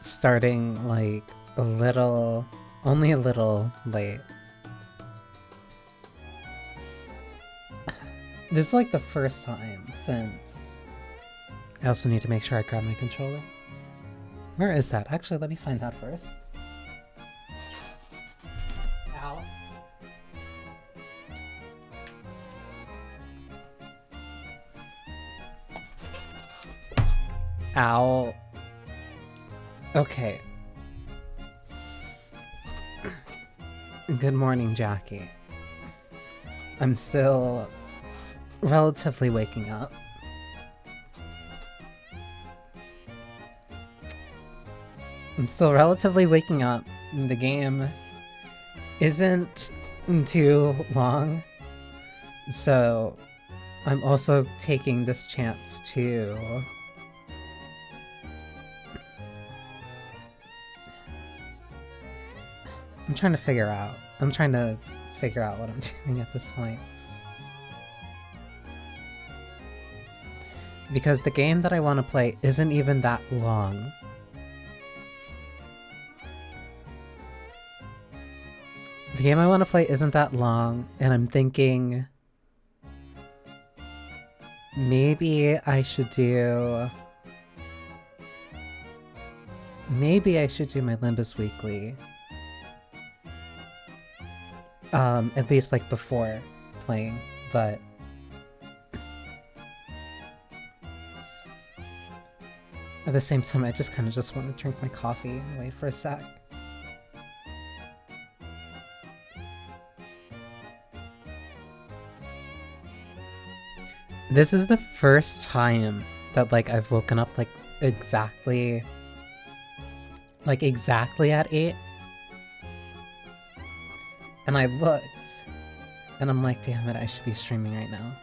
starting like only a little late. This is like the first time since... I also need to make sure I grab my controller. Where is that? Actually, let me find that first. Ow. Ow. Okay. Good morning, Jackie. I'm still relatively waking up. The game isn't too long, so I'm also taking this chance to I'm trying to figure out what I'm doing at this point. Because the game that I want to play isn't even that long. The game I want to play isn't that long, and I'm thinking maybe I should do my Limbus weekly. At least like before playing, but at the same time I just kind of want to drink my coffee and wait for a sec. This is the first time that like I've woken up like exactly at 8. And I looked, and I'm like, damn it, I should be streaming right now.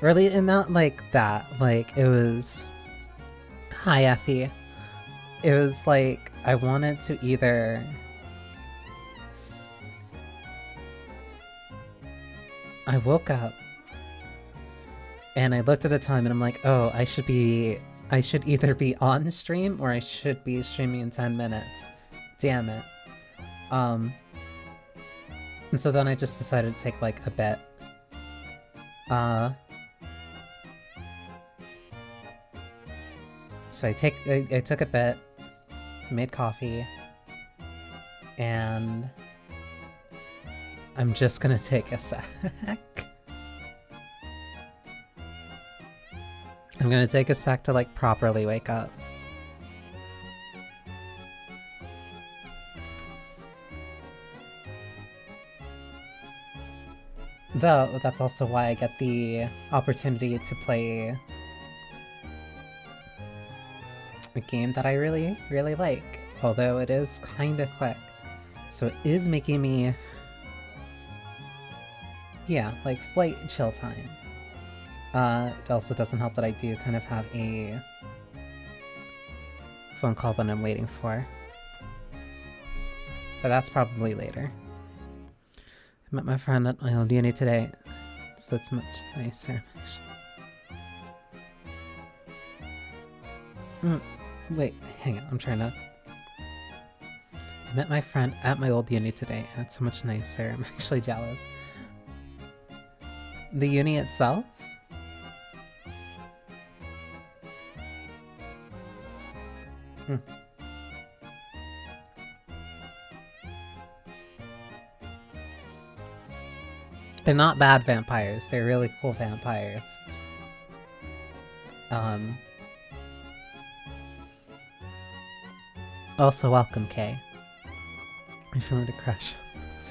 Really, and not like that, like, it was... Hi, Effie. It was like, I wanted to either... I woke up, and I looked at the time, and I'm like, oh, I should either be on stream, or I should be streaming in 10 minutes. Damn it. And so then I just decided to take, like, a bet. So I took a bet, made coffee, and I'm just gonna take a sec. I'm gonna take a sec to, like, properly wake up. Though, that's also why I get the opportunity to play a game that I really, really like. Although it is kinda quick. So it is making me... yeah, like, slight chill time. It also doesn't help that I do kind of have a phone call that I'm waiting for. But that's probably later. I met my friend at my old uni today, so it's much nicer, actually. Wait, hang on, I'm trying to... I met my friend at my old uni today, and it's so much nicer. I'm actually jealous. The uni itself? They're not bad vampires, they're really cool vampires. Also welcome, Kay. If you were to crush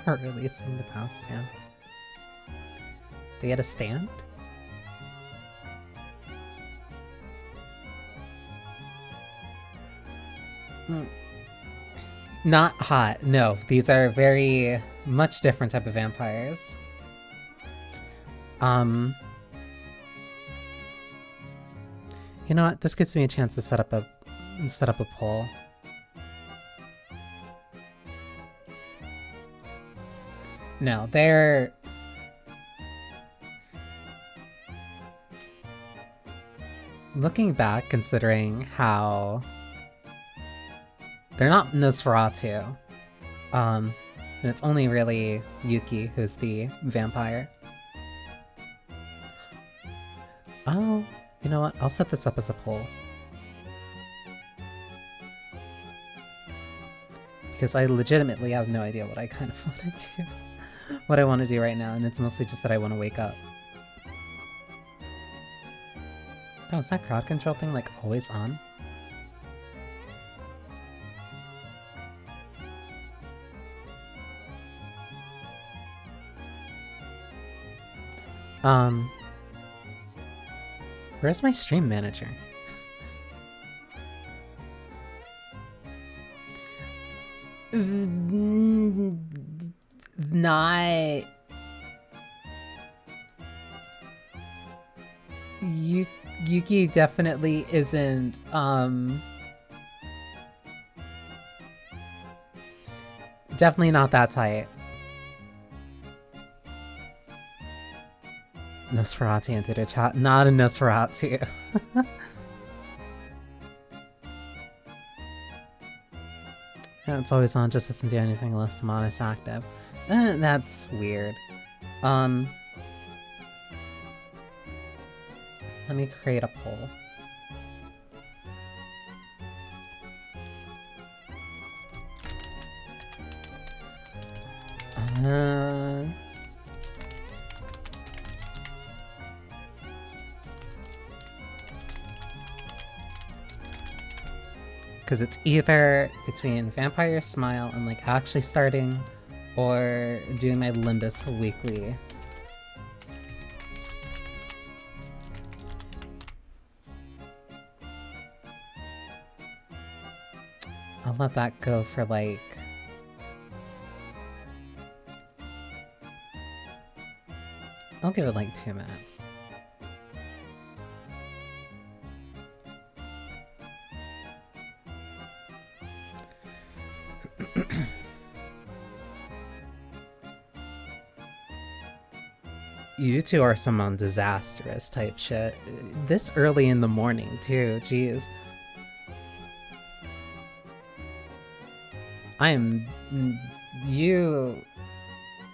for releasing the PAL stand. They had a stand? Not hot, no. These are very much different type of vampires. You know what? This gives me a chance to set up a poll. No, they're... Looking back, considering how They're not Nosferatu. And it's only really Yuki who's the vampire. Oh, you know what? I'll set this up as a poll. Because I legitimately have no idea what I kind of want to do. What I want to do right now, and it's mostly just that I want to wake up. Oh, is that crowd control thing like always on? Where's my stream manager? Not... Yuki definitely isn't, definitely not that tight. Nosferatu into the chat. Not a Nosferatu. Yeah, it's always on, just doesn't do anything unless the mod is active. That's weird. Let me create a poll. Because it's either between Vampire Smile and like actually starting or doing my Limbus weekly. I'll let that go for like... I'll give it like 2 minutes. You two are some disastrous type shit. This early in the morning too, jeez.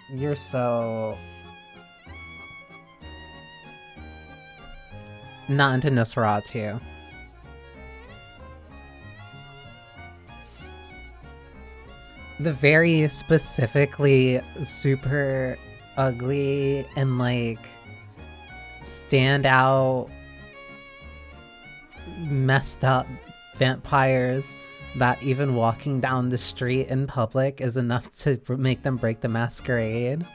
You're so... not into Nosferatu. The very specifically super ugly and like stand out messed up vampires that even walking down the street in public is enough to make them break the masquerade.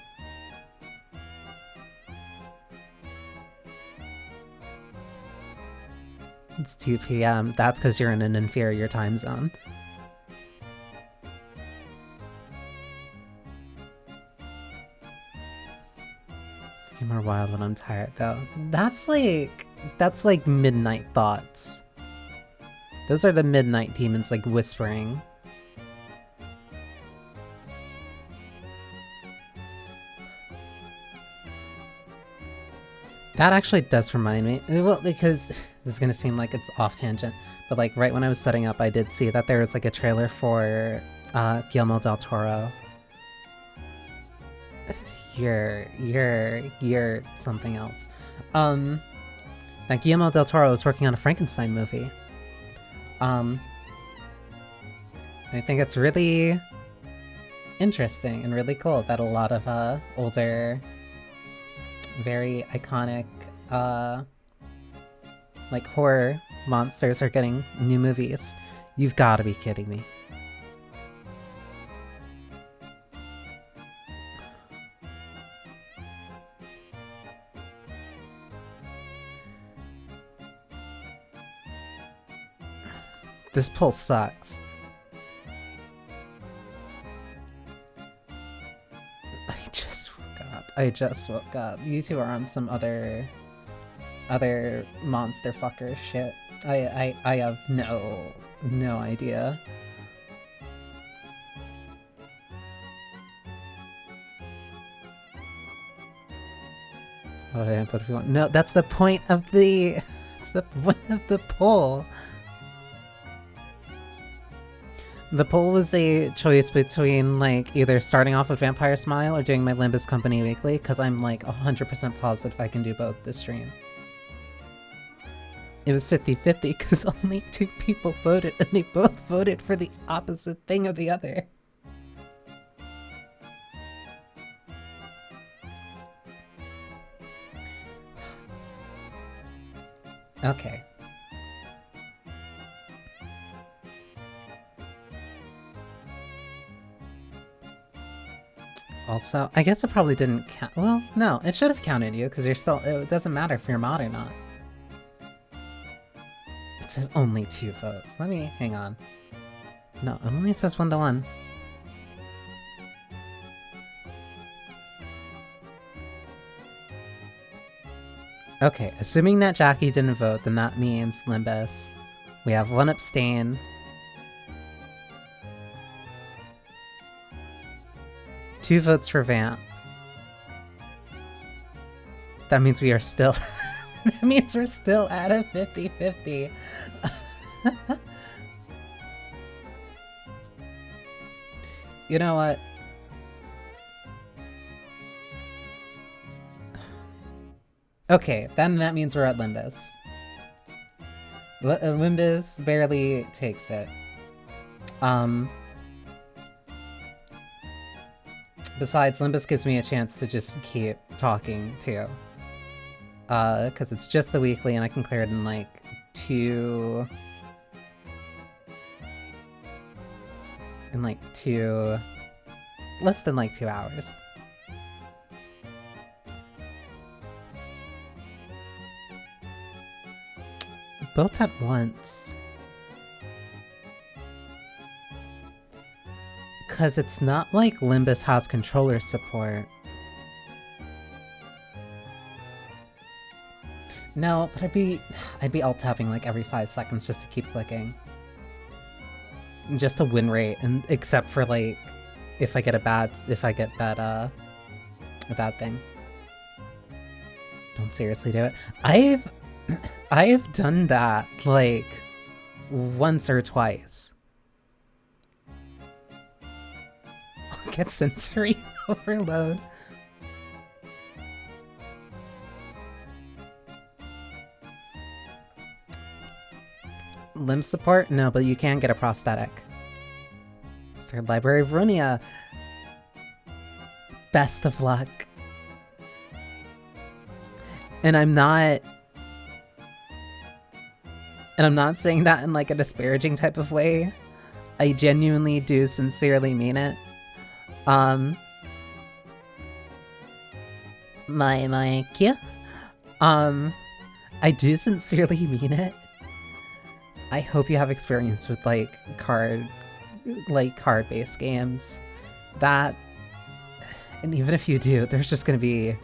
It's 2 p.m. That's because you're in an inferior time zone. More wild when I'm tired though. That's like midnight thoughts. Those are the midnight demons like whispering. That actually does remind me, well, because this is gonna seem like it's off tangent, but like right when I was setting up I did see that there was like a trailer for Guillermo del Toro. You're something else. That Guillermo del Toro is working on a Frankenstein movie. I think it's really interesting and really cool that a lot of older, very iconic like horror monsters are getting new movies. You've got to be kidding me. This poll sucks. I just woke up. You two are on some other monster fucker shit. I have no idea. Oh yeah, but if you want, no, that's the point of the. That's the point of the poll. The poll was a choice between, like, either starting off with Vampire Smile or doing my Limbus Company weekly, because I'm, like, 100% positive I can do both this stream. It was 50-50 because only 2 people voted, and they both voted for the opposite thing of the other. Okay. Also, I guess it probably didn't count. Well, no, it should have counted you because you're still. It doesn't matter if you're mod or not. It says only 2 votes. Let me hang on. No, it only says 1-1. Okay, assuming that Jackie didn't vote, then that means Limbus. We have 1 abstain. 2 votes for Vamp. That means we are still... that means we're still at a 50-50. You know what? Okay, then that means we're at Limbus. Limbus barely takes it. Besides, Limbus gives me a chance to just keep talking, too. Because it's just a weekly and I can clear it in, like, 2... in, like, 2... less than, like, 2 hours. Both at once. Because it's not like Limbus has controller support. No, but I'd be alt-tabbing like every 5 seconds just to keep clicking. Just a win rate, and except for like if I get a bad a bad thing. Don't seriously do it. I've done that like once or twice. I'll get sensory overload. Limb support? No, but you can get a prosthetic. Third Library of Runia. Best of luck. And I'm not saying that in like a disparaging type of way. I genuinely do sincerely mean it. My Kia? I do sincerely mean it. I hope you have experience with like card-based games. That, and even if you do, there's gonna be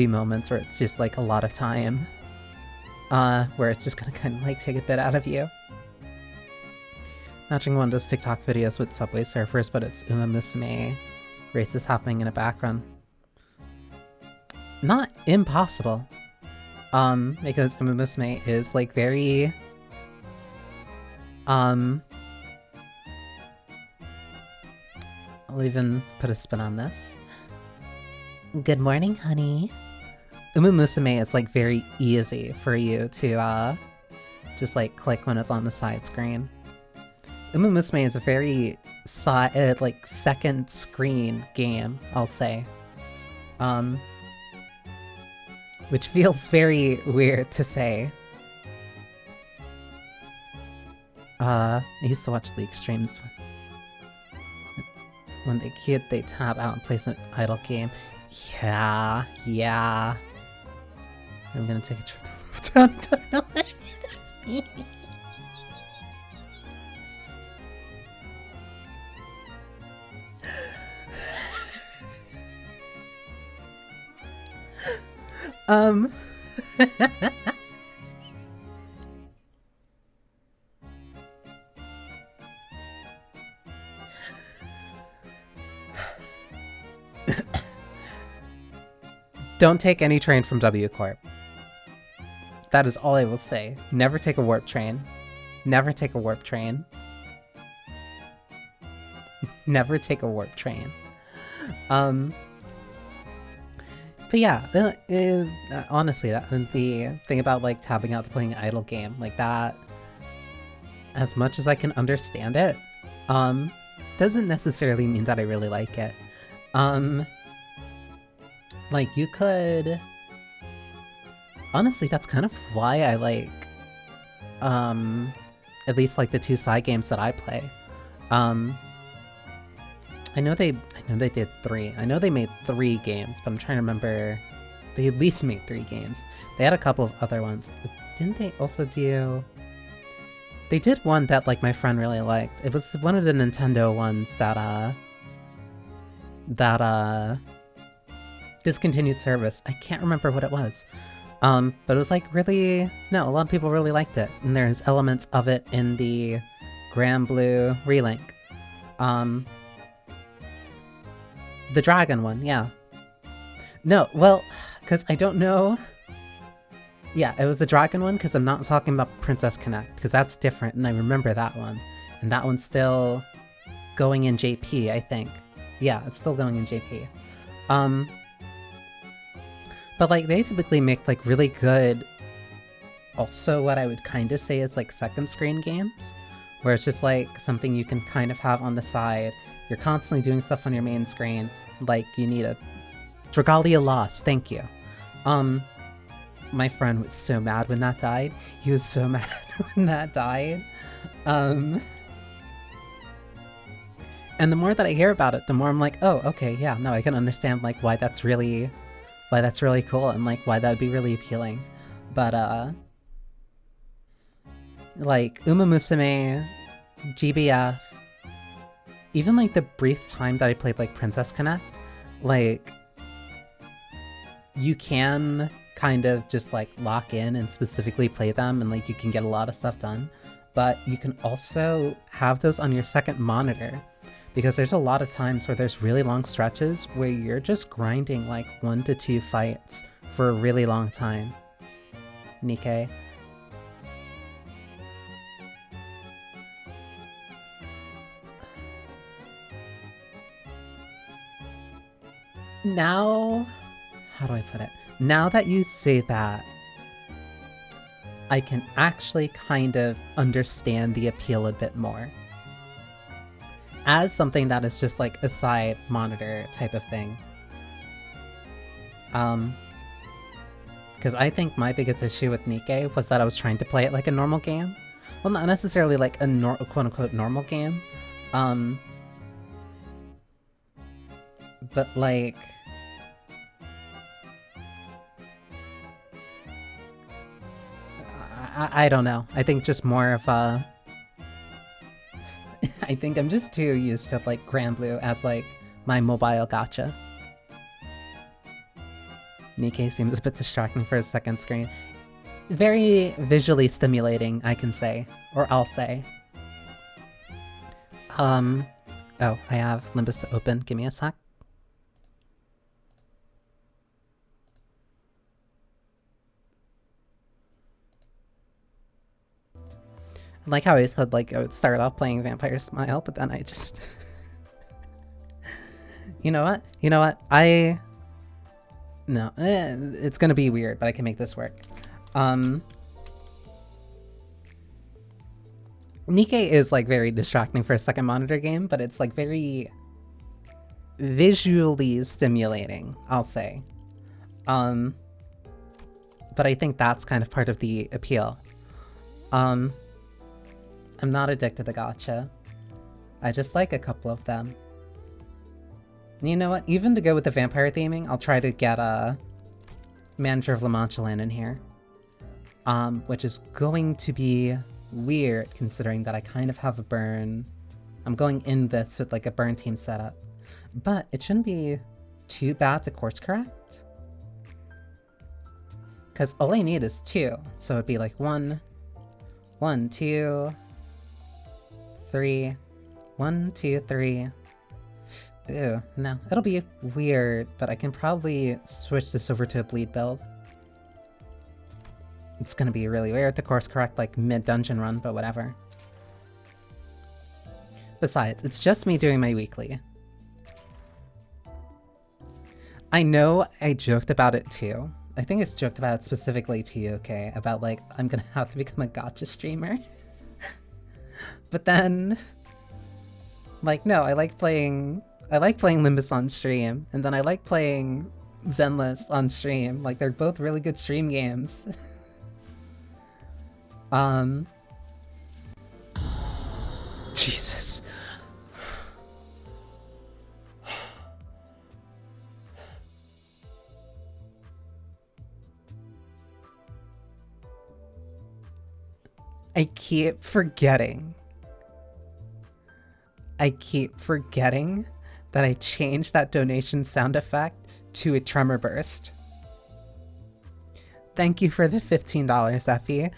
moments where it's just like a lot of time. Where it's just gonna kind of like take a bit out of you. Matching one does TikTok videos with Subway Surfers, but it's Uma Musume races happening in the background. Not impossible. Because Uma Musume is like very... I'll even put a spin on this. Good morning, honey. Uma Musume is like very easy for you to just like click when it's on the side screen. Uma Musume is a very like second screen game, I'll say. Which feels very weird to say. I used to watch League streams when they kid they tab out and place an idle game. Yeah. I'm gonna take a trip to Tunnel. Don't take any train from W Corp. That is all I will say. Never take a warp train. Never take a warp train. Never take a warp train. But yeah, honestly, the thing about like tabbing out the playing idle game, like that, as much as I can understand it, doesn't necessarily mean that I really like it. Like you could, honestly, that's kind of why I like, at least like the 2 side games that I play. I know they did 3. I know they made 3 games, but I'm trying to remember. They at least made 3 games. They had a couple of other ones. But didn't they also do... They did one that like my friend really liked. It was one of the Nintendo ones that discontinued service. I can't remember what it was. But it was like really... No, a lot of people really liked it. And there's elements of it in the Grand Blue Relink. The dragon one, yeah. No, well, because I don't know... Yeah, it was the dragon one, because I'm not talking about Princess Connect, because that's different, and I remember that one. And that one's still going in JP, I think. Yeah, it's still going in JP. But like, they typically make like really good... Also, what I would kind of say is like second screen games, where it's just like something you can kind of have on the side. You're constantly doing stuff on your main screen, like you need a... Dragalia lost, thank you. My friend was so mad when that died. He was so mad when that died. And the more that I hear about it, the more I'm like, oh, okay, yeah, no, I can understand like why that's really cool and like why that would be really appealing. But like Uma Musume, GBF, even like the brief time that I played like Princess Connect, like you can kind of just like lock in and specifically play them and like you can get a lot of stuff done, but you can also have those on your second monitor, because there's a lot of times where there's really long stretches where you're just grinding like 1 to 2 fights for a really long time. Nikkei. Now, how do I put it? Now that you say that, I can actually kind of understand the appeal a bit more. As something that is just like a side monitor type of thing. Because I think my biggest issue with Nikkei was that I was trying to play it like a normal game. Well, not necessarily like a quote-unquote normal game. But like... I don't know. I think just more of a... I think I'm just too used to like Grand Blue as like my mobile gacha. Nikkei seems a bit distracting for a second screen. Very visually stimulating, I can say. Or I'll say. Oh, I have Limbus open. Give me a sec. I like how I said like I would start off playing Vampire Smile, but then I just... You know what? You know what? No, it's gonna be weird, but I can make this work. Nikkei is like very distracting for a second monitor game, but it's like very visually stimulating, I'll say. But I think that's kind of part of the appeal. I'm not addicted to gacha. I just like a couple of them. And you know what? Even to go with the vampire theming, I'll try to get a Manager of La Mancha Land in here. Which is going to be weird, considering that I kind of have a burn. I'm going in this with like a burn team setup. But it shouldn't be too bad to course correct. Because all I need is 2. So it'd be like 1, 2, 3, 1, 2, 3. Ew, no, it'll be weird, but I can probably switch this over to a bleed build. It's gonna be really weird to course correct like mid-dungeon run, but whatever. Besides, it's just me doing my weekly. I know I joked about it too. I think it's joked about it specifically to you, okay? About like, I'm gonna have to become a gacha streamer. But then, like, no, I like playing Limbus on stream, and then I like playing Zenless on stream. Like, they're both really good stream games. Jesus. I keep forgetting that I changed that donation sound effect to a tremor burst. Thank you for the $15, Effie.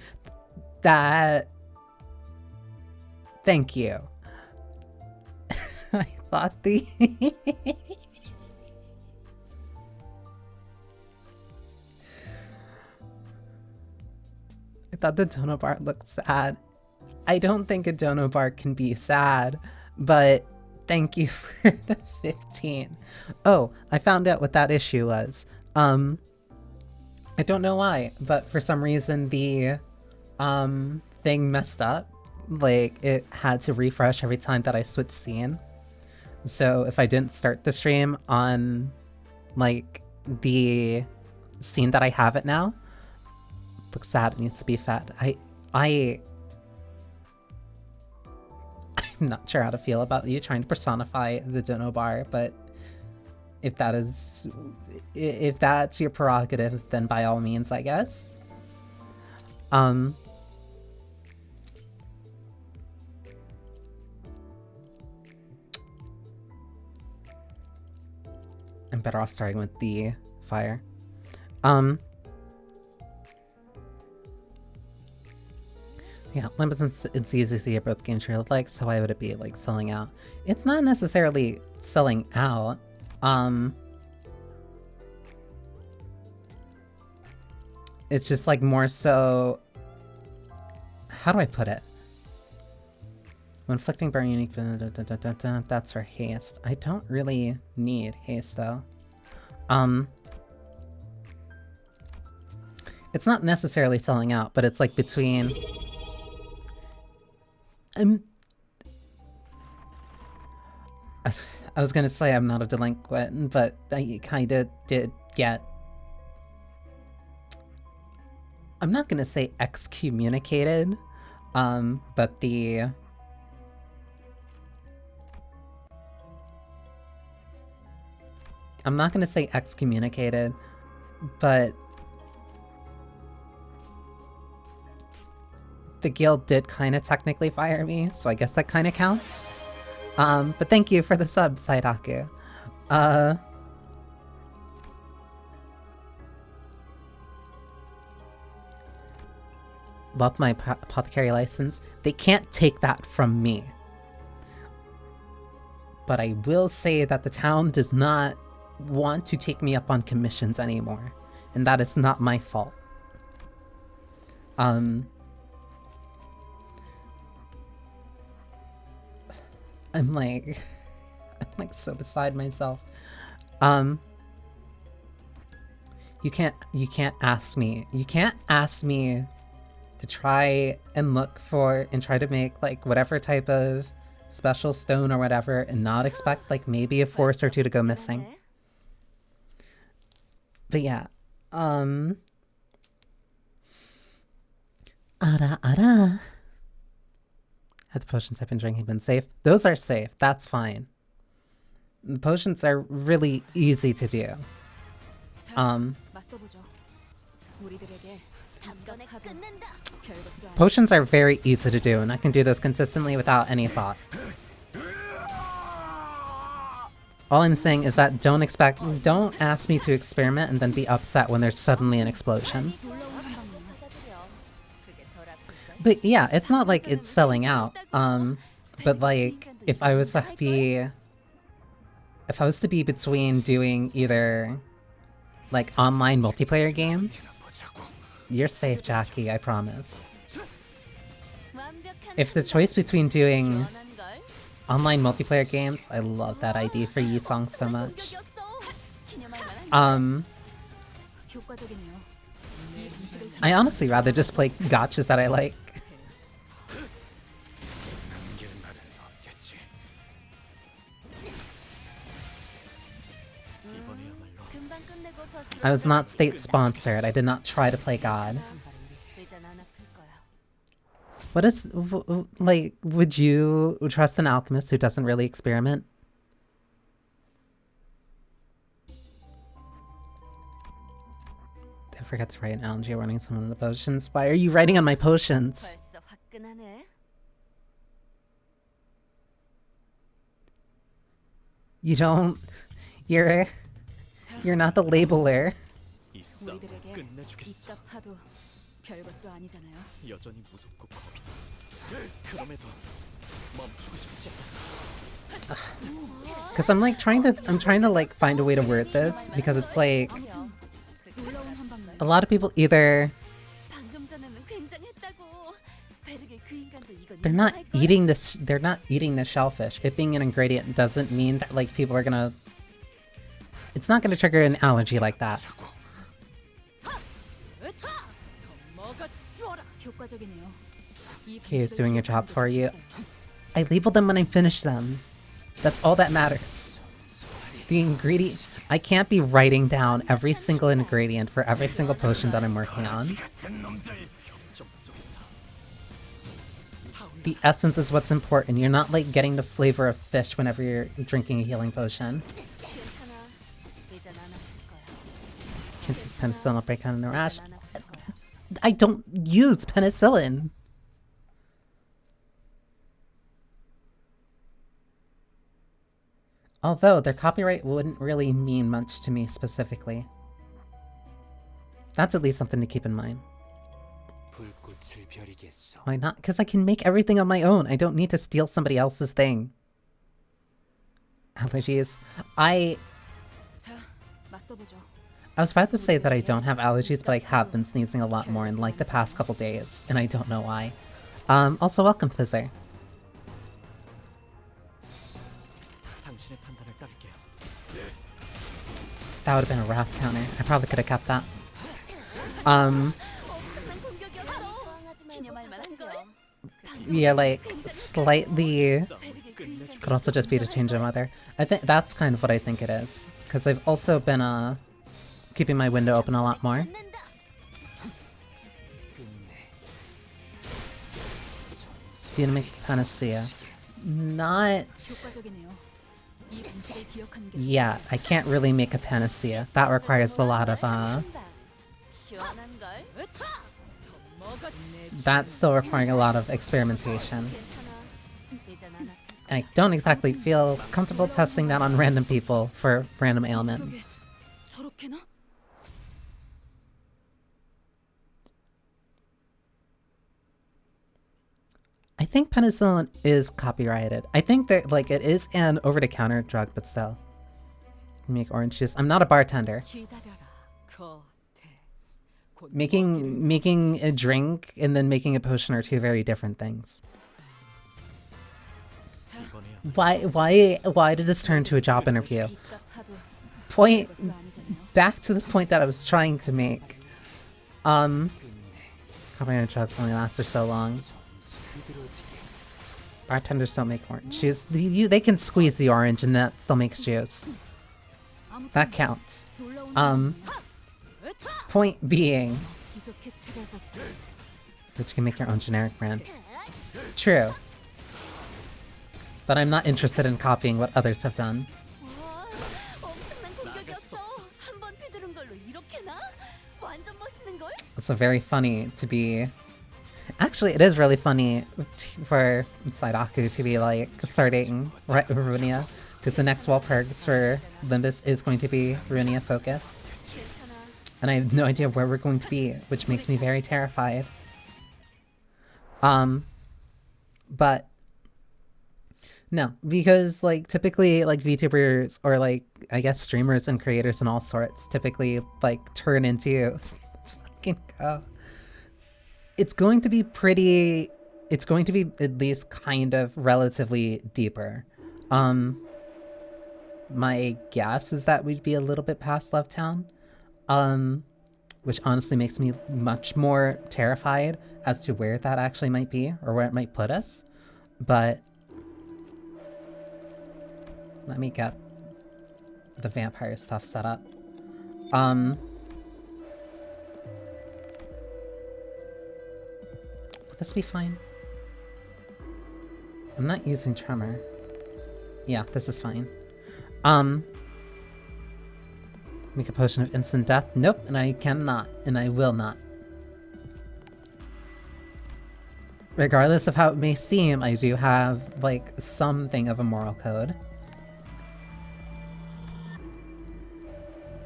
Thank you. I thought I thought the dono bar looked sad. I don't think a dono bar can be sad, but thank you for the 15. Oh, I found out what that issue was. I don't know why, but for some reason the thing messed up. Like, it had to refresh every time that I switched scene. So if I didn't start the stream on like the scene that I have it now, looks sad, it needs to be fed. I'm not sure how to feel about you trying to personify the dono bar, but if that's your prerogative, then by all means, I guess. I'm better off starting with the fire. Yeah, Limbus and ZZZ are both games really like, so why would it be like selling out? It's not necessarily selling out. It's just like more so, how do I put it? When inflicting burn unique, that's for haste. I don't really need haste though. It's not necessarily selling out, but it's like between. I was gonna say I'm not a delinquent, but I kinda did get. I'm not gonna say excommunicated, but the. I'm not gonna say excommunicated, but the guild did kind of technically fire me, so I guess that kind of counts. But thank you for the sub, Saidaku. Love my apothecary license. They can't take that from me. But I will say that the town does not want to take me up on commissions anymore, and that is not my fault. I'm like so beside myself. You can't ask me to try and look for and try to make like whatever type of special stone or whatever and not expect like maybe a forest or two to go missing. But yeah, Ara. Have the potions I've been drinking been safe? Those are safe, that's fine. The potions are really easy to do. Potions are very easy to do, and I can do those consistently without any thought. All I'm saying is that don't ask me to experiment and then be upset when there's suddenly an explosion. But yeah, it's not like it's selling out. But like, if I was to be between doing either like online multiplayer games, you're safe, Jackie, I promise. If the choice between doing Online multiplayer games. I love that ID for Yisong so much. I honestly rather just play gachas that I like. I was not state sponsored. I did not try to play God. What is, like, would you trust an alchemist who doesn't really experiment? I forgot to write an analogy running someone in the potions. Why are you writing on my potions? You don't... You're not the labeler. Because I'm like trying to like find a way to word this, because it's like a lot of people either they're not eating the shellfish. It being an ingredient doesn't mean that like people are gonna, it's not gonna trigger an allergy like that. Okay, it's doing your job for you. I labeled them when I finished them. That's all that matters. The ingredient... I can't be writing down every single ingredient for every single potion that I'm working on. The essence is what's important. You're not like getting the flavor of fish whenever you're drinking a healing potion. Can't take penicillin, I'll break out in a rash. I don't use penicillin! Although, their copyright wouldn't really mean much to me specifically. That's at least something to keep in mind. Why not? Because I can make everything on my own. I don't need to steal somebody else's thing. Allergies. I was about to say that I don't have allergies, but I have been sneezing a lot more in like the past couple days, and I don't know why. Also welcome, Fizzer. That would have been a wrath counter. I probably could have kept that. Yeah, like, slightly... Could also just be to change the weather. I think that's kind of what I think it is. Because I've also been, keeping my window open a lot more. Do you make panacea? Not... Yeah, I can't really make a panacea. That requires a lot of, that's still requiring a lot of experimentation. And I don't exactly feel comfortable testing that on random people for random ailments. I think penicillin is copyrighted. I think that, like, it is an over-the-counter drug, but still. Make orange juice. I'm not a bartender. Making a drink and then making a potion are two very different things. Why did this turn to a job interview? Back to the point that I was trying to make. Copyrighted drugs only last for so long. Bartenders don't make orange juice. They can squeeze the orange and that still makes juice. That counts. Point being, that you can make your own generic brand. True. But I'm not interested in copying what others have done. It's so very funny to be... Actually, it is really funny for Saidaku to be like starting Runia, because the next wall perks for Limbus is going to be Runia focused. And I have no idea where we're going to be, which makes me very terrified. But no, because like typically like VTubers or like I guess streamers and creators and all sorts typically like turn into let's fucking go. It's going to be pretty it's going to be at least kind of relatively deeper. My guess is that we'd be a little bit past Love Town, which honestly makes me much more terrified as to where that actually might be or where it might put us. But let me get the vampire stuff set up. Will this be fine? I'm not using Tremor. Yeah, this is fine. Make a potion of instant death? Nope, and I cannot, and I will not. Regardless of how it may seem, I do have, like, something of a moral code.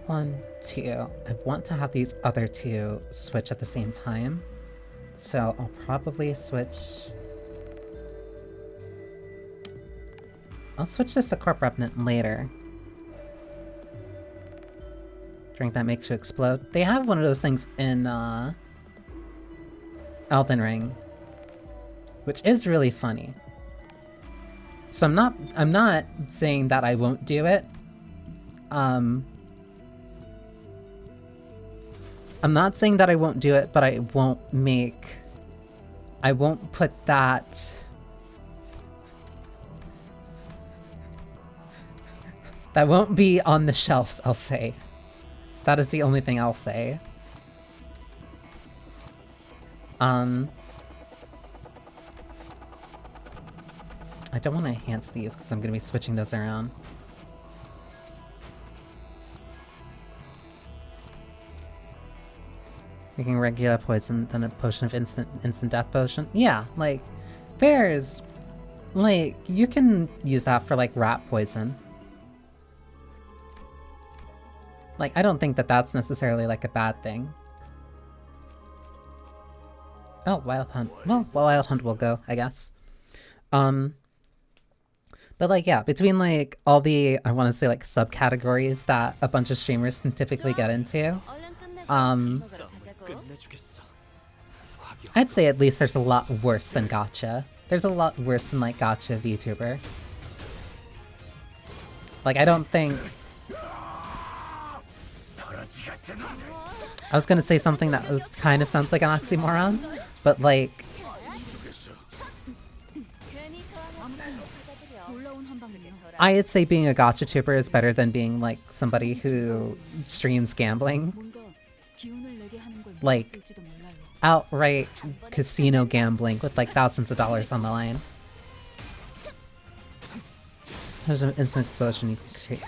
1, 2. I want to have these other two switch at the same time. So I'll probably switch... I'll switch this to Corp Revenant later. Drink that makes you explode. They have one of those things in, Elden Ring. Which is really funny. So I'm not saying that I won't do it. I'm not saying that I won't do it, but I won't put that... That won't be on the shelves, I'll say. That is the only thing I'll say. I don't want to enhance these because I'm going to be switching those around. Making regular poison, then a potion of instant death potion. Yeah, like, there's... Like, you can use that for, like, rat poison. Like, I don't think that that's necessarily, like, a bad thing. Oh, Wild Hunt. Well, Wild Hunt will go, I guess. But, like, yeah, between, like, all the, I want to say, like, subcategories that a bunch of streamers can typically get into, I'd say at least there's a lot worse than gacha. There's a lot worse than, like, gacha VTuber. Like, I don't think... I was gonna say something that kind of sounds like an oxymoron, but, like... I'd say being a gacha tuber is better than being, like, somebody who streams gambling. Like, outright casino gambling with, like, thousands of dollars on the line. There's an instant explosion you can create.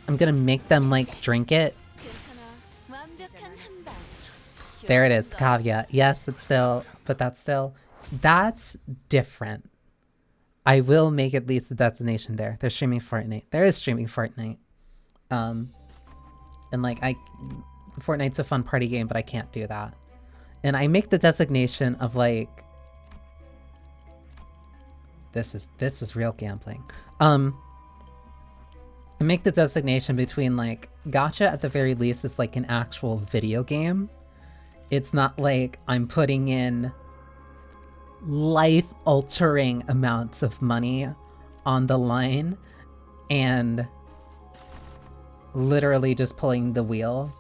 I'm gonna make them, like, drink it. There it is, the caveat. Yes, it's still... But that's still... That's different. I will make at least the destination there. They're streaming Fortnite. There is streaming Fortnite. And, like, Fortnite's a fun party game, but I can't do that. And I make the designation of, like... This is real gambling. I make the designation between, like, gacha at the very least is, like, an actual video game. It's not like I'm putting in life-altering amounts of money on the line and literally just pulling the wheel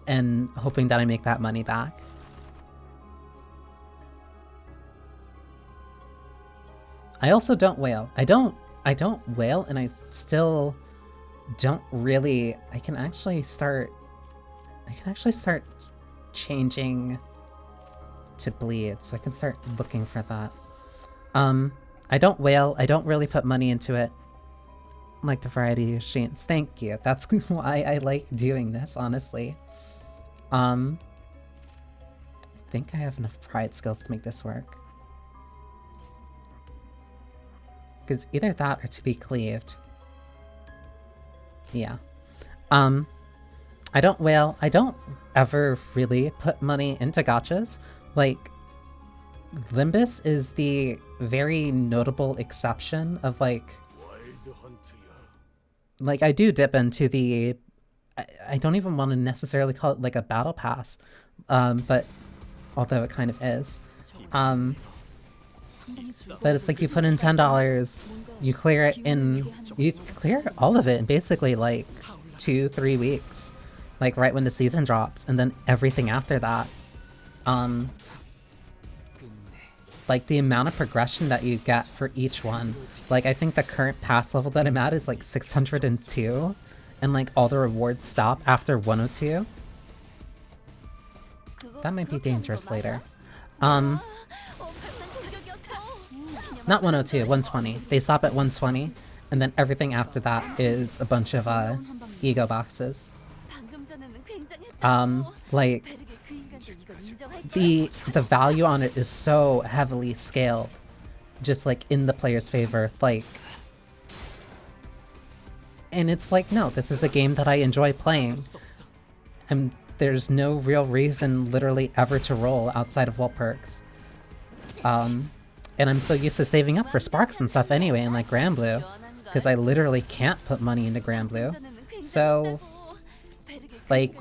and hoping that I make that money back. I also don't whale. I don't whale, and I still don't really... I can actually start changing to bleed, so I can start looking for that. I don't whale. I don't really put money into it. I like the variety of machines. Thank you. That's why I like doing this, honestly. I think I have enough pride skills to make this work. Because either that or to be cleaved. Yeah. I don't whale. I don't ever really put money into gachas. Like, Limbus is the very notable exception of, like... Like, I do dip into the... I don't even want to necessarily call it, like, a battle pass. But, although it kind of is. But it's like you put in $10, you clear it in, you clear all of it in basically like 2-3 weeks, like right when the season drops, and then everything after that. Like the amount of progression that you get for each one. Like I think the current pass level that I'm at is like 602, and like all the rewards stop after 102. That might be dangerous later. Not 102, 120. They stop at 120, and then everything after that is a bunch of ego boxes. Like the value on it is so heavily scaled, just like in the player's favor. Like, and it's like, no, this is a game that I enjoy playing, and there's no real reason literally ever to roll outside of wall perks. And I'm so used to saving up for sparks and stuff anyway in like Granblue, because I literally can't put money into Granblue. So, like,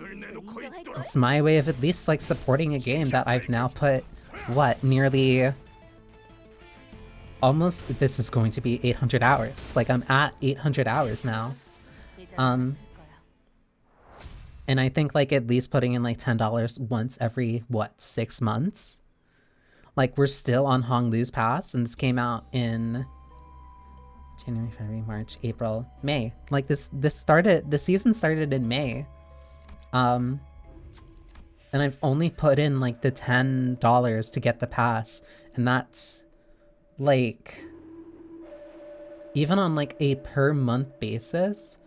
it's my way of at least like supporting a game that I've now put, what, nearly... almost, this is going to be 800 hours. Like, I'm at 800 hours now. And I think like at least putting in like $10 once every, what, 6 months? Like, we're still on Honglu's Pass, and this came out in January, February, March, April, May. Like, the season started in May. And I've only put in, like, the $10 to get the pass, and that's, like, even on, like, a per-month basis,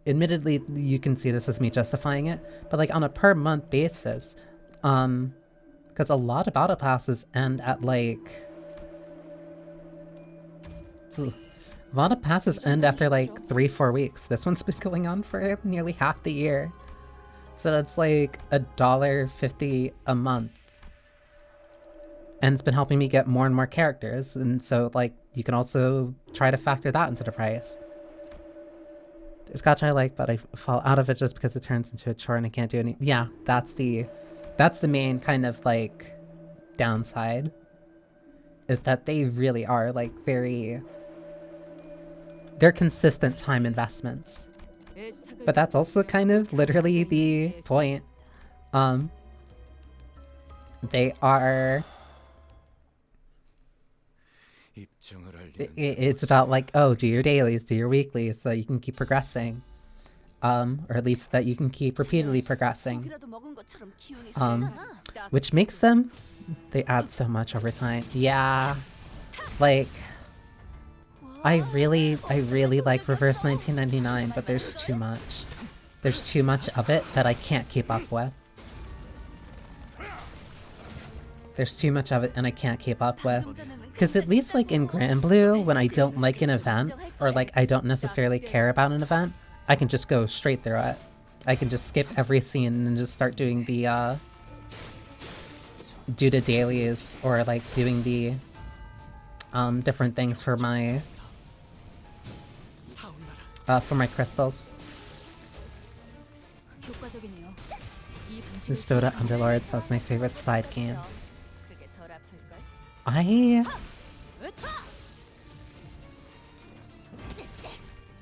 admittedly, you can see this as me justifying it, but, like, on a per-month basis, because a lot of battle passes end at like... a lot of passes end after like 3-4 weeks. This one's been going on for nearly half the year. So that's like $1.50 a month. And it's been helping me get more and more characters, and so like you can also try to factor that into the price. There's gacha I like, but I fall out of it just because it turns into a chore and I can't do any... Yeah, that's the main kind of, like, downside. Is that they really are, like, very... They're consistent time investments. But that's also kind of literally the point. They are... It's about, like, oh, do your dailies, do your weeklies, so you can keep progressing. Or at least that you can keep repeatedly progressing. Which makes them... They add so much over time. Yeah. Like... I really like Reverse 1999, but there's too much. There's too much of it that I can't keep up with. There's too much of it and I can't keep up with. Because at least like in Granblue, when I don't like an event, or like I don't necessarily care about an event, I can just go straight through it. I can just skip every scene and just start doing the, do the dailies, or like doing the, different things for my crystals. Just Dota Underlords, that was my favorite side game. I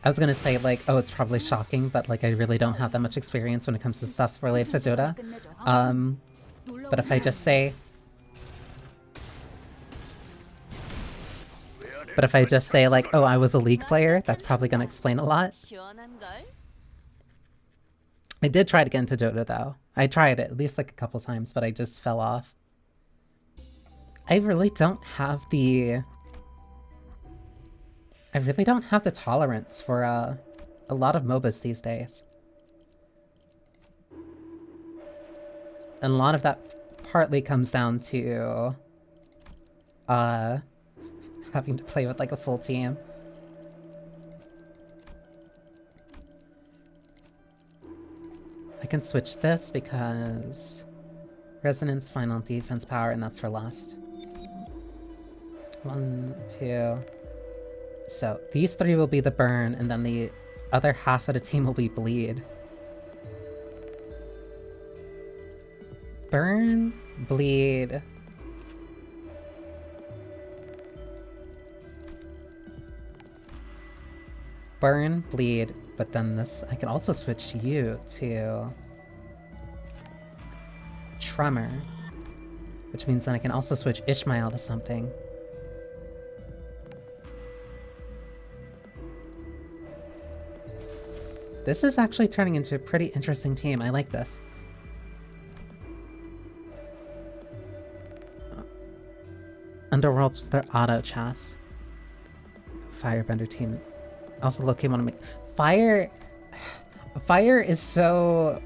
was gonna say, like, oh, it's probably shocking, but, like, I really don't have that much experience when it comes to stuff related to Dota. But if I just say... like, oh, I was a League player, that's probably gonna explain a lot. I did try to get into Dota, though. I tried it at least, like, a couple times, but I just fell off. I really don't have the... tolerance for a lot of MOBAs these days. And a lot of that partly comes down to having to play with like a full team. I can switch this because Resonance, Final Defense Power, and that's for last. 1, 2... So, these 3 will be the burn, and then the other half of the team will be bleed. Burn Bleed. Burn, bleed, but then this, I can also switch you to Tremor, which means then I can also switch Ishmael to something. This is actually turning into a pretty interesting team. I like this. Underworlds was their auto chess. Firebender team. Also low-key want to make... Fire is so...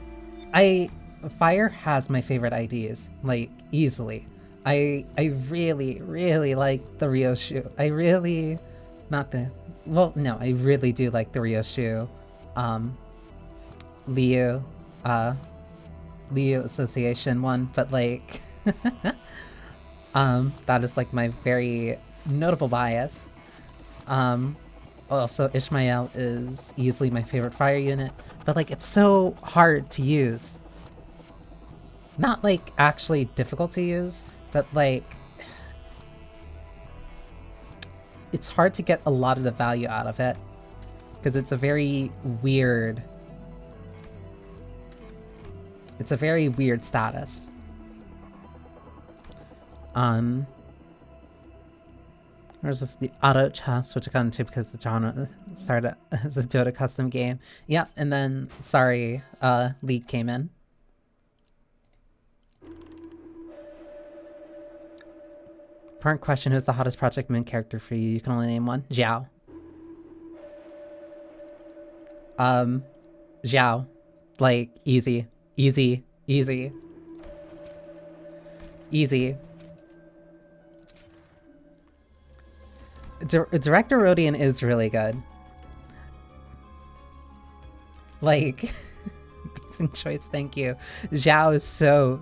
Fire has my favorite IDs, like, easily. I really, really like the Ryoshu. I really... Not the... Well, no, I really do like the Ryoshu. Liu Association one, but like... that is like my very notable bias. Also, Ishmael is easily my favorite fire unit, but like, it's so hard to use. Not like actually difficult to use, but like, it's hard to get a lot of the value out of it, because it's a very weird status. There's just the auto chess, which I got into because the genre started as a Dota custom game. Yep, and then, sorry, League came in. Current question, who's the hottest Project Moon character for you? You can only name one. Xiao. Xiao. Like, easy. Easy. Easy. Easy. Director Rodian is really good. Like, amazing choice, thank you. Xiao is so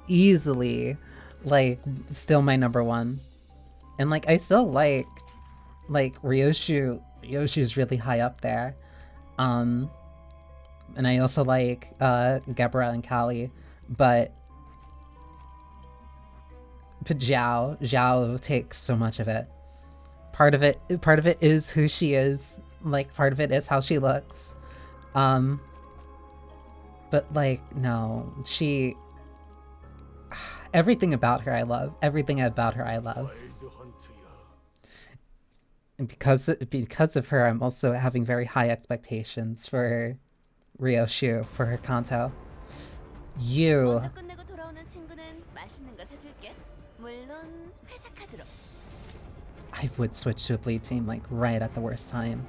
easily, like, still my number one. And, like, I still like Ryoshu. Ryoshu's really high up there. And I also like, Gebra and Kali, but Xiao takes so much of it. Part of it is who she is. Like, part of it is how she looks. But like, no, everything about her I love. Everything about her I love. And because of her, I'm also having very high expectations for Ryoshu, for her Kanto. You. I would switch to a bleed team, like, right at the worst time.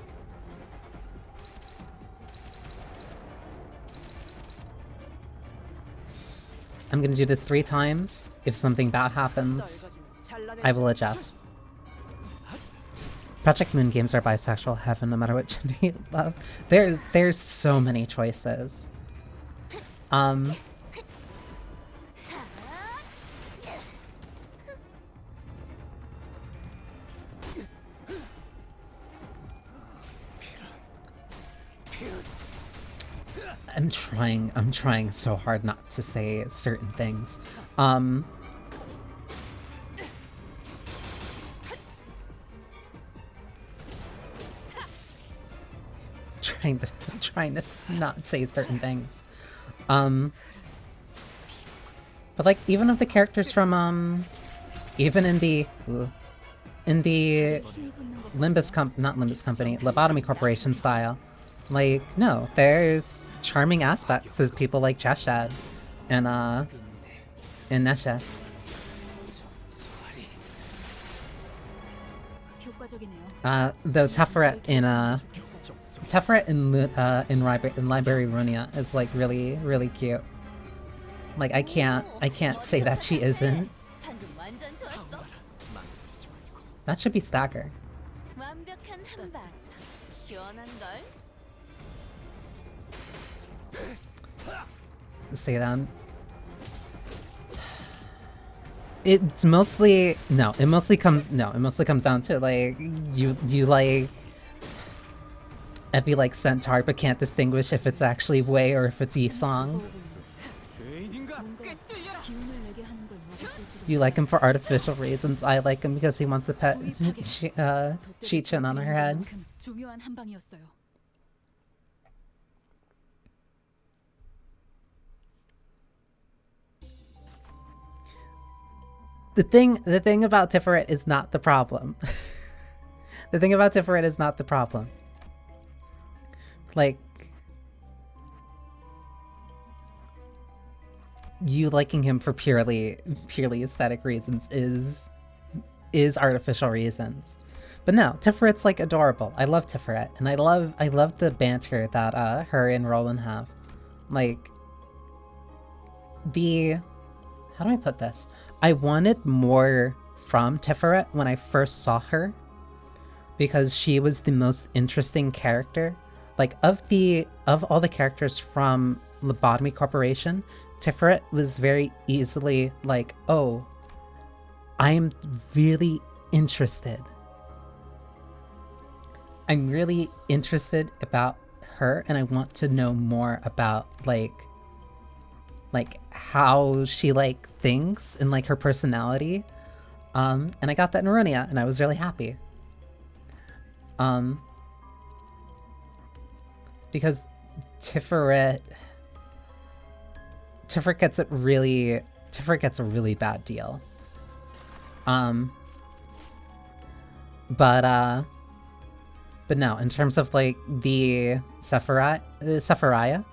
I'm gonna do this 3 times. If something bad happens, I will adjust. Project Moon games are bisexual heaven, no matter what gender you love. There's so many choices. I'm trying so hard not to say certain things. Trying to not say certain things. But like, even of the characters from even in the Limbus not Limbus Company, Lobotomy Corporation style, like, no, there's charming aspects as people like Cheshad and Nesha. Though Teferet in Library Runia is like really cute. Like, I can't say that she isn't. That should be Stacker. Say them. It mostly comes down to like you like Epi like Centaur but can't distinguish if it's actually Wei or if it's Yi Song. You like him for artificial reasons. I like him because he wants to pet Shi-chan on her head. The thing about Tiferet is not the problem. The thing about Tiferet is not the problem. Like, you liking him for purely aesthetic reasons is artificial reasons. But no, Tiferet's like adorable. I love Tiferet, and I love the banter that her and Roland have. Like, how do I put this? I wanted more from Tiferet when I first saw her, because she was the most interesting character. Like, of all the characters from Lobotomy Corporation, Tiferet was very easily like, oh, I'm really interested. I'm really interested about her, and I want to know more about like how she like thinks and like her personality. And I got that in Aronia, and I was really happy. Because Tiferet gets a really bad deal. But no, in terms of like the Sephiria,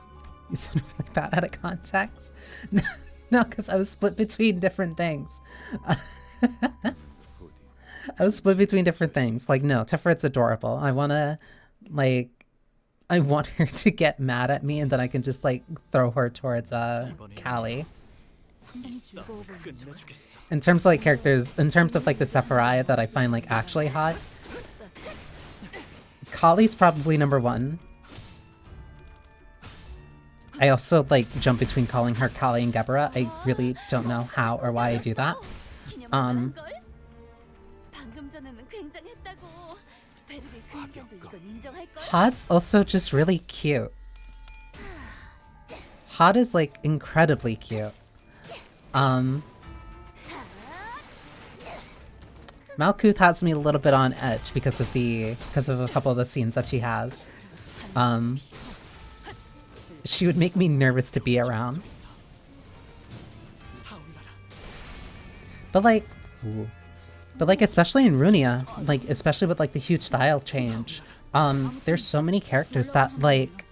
you sound really bad out of context. No, because I was split between different things. I was split between different things. Like, no, Tiferet's adorable. I want her to get mad at me, and then I can just like throw her towards Callie. In terms of like characters, in terms of like the Sephiria that I find like actually hot, Kali's probably number one. I also like jump between calling her Callie and Gebera. I really don't know how or why I do that. Hod's also just really cute. Hod is like incredibly cute. Malkuth has me a little bit on edge because of a couple of the scenes that she has. She would make me nervous to be around. But like especially in Runia, like especially with like the huge style change, there's so many characters that like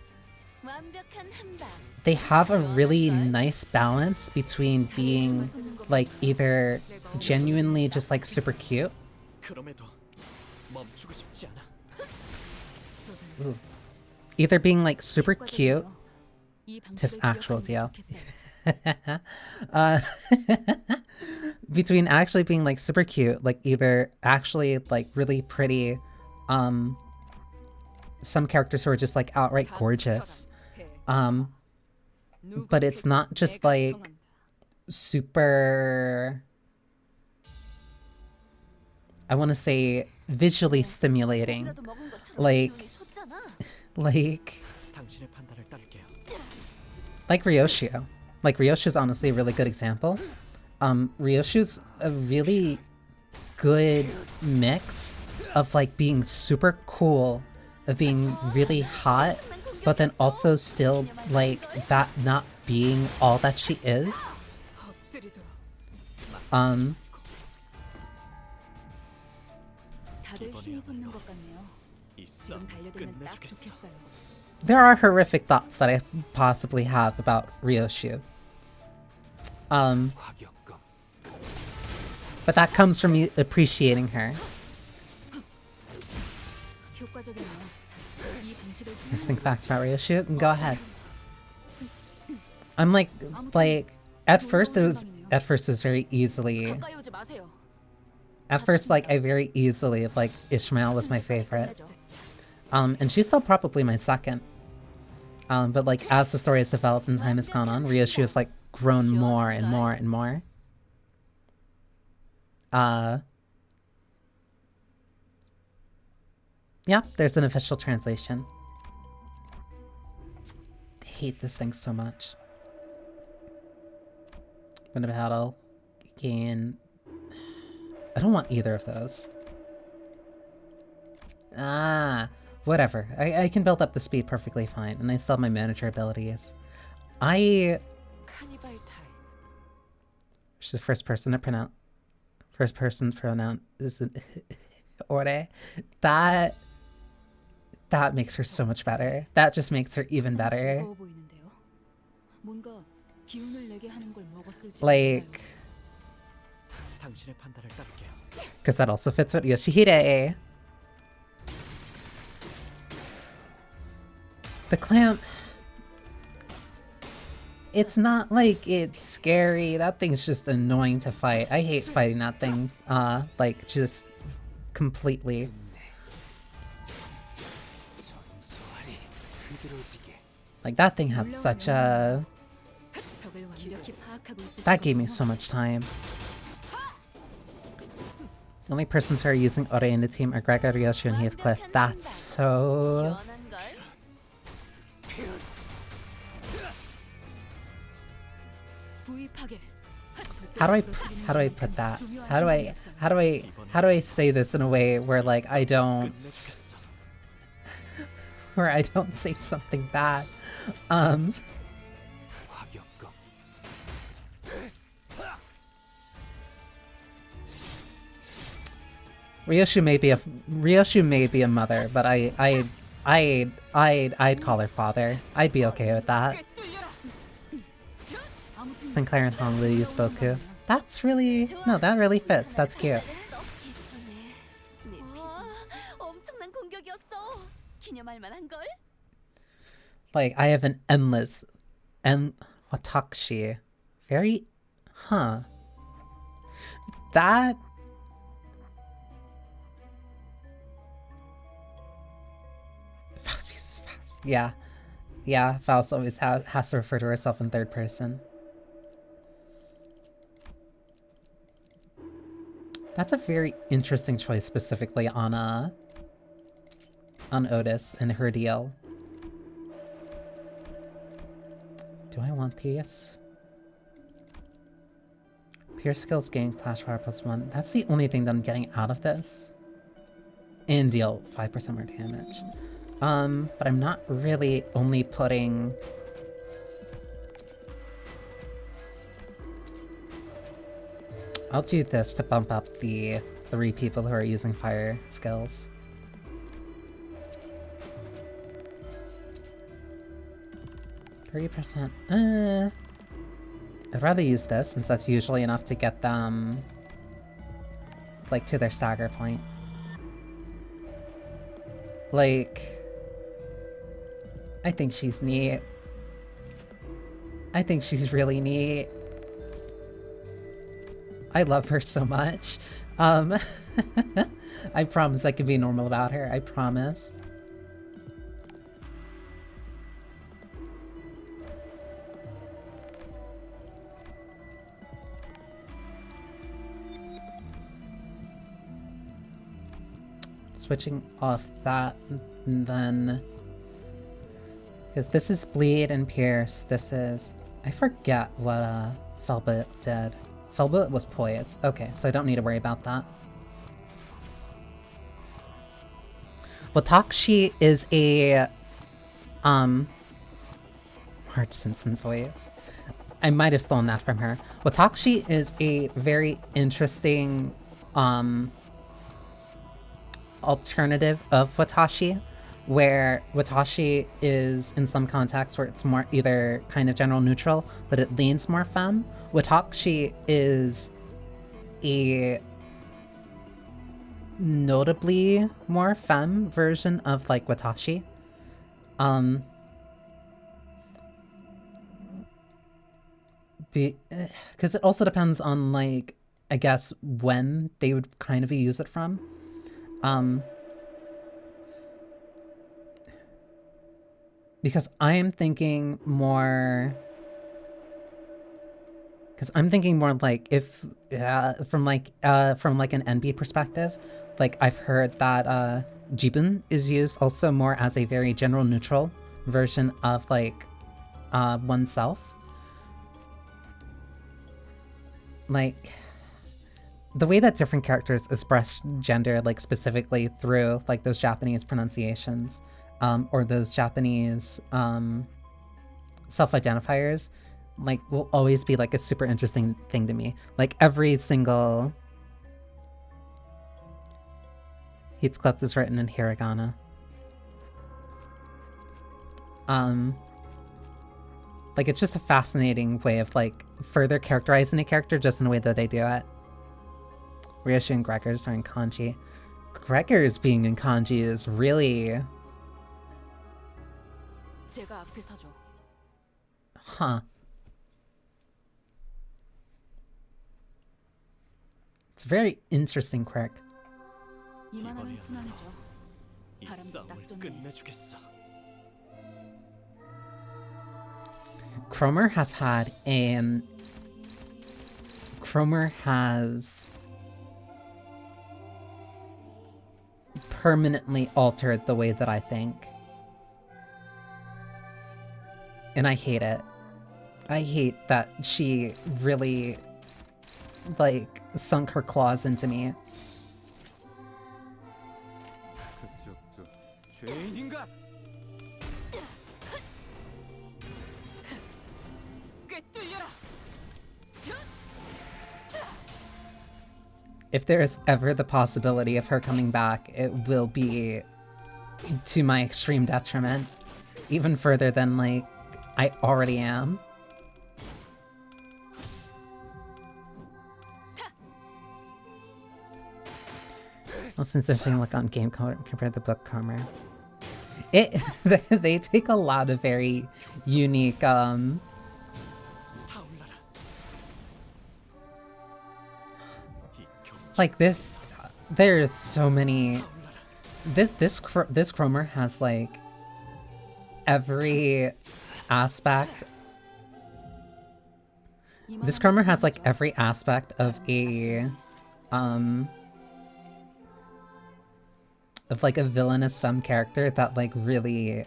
they have a really nice balance between being like either genuinely just like super cute. Ooh. Either being like super cute, Tiff's actual DL. Between actually being like super cute, like either actually like really pretty, some characters who are just like outright gorgeous, but it's not just like super, I want to say visually stimulating, like Ryoshio. Like Ryoshio's honestly a really good example. Ryoshio's a really good mix of like being super cool, of being really hot, but then also still like that not being all that she is. There are horrific thoughts that I possibly have about Ryoshio. But that comes from me appreciating her. Interesting fact about Ryoshio? Go ahead. I'm like at first it was very easily. At first, like I very easily like Ishmael was my favorite. And she's still probably my second. But like as the story has developed and time has gone on, Ryoshio has like grown more and more and more. Yeah, there's an official translation. I hate this thing so much. When a battle, gain... I don't want either of those. Ah, whatever. I can build up the speed perfectly fine, and I still have my manager abilities. She's the first person to pronounce... First person pronoun is ore. That makes her so much better. That just makes her even better. Like... Because that also fits with Yoshihide. The clamp... It's not like it's scary. That thing's just annoying to fight. I hate fighting that thing, like, just completely. Like, that thing had such a... That gave me so much time. The only persons who are using Ore in the team are Gregor, Ryoshu, and Heathcliff. That's so... How do I put that? How do I say this in a way where like I don't say something bad? Ryoshu may be a mother, but I'd call her father. I'd be okay with that. Sinclair and Honolulu use Boku. That's really... No, that really fits. That's cute. Like, I have an endless... Watakushi. Very... Huh. That... Yeah. Yeah, Faust always has to refer to herself in third person. That's a very interesting choice, specifically on Otis and her deal. Do I want these? Pure skills gain clash power +1. That's the only thing that I'm getting out of this. And deal 5% more damage. But I'm not really only putting... I'll do this to bump up the 3 people who are using fire skills. %. I'd rather use this since that's usually enough to get them like to their stagger point. Like, I think she's neat. I think she's really neat. I love her so much. I promise I can be normal about her. I promise. Switching off that, and then... Because this is Bleed and Pierce. This is... I forget what Felbit did. Felbit was Poise. Okay, so I don't need to worry about that. Watakushi is a... Marge Simpson's voice. I might have stolen that from her. Watakushi is a very interesting alternative of Watashi, where Watashi is in some contexts where it's more either kind of general neutral, but it leans more femme. Watashi is a notably more femme version of like Watashi. Because it also depends on like, I guess, when they would kind of use it from. Because I'm thinking more... Because I'm thinking more like if from like an NB perspective, like I've heard that Jibun is used also more as a very general neutral version of like oneself. Like the way that different characters express gender, like specifically through like those Japanese pronunciations, or those Japanese self-identifiers, like will always be like a super interesting thing to me. Like every single Heathcliff is written in hiragana. Like it's just a fascinating way of like further characterizing a character just in the way that they do it. Ryoshi and Gregors are in kanji. Gregors being in kanji is really... Huh. It's a very interesting quirk. Cromer has permanently altered the way that I think. And I hate it. I hate that she really, like, sunk her claws into me. If there is ever the possibility of her coming back, it will be to my extreme detriment. Even further than, like, I already am. Also interesting look on game compared to book Cromer. They take a lot of very unique, like this, there's so many. This Cromer has like every aspect. This Cromer has like every aspect of a of like a villainous femme character that like really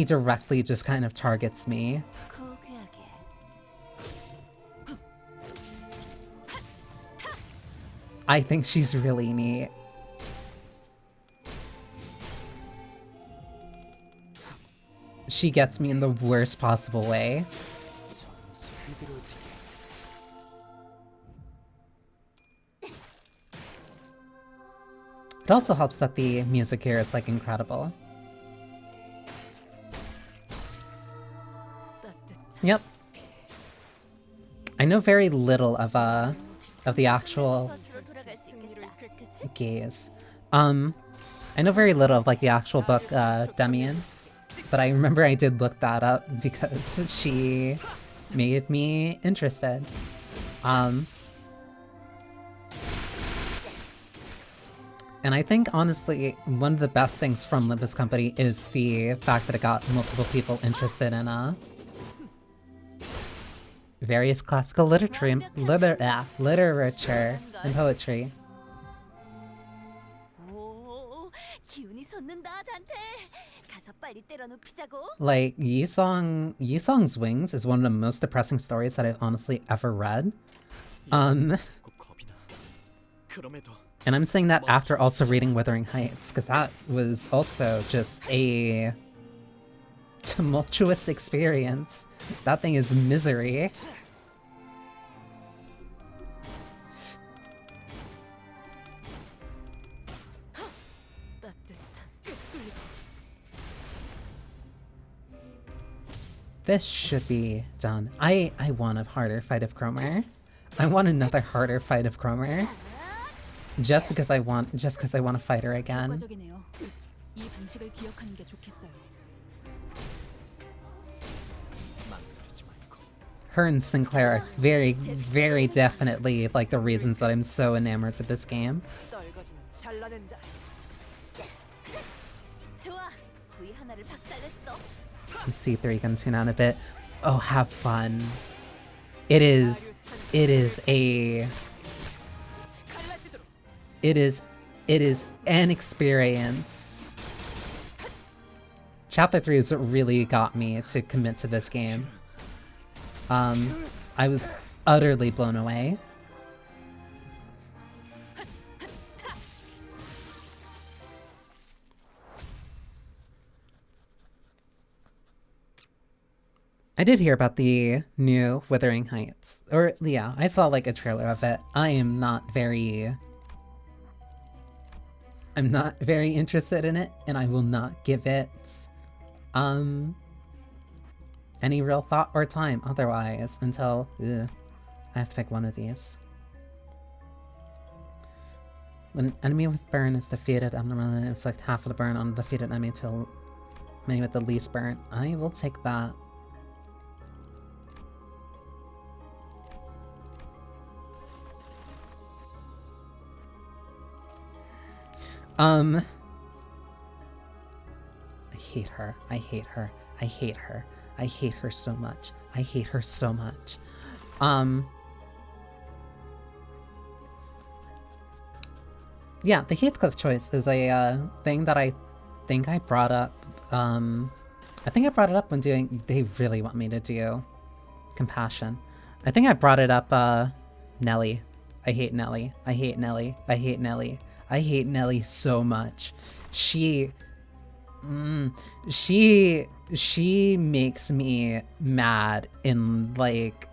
directly just kind of targets me. I think she's really neat. She gets me in the worst possible way. It also helps that the music here is like incredible. Yep. I know very little of the actual gaze. I know very little of like the actual book Demian, but I remember I did look that up because she made me interested. And I think, honestly, one of the best things from Limbus Company is the fact that it got multiple people interested in various classical literature and poetry. Like, Yisong's Wings is one of the most depressing stories that I've honestly ever read. And I'm saying that after also reading Wuthering Heights, because that was also just a tumultuous experience. That thing is misery. This should be done. I want a harder fight of Cromer. I want another harder fight of Cromer. Just because I want to fight her again. Her and Sinclair are very, very definitely like the reasons that I'm so enamored with this game. And C3 can tune out a bit. Oh, have fun. It is an experience. Chapter 3 is what really got me to commit to this game. I was utterly blown away. I did hear about the new Wuthering Heights. Or, yeah, I saw like a trailer of it. I'm not very interested in it, and I will not give it, any real thought or time otherwise until, I have to pick one of these. When an enemy with burn is defeated, I'm gonna inflict half of the burn on the defeated enemy till enemy with the least burn. I will take that. I hate her. I hate her. I hate her. I hate her so much. I hate her so much. Yeah, the Heathcliff choice is a thing that I think I brought up. I think I brought it up when doing. They really want me to do Compassion. I think I brought it up. Nelly. I hate Nelly. I hate Nelly. I hate Nelly. I hate Nelly so much. She makes me mad in like.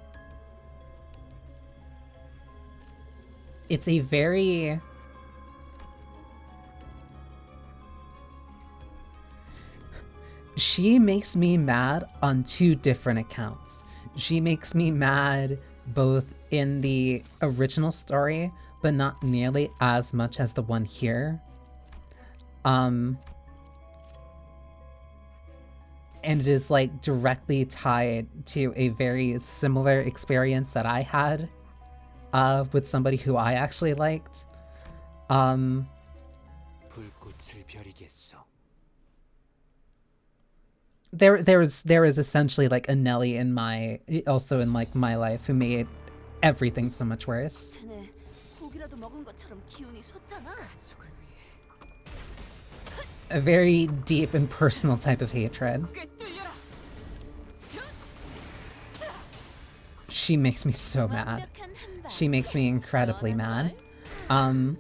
It's a very. She makes me mad on two different accounts. She makes me mad both in the original story, but not nearly as much as the one here. And it is like directly tied to a very similar experience that I had with somebody who I actually liked. There is essentially like a Nelly in my life who made everything so much worse. A very deep and personal type of hatred. She makes me so mad. She makes me incredibly mad. But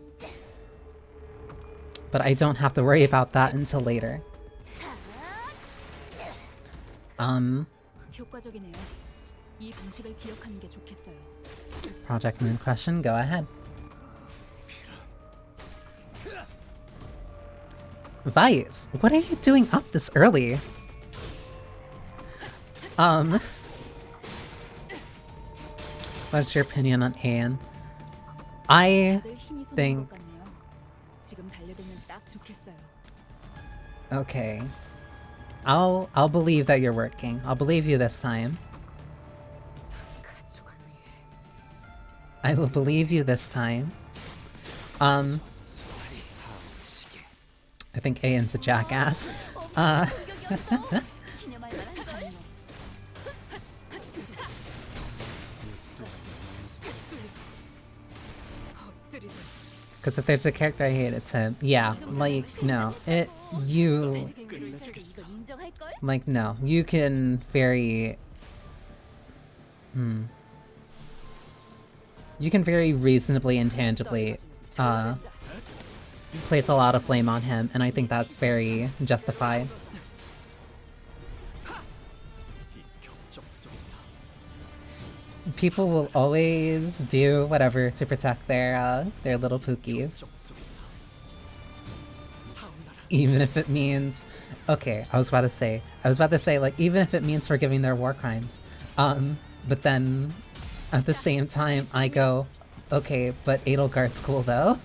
I don't have to worry about that until later. Project Moon question, go ahead. Vice, what are you doing up this early? What's your opinion on Anne? I think... Okay. I'll believe that you're working. I'll believe you this time. I will believe you this time. I think Aen's a jackass. Because if there's a character I hate, it's him. Yeah, like, no. Like, no. You can very... You can very reasonably and tangibly place a lot of blame on him, and I think that's very justified. People will always do whatever to protect their little pookies. Even if it means... Okay, I was about to say, like, even if it means forgiving their war crimes. But then, at the same time, I go, okay, but Edelgard's cool though.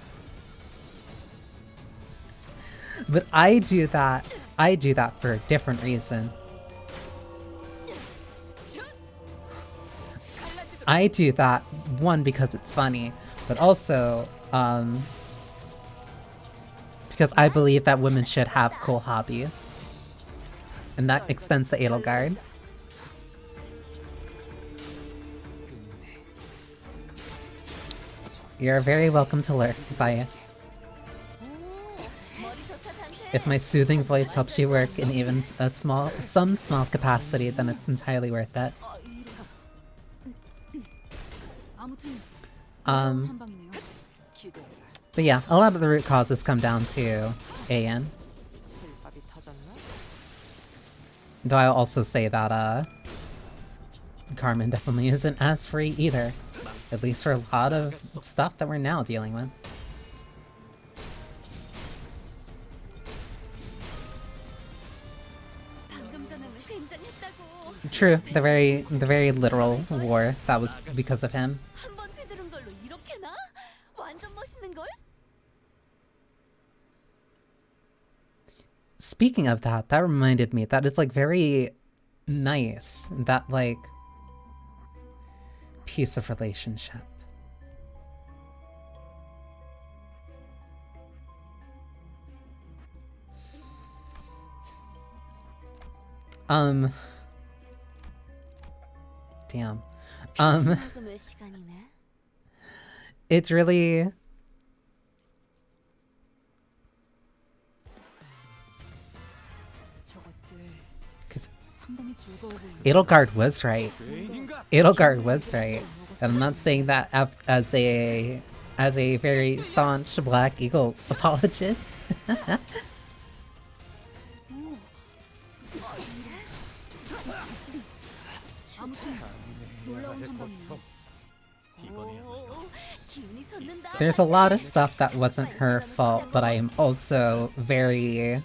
But I do that for a different reason. I do that, one, because it's funny, but also, because I believe that women should have cool hobbies. And that extends to Edelgard. You're very welcome to lurk, Bias. If my soothing voice helps you work in even some small capacity, then it's entirely worth it. But yeah, a lot of the root causes come down to AN. Though I'll also say that Carmen definitely isn't as free either. At least for a lot of stuff that we're now dealing with. True, the very literal war that was because of him. Speaking of that, that reminded me that it's like very nice, that like piece of relationship. Damn. It's really... Because Edelgard was right. Edelgard was right. And I'm not saying that as a very staunch Black Eagles apologist. There's a lot of stuff that wasn't her fault, but I am also very...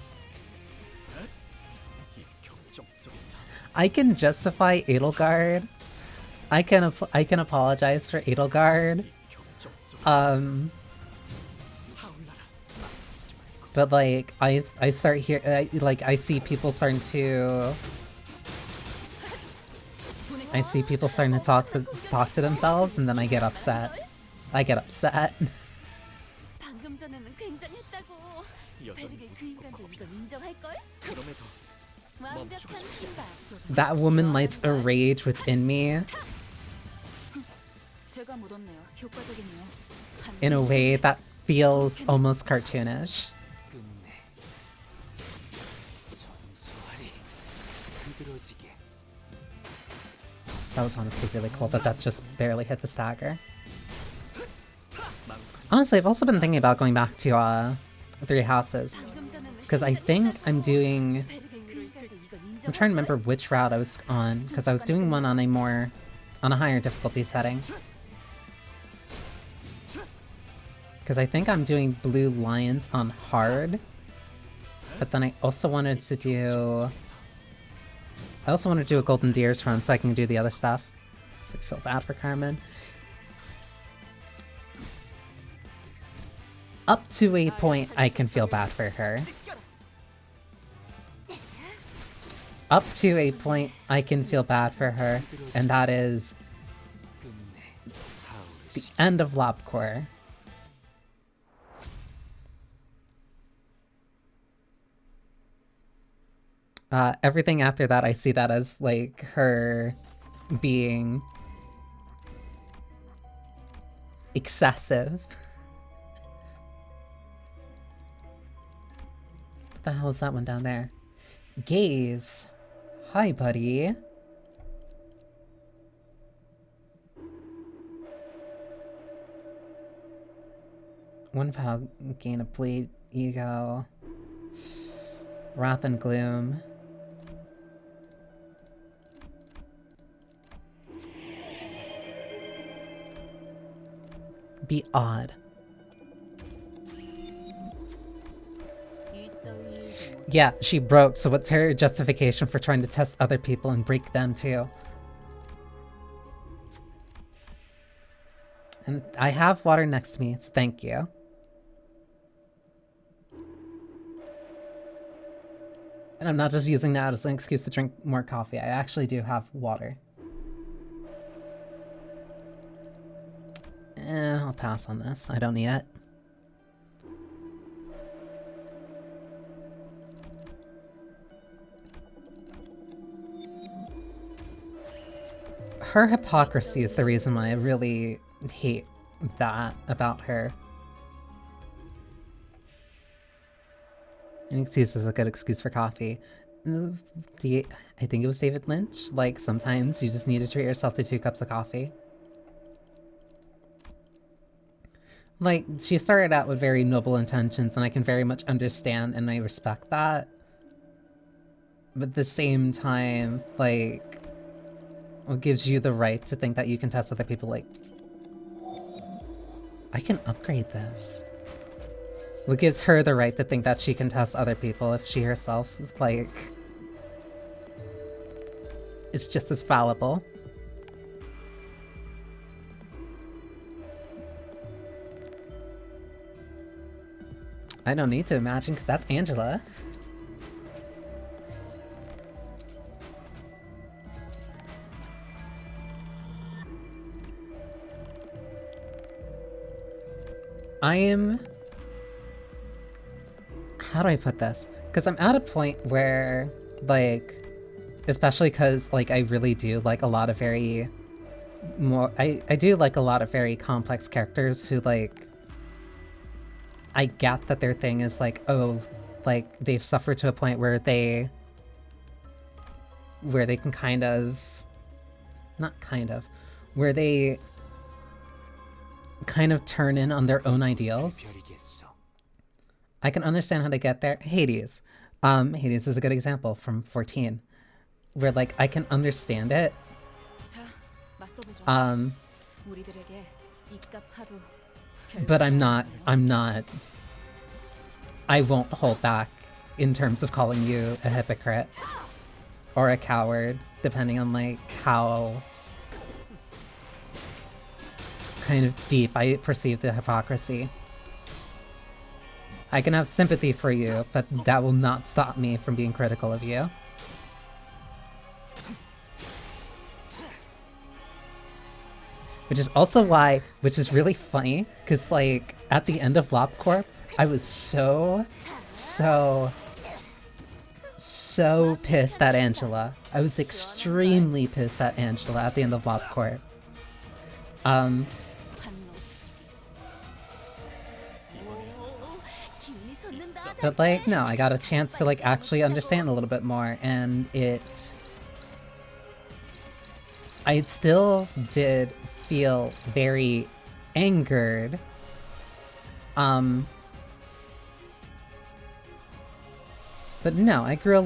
I can justify Edelgard. I can apologize for Edelgard. But like I start here I see people starting to talk to themselves, and then I get upset. That woman lights a rage within me in a way that feels almost cartoonish. That was honestly really cool, but that just barely hit the stagger. Honestly, I've also been thinking about going back to Three Houses, because I think I'm doing... I'm trying to remember which route I was on, because I was doing one on a higher difficulty setting. Because I think I'm doing Blue Lions on hard, but then I also wanted to do a Golden Deers run so I can do the other stuff. So I feel bad for Carmen. Up to a point, I can feel bad for her. Up to a point, I can feel bad for her, and that is the end of Lobcore. Everything after that, I see that as, like, her being excessive. What the hell is that one down there? Gaze. Hi, buddy. One battle gain a bleed, ego, wrath and gloom. Be odd. Yeah, she broke, so what's her justification for trying to test other people and break them too? And I have water next to me, so thank you. And I'm not just using that as an excuse to drink more coffee, I actually do have water. I'll pass on this, I don't need it. Her hypocrisy is the reason why I really hate that about her. An excuse is a good excuse for coffee. I think it was David Lynch. Like, sometimes you just need to treat yourself to 2 cups of coffee. Like, she started out with very noble intentions, and I can very much understand and I respect that. But at the same time, like, what gives you the right to think that you can test other people? Like, I can upgrade this. What gives her the right to think that she can test other people if she herself, like, is just as fallible? I don't need to imagine, because that's Angela. I am... How do I put this? Because I'm at a point where, like, especially because, like, I really do like a lot of very... I do like a lot of very complex characters who, like... I get that their thing is like, oh, like, they've suffered to a point where they can kind of... Not kind of. Where they kind of turn in on their own ideals. I can understand how to get there. Hades. Hades is a good example from 14. Where, like, I can understand it. But I'm not... I won't hold back in terms of calling you a hypocrite. Or a coward, depending on, like, how kind of deep I perceive the hypocrisy. I can have sympathy for you, but that will not stop me from being critical of you. Which is also why, which is really funny, because, like, at the end of LobCorp, I was so pissed at Angela. I was extremely pissed at Angela at the end of LobCorp. But, like, no, I got a chance to, like, actually understand a little bit more, and I still did feel very angered. But no, I grew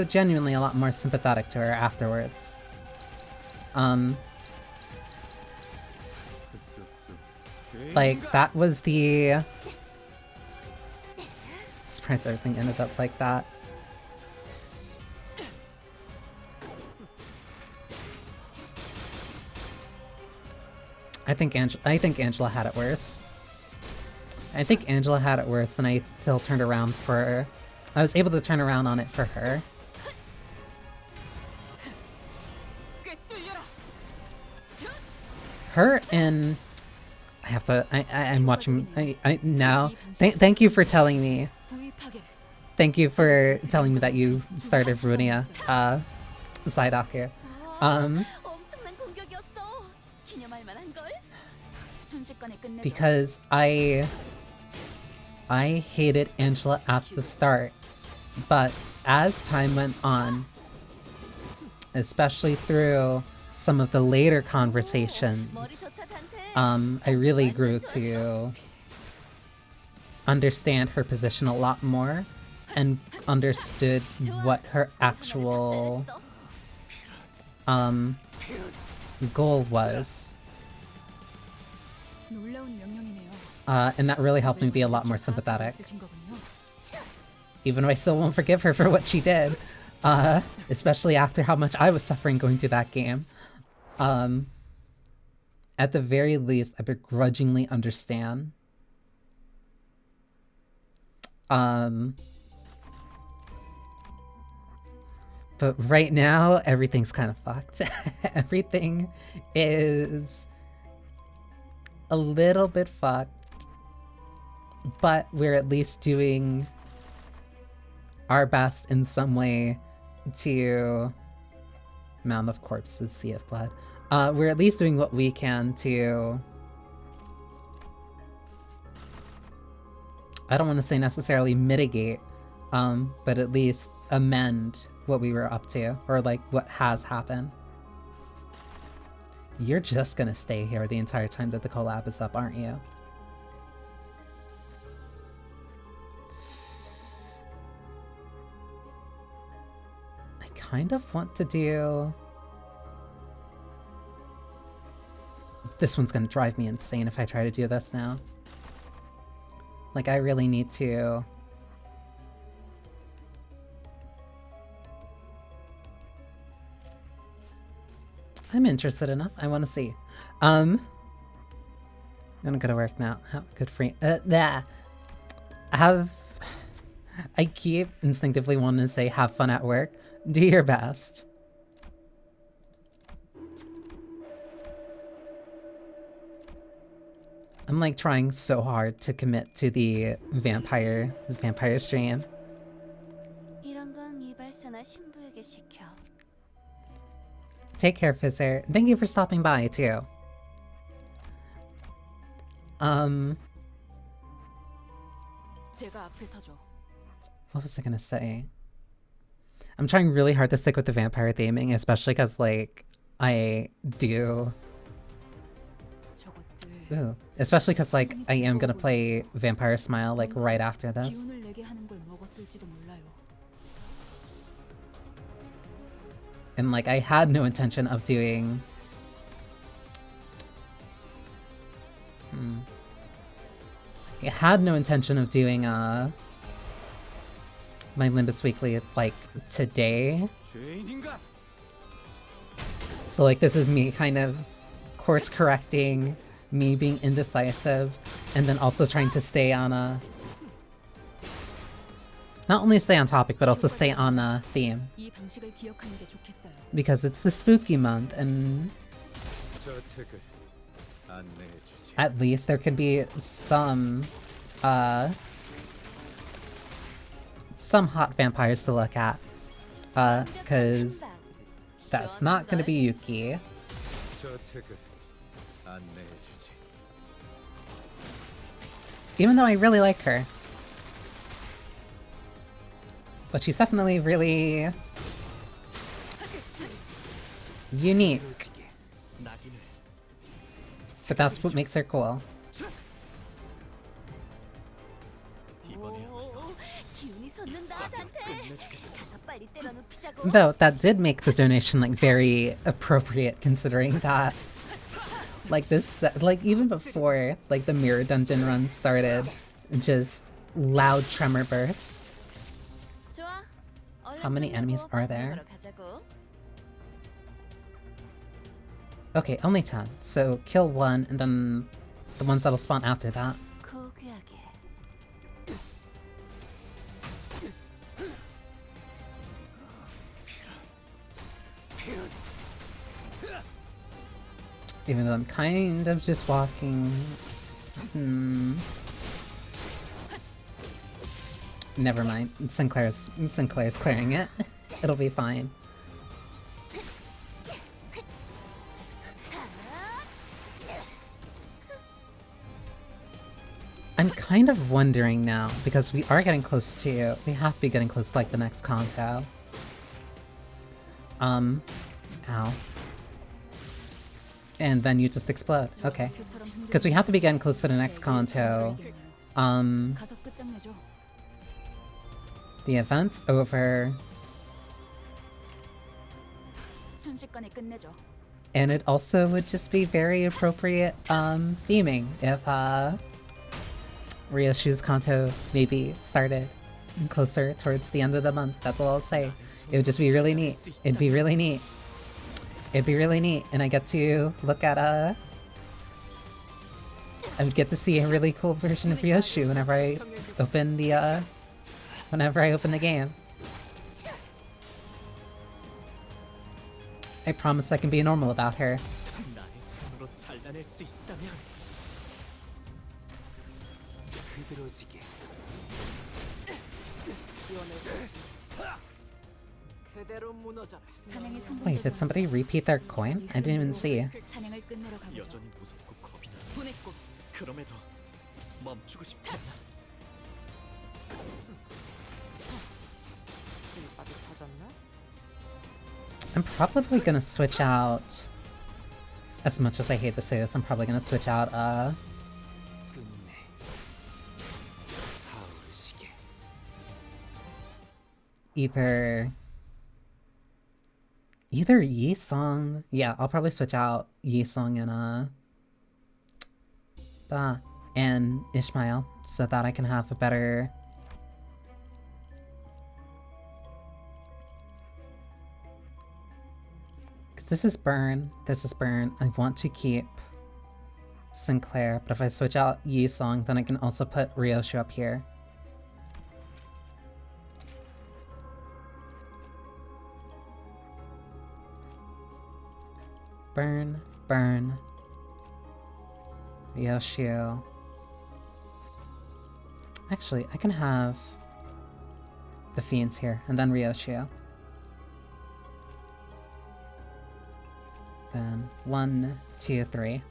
genuinely a lot more sympathetic to her afterwards. Like, that was the... Surprised everything ended up like that. I think Angela had it worse. I think Angela had it worse, and I still turned around for... I was able to turn around on it for her. Her and... I have to... I'm watching... now... Thank you for telling me... Thank you for telling me that you started Runia, Psyduck. Because I hated Angela at the start, but as time went on, especially through some of the later conversations, I really grew to understand her position a lot more and understood what her actual goal was. And that really helped me be a lot more sympathetic. Even though I still won't forgive her for what she did. Especially after how much I was suffering going through that game. At the very least, I begrudgingly understand. But right now, everything's kind of fucked. Everything is a little bit fucked. But we're at least doing our best in some way to... Mound of corpses, sea of blood. We're at least doing what we can to... I don't want to say necessarily mitigate, but at least amend what we were up to, or like what has happened. You're just gonna stay here the entire time that the collab is up, aren't you? I kind of want to do... This one's gonna drive me insane if I try to do this now. Like, I really need to... I'm interested enough. I want to see. I'm gonna go to work now. Good for you. I keep instinctively wanting to say have fun at work. Do your best. I'm like trying so hard to commit to the vampire stream. Take care, Fizzer. Thank you for stopping by too. What was I gonna say? I'm trying really hard to stick with the vampire theming, especially because like I do. Ooh. Especially because like I am gonna play Vampire Smile like right after this. And like I had no intention of doing... I had no intention of doing my Limbus Weekly like today. So like this is me kind of course correcting, me being indecisive, and then also trying to stay on a... Not only stay on topic, but also stay on a theme. Because it's the spooky month, and... At least there could be some hot vampires to look at. Cause that's not gonna be Yuki. Even though I really like her. But she's definitely really... unique. But that's what makes her cool. Though, that did make the donation, like, very appropriate, considering that, like, this, like, even before, like, the Mirror Dungeon run started, just loud tremor bursts. How many enemies are there? Okay, only 10. So kill one, and then the ones that'll spawn after that. Even though I'm kind of just walking... Never mind. Sinclair's clearing it. It'll be fine. I'm kind of wondering now, because we are getting close to... We have to be getting close to, like, the next Kanto. Ow. And then you just explode. Okay. Because we have to be getting close to the next Kanto. The event's over. And it also would just be very appropriate theming if Ryoshu's Kanto maybe started closer towards the end of the month. That's all I'll say. It would just be really neat. It'd be really neat. It'd be really neat, and I get to look at I would get to see a really cool version of Ryoshu whenever I open the game. I promise I can be normal about her. Wait, did somebody repeat their coin? I didn't even see. I'm probably gonna switch out As much as I hate to say this, I'm probably gonna switch out, either Yi Song. Yeah, I'll probably switch out Yi Song and Ishmael so that I can have a better. Because this is Burn, this is Burn. I want to keep Sinclair, but if I switch out Yi Song, then I can also put Ryoshu up here. Burn, Burn, Ryoshu. Actually, I can have the Fiends here, and then Ryoshu. Then 1, 2, 3.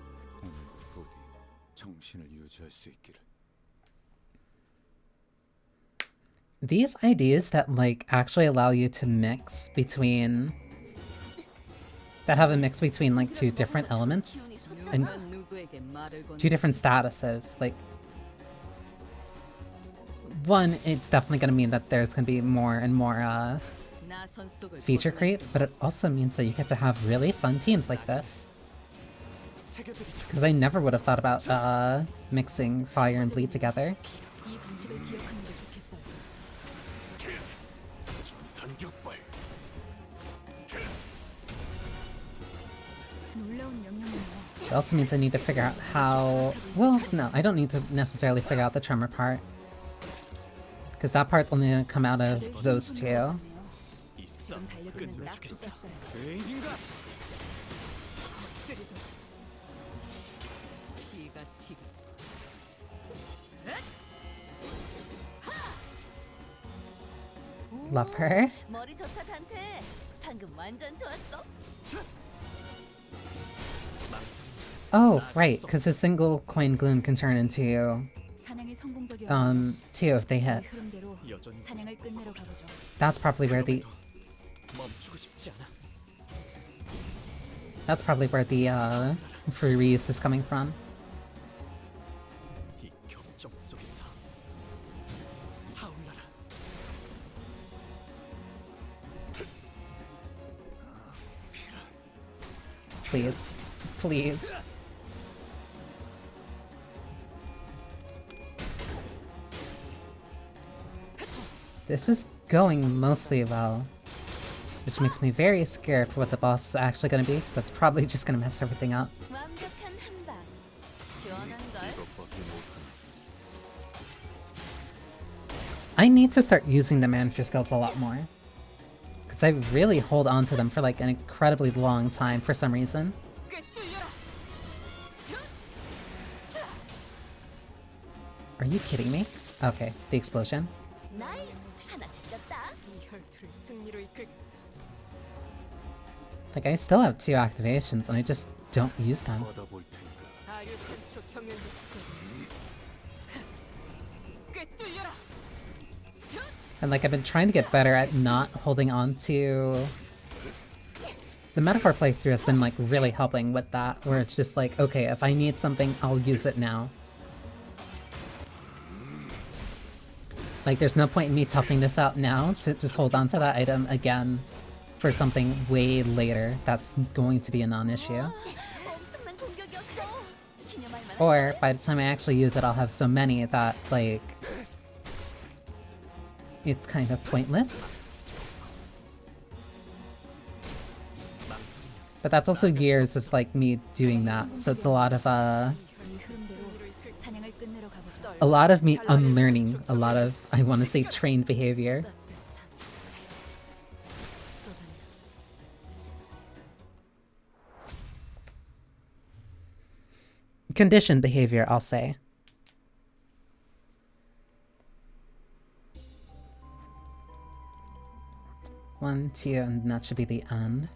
These IDs that like actually allow you to mix between, that have a mix between like two different elements and two different statuses, like one, it's definitely going to mean that there's going to be more and more feature creep, but it also means that you get to have really fun teams like this. Because I never would have thought about mixing Fire and Bleed together. It also means I need to figure out how... Well, no, I don't need to necessarily figure out the tremor part. Because that part's only going to come out of those two. Love her. Oh, right, because his single coin gloom can turn into 2 if they hit. That's probably where the free reuse is coming from. Please. Please. This is going mostly well, which makes me very scared for what the boss is actually going to be, because that's probably just going to mess everything up. I need to start using the manager skills a lot more, because I really hold on to them for like an incredibly long time for some reason. Are you kidding me? Okay, the explosion. Like, I still have 2 activations and I just don't use them. And like, I've been trying to get better at not holding on to... The Metaphor playthrough has been like really helping with that, where it's just like, okay, if I need something, I'll use it now. Like, there's no point in me toughing this out now to just hold on to that item again for something way later that's going to be a non-issue. Or, by the time I actually use it, I'll have so many that, like, it's kind of pointless. But that's also years of, like, me doing that, so it's a lot of me unlearning a lot of, I want to say, trained behavior. Conditioned behavior, I'll say. One, 2, and that should be the end.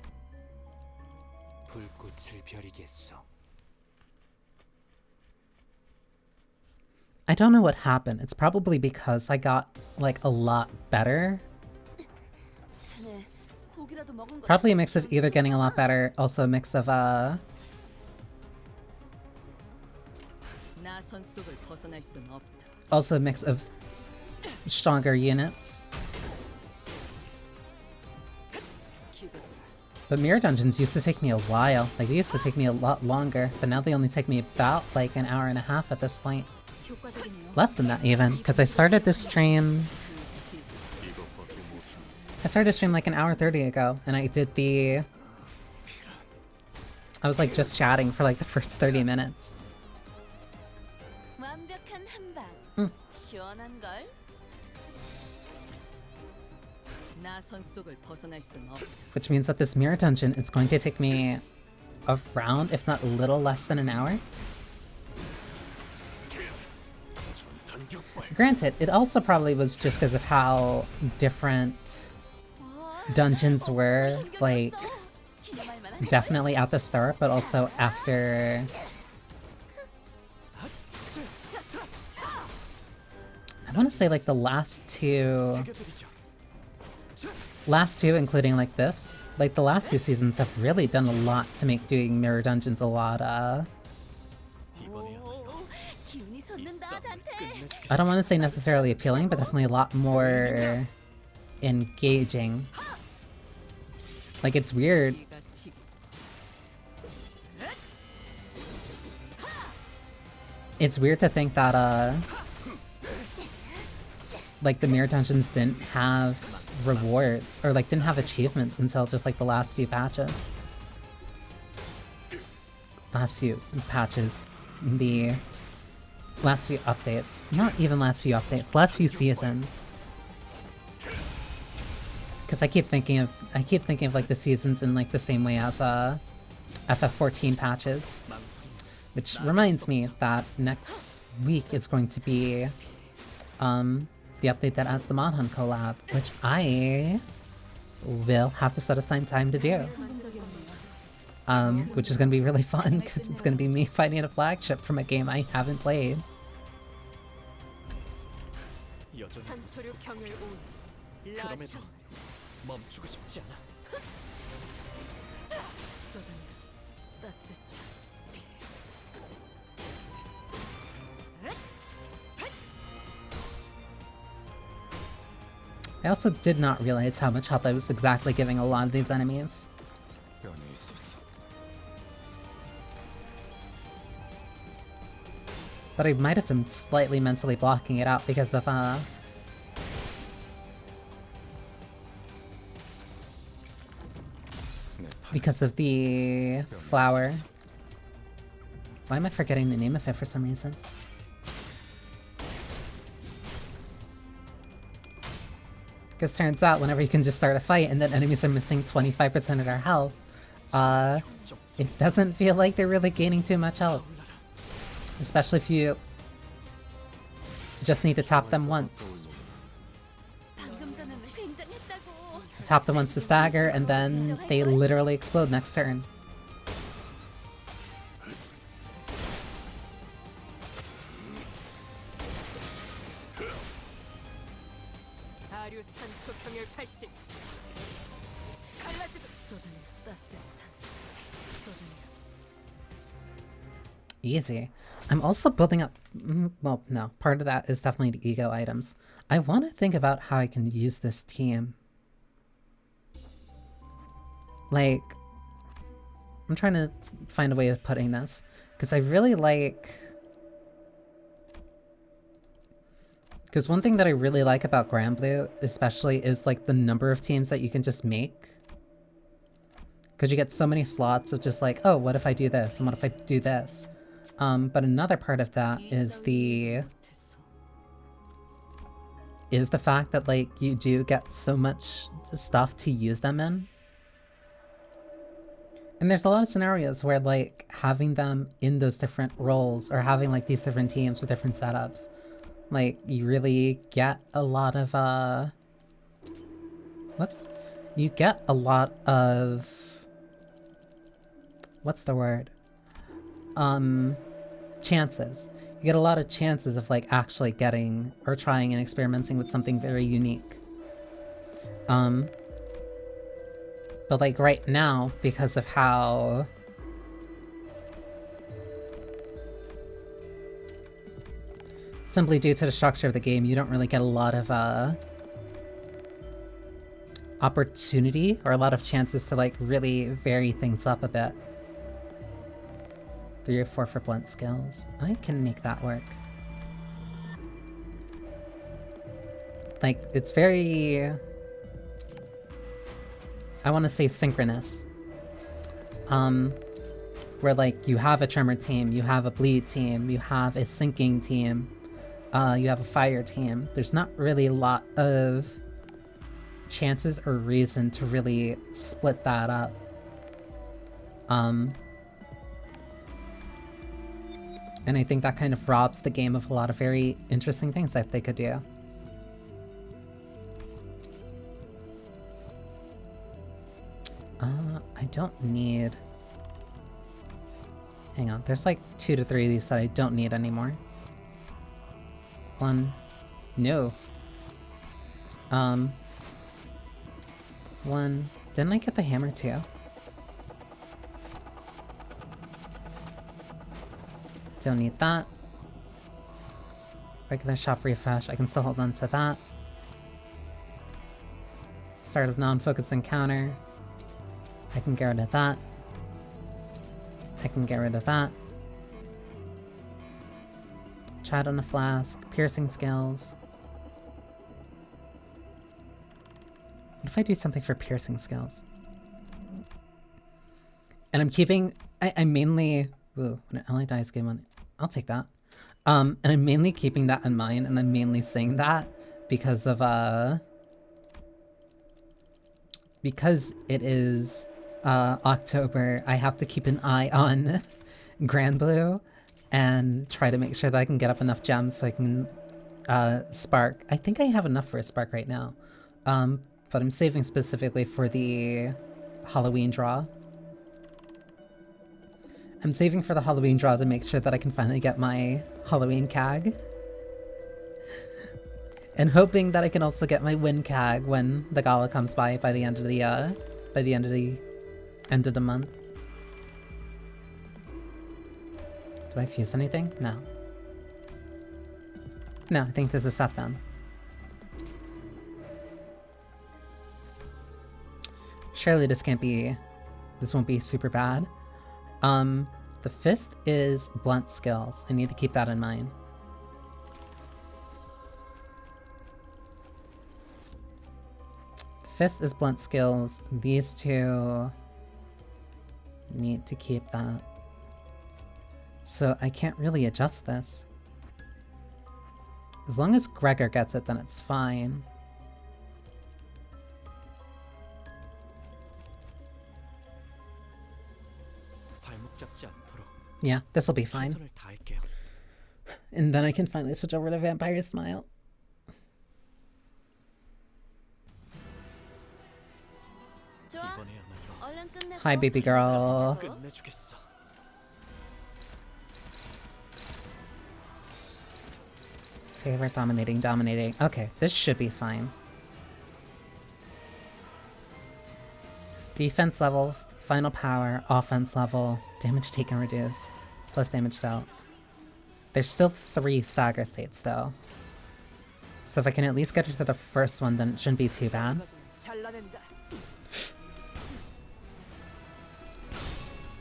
I don't know what happened. It's probably because I got, like, a lot better. Probably a mix of either getting a lot better, also a mix of, Also a mix of stronger units. But mirror dungeons used to take me a while. Like, they used to take me a lot longer, but now they only take me about, like, an hour and a half at this point. Less than that, even, because I started this stream... I started this stream like an hour 30 ago, and I did the... I was, like, just chatting for, like, the first 30 minutes. Which means that this mirror dungeon is going to take me around, if not a little less than an hour. Granted, it also probably was just because of how different dungeons were, like, definitely at the start, but also after... I want to say, like, the last two, including, like, this. Like, the last two seasons have really done a lot to make doing mirror dungeons a lot, I don't want to say necessarily appealing, but definitely a lot more engaging. Like, it's weird. It's weird to think that, like, the mirror dungeons didn't have rewards, or, like, didn't have achievements until just, like, the last few patches. The last few updates. Not even last few updates, last few seasons. Because I keep thinking of like the seasons in like the same way as FF14 patches. Which reminds me that next week is going to be the update that adds the Mod Hunt collab, which I will have to set aside time to do. Which is going to be really fun, because it's going to be me fighting a flagship from a game I haven't played. I also did not realize how much health I was exactly giving a lot of these enemies. But I might have been slightly mentally blocking it out because of, the flower. Why am I forgetting the name of it for some reason? Because turns out whenever you can just start a fight and then enemies are missing 25% of their health, it doesn't feel like they're really gaining too much health. Especially if you just need to tap them once. Tap them once to stagger, and then they literally explode next turn. Easy. I'm also building up... well, no. Part of that is definitely the ego items. I want to think about how I can use this team. Like... I'm trying to find a way of putting this. Because I really like... Because one thing that I really like about Granblue, especially, is like the number of teams that you can just make. Because you get so many slots of just like, oh, what if I do this? And what if I do this? But another part of that is the fact that, like, you do get so much stuff to use them in. And there's a lot of scenarios where, like, having them in those different roles, or having, like, these different teams with different setups, like, you really get a lot of, whoops. You get a lot of... what's the word? Chances. You get a lot of chances of, like, actually getting or trying and experimenting with something very unique. But, like, right now, because of how... simply due to the structure of the game, you don't really get a lot of opportunity or a lot of chances to like really vary things up a bit. 3 or 4 for blunt skills. I can make that work. Like, it's very... I want to say synchronous. Where like, you have a tremor team, you have a bleed team, you have a sinking team, you have a fire team. There's not really a lot of chances or reason to really split that up. And I think that kind of robs the game of a lot of very interesting things that they could do. I don't need... Hang on, there's like 2 to 3 of these that I don't need anymore. 1. No. 1. Didn't I get the hammer too? Don't need that. Regular shop refresh, I can still hold on to that. Start of non-focused encounter. I can get rid of that. I can get rid of that. Chat on a flask. Piercing skills. What if I do something for piercing skills? And I'm keeping... I mainly... Ooh, when an ally dies, game on... I'll take that. And I'm mainly keeping that in mind, and I'm mainly saying that because of, because it is, October, I have to keep an eye on Grand Blue and try to make sure that I can get up enough gems so I can, spark. I think I have enough for a spark right now. But I'm saving specifically for the Halloween draw. I'm saving for the Halloween draw to make sure that I can finally get my Halloween CAG. And hoping that I can also get my win CAG when the gala comes by the end of the end of the month. Do I fuse anything? No. No, I think this is set then. Surely this won't be super bad. The fist is blunt skills. I need to keep that in mind. The fist is blunt skills. These two need to keep that. So I can't really adjust this. As long as Gregor gets it, then it's fine. Yeah, this'll be fine. And then I can finally switch over to Vampire Smile. Hi, baby girl. Favorite, dominating. Okay, this should be fine. Defense level, final power, offense level, damage taken reduce, plus damage dealt. There's still 3 stagger states though. So if I can at least get her to the first one, then it shouldn't be too bad.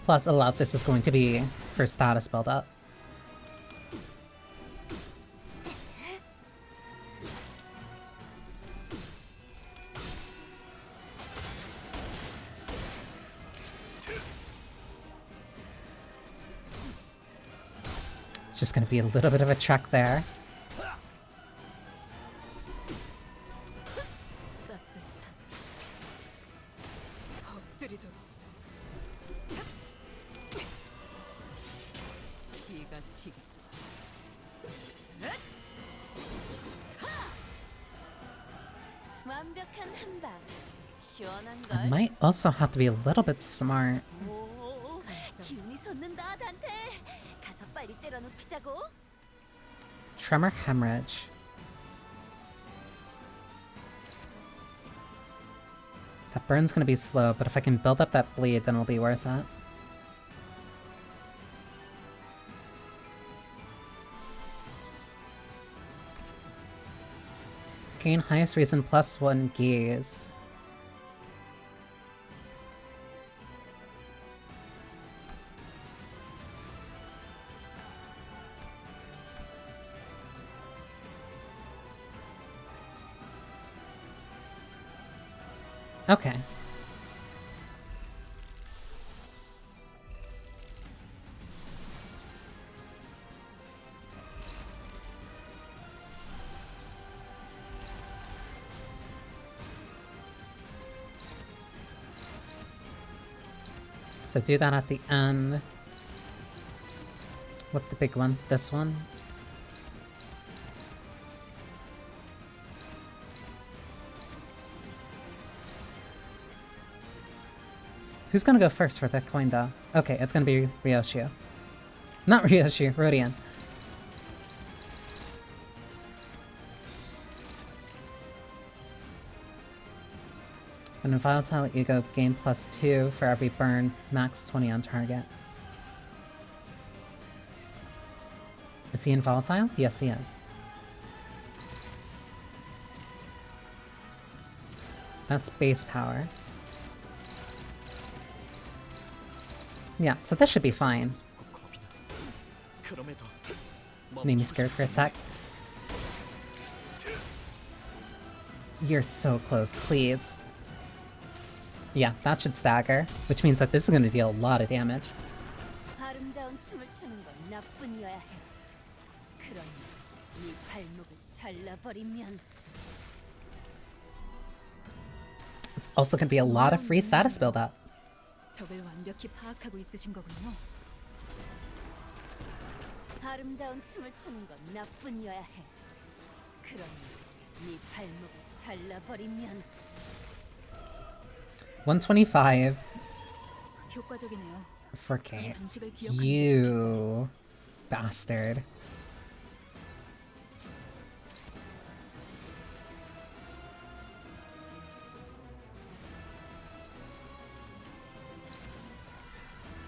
Plus, a lot of this is going to be for status build up. It's just going to be a little bit of a trek there. I might also have to be a little bit smart. Tremor hemorrhage. That burn's gonna be slow, but if I can build up that bleed, then it'll be worth it. Gain highest reason +1 gaze. Okay. So do that at the end. What's the big one? This one? Who's gonna go first for the coin though? Okay, it's gonna be Ryoshu. Not Ryoshu, Rodian. When in volatile ego, gain +2 for every burn, max 20 on target. Is he in volatile? Yes, he is. That's base power. Yeah, so this should be fine. Made me scared for a sec. You're so close, please. Yeah, that should stagger, which means that this is going to deal a lot of damage. It's also going to be a lot of free status build-up. 적을 완벽히 파악하고 있으신 거군요. 아름다운 춤을 추는 건 나뿐이어야 해. 그러니 네 발목을 잘라버리면 125 효과적이네요. 4K. You bastard.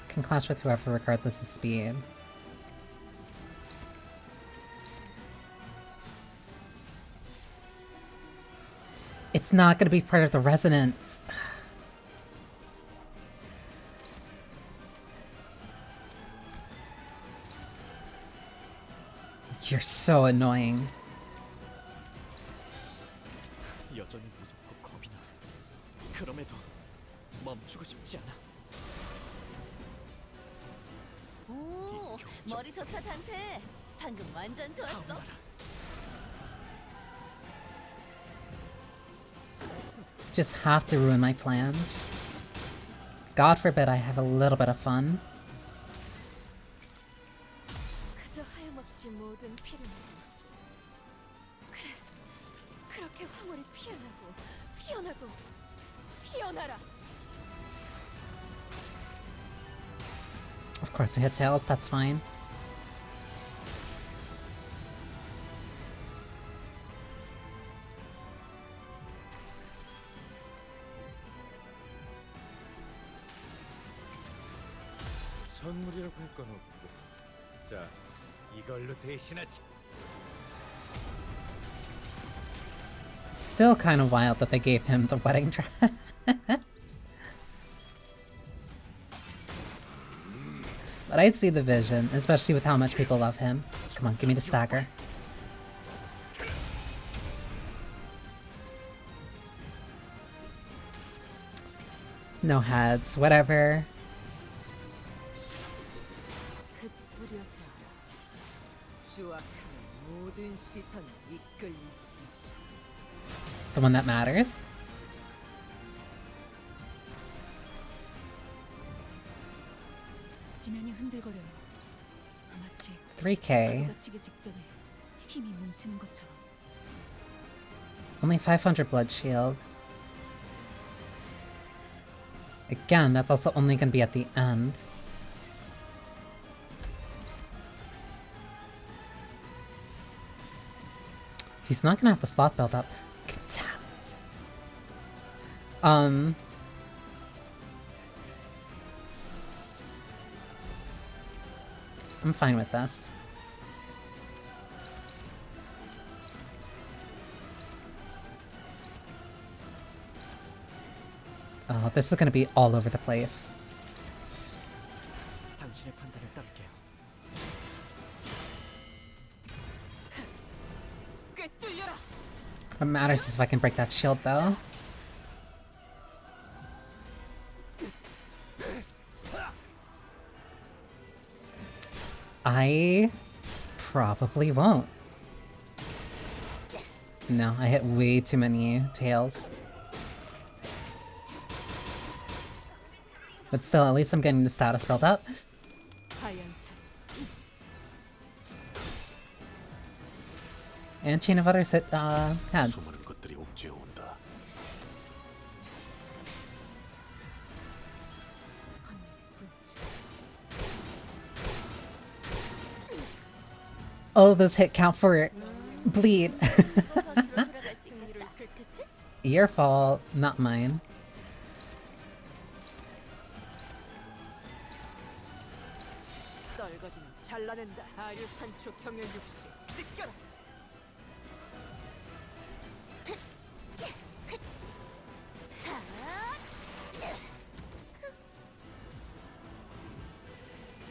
Can clash with whoever regardless of speed. It's not gonna be part of the resonance. You're so annoying. 여전히 무섭고 겁이 나. 그럼에도 멈추고 싶지 않아. 오, 머리 좋다 잔테. 방금 완전 좋았어. Just have to ruin my plans. God forbid I have a little bit of fun. 그저 하염없이 모든 피를 그래, 그렇게 황홀히 피어나고 피어나고 피어나라. Of course I hit tails, that's fine. 선물이라고 할 건 없고. 자, 이걸로 대신하지. It's still kind of wild that they gave him the wedding dress. But I see the vision, especially with how much people love him. Come on, give me the stagger. No heads, whatever. The one that matters? 3K. Only 500 blood shield. Again, that's also only going to be at the end. He's not gonna have the slot build up. Damn it. I'm fine with this. Oh, this is gonna be all over the place. 당신의 판단을 따를게요. 꿰뚫려라. What matters is if I can break that shield, though. I probably won't. No, I hit way too many tails. But still, at least I'm getting the status built up. And Chain of Others hit heads. 수많은 것들이 옥죄어 온다. Oh, those hit count for bleed. Your fault, not mine. 떨거지는 잘라낸다. 아류산초 경연 육시 찢겨라.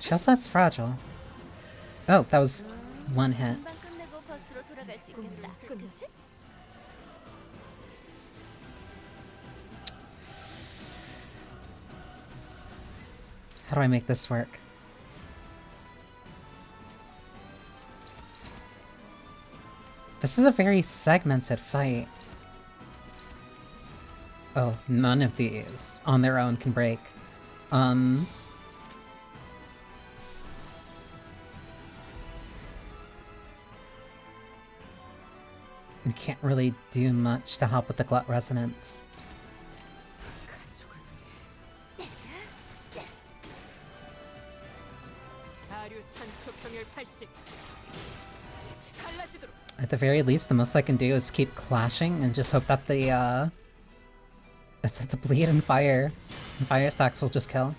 She also has fragile. Oh, that was one hit. 금방 끝내고 버스로 돌아갈 수 있겠다. 그치? How do I make this work? This is a very segmented fight. Oh, none of these on their own can break. You can't really do much to help with the glut resonance. At the very least, the most I can do is keep clashing and just hope that the bleed and fire stacks will just kill.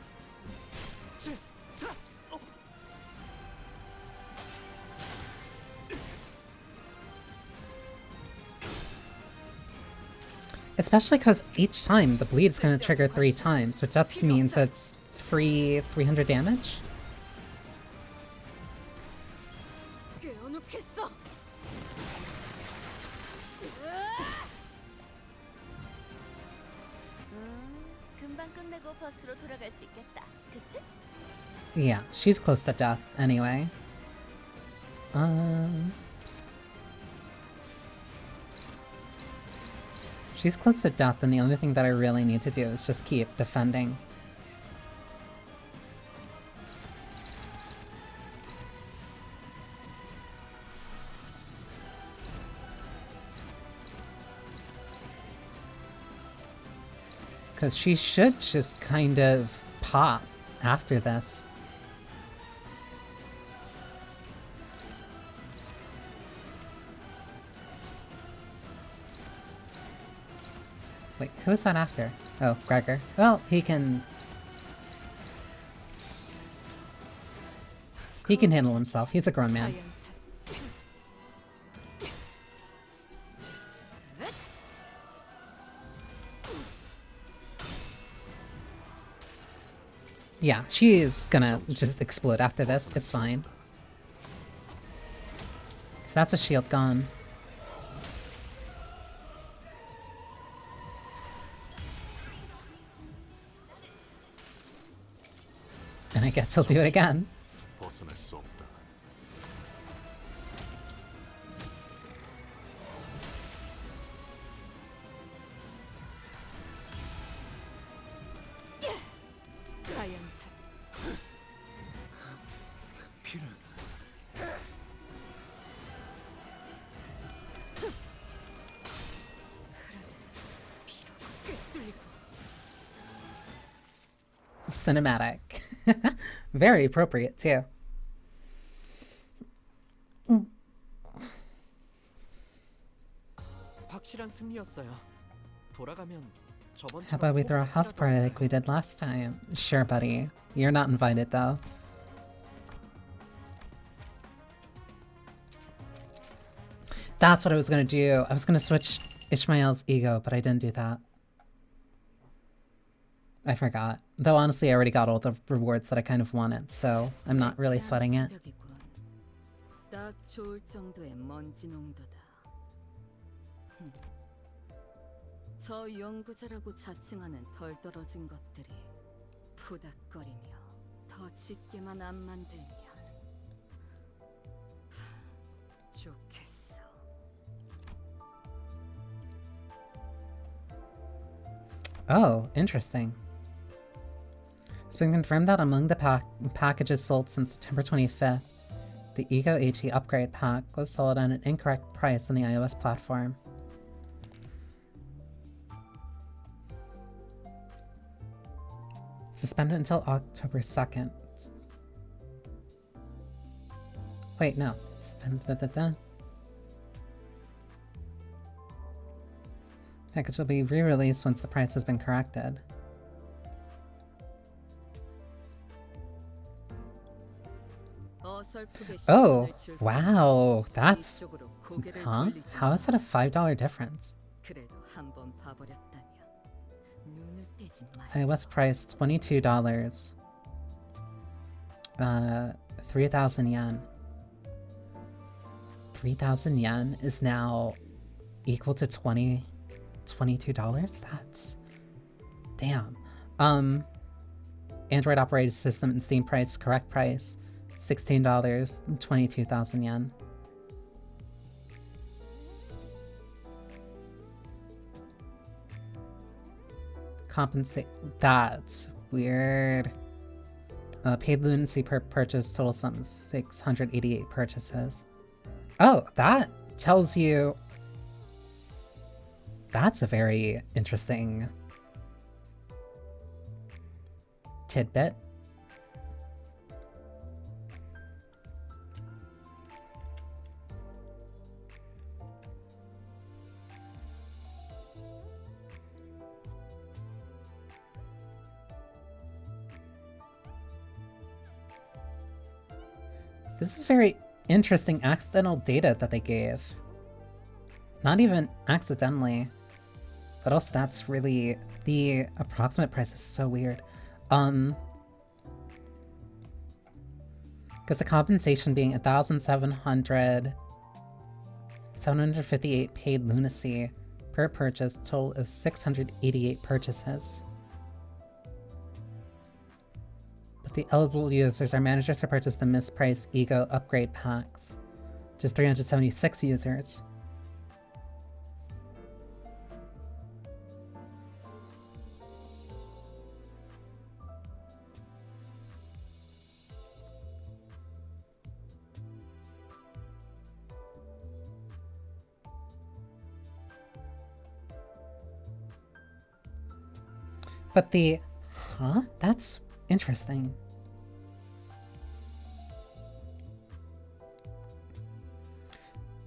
Especially because each time the bleed is going to trigger 3 times, which that means it's free 300 damage. 금방 끝내고 버스로 돌아갈 수 있겠다. 그치? Yeah, she's close to death anyway. She's close to death, and the only thing that I really need to do is just keep defending. Because she should just kind of pop after this. Wait, who is that after? Oh, Gregor. Well, he can handle himself. He's a grown man. Yeah, she is gonna just explode after this. It's fine. So that's a shield gone. And I guess he'll do it again. 벗어날 수 없다. 필은 Cinematic. Very appropriate, too. 확실한 승리였어요. 돌아가면 저번 How about we throw a house party like we did last time? Sure, buddy. You're not invited, though. That's what I was gonna do. I was gonna switch Ishmael's ego, but I didn't do that. I forgot. Though honestly, I already got all the rewards that I kind of wanted, so I'm not really sweating it. 딱 좋을 정도의 먼지 농도다. 저 연구자라고 자칭하는 덜 떨어진 것들이 푸닥거리며 더 짙게만 안 만들면 좋겠어. Oh, interesting. It's been confirmed that among the packages sold since September 25th, the Ego HE upgrade pack was sold at an incorrect price on the iOS platform. Suspended until October 2nd. Wait, no. Package will be re-released once the price has been corrected. Oh, wow. That's... Huh? How is that a $5 difference? iOS price $22. 3,000 yen. 3,000 yen is now equal to $22? That's... Damn. Android operating system and Steam price, correct price, $16, 22,000 yen. Compensate. That's weird. Paid lunacy per purchase, total sum 688 purchases. Oh, that tells you... That's a very interesting tidbit. This is very interesting accidental data that they gave. Not even accidentally. But also that's really... The approximate price is so weird. Because the compensation being 758 paid lunacy per purchase, total of 688 purchases. But the eligible users are managers to purchase the mispriced Ego upgrade packs. Just 376 users. But the... Huh? That's interesting.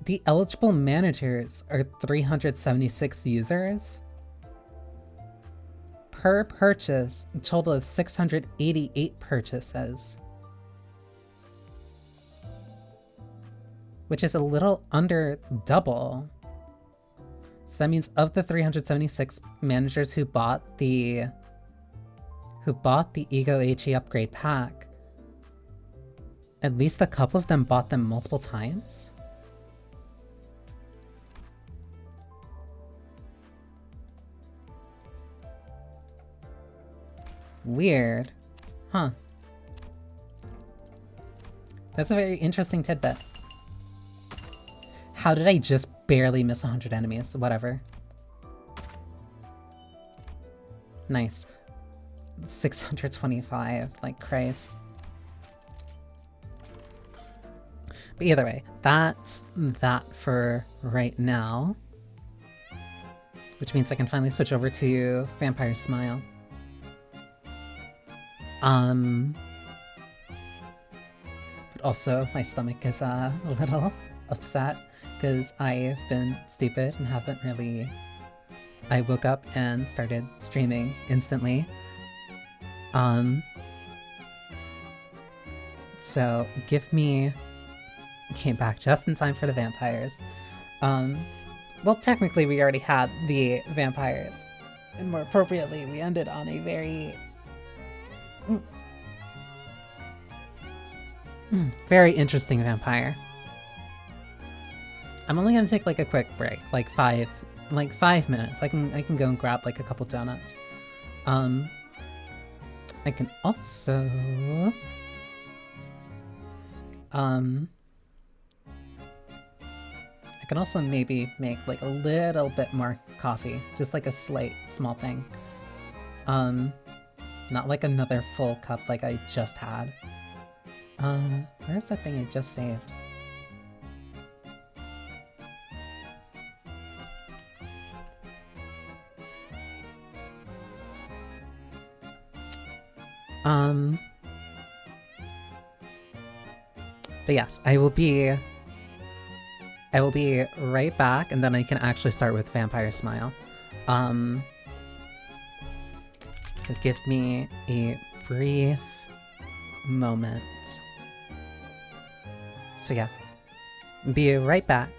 The eligible managers are 376 users. Per purchase, a total of 688 purchases. Which is a little under double. So that means of the 376 managers who bought the Ego HE upgrade pack, at least a couple of them bought them multiple times? Weird. Huh. That's a very interesting tidbit. How did I just barely miss 100 enemies? Whatever. Nice. 625, like Christ. But either way, that's that for right now. Which means I can finally switch over to Vampire Smile. But also, my stomach is a little upset because I've been stupid and haven't really... I woke up and started streaming instantly. So give me... Came back just in time for the vampires. Well, technically we already had the vampires And more appropriately, we ended on a very... very interesting vampire. I'm only gonna take like a quick break, like 5 minutes. I can go and grab like a couple donuts. I can also maybe make like a little bit more coffee, just like a slight small thing. Not like another full cup like I just had. Where's that thing I just saved? But yes, I will be right back, and then I can actually start with Vampire Smile. So give me a brief moment. So yeah, be right back.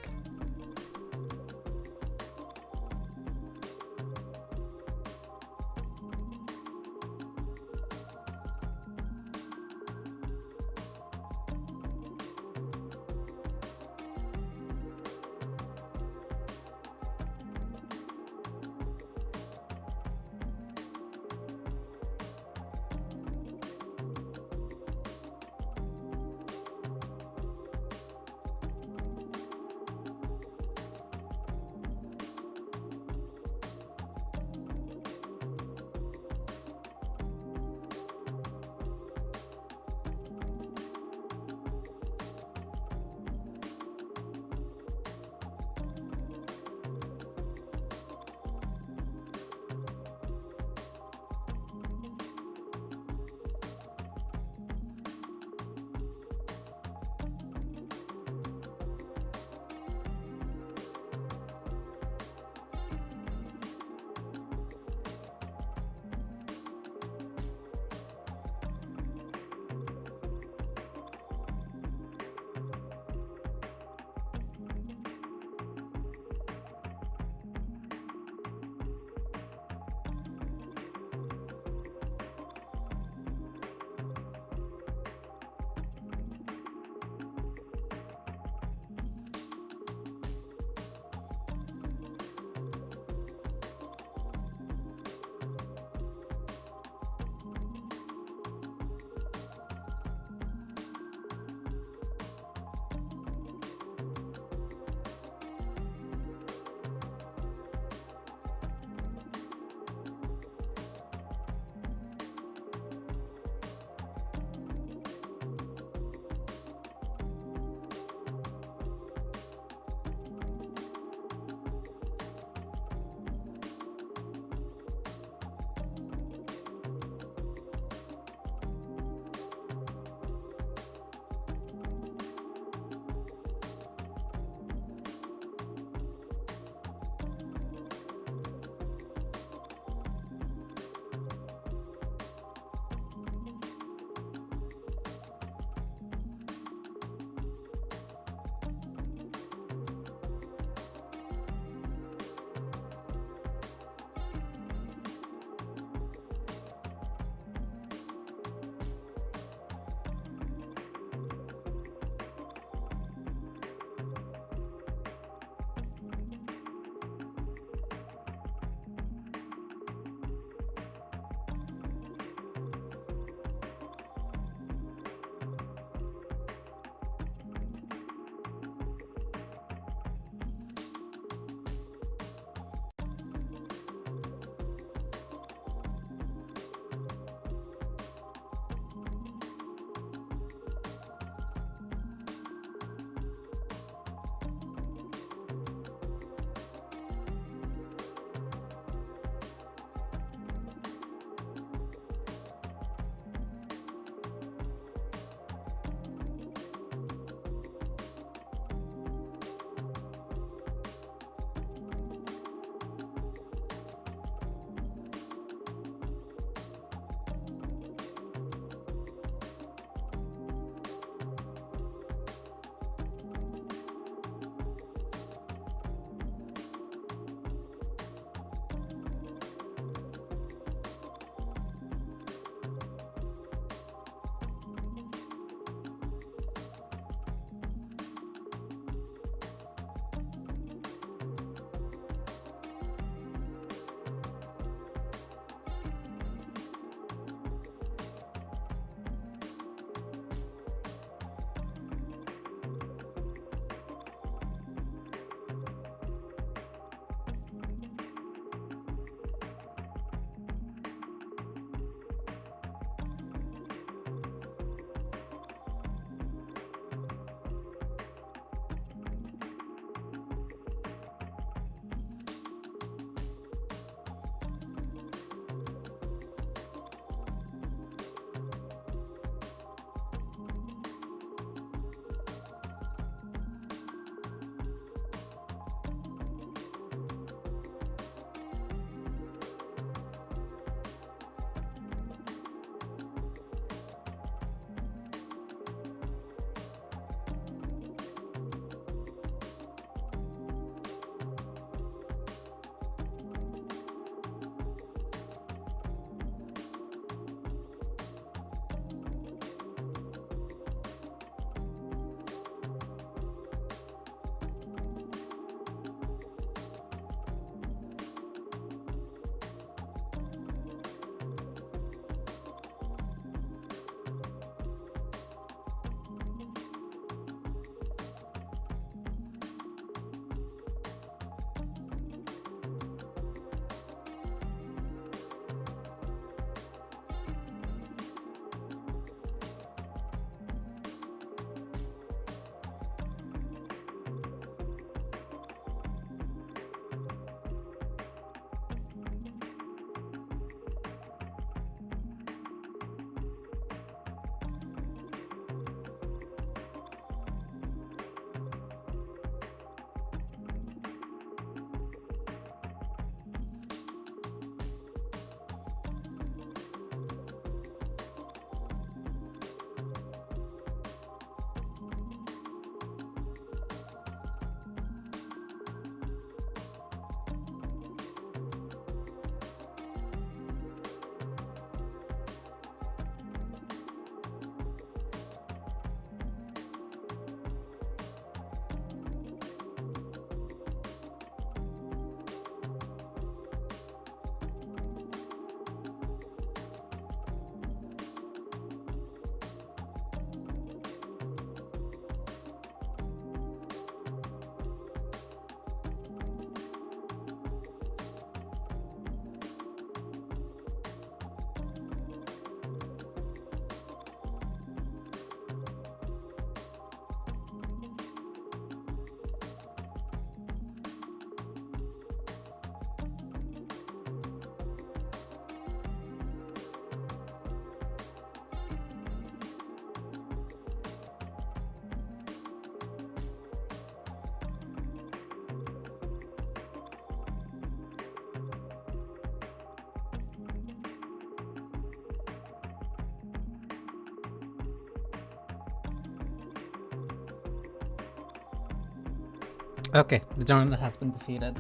Okay, the donut has been defeated.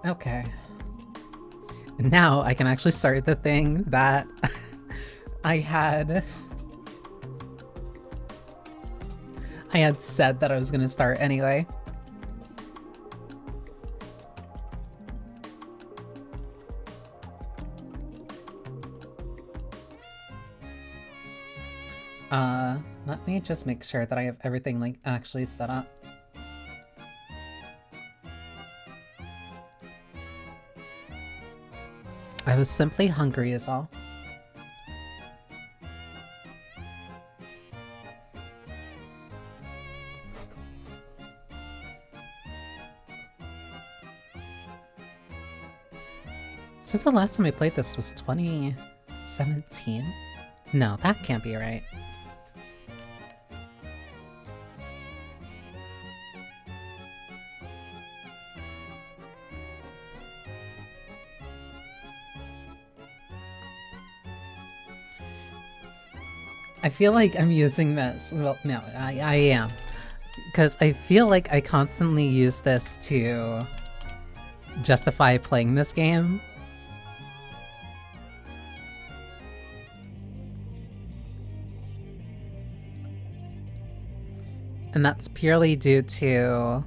Okay. Now I can actually start the thing that I had said that I was gonna start anyway. Let me just make sure that I have everything like actually set up. I was simply hungry is all. Since the last time I played this was 2017? No, that can't be right. I feel like I'm using this. Well, no, I am. Because I feel like I constantly use this to justify playing this game. And that's purely due to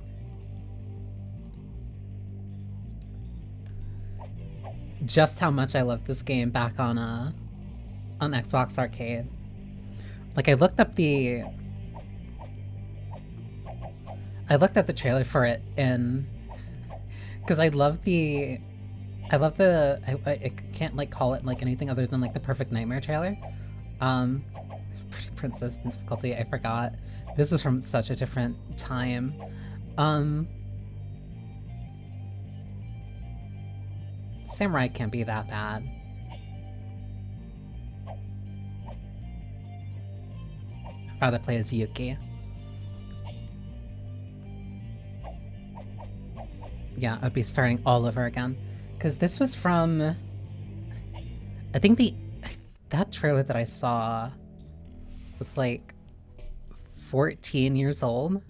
just how much I love this game back on Xbox Arcade. Like I looked up the trailer for it in because I can't like call it like anything other than like the Perfect Nightmare trailer. Pretty Princess difficulty, I forgot. This is from such a different time. Samurai can't be that bad. I'd rather play as Yuki. Yeah, I'd be starting all over again. Because this was from... I think that trailer that I saw was like 14 years old.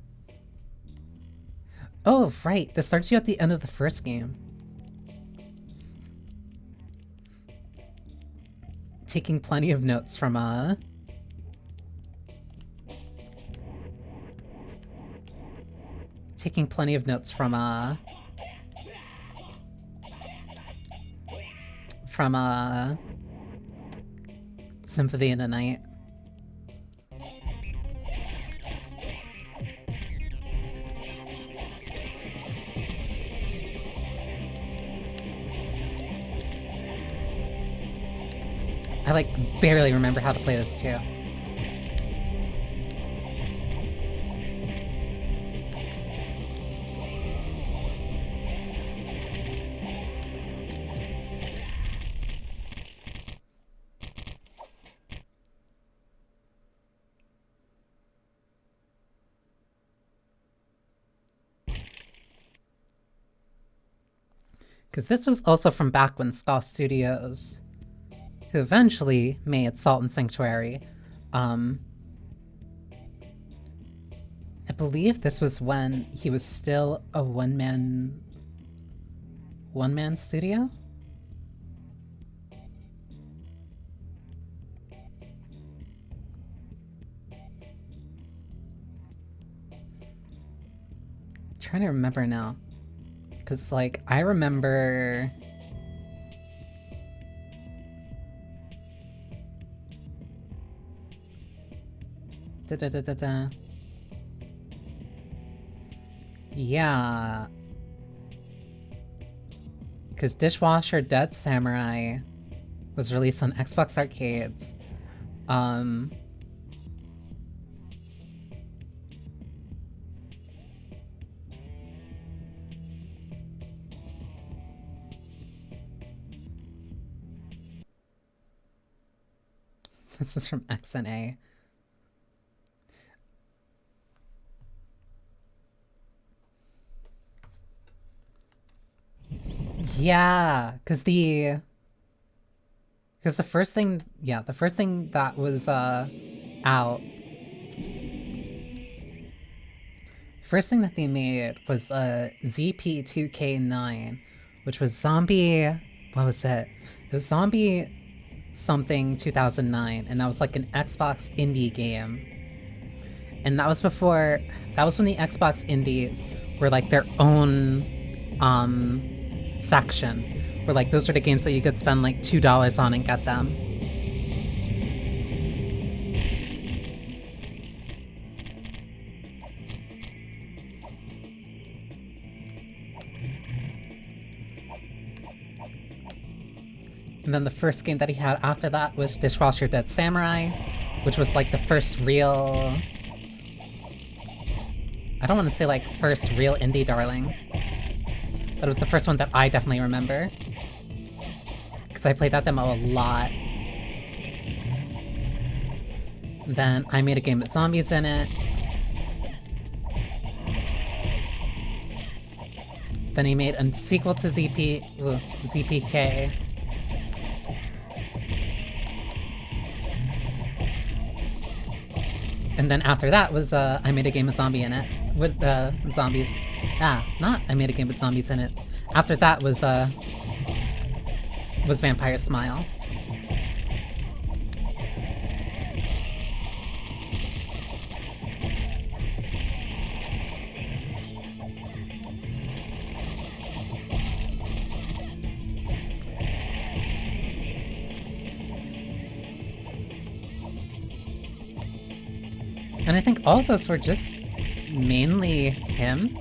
Oh, right. This starts you at the end of the first game. Taking plenty of notes from Symphony in the Night. I like barely remember how to play this too. Because this was also from back when Ska Studios, who eventually made Salt and Sanctuary, I believe this was when he was still a one-man studio? I'm trying to remember now. Because, like, I remember... Yeah. Because Dishwasher Dead Samurai was released on Xbox Arcades. This is from XNA. Yeah, because the Because the first thing that was out, first thing that they made was ZP2K9, which was zombie. What was it? It was zombie something 2009, and that was like an Xbox indie game. And that was before. That was when the Xbox indies were like their own section. Where like those were the games that you could spend like $2 on and get them. And then the first game that he had after that was Dishwasher Dead Samurai, which was like the first real... I don't want to say like first real indie darling, but it was the first one that I definitely remember. Because I played that demo a lot. Then I made a game with zombies in it. Then he made a sequel to ZPK. And then after that was, I made a game with zombie in it. With, zombies. I made a game with zombies in it. After that was Vampire Smile. And I think all of those were just mainly him.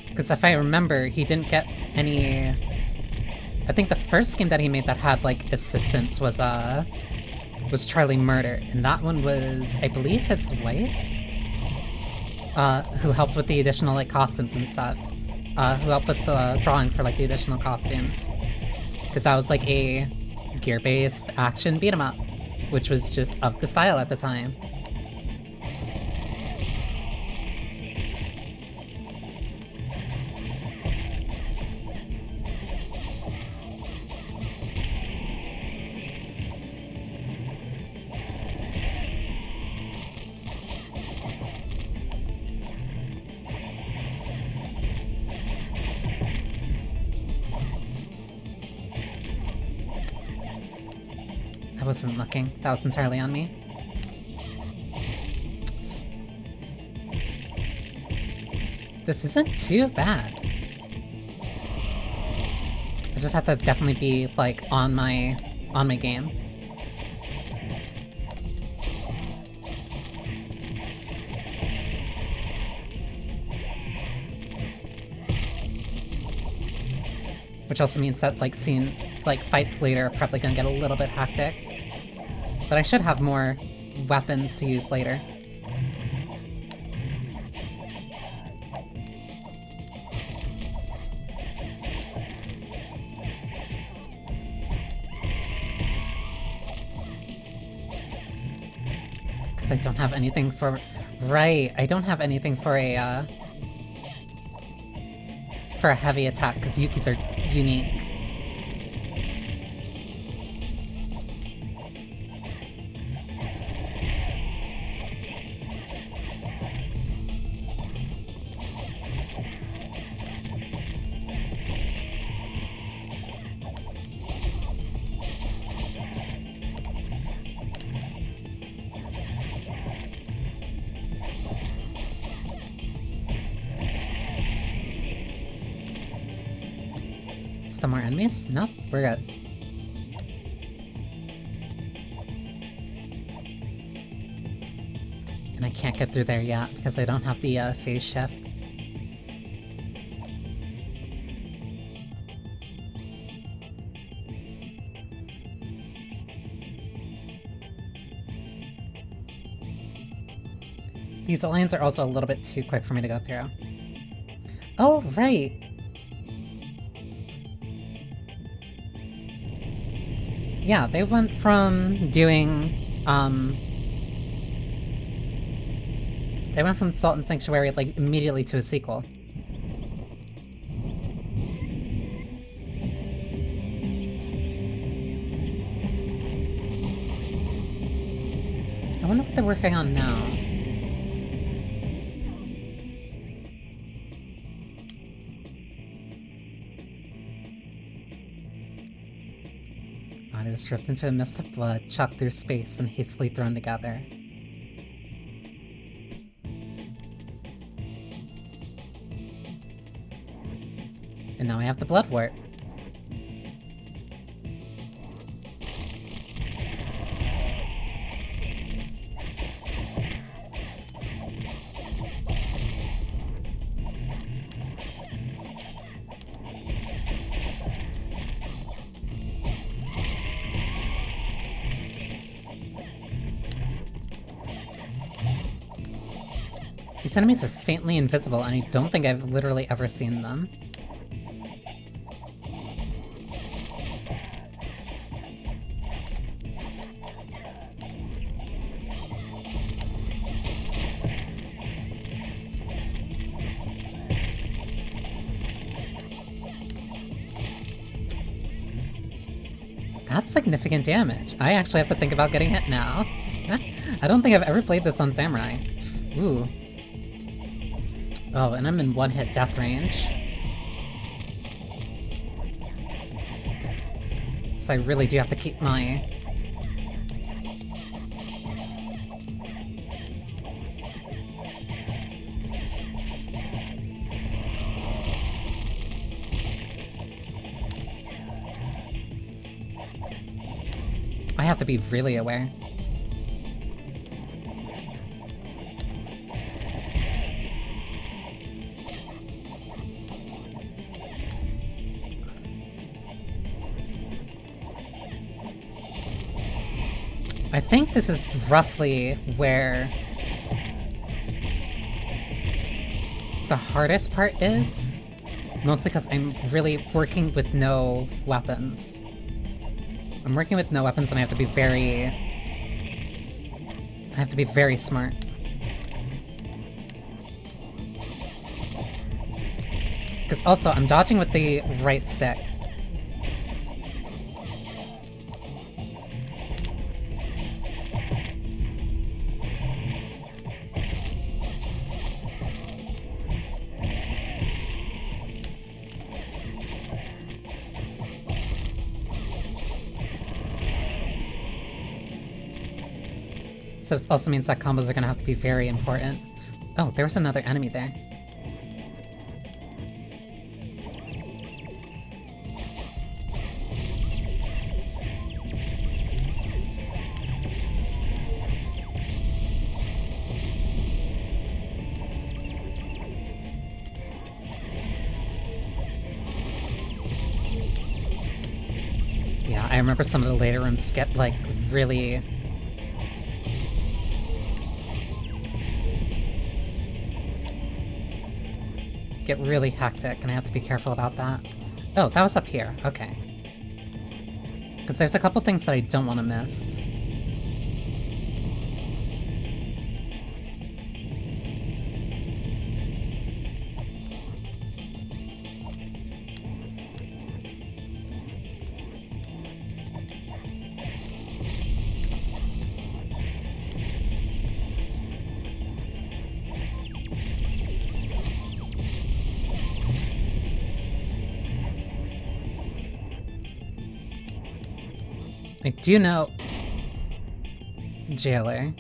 Because if I remember, he didn't get any... I think the first game that he made that had, like, assistance was Charlie Murder. And that one was, I believe, his wife? Who helped with the additional, like, costumes and stuff. Who helped with the drawing for, like, the additional costumes. Because that was, like, a gear-based action beat-em-up, which was just of the style at the time. I wasn't looking. That was entirely on me. This isn't too bad. I just have to definitely be, like, on my game. Which also means that, like, fights later are probably gonna get a little bit hectic. But I should have more weapons to use later. Because I don't have anything for... Right, I don't have anything for a heavy attack, because Yuki's are unique. Some more enemies? No, we're good. And I can't get through there yet because I don't have the phase shift. These lines are also a little bit too quick for me to go through. Oh, right! Yeah, they went from doing, they went from Salt and Sanctuary, like, immediately to a sequel. I wonder what they're working on now. Body was stripped into a mist of blood, chopped through space, and hastily thrown together. And now I have the blood wart. These enemies are faintly invisible, and I don't think I've literally ever seen them. That's significant damage. I actually have to think about getting hit now. I don't think I've ever played this on Samurai. Ooh. Oh, and I'm in one-hit death range. So I really do have to keep my... I have to be really aware. I think this is roughly where the hardest part is, mostly because I'm really working with no weapons. I'm working with no weapons and I have to be very smart. Because also, I'm dodging with the right stick. So this also means that combos are gonna have to be very important. Oh, there was another enemy there. Yeah, I remember some of the later rooms get, like, really... get really hectic, and I have to be careful about that. Oh, that was up here. Okay. Because there's a couple things that I don't want to miss. I do know... Jailer.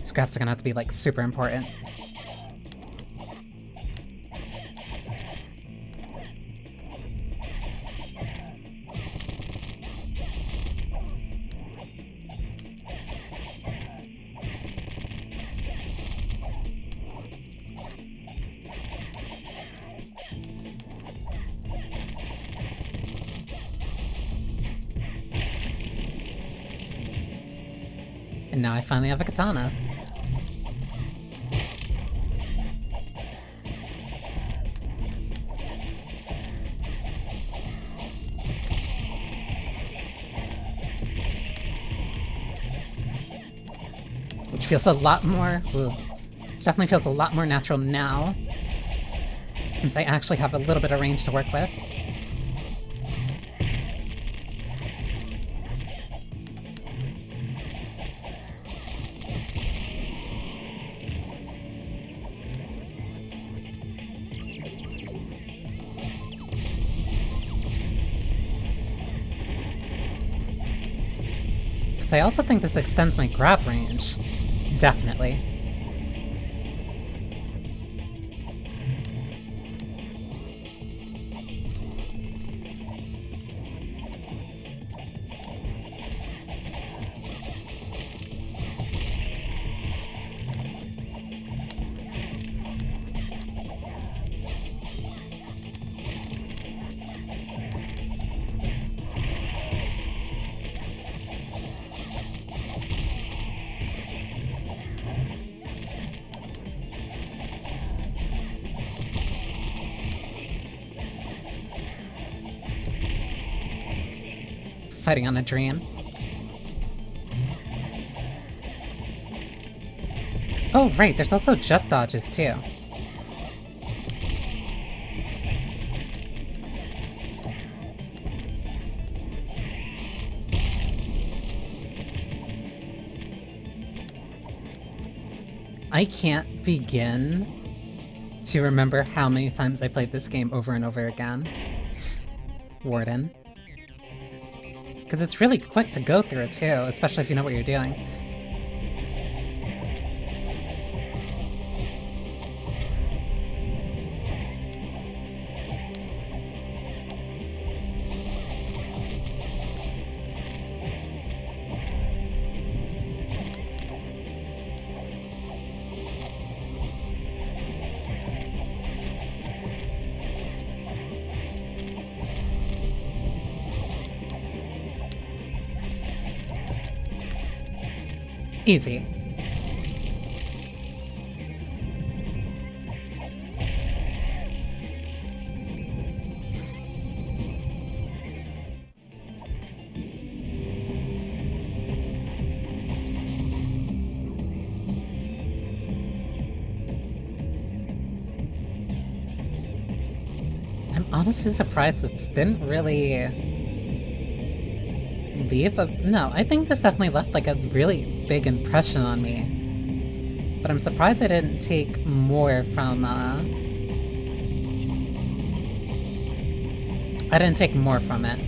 Scraps are gonna have to be, like, super important. And now I finally have a katana. feels a lot more... Ugh. Definitely feels a lot more natural now, since I actually have a little bit of range to work with. I also think this extends my grab range. Definitely. Fighting on a dream. Oh, right, there's also just dodges, too. I can't begin to remember how many times I played this game over and over again. Warden. Because it's really quick to go through it too, especially if you know what you're doing. Easy. I'm honestly surprised this didn't really leave a... No, I think this definitely left like a really big impression on me. But I'm surprised I didn't take more from, I didn't take more from it.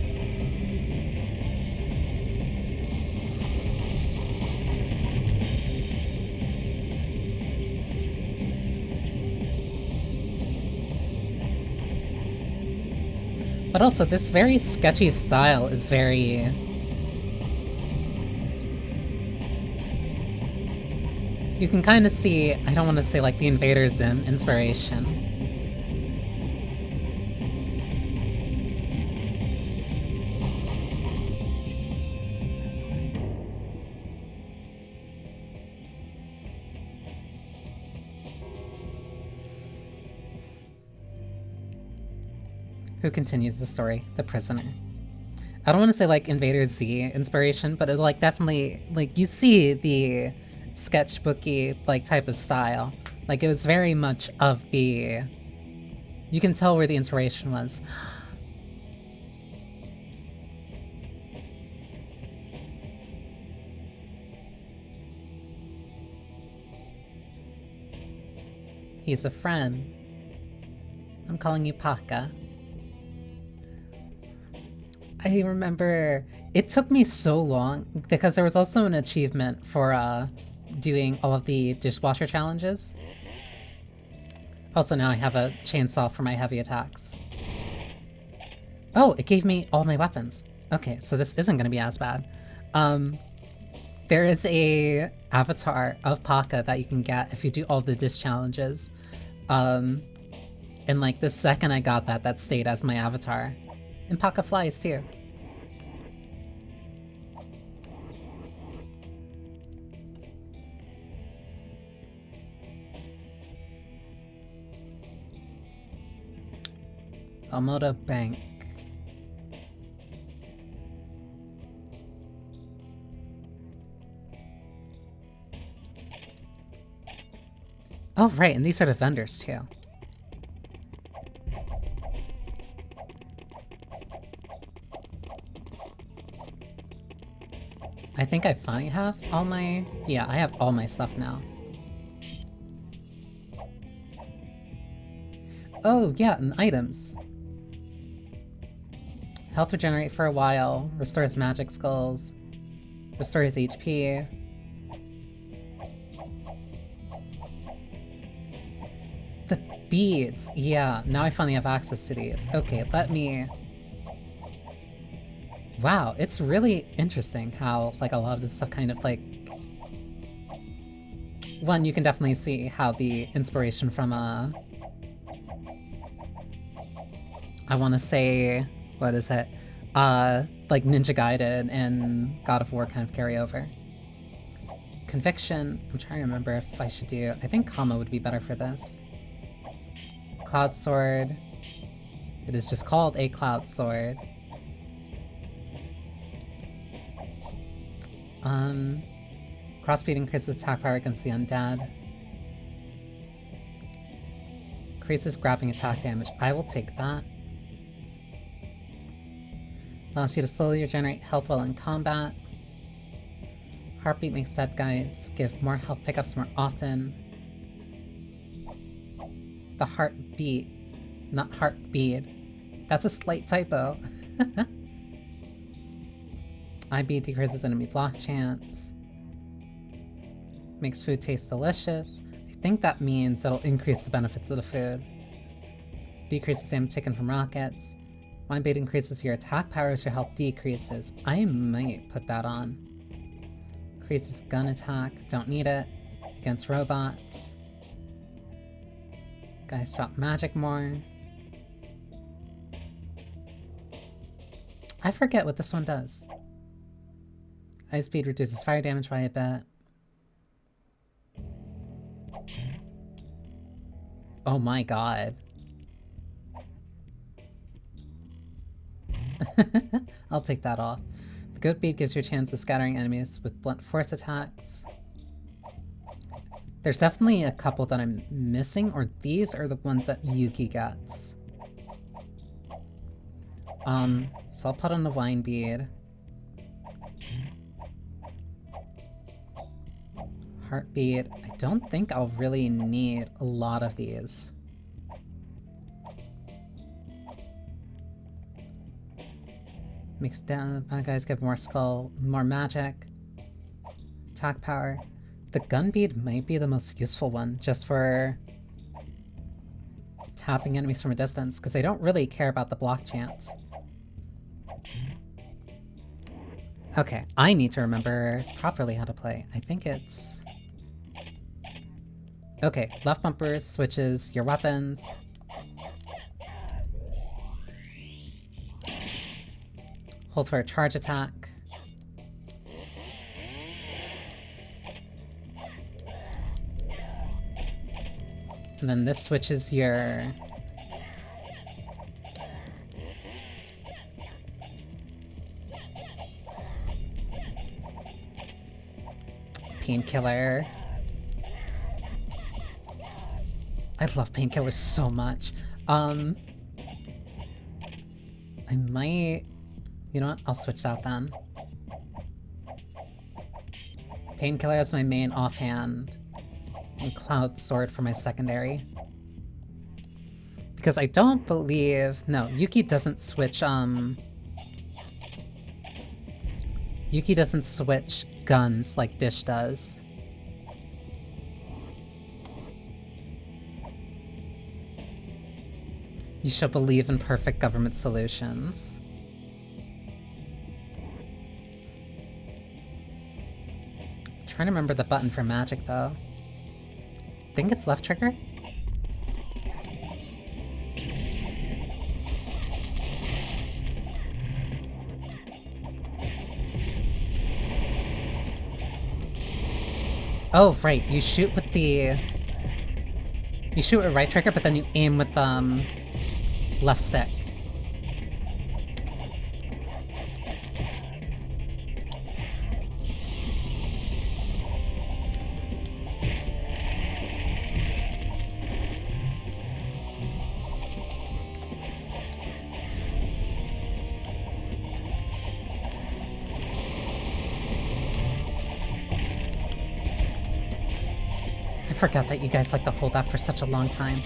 But also, this very sketchy style is very... You can kind of see, I don't want to say like the Invader Zim inspiration. Who continues the story? The prisoner. I don't want to say like Invader Z inspiration, but it like definitely, like you see the sketchbooky like type of style. Like it was very much of the... You can tell where the inspiration was. He's a friend. I'm calling you Paka. I remember it took me so long because there was also an achievement for doing all of the dishwasher challenges. Also now I have a chainsaw for my heavy attacks. Oh, it gave me all my weapons. Okay, so this isn't going to be as bad. There is a avatar of Paka that you can get if you do all the dish challenges. And like the second I got that, that stayed as my avatar. And Paka flies too. Almoda Bank. Oh, right, and these are the vendors, too. I think I finally have all my... Yeah, I have all my stuff now. Oh, yeah, and items. Health regenerate for a while, restores magic skulls, restores HP. The beads! Yeah, now I finally have access to these. Okay, let me... Wow, it's really interesting how, like, a lot of this stuff kind of, like... One, you can definitely see how the inspiration from, I wanna say... What is it? Like Ninja Gaiden and God of War kind of carry over. Conviction, I'm trying to remember if I should do... I think Kama would be better for this. Cloud Sword. It is just called a Cloud Sword. Crossbeat increases attack power against the undead. Increases grabbing attack damage. I will take that. Allows you to slowly regenerate health while in combat. Heartbeat makes dead guys give more health pickups more often. The heartbeat, not heartbeat. That's a slight typo. IB decreases enemy block chance. Makes food taste delicious. I think that means it'll increase the benefits of the food. Decreases damage taken from rockets. Mind bait increases your attack power as your health decreases. I might put that on. Increases gun attack. Don't need it. Against robots. Guys drop magic more. I forget what this one does. Ice speed reduces fire damage by a bit. Oh my god. I'll take that off. The goat bead gives you a chance of scattering enemies with blunt force attacks. There's definitely a couple that I'm missing, or these are the ones that Yuki gets. So I'll put on the wine bead. Heartbeat. I don't think I'll really need a lot of these. Makes down bad guys get more skull, more magic. Attack power. The gun bead might be the most useful one, just for tapping enemies from a distance, because they don't really care about the block chance. Okay, I need to remember properly how to play. I think it's... Okay, left bumper switches your weapons. Hold for a charge attack. And then this switches your... Painkiller. I love painkillers so much. I might... You know what? I'll switch that then. Painkiller is my main offhand, and Cloud Sword for my secondary. Because I don't believe... No, Yuki doesn't switch, Yuki doesn't switch guns like Dish does. You shall believe in perfect government solutions. Trying to remember the button for magic though. Think it's left trigger? Oh right, you shoot with the... You shoot with right trigger, but then you aim with left stick. I forgot that you guys like to hold that for such a long time.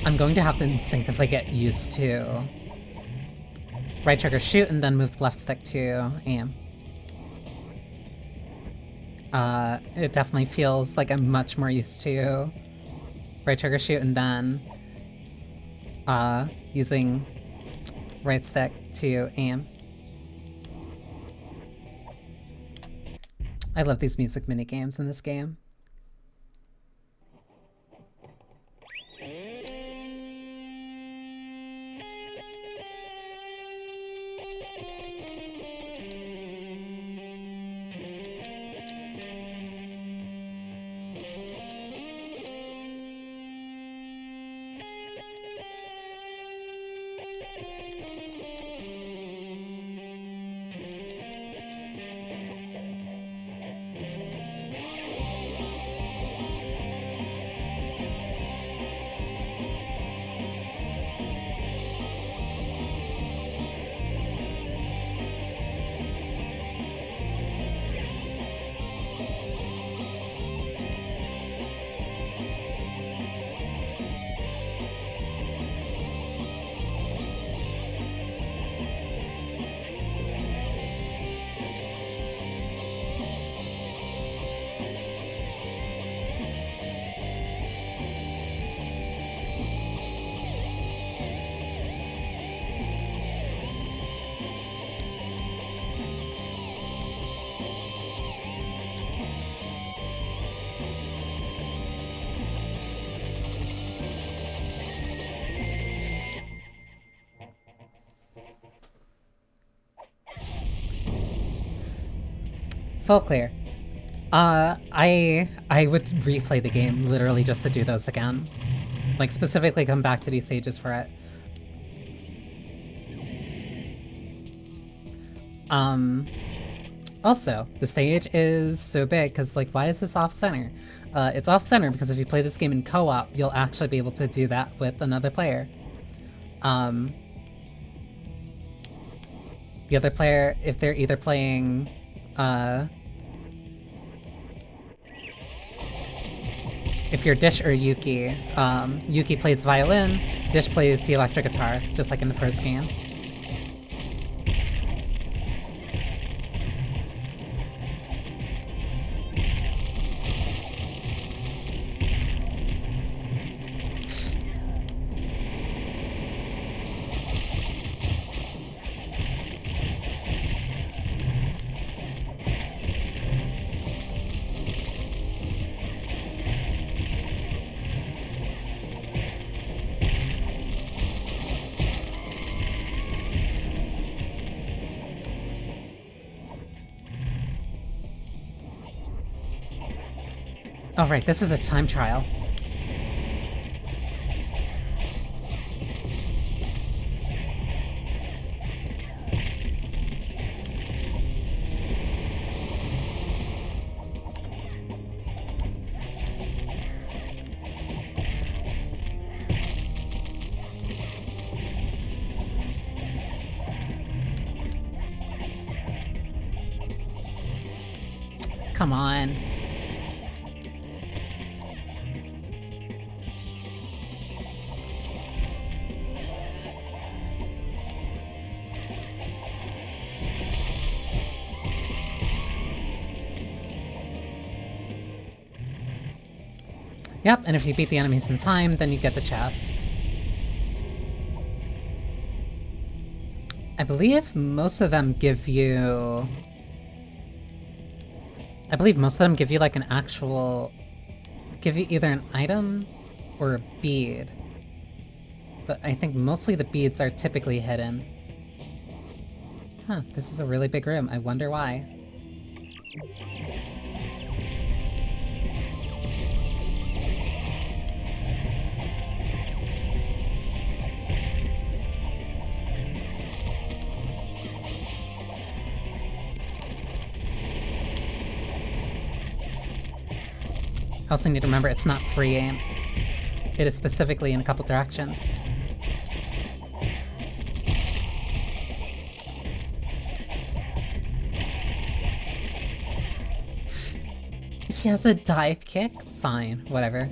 I'm going to have to instinctively get used to right trigger shoot and then move left stick to aim. It definitely feels like I'm much more used to right trigger shoot and then using right stick to aim. I love these music mini games in this game. Full clear. I would replay the game literally just to do those again. Like, specifically come back to these stages for it. Also, the stage is so big because, like, why is this off-center? It's off-center because if you play this game in co-op, you'll actually be able to do that with another player. The other player, if they're either playing, if you're Dish or Yuki, Yuki plays violin, Dish plays the electric guitar, just like in the first game. Oh right, this is a time trial. Come on. Yep, and if you beat the enemies in time, then you get the chest. I believe most of them give you... like an actual... give you either an item or a bead. But I think mostly the beads are typically hidden. Huh, this is a really big room. I wonder why. I also need to remember it's not free aim. It is specifically in a couple directions. He has a dive kick? Fine, whatever.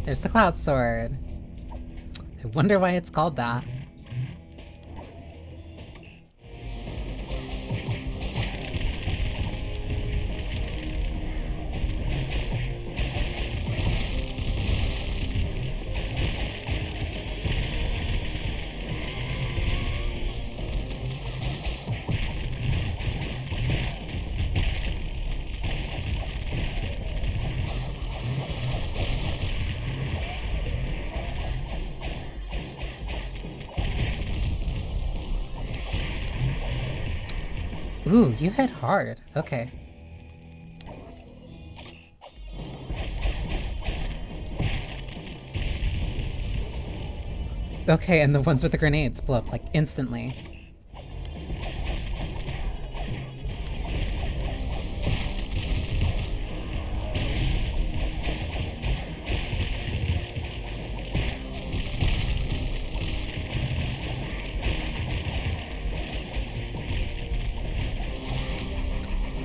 There's the Cloud Sword. I wonder why it's called that. Ooh, you hit hard. Okay. Okay, and the ones with the grenades blow up, like, instantly.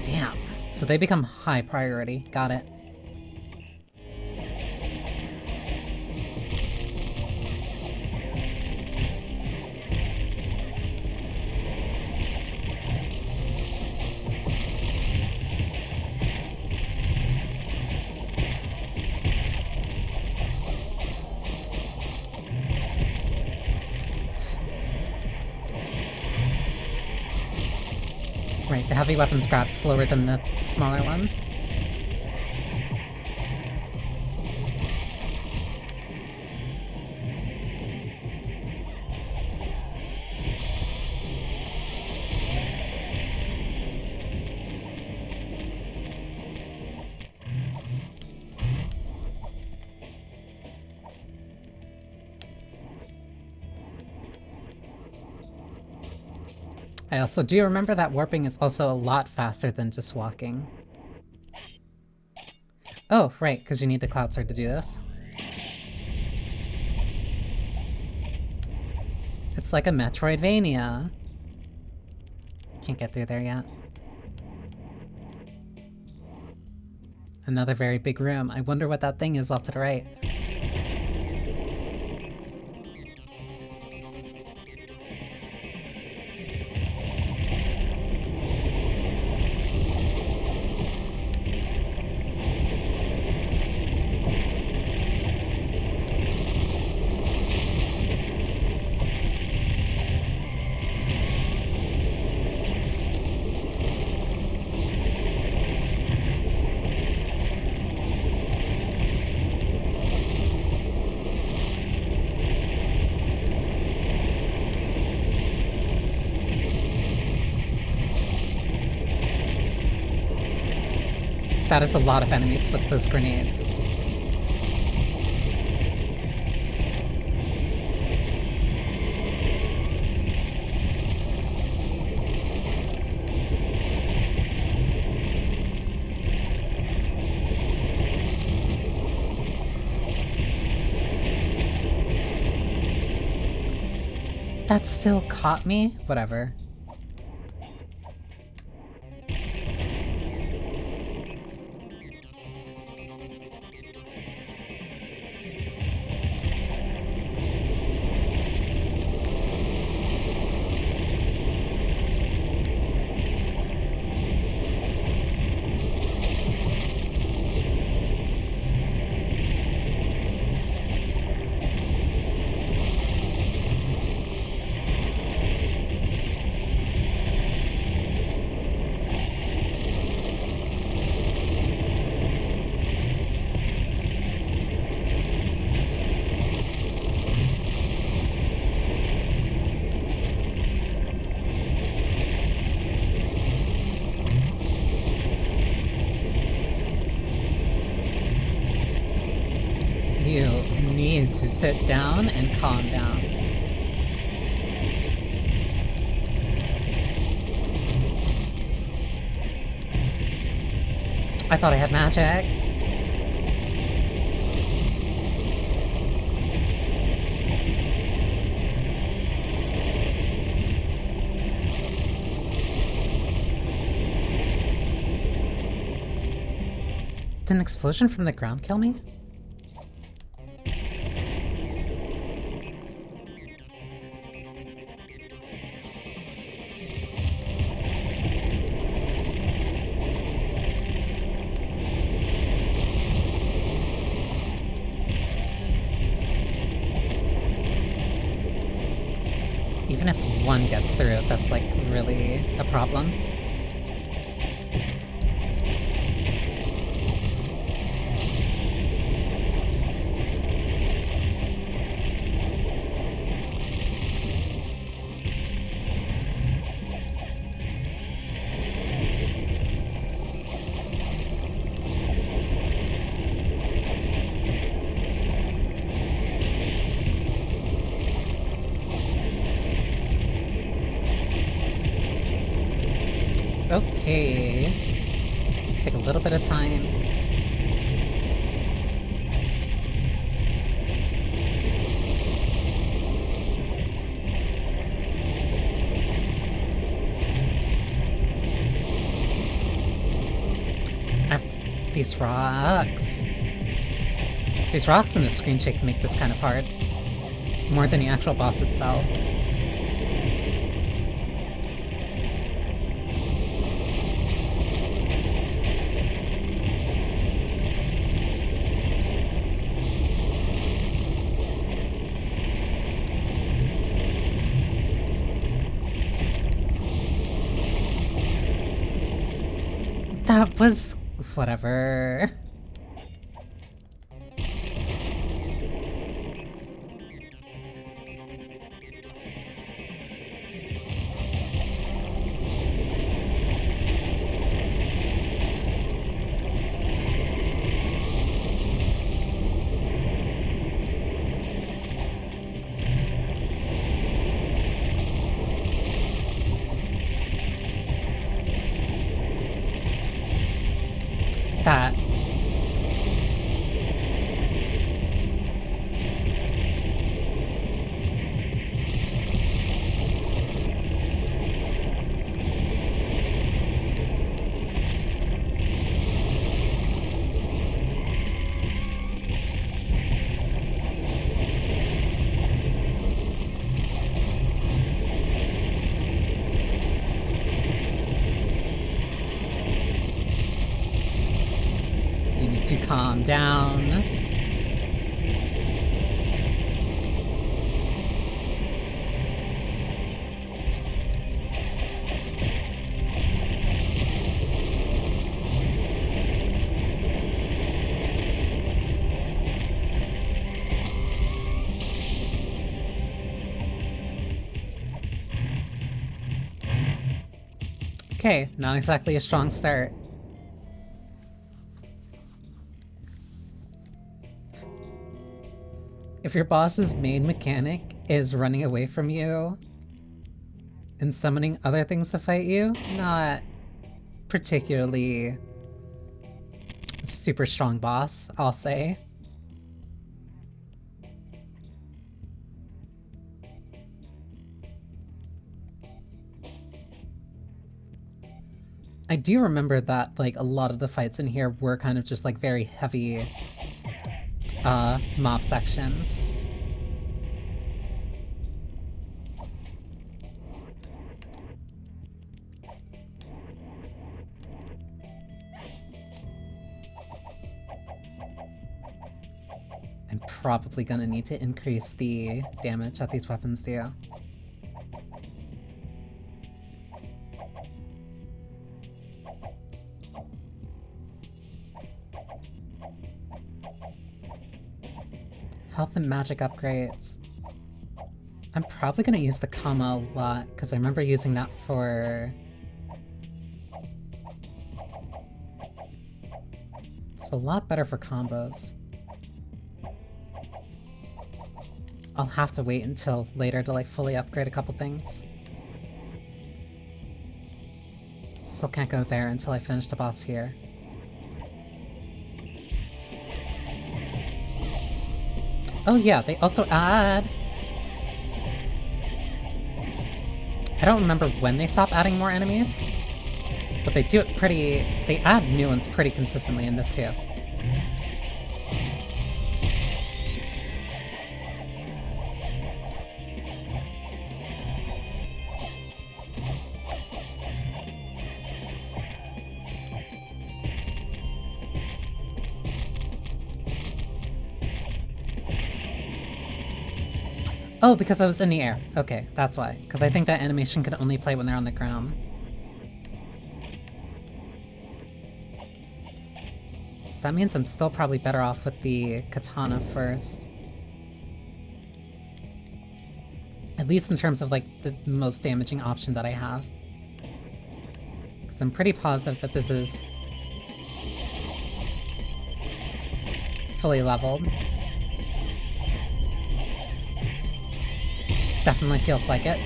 Damn. So they become high priority. Got it. Right, the heavy weapons grab slower than the smaller ones. I also do remember that warping is also a lot faster than just walking. Oh, right, because you need the Cloud Sword to do this. It's like a Metroidvania. Can't get through there yet. Another very big room. I wonder what that thing is off to the right. That is a lot of enemies with those grenades. That still caught me? Whatever. need to sit down and calm down. I thought I had magic. Did an explosion from the ground kill me? Even if one gets through, that's like really a problem. Okay. Take a little bit of time. These rocks. These rocks and the screen shake make this kind of hard. More than the actual boss itself. That was... whatever. That. To calm down. Okay, not exactly a strong start. If your boss's main mechanic is running away from you and summoning other things to fight you, not particularly super strong boss, I'll say. I do remember that like a lot of the fights in here were kind of just like very heavy mob sections. I'm probably gonna need to increase the damage that these weapons do. Health and magic upgrades. I'm probably gonna use the comma a lot, because I remember using that for... It's a lot better for combos. I'll have to wait until later to like fully upgrade a couple things. Still can't go there until I finish the boss here. Oh yeah, they also add... I don't remember when they stop adding more enemies, but they do it pretty... They add new ones pretty consistently in this too. Oh, because I was in the air. Okay, that's why. Because I think that animation can only play when they're on the ground. So that means I'm still probably better off with the katana first. At least in terms of, like, the most damaging option that I have. Because I'm pretty positive that this is fully leveled. Definitely feels like it.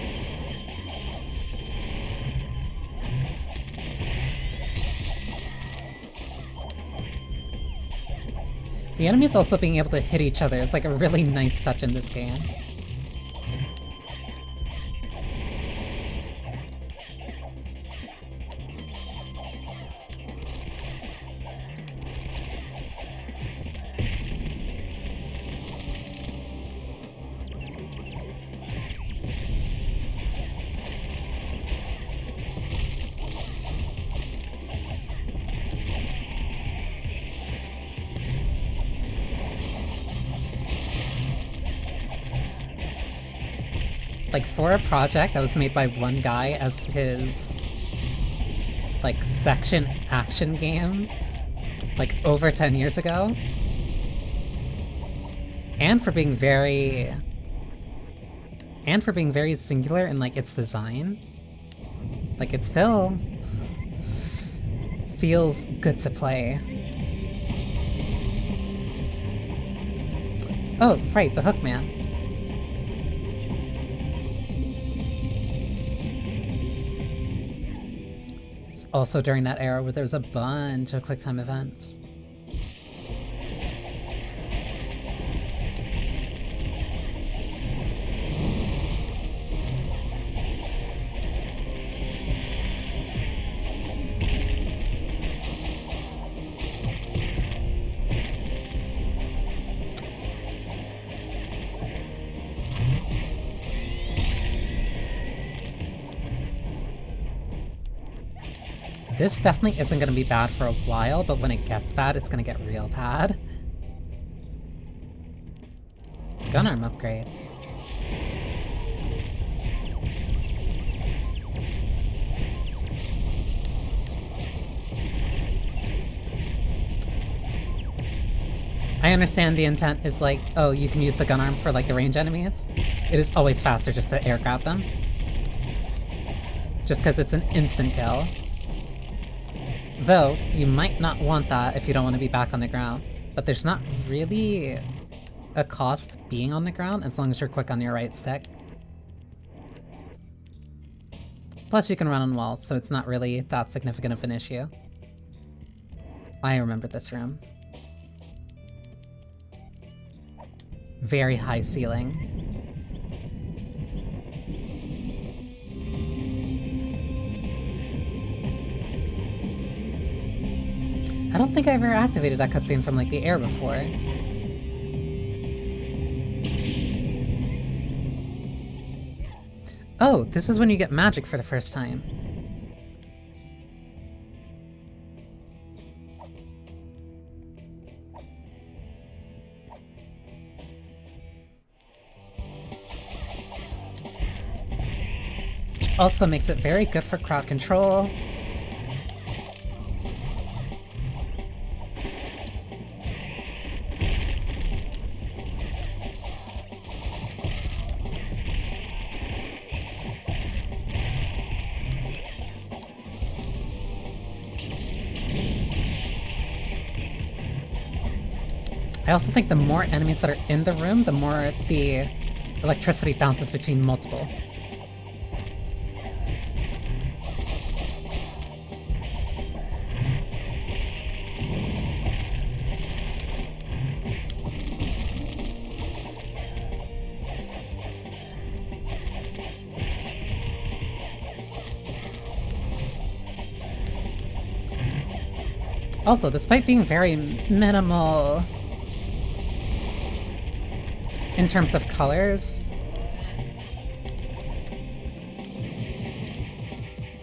The enemies also being able to hit each other is like a really nice touch in this game. Like, for a project that was made by one guy as his, like, section action game, like, over 10 years ago, and for being very singular in, like, its design, like, it still feels good to play. Oh, right, the Hook Man. Also during that era where there's a bunch of QuickTime events. This definitely isn't going to be bad for a while, but when it gets bad, it's going to get real bad. Gun arm upgrade. I understand the intent is like, oh, you can use the gun arm for like the range enemies. It is always faster just to air grab them. Just because it's an instant kill. Though, you might not want that if you don't want to be back on the ground. But there's not really a cost being on the ground as long as you're quick on your right stick. Plus you can run on walls, so it's not really that significant of an issue. I remember this room. Very high ceiling. I don't think I ever activated that cutscene from, like, the air before. Oh, this is when you get magic for the first time. Also makes it very good for crowd control. I also think the more enemies that are in the room, the more the electricity bounces between multiple. Also, despite being very minimal in terms of colors,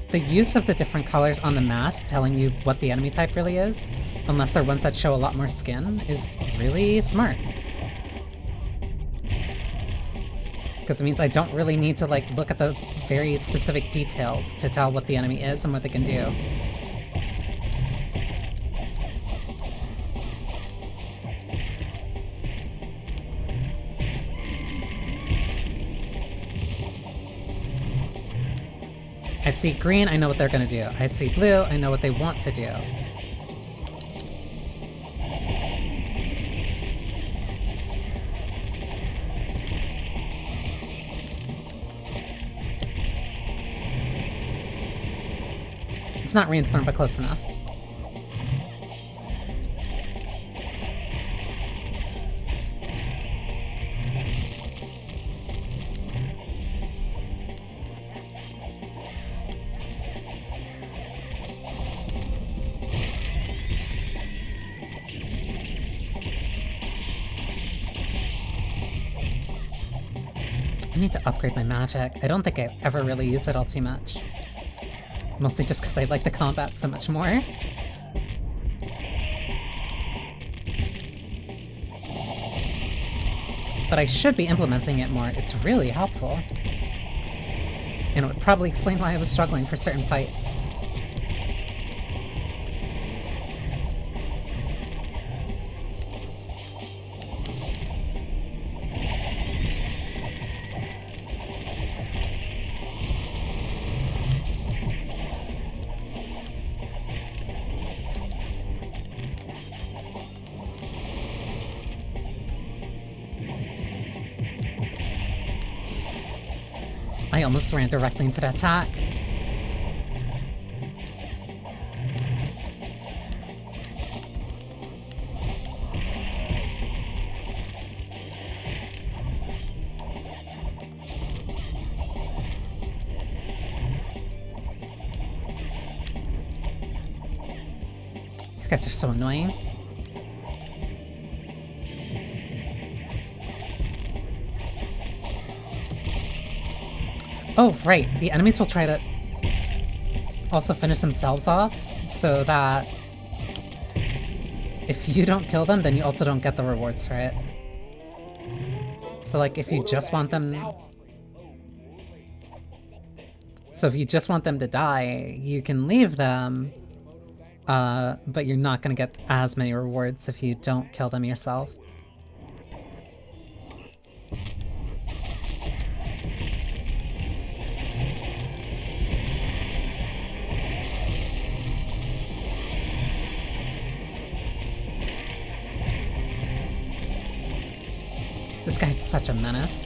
the use of the different colors on the mask telling you what the enemy type really is, unless they're ones that show a lot more skin, is really smart. Because it means I don't really need to like look at the very specific details to tell what the enemy is and what they can do. I see green, I know what they're gonna do. I see blue, I know what they want to do. It's not rainstorm, but close enough. I need to upgrade my magic. I don't think I've ever really used it all too much. Mostly just because I like the combat so much more. But I should be implementing it more. It's really helpful. And it would probably explain why I was struggling for certain fights. I almost ran directly into that attack. These guys are so annoying. Oh, right. The enemies will try to also finish themselves off, so that if you don't kill them, then you also don't get the rewards for it. So, like, if you just want them... So if you just want them to die, you can leave them, but you're not gonna get as many rewards if you don't kill them yourself. This guy's such a menace.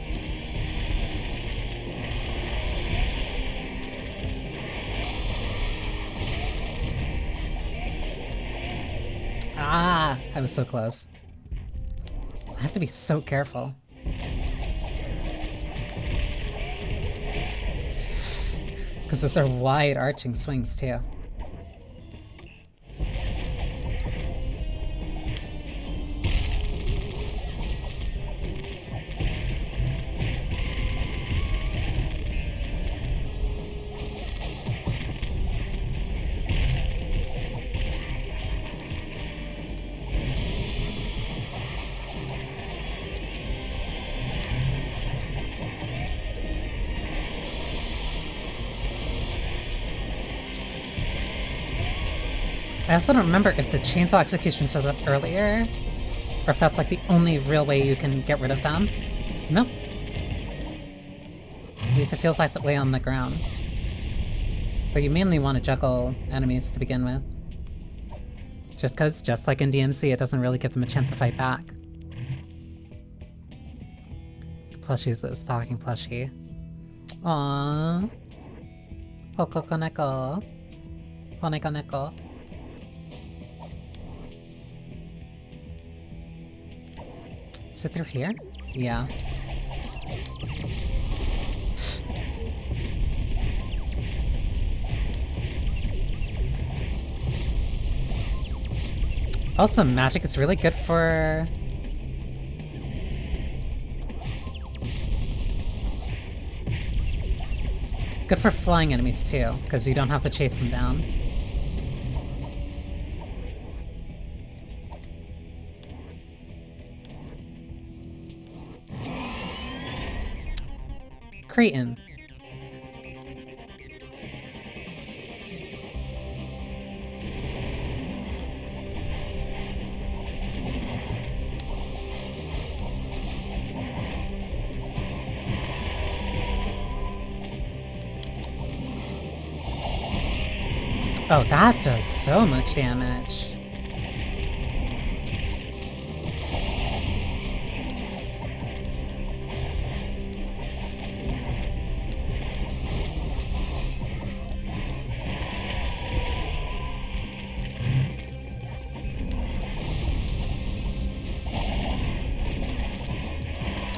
Ah! I was so close. I have to be so careful. Because those are wide arching swings too. I also don't remember if the chainsaw execution shows up earlier, or if that's like the only real way you can get rid of them. No. At least it feels like that way on the ground. But you mainly want to juggle enemies to begin with. Just because, just like in DMC, it doesn't really give them a chance to fight back. plushies that was talking plushie. Aww. Hokoko neko. Honeko neko. Is it through here? Yeah. Also, magic is really good for... good for flying enemies too, because you don't have to chase them down. Cretan. Oh, that does so much damage.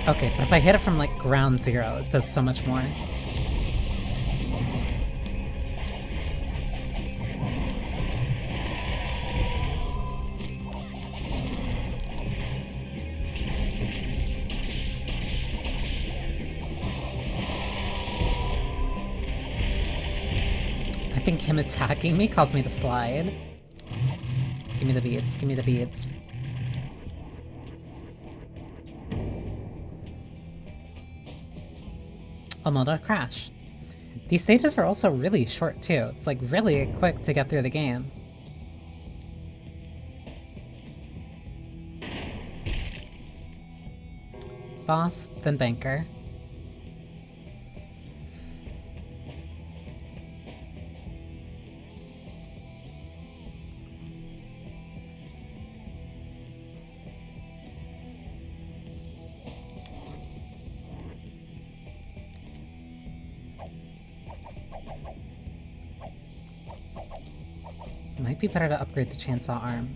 Okay, but if I hit it from like ground zero, it does so much more. I think him attacking me caused me to slide. Give me the beads, give me the beads. Another crash. These stages are also really short too. It's like really quick to get through the game. Boss, then banker. Might be better to upgrade the chainsaw arm.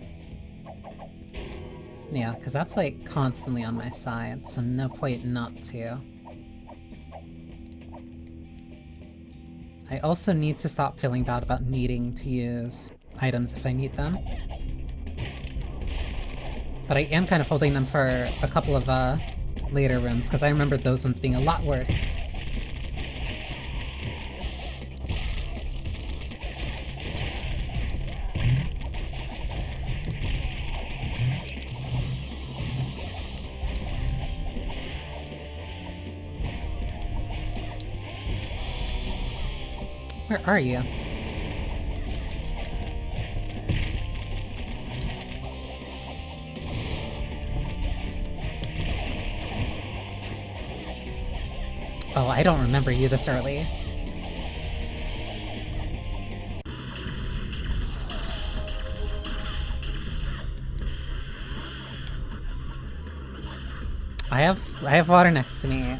Yeah, because that's like constantly on my side, so no point not to. I also need to stop feeling bad about needing to use items if I need them. But I am kind of holding them for a couple of later rooms, because I remember those ones being a lot worse. Where are you? Oh, I don't remember you this early. I have water next to me.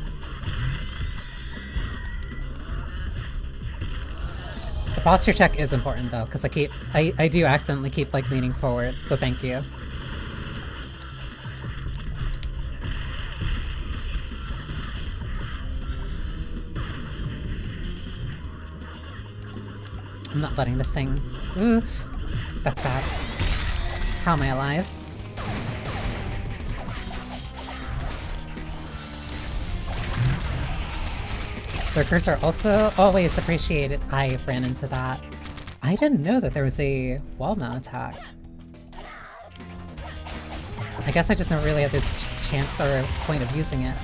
The posture check is important though, because I do accidentally keep like leaning forward, so thank you. I'm not letting this thing... Oof. That's bad. How am I alive? Lurkers are also always appreciated. I ran into that. I didn't know that there was a wall mount attack. I guess I just never really had the chance or point of using it.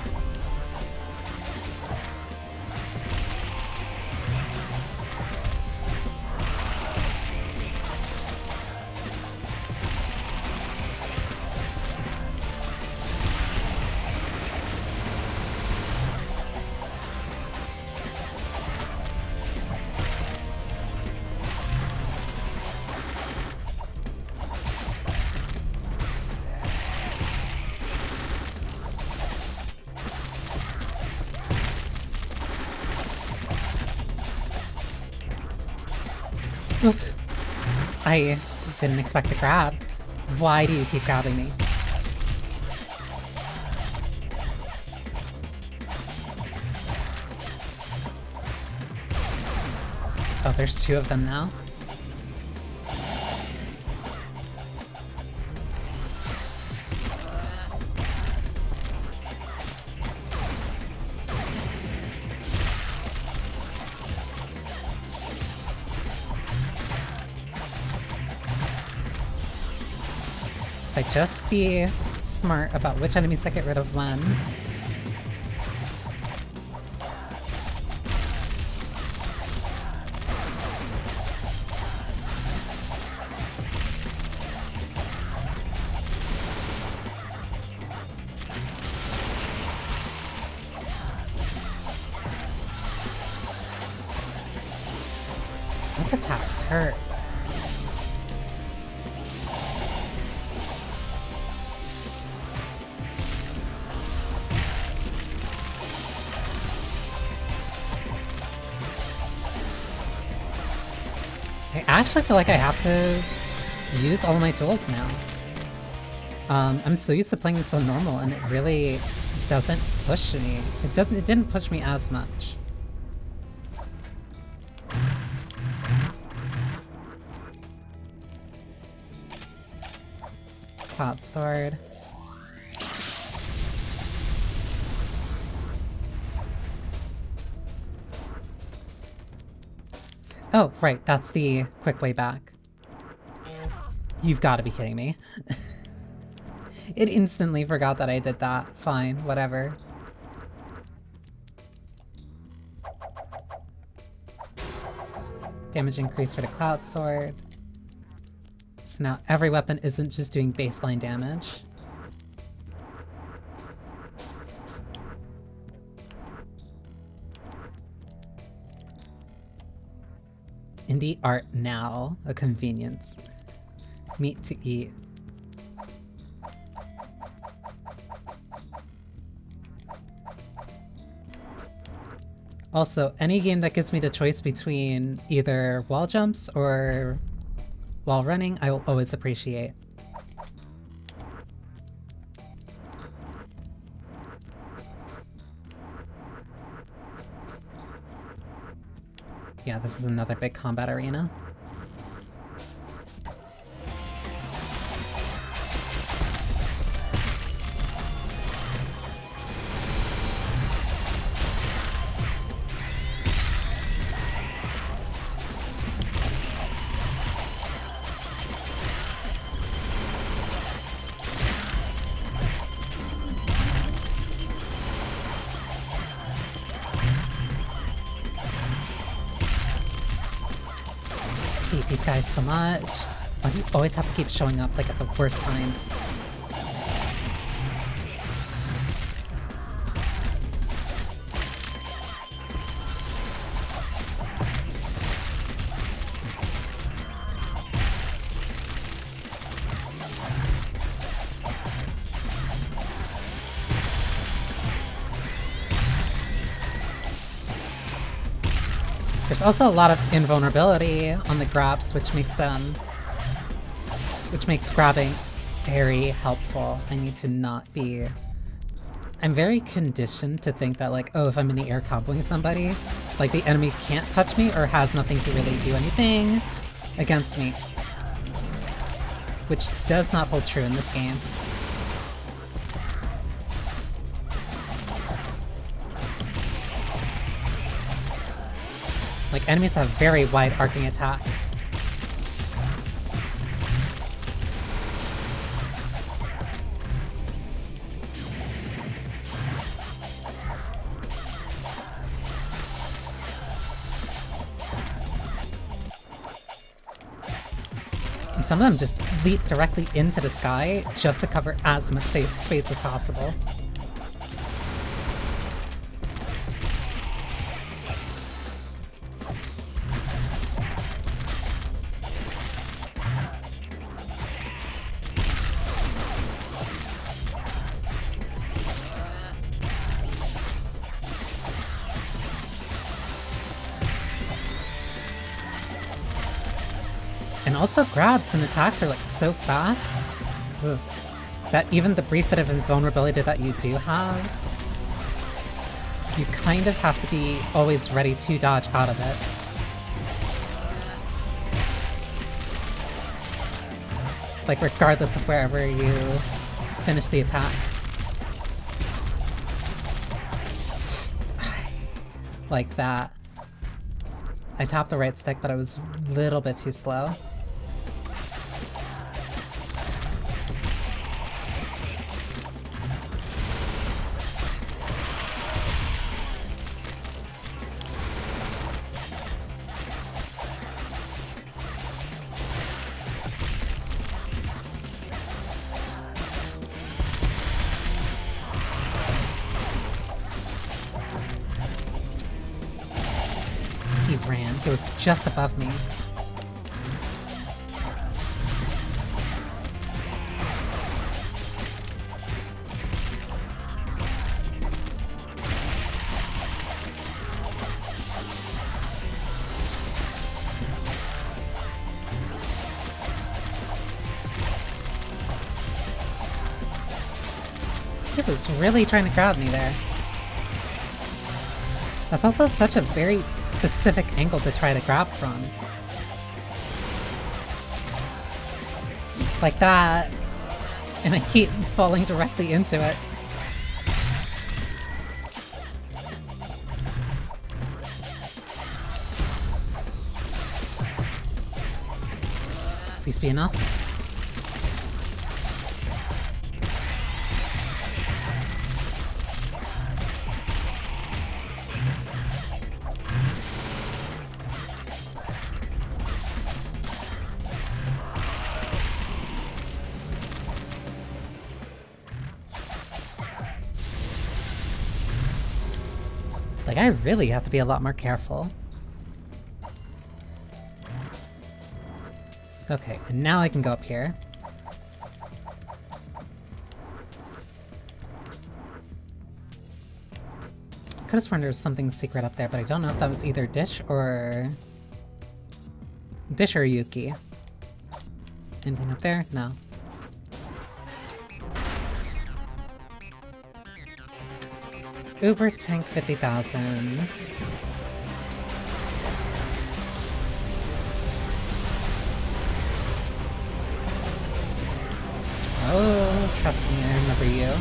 I didn't expect the grab. Why do you keep grabbing me? Oh, there's two of them now. If I just be smart about which enemies I get rid of when. Those attacks hurt. I actually feel like I have to use all my tools now. I'm so used to playing this on normal, and it really doesn't push me. It didn't push me as much. Cloud sword. Oh, right, that's the quick way back. You've got to be kidding me. It instantly forgot that I did that. Fine, whatever. Damage increase for the Cloud Sword. So now every weapon isn't just doing baseline damage. Indie art now, a convenience. Meat to eat. Also, any game that gives me the choice between either wall jumps or wall running, I will always appreciate. Yeah, this is another big combat arena. These guys so much. Why do you always have to keep showing up like at the worst times? There's also a lot of invulnerability on the grabs, which makes grabbing very helpful. I need to not be... I'm very conditioned to think that, like, oh, if I'm in the air comboing somebody, like, the enemy can't touch me or has nothing to really do anything against me. Which does not hold true in this game. Like, enemies have very wide arcing attacks. And some of them just leap directly into the sky just to cover as much space as possible. And also grabs and attacks are like so fast. Ugh. That even the brief bit of invulnerability that you do have, you kind of have to be always ready to dodge out of it. Like regardless of wherever you finish the attack. Like that. I tapped the right stick, but I was a little bit too slow. It was just above me. It was really trying to grab me there. That's also such a very specific angle to try to grab from. Like that. And I keep falling directly into it. Please be enough. Like, I really have to be a lot more careful. Okay, and now I can go up here. I could've sworn there was something secret up there, but I don't know if that was either Dish or Yuki. Anything up there? No. Uber tank 50,000. Oh, trust me, I remember you.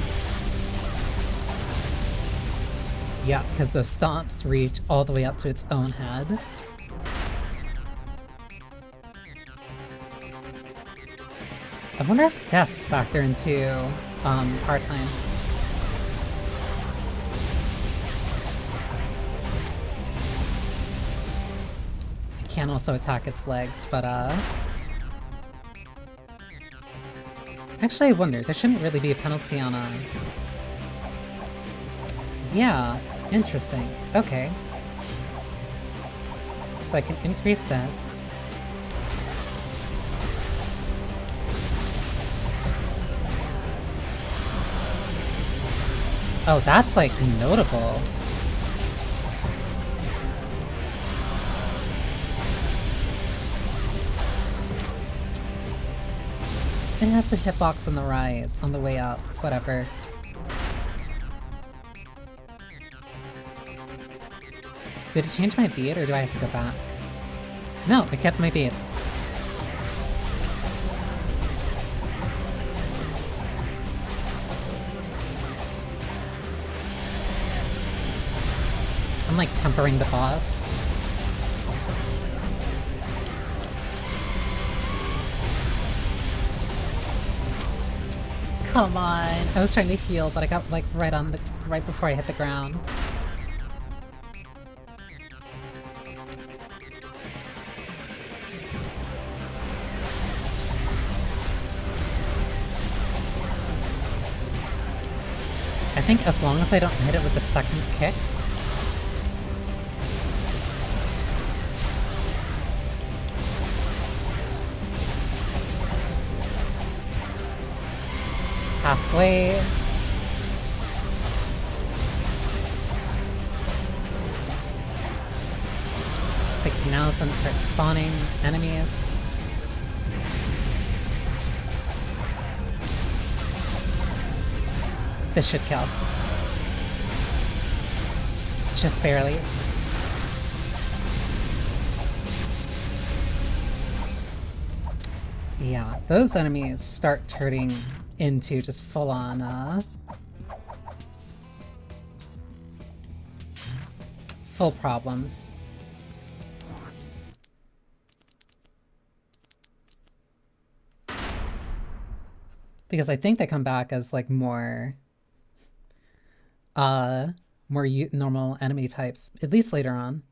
Yeah, because those stomps reach all the way up to its own head. I wonder if deaths factor into part-time. Can also attack its legs, but actually I wonder, there shouldn't really be a penalty on a... Yeah, interesting. Okay. So I can increase this. Oh, that's like notable. It has a hitbox on the rise, on the way up, whatever. Did it change my beat, or do I have to go back? No, it kept my beat. I'm like tempering the boss. Come on! I was trying to heal, but I got like right before I hit the ground. I think as long as I don't hit it with the second kick. Halfway. Like now is when it starts spawning enemies. This should kill. Just barely. Yeah, those enemies start turning into just full-on, full problems. Because I think they come back as, like, more normal enemy types, at least later on.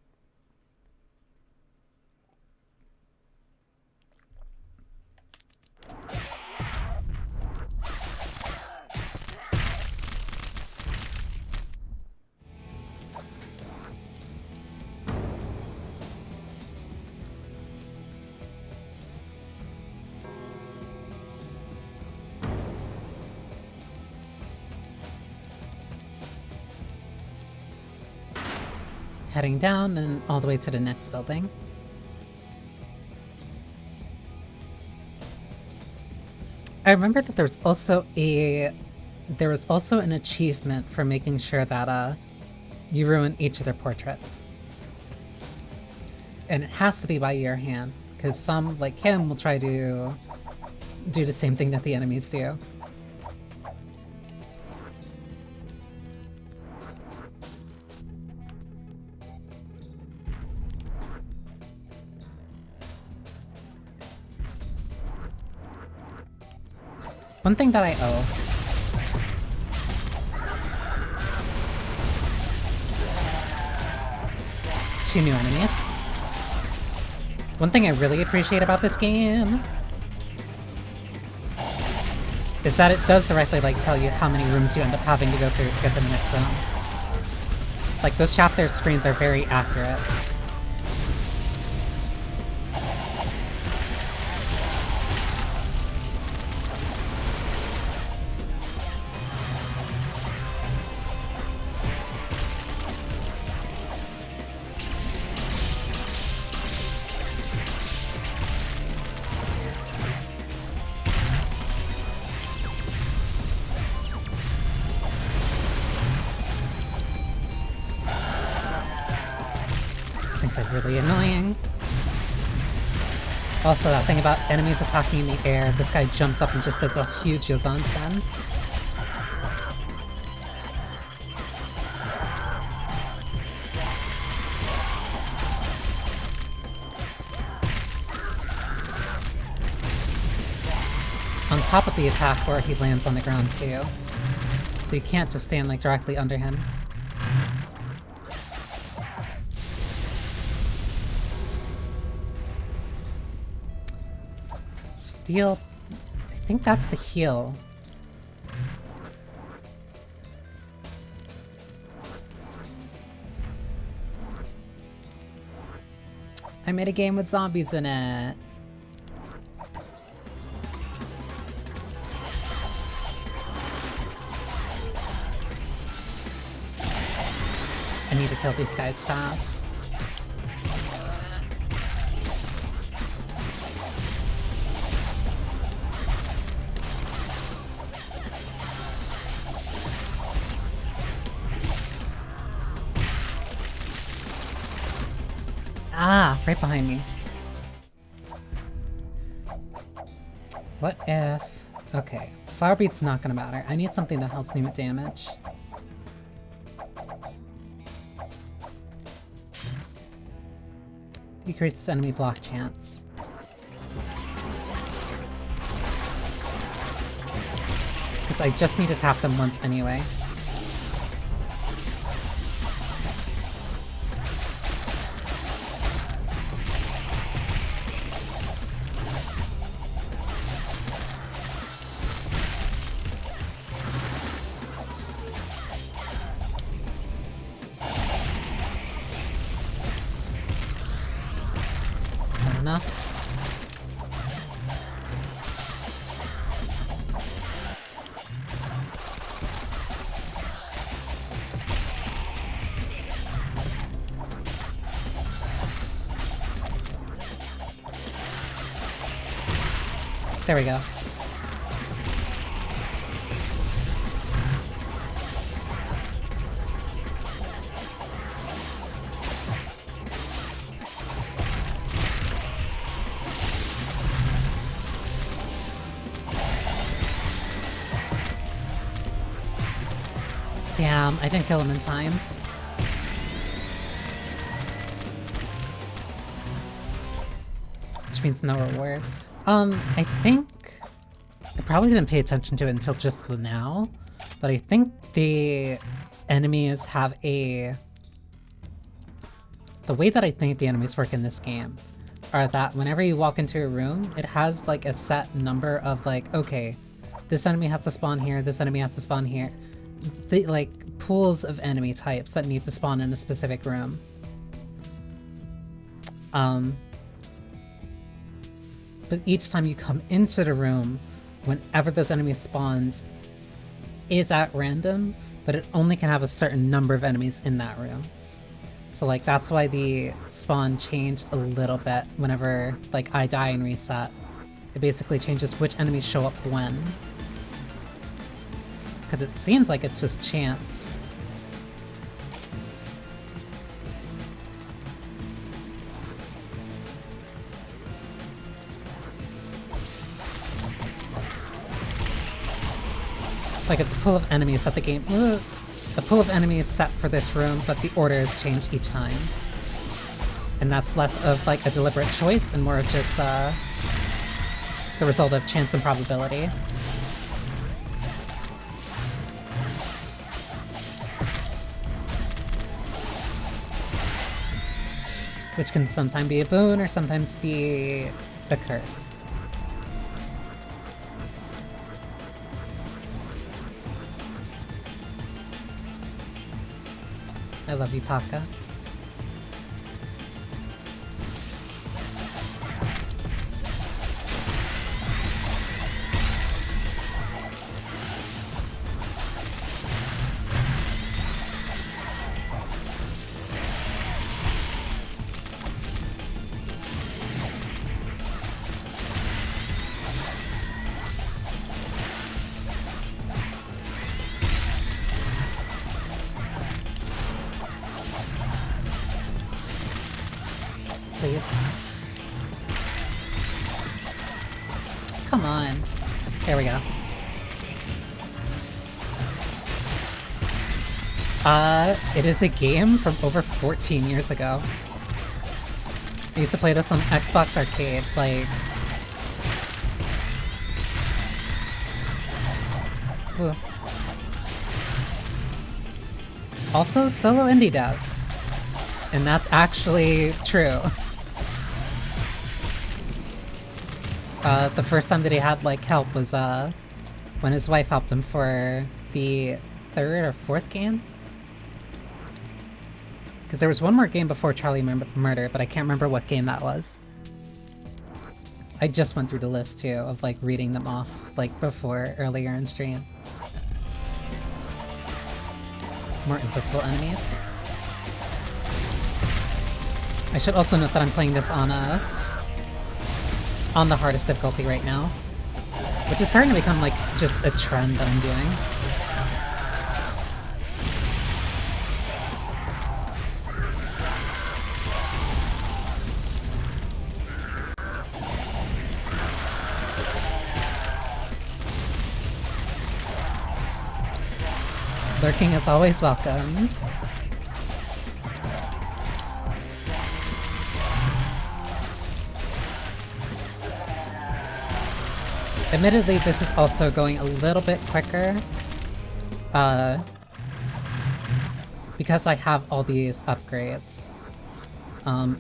Heading down and all the way to the next building. I remember that there was also an achievement for making sure that you ruin each of their portraits. And it has to be by your hand, because some, like him, will try to do the same thing that the enemies do. One thing that I owe. Two new enemies. One thing I really appreciate about this game is that it does directly, like, tell you how many rooms you end up having to go through to get to the next zone. Like, those chapter screens are very accurate. Really annoying. Also, that thing about enemies attacking in the air, this guy jumps up and just does a huge Yozan-sen. On top of the attack where he lands on the ground too. So you can't just stand, like, directly under him. Steel, I think that's the heal. I made a game with zombies in it. I need to kill these guys fast. Ah, right behind me. What if... Okay, Flower Beat's not gonna matter. I need something that helps me with damage. Decreases enemy block chance. Because I just need to tap them once anyway. There we go. Damn, I didn't kill him in time. Which means no reward. I think... I probably didn't pay attention to it until just now, but I think the enemies have a... The way that I think the enemies work in this game are that whenever you walk into a room, it has like a set number of like, okay, this enemy has to spawn here, this enemy has to spawn here. The, like, pools of enemy types that need to spawn in a specific room. But each time you come into the room, whenever those enemies spawns is at random, but it only can have a certain number of enemies in that room. So like that's why the spawn changed a little bit whenever like I die and reset. It basically changes which enemies show up when. Because it seems like it's just chance. Like it's a pool of enemies that the game... The pool of enemies set for this room, but the order has changed each time. And that's less of like a deliberate choice and more of just the result of chance and probability. Which can sometimes be a boon or sometimes be a curse. I love you, Paka. Please. Come on. There we go. It is a game from over 14 years ago. I used to play this on Xbox Arcade, like... Ooh. Also, solo indie dev. And that's actually true. The first time that he had, like, help was, when his wife helped him for the third or fourth game? Because there was one more game before Charlie Murder, but I can't remember what game that was. I just went through the list, too, of, like, reading them off, like, before, earlier in stream. More invisible enemies. I should also note that I'm playing this on the hardest difficulty right now, which is starting to become like just a trend that I'm doing. Lurking is always welcome. Admittedly, this is also going a little bit quicker, because I have all these upgrades. I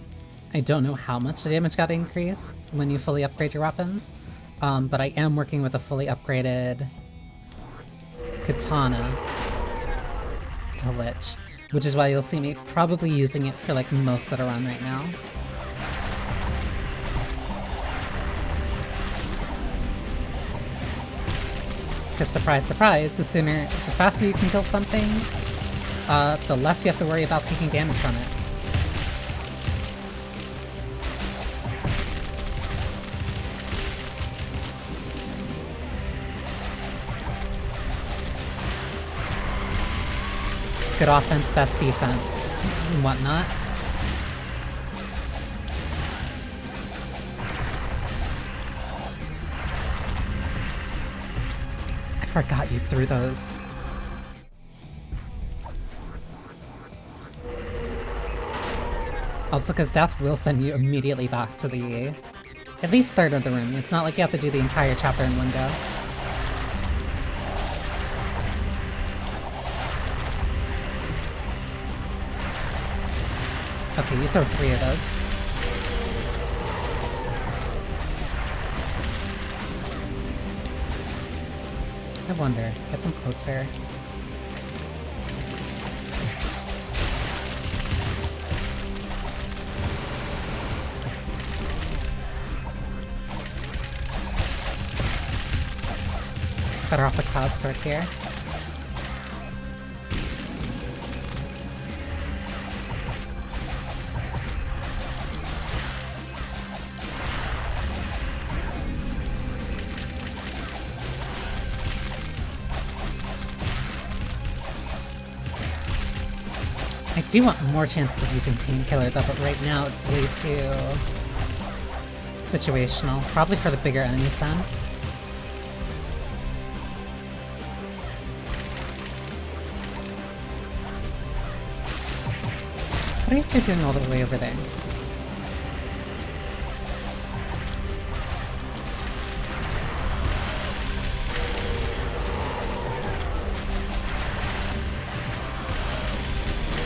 don't know how much the damage got increased when you fully upgrade your weapons, but I am working with a fully upgraded katana to Lich, which is why you'll see me probably using it for like most of the run right now. Because surprise, surprise, the faster you can kill something, the less you have to worry about taking damage from it. Good offense, best defense, and whatnot. I forgot you threw those. Also, because death will send you immediately back to the... at least start of the room. It's not like you have to do the entire chapter in one go. Okay, you throw 3 of those. I wonder. Get them closer. Cut her off the cloud sword here. I do want more chances of using Painkiller though, but right now it's way too situational. Probably for the bigger enemies then. What are you two doing all the way over there?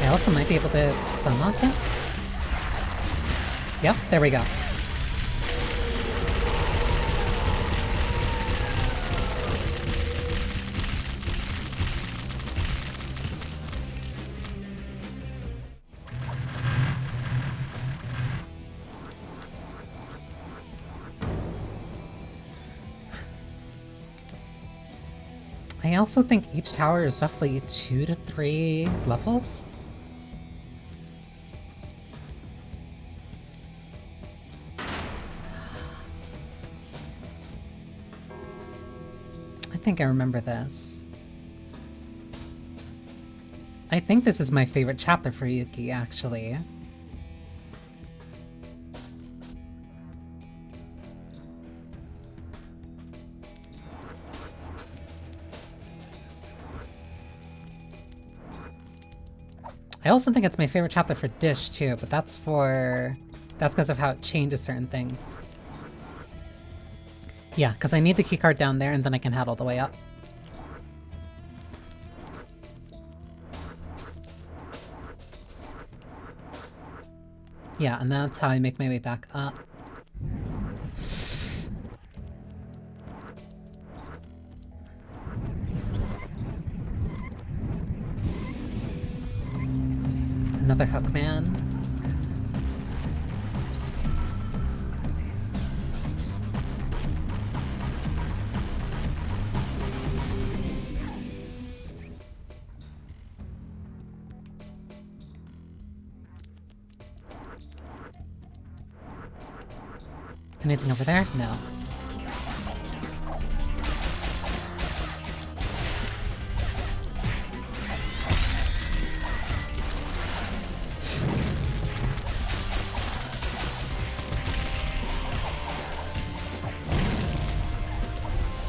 I also might be able to sunlock it? Yep, there we go. I also think each tower is roughly 2 to 3 levels. I think I remember this. I think this is my favorite chapter for Yuki, actually. I also think it's my favorite chapter for Dish too, but that's because of how it changes certain things. Yeah, because I need the keycard down there and then I can head all the way up. Yeah, and that's how I make my way back up. Another hook man. Anything over there? No.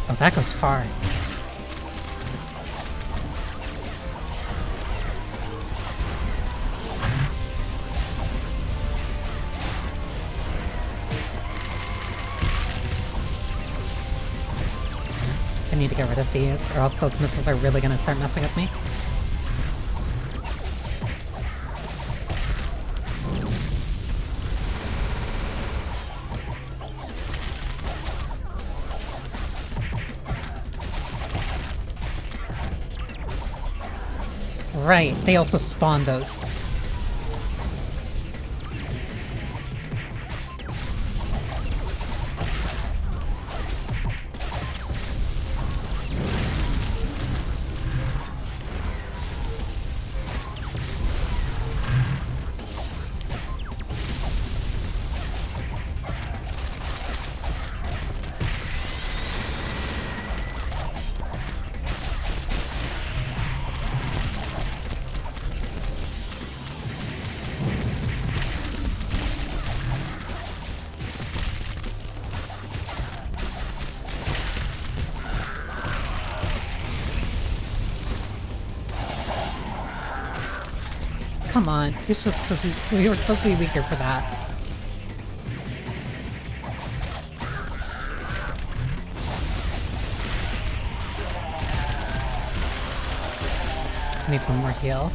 Oh, that goes far. I need to get rid of these, or else those missiles are really gonna start messing with me. Right, they also spawn those. come on. We were supposed to be weaker for that. Need one more heal.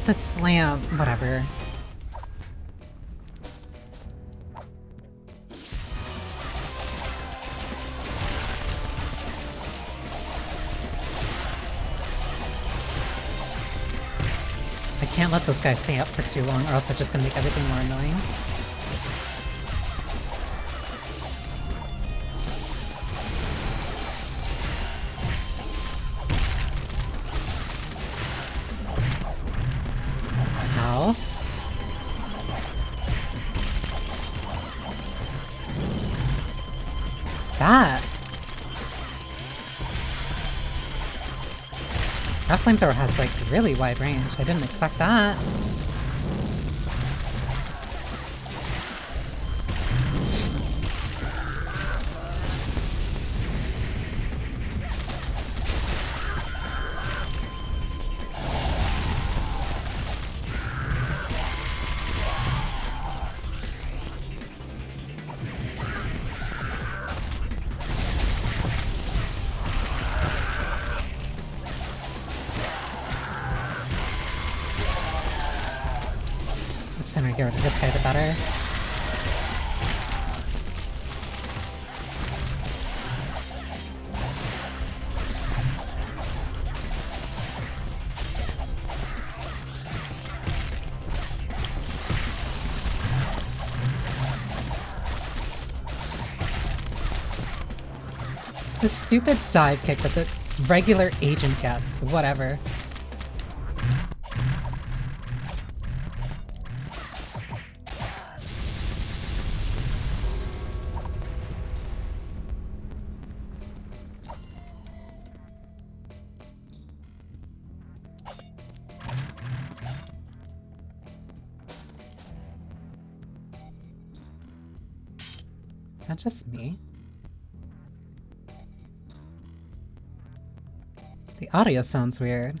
The slam, whatever. I can't let this guy stay up for too long or else it's just gonna make everything more annoying. How? That flamethrower has like really wide range. I didn't expect that. The sooner I get rid of this guy, the better. The stupid dive kick that the regular agent gets. Whatever. Is that just me? The audio sounds weird.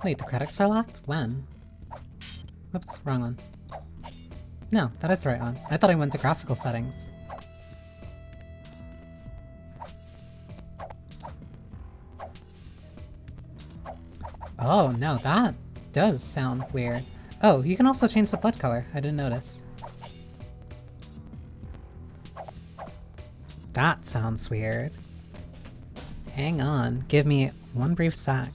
Wait, the credits are locked? When? Oops, wrong one. No, that is the right one. I thought I went to graphical settings. Oh, no, that does sound weird. Oh, you can also change the blood color. I didn't notice. That sounds weird. Hang on. Give me one brief sec.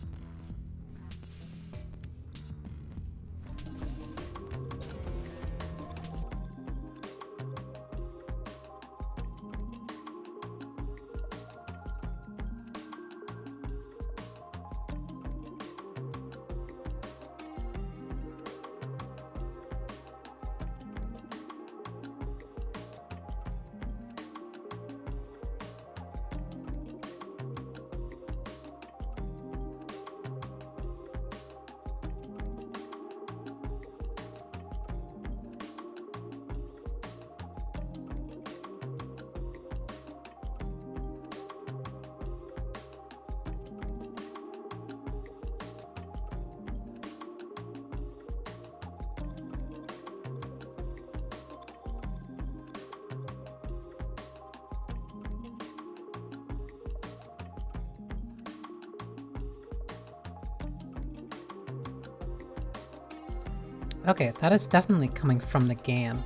Okay, that is definitely coming from the game.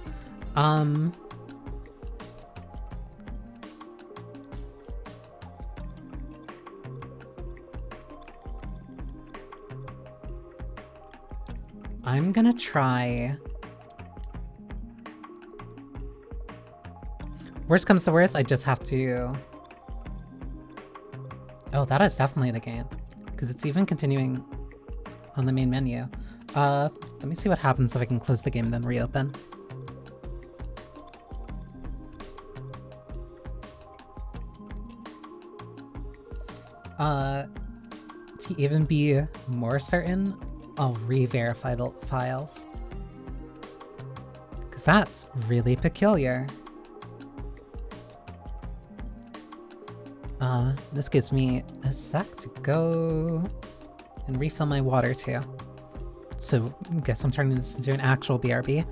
I'm gonna try... Worst comes to worst, I just have to... Oh, that is definitely the game. Because it's even continuing on the main menu. Let me see what happens if I can close the game then reopen. To even be more certain, I'll re-verify the files. Because that's really peculiar. This gives me a sec to go and refill my water too. So I guess I'm turning this into an actual BRB.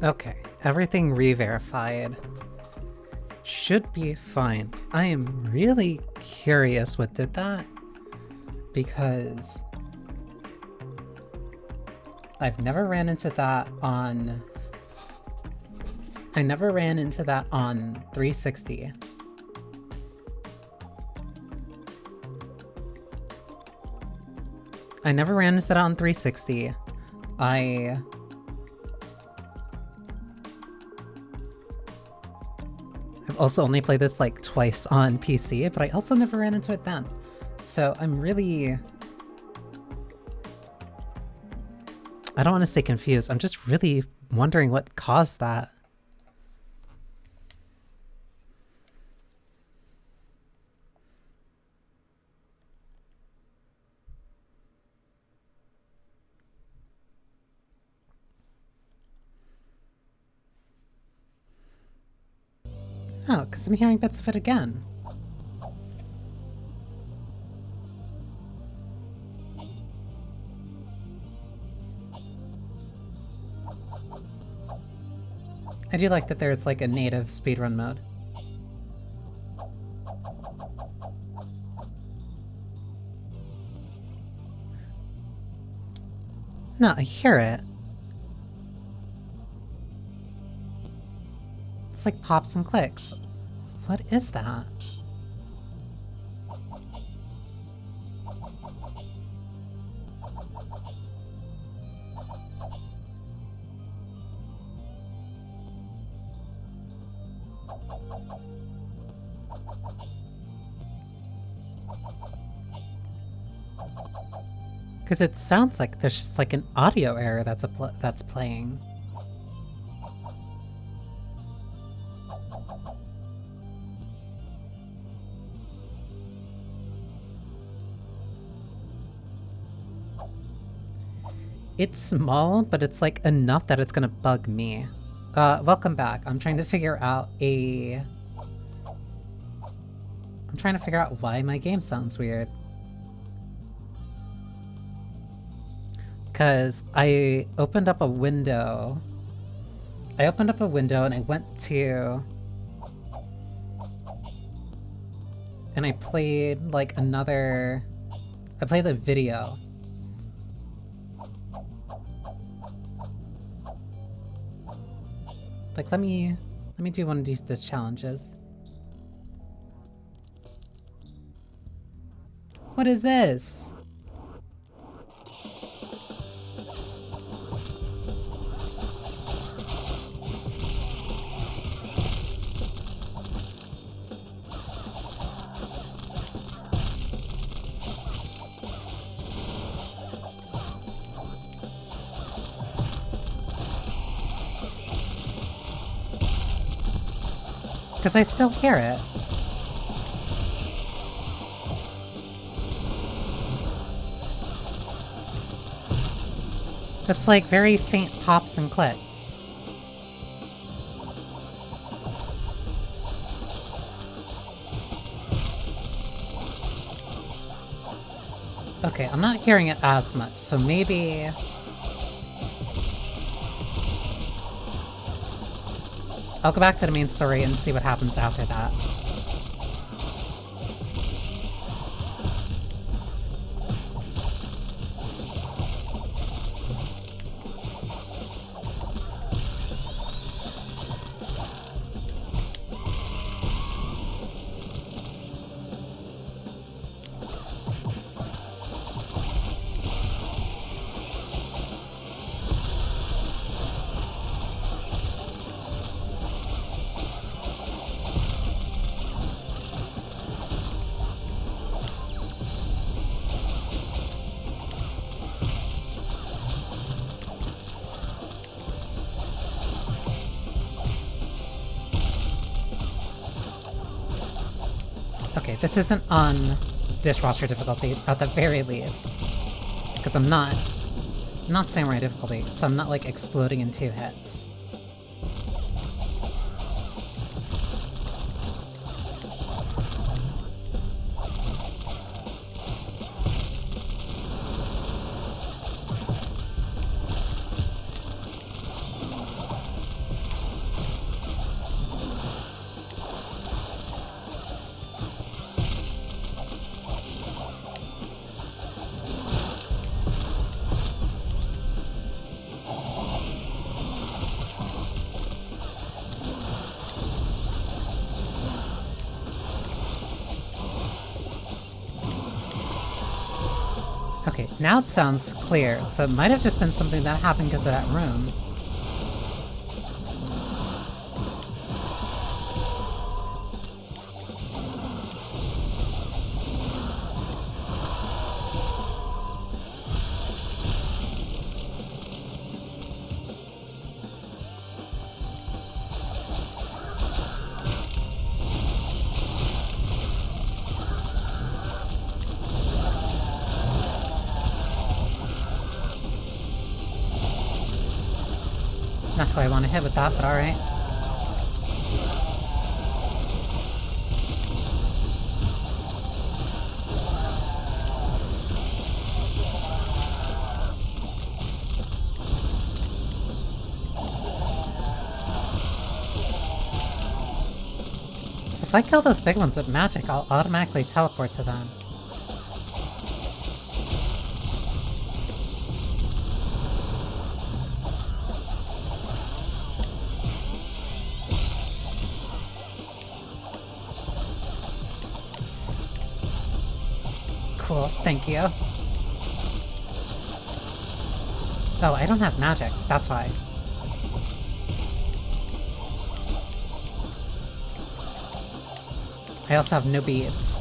Okay, everything re-verified. Should be fine. I am really curious what did that, because I've never ran into that on... I never ran into that on 360. I never ran into that on 360. I've also only played this like twice on PC, but I also never ran into it then. So I'm really... I don't want to say confused, I'm just really wondering what caused that. Oh, because I'm hearing bits of it again. I do like that there's like a native speedrun mode. No, I hear it. It's like pops and clicks. What is that? Because it sounds like there's just like an audio error that's that's playing. It's small, but it's like enough that it's gonna bug me. Welcome back. I'm trying to figure out why my game sounds weird. Because I opened up a window. And I went to... And I played like another... I played the video. Like, let me do one of these challenges. What is this? Because I still hear it. It's like very faint pops and clicks. Okay, I'm not hearing it as much, so maybe... I'll go back to the main story and see what happens after that. Okay, this isn't on Dishwasher difficulty, at the very least. Because I'm not samurai difficulty, so I'm not like exploding in 2 hits. Okay, now it sounds clear, so it might have just been something that happened because of that room. Not who I want to hit with that, but alright. So if I kill those big ones with magic, I'll automatically teleport to them. Cool, thank you. Oh, I don't have magic, that's why. I also have no beads.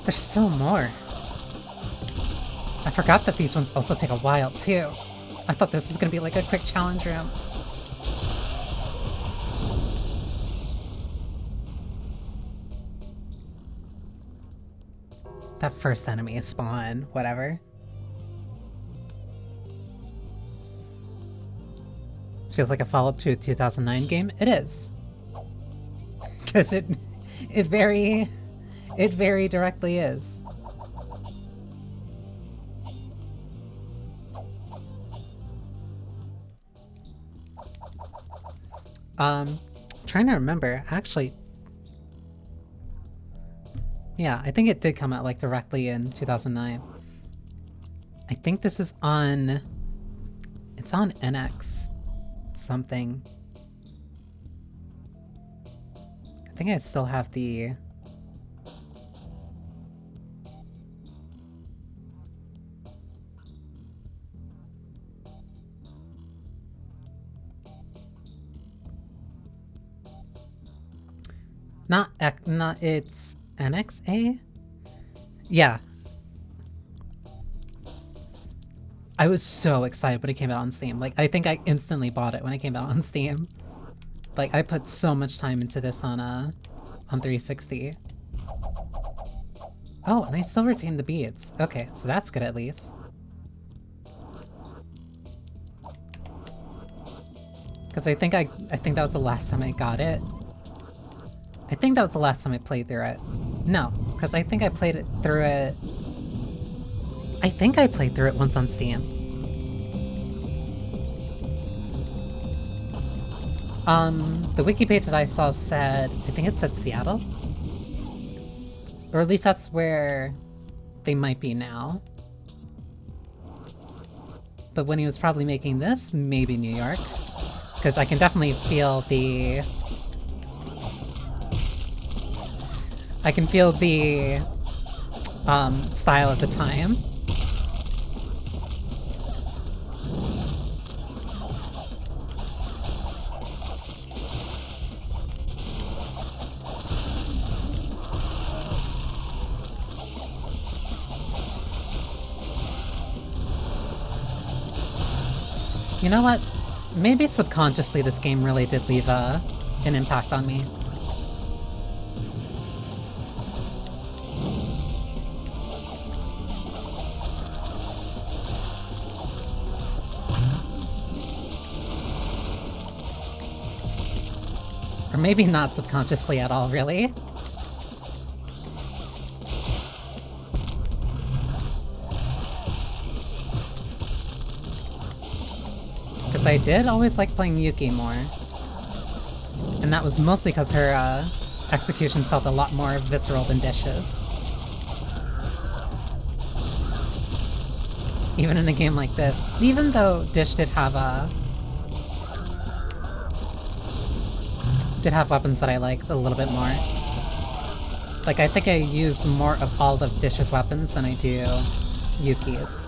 There's still more. I forgot that these ones also take a while, too. I thought this was gonna be like a quick challenge room. That first enemy is spawn, whatever. This feels like a follow-up to a 2009 game. It is. Because it very directly is. Trying to remember, actually. Yeah, I think it did come out like directly in 2009. I think this is on... It's on NX something. I think I still have the... Not it's NXA? Yeah. I was so excited when it came out on Steam. Like, I think I instantly bought it when it came out on Steam. Like, I put so much time into this on 360. Oh, and I still retained the beads. Okay, so that's good at least. Because I think that was the last time I got it. I think that was the last time I played through it. No, because I think I played through it once on Steam. The wiki page that I saw said, I think it said Seattle? Or at least that's where they might be now. But when he was probably making this, maybe New York. Because I can definitely feel the... I can feel the style at the time. You know what? Maybe subconsciously this game really did leave an impact on me. Or maybe not subconsciously at all, really. Because I did always like playing Yuki more. And that was mostly because her executions felt a lot more visceral than Dish's. Even in a game like this. Even though Dish did have weapons that I liked a little bit more. Like, I think I use more of all of Dish's weapons than I do Yuki's.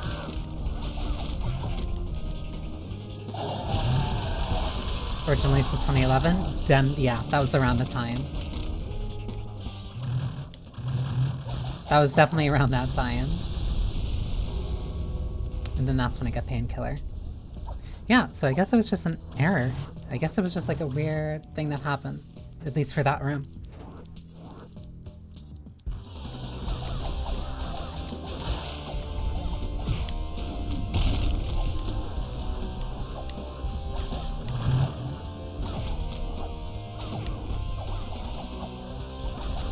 Originally it was 2011, then yeah, that was around the time. That was definitely around that time. And then that's when I got Painkiller. Yeah, so I guess it was just an error. I guess it was just like a weird thing that happened. At least for that room.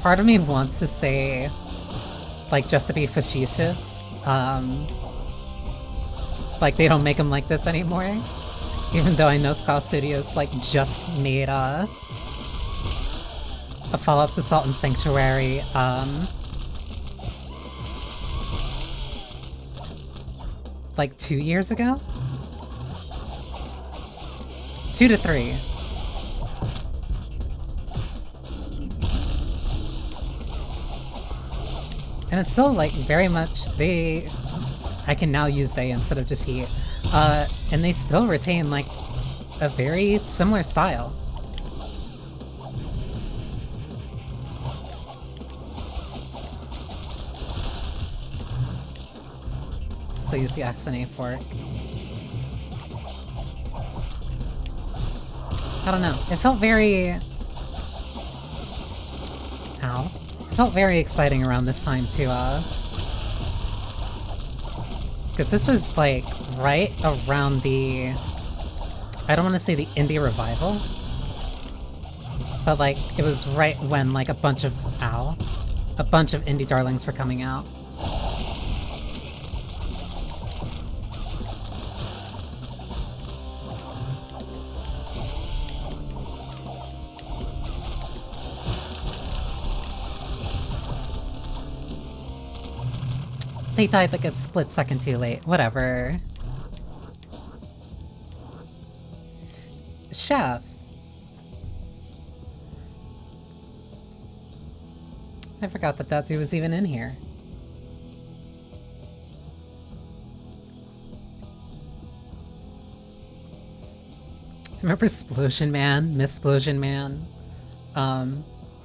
Part of me wants to say, like, just to be facetious, like, they don't make them like this anymore. Even though I know Skull Studios, like, just made a follow-up to Salt and Sanctuary, like 2 years ago? 2 to 3. And it's still, like, very much, I can now use they instead of just he. And they still retain, like, a very similar style. Still use the X and A fork. I don't know. It felt very... Ow. It felt very exciting around this time to, because this was, like, right around the... I don't want to say the indie revival, but, like, it was right when, like, a bunch of indie darlings were coming out. They died like a split second too late. Whatever. Chef. I forgot that that dude was even in here. Remember Splosion Man? Miss Splosion Man?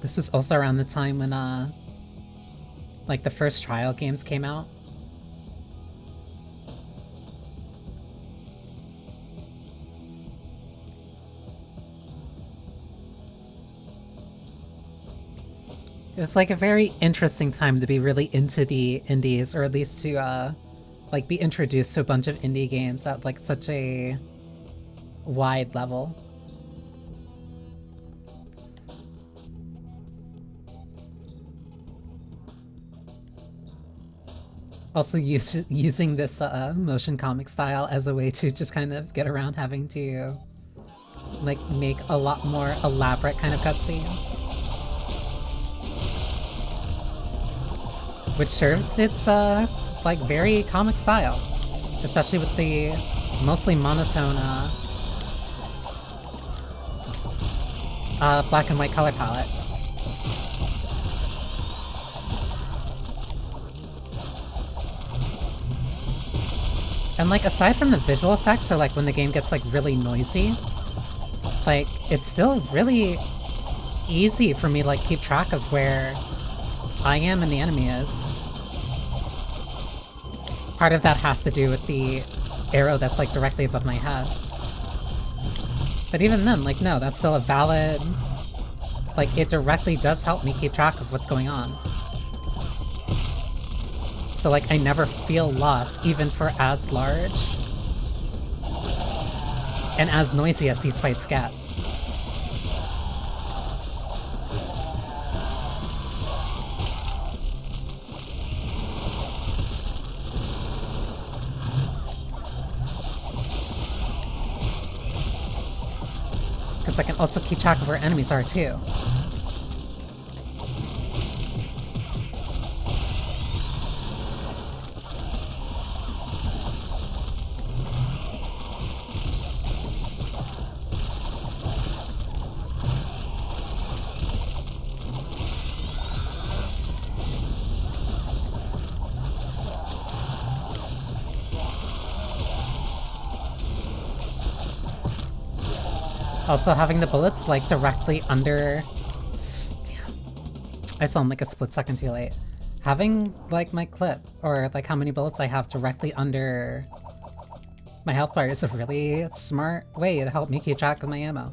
This was also around the time when, like, the first trial games came out. It was like a very interesting time to be really into the indies, or at least to like be introduced to a bunch of indie games at like such a wide level. Also using this motion comic style as a way to just kind of get around having to like make a lot more elaborate kind of cutscenes. Which serves its, like, very comic style. Especially with the mostly monotone, black and white color palette. And, like, aside from the visual effects, or, like, when the game gets, like, really noisy, like, it's still really easy for me to, like, keep track of where I am and the enemy is. Part of that has to do with the arrow that's like directly above my head. But even then, like, no, that's still a valid... Like, it directly does help me keep track of what's going on. So, like, I never feel lost, even for as large and as noisy as these fights get. so I can also keep track of where enemies are too. Also, having the bullets, like, directly under... Damn. I saw them, like, a split second too late. Having, like, my clip, or, like, how many bullets I have directly under my health bar is a really smart way to help me keep track of my ammo.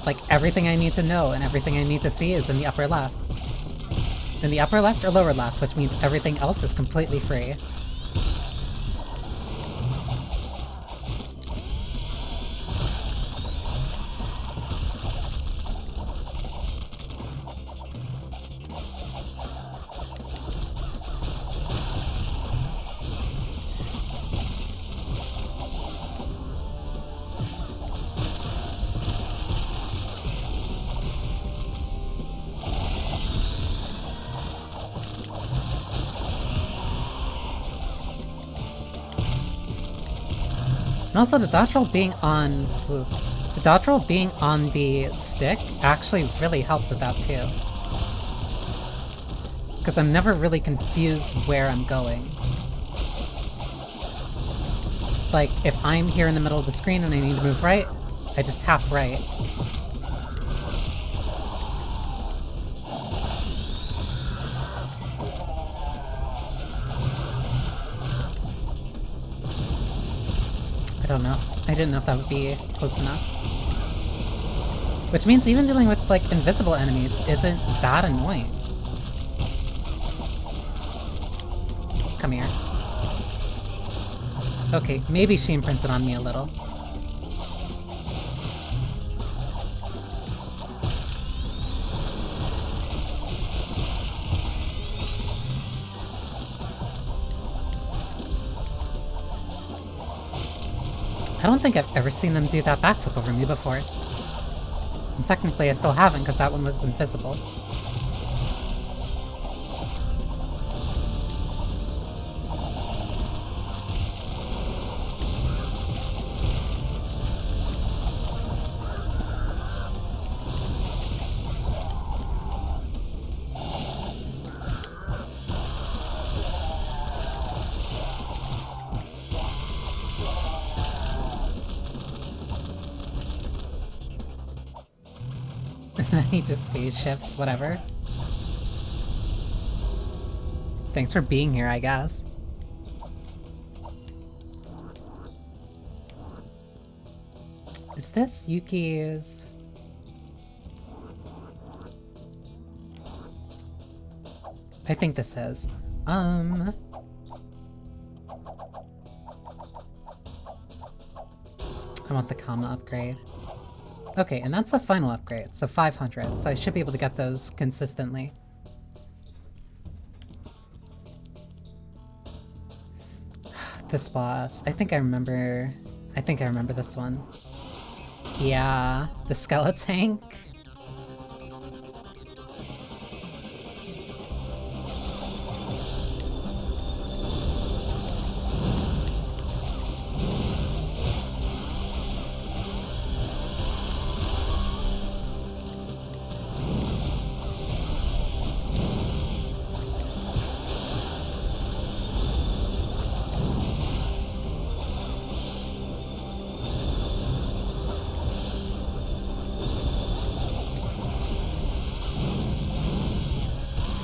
Like, everything I need to know and everything I need to see is in the upper left. In the upper left or lower left, which means everything else is completely free. And also the dodge roll being on... Ooh, the dodge roll being on the stick actually really helps with that too. Because I'm never really confused where I'm going. Like, if I'm here in the middle of the screen and I need to move right, I just tap right. I don't know. I didn't know if that would be close enough. Which means even dealing with, like, invisible enemies isn't that annoying. Come here. Okay, maybe she imprinted on me a little. I don't think I've ever seen them do that backflip over me before. And technically I still haven't, because that one was invisible. And then he just phase shifts, whatever. Thanks for being here, I guess. Is this Yuki's? I think this is. I want the comma upgrade. Okay, and that's the final upgrade, so 500, so I should be able to get those consistently. This boss, I think I remember this one. Yeah, the skeletank.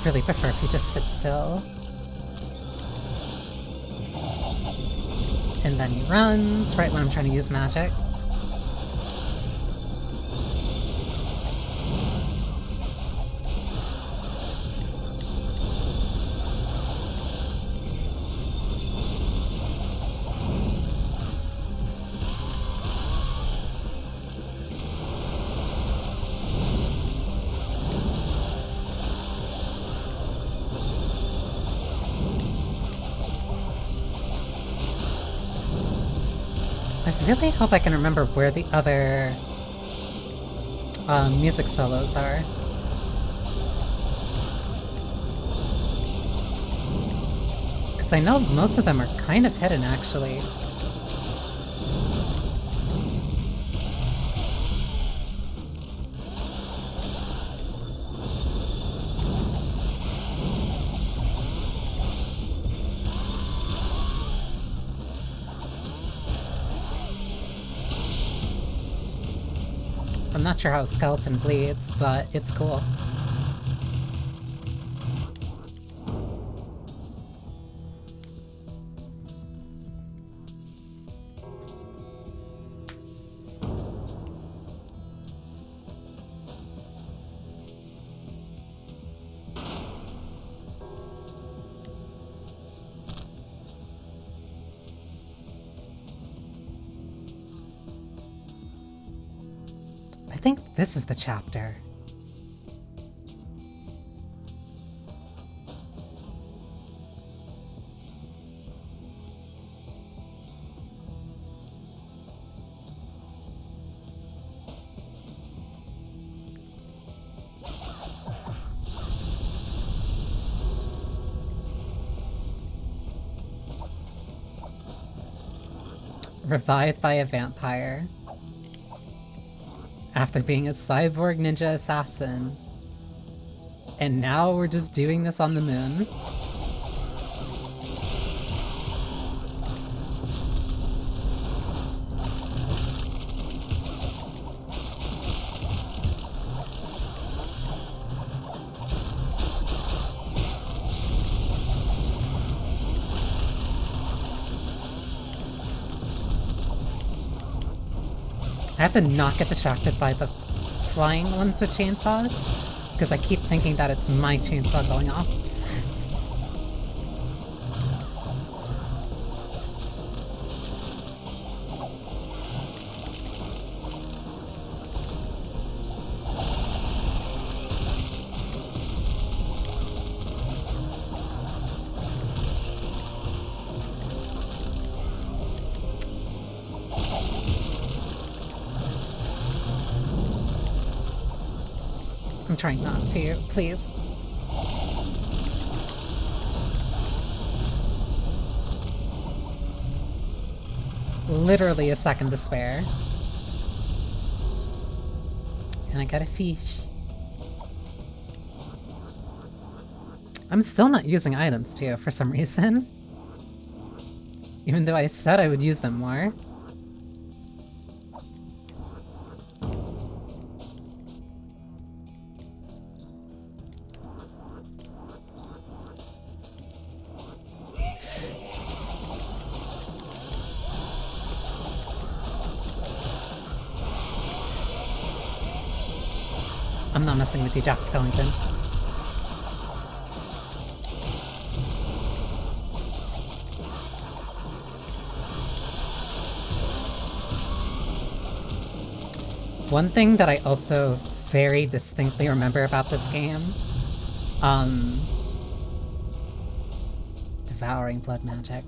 Really prefer if you just sit still. And then he runs right when I'm trying to use magic. really hope I can remember where the other music solos are. Because I know most of them are kind of hidden, actually. I'm not sure how a skeleton bleeds, but it's cool. I think this is the chapter. Revived by a vampire. After being a cyborg ninja assassin. And now we're just doing this on the moon. I have to not get distracted by the flying ones with chainsaws, because I keep thinking that it's my chainsaw going off. I'm trying not to, please. Literally a second to spare. And I got a fish. I'm still not using items too, for some reason. Even though I said I would use them more. I'm not messing with you, Jack Skellington. One thing that I also very distinctly remember about this game, devouring blood magic.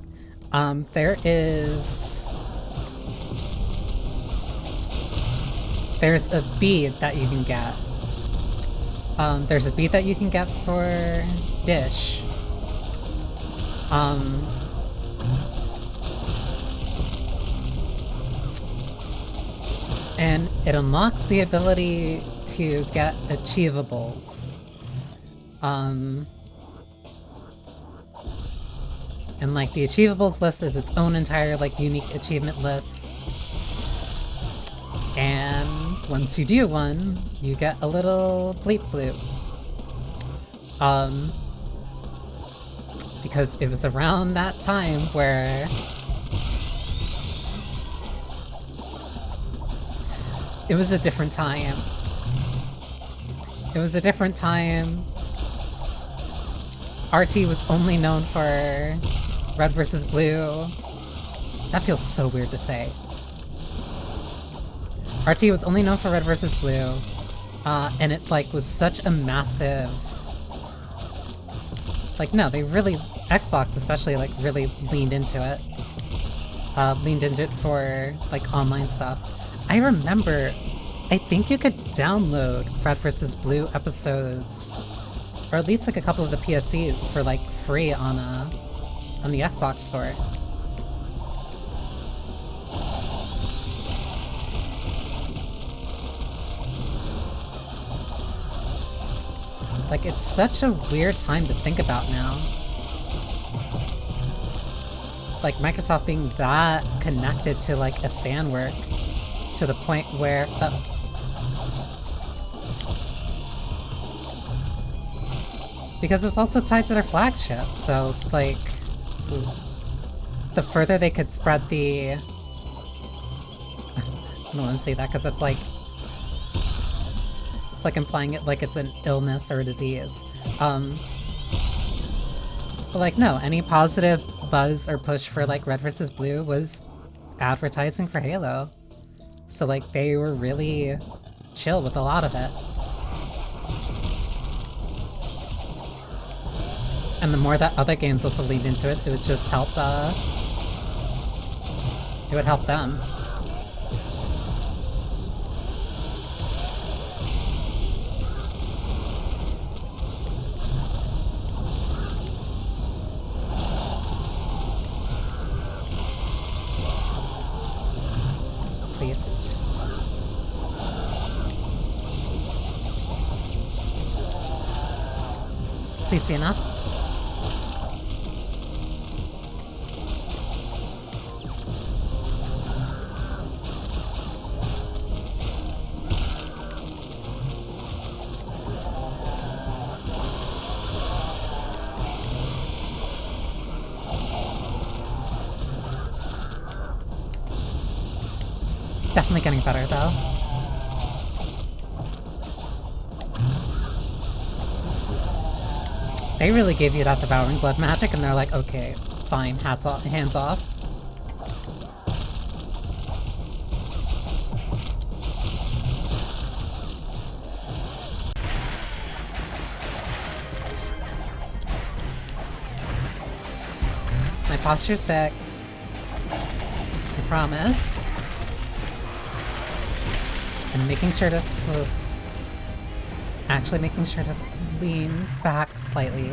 There's a bead that you can get. There's a bead that you can get for Dish. And it unlocks the ability to get achievables. And like the achievables list is its own entire like unique achievement list. And once you do one, you get a little bleep bloop. Because it was around that time where it was a different time. It was a different time. RT was only known for Red versus Blue. That feels so weird to say. RT was only known for Red versus Blue, and it like was such a massive... Like no, they really, Xbox especially like really leaned into it. leaned into it for like online stuff. I remember, I think you could download Red vs. Blue episodes, or at least like a couple of the PSCs for like free on the Xbox store. Like, it's such a weird time to think about now. Like, Microsoft being that connected to, like, a fan work to the point where... because it was also tied to their flagship, so, like... the further they could spread the... I don't want to say that, because that's, like... it's like implying it like it's an illness or a disease. But like, no, any positive buzz or push for like Red vs. Blue was advertising for Halo. So like, they were really chill with a lot of it. And the more that other games also leaned into it, it would just help, it would help them. Please be enough. Definitely getting better though. They really gave you that devouring blood magic, and they're like, okay, fine, hands off. My posture's fixed. I promise. And making sure to... actually making sure to lean back slightly.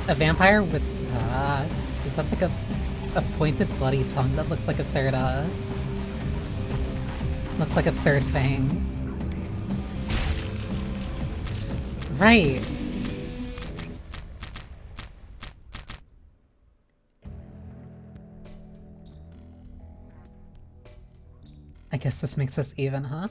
A vampire with... is that like a pointed bloody tongue that looks like a third, looks like a third fang. Right! I guess this makes us even, huh?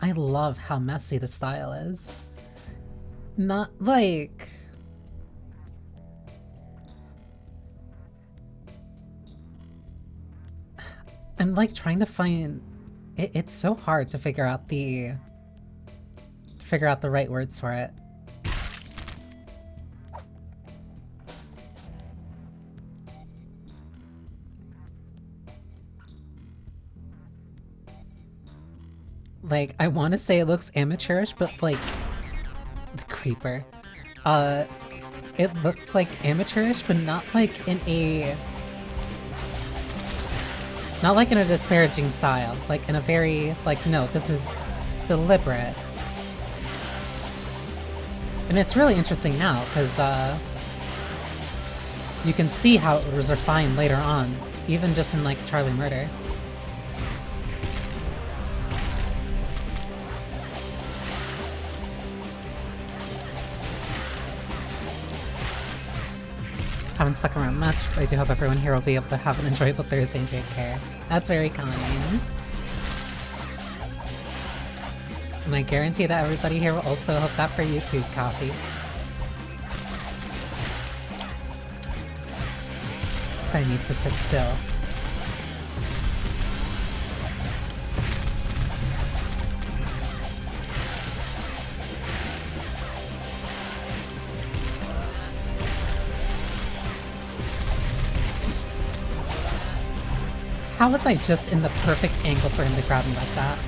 I love how messy the style is. Not like... I'm like trying to find... It's so hard to figure out the... right words for it. Like, I want to say it looks amateurish, but like... the creeper. It looks like amateurish, but not like in a... not like in a disparaging style. Like in a very, like, no, this is deliberate. And it's really interesting now, because, you can see how it was refined later on, even just in, like, Charlie Murder. Haven't stuck around much, but I do hope everyone here will be able to have an enjoyable Thursday and take care. That's very kind. And I guarantee that everybody here will also hope that for you too, Coffee. This guy needs to sit still. How was I just in the perfect angle for him to grab me like that?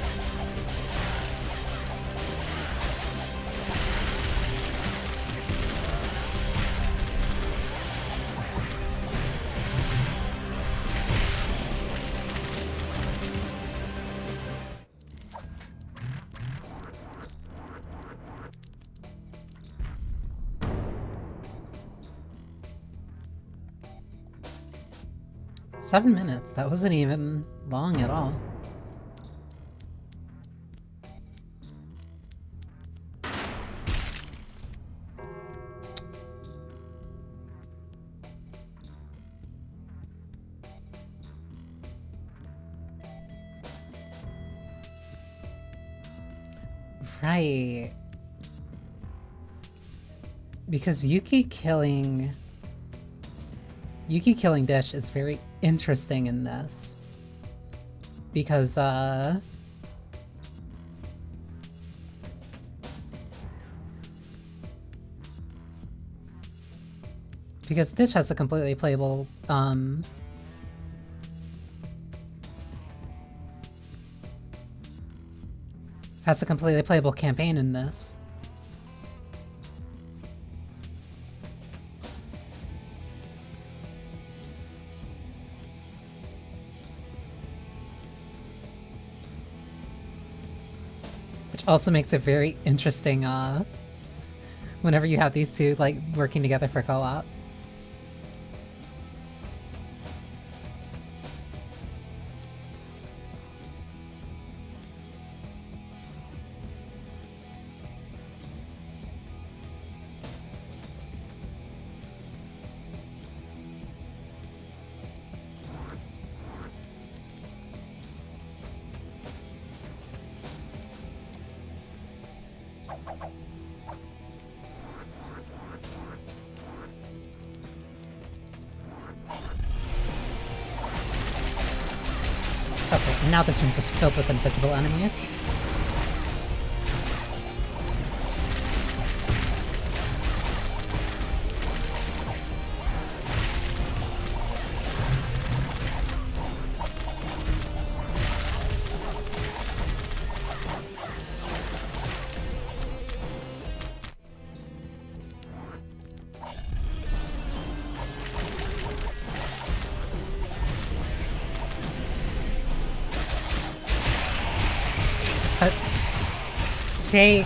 Seven minutes, that wasn't even long at all. Right. Because Yuki killing Dish is very interesting in this. Because, Dish has a completely playable, campaign in this. Which also makes it very interesting, whenever you have these two, like, working together for co-op. Okay, and now this room's just filled with invisible enemies. Take...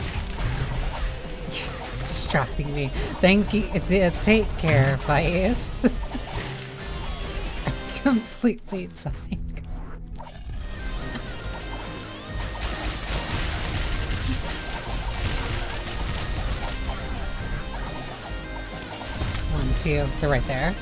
distracting me. Thank you. Take care, Vice. Completely timed. One, two. They're right there.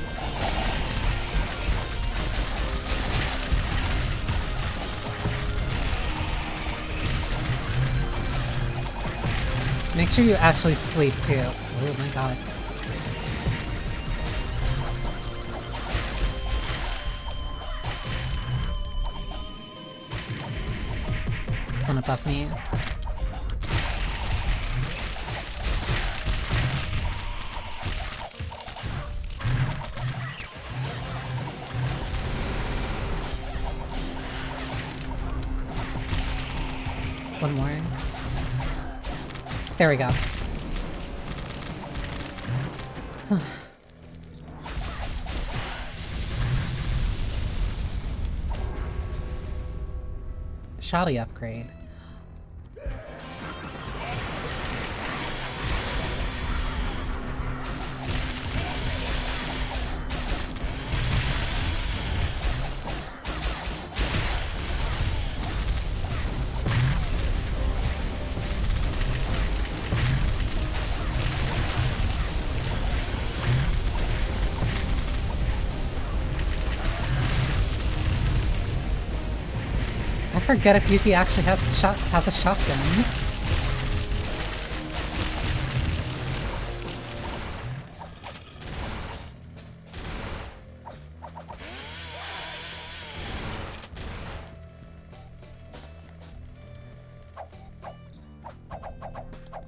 Make sure you actually sleep too. Oh my god. Wanna buff me? One more. There we go. Shoddy upgrade. I forget if Yuki actually has a shotgun.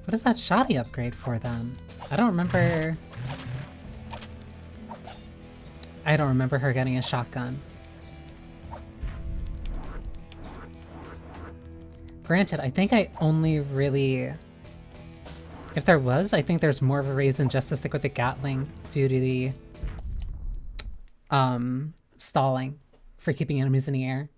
What is that shoddy upgrade for then? I don't remember... I don't remember her getting a shotgun. Granted, I think I only really... If there was, I think there's more of a reason just to stick with the Gatling due to the stalling for keeping enemies in the air.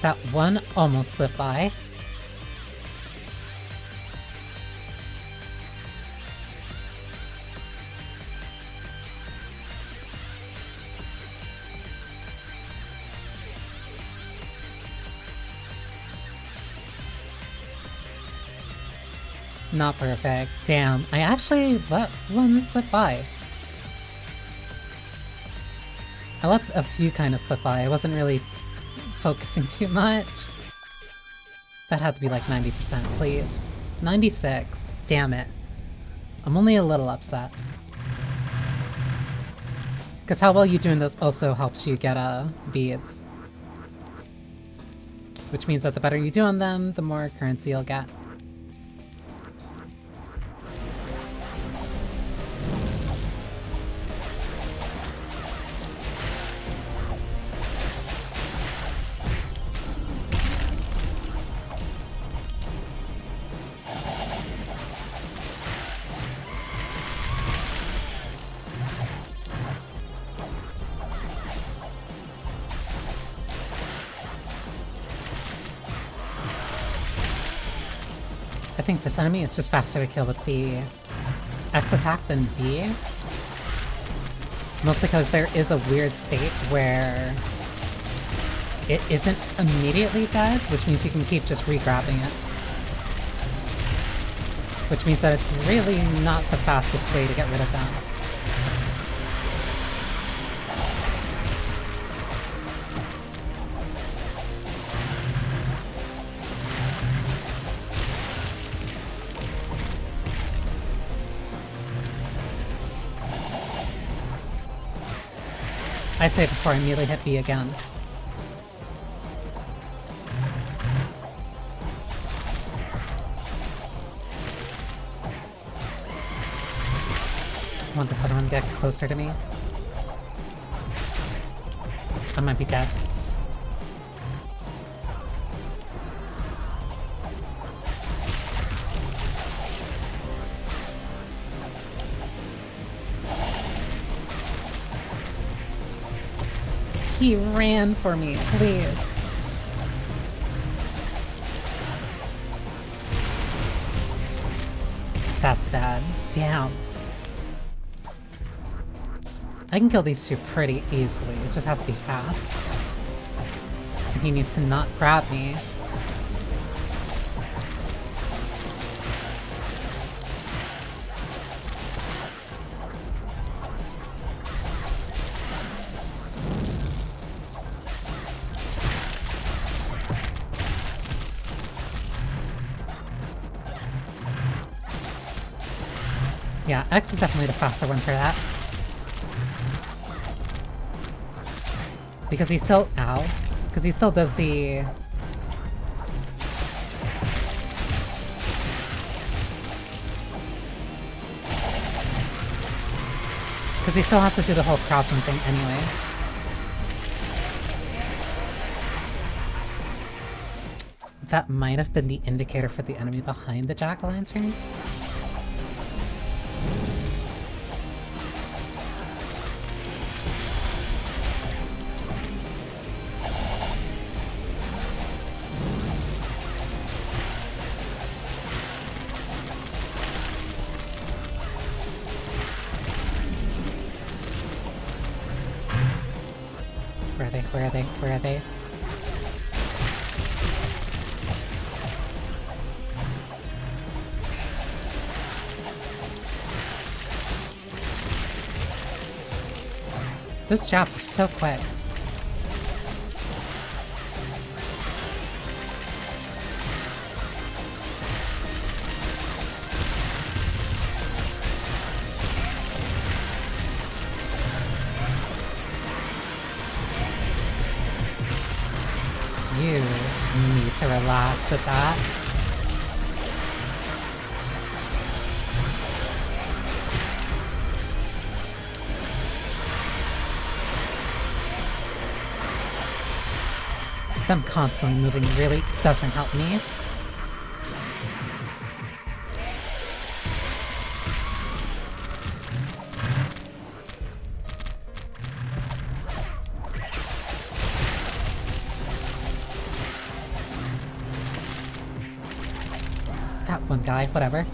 That one almost slipped by. Not perfect. Damn, I actually let one slip by. I let a few kind of slip by. I wasn't really focusing too much. That had to be like 90%, please. 96. Damn it. I'm only a little upset. Because how well you do in this also helps you get beads. Which means that the better you do on them, the more currency you'll get. I think this enemy, it's just faster to kill with the X attack than B. Mostly because there is a weird state where it isn't immediately dead, which means you can keep just re-grabbing it. Which means that it's really not the fastest way to get rid of them. I say it before I immediately hit B again. I want this other one to get closer to me. I might be dead. He ran for me, please. That's sad. Damn. I can kill these two pretty easily. It just has to be fast. And he needs to not grab me. Yeah, X is definitely the faster one for that. Because he still... Ow. Because he still does the... Because he still has to do the whole crouching thing anyway. That might have been the indicator for the enemy behind the jack-o'-lantern. Where are they? Where are they? Those jobs are so quick. You need to relax with that. Them constantly moving really doesn't help me. That one guy, whatever.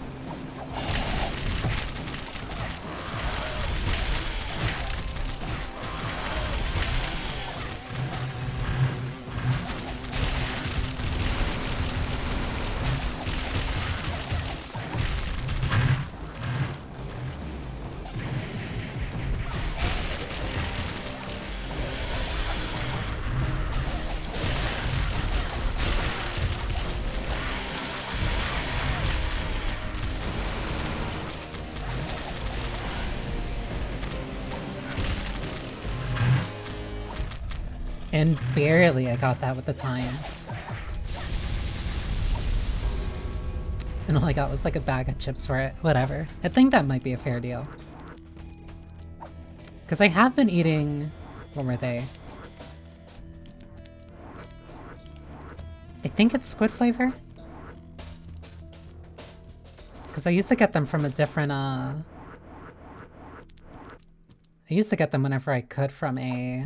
And barely I got that with the time. And all I got was like a bag of chips for it. Whatever. I think that might be a fair deal. Because I have been eating... What were they? I think it's squid flavor? Because I used to get them from a different, I used to get them whenever I could from a...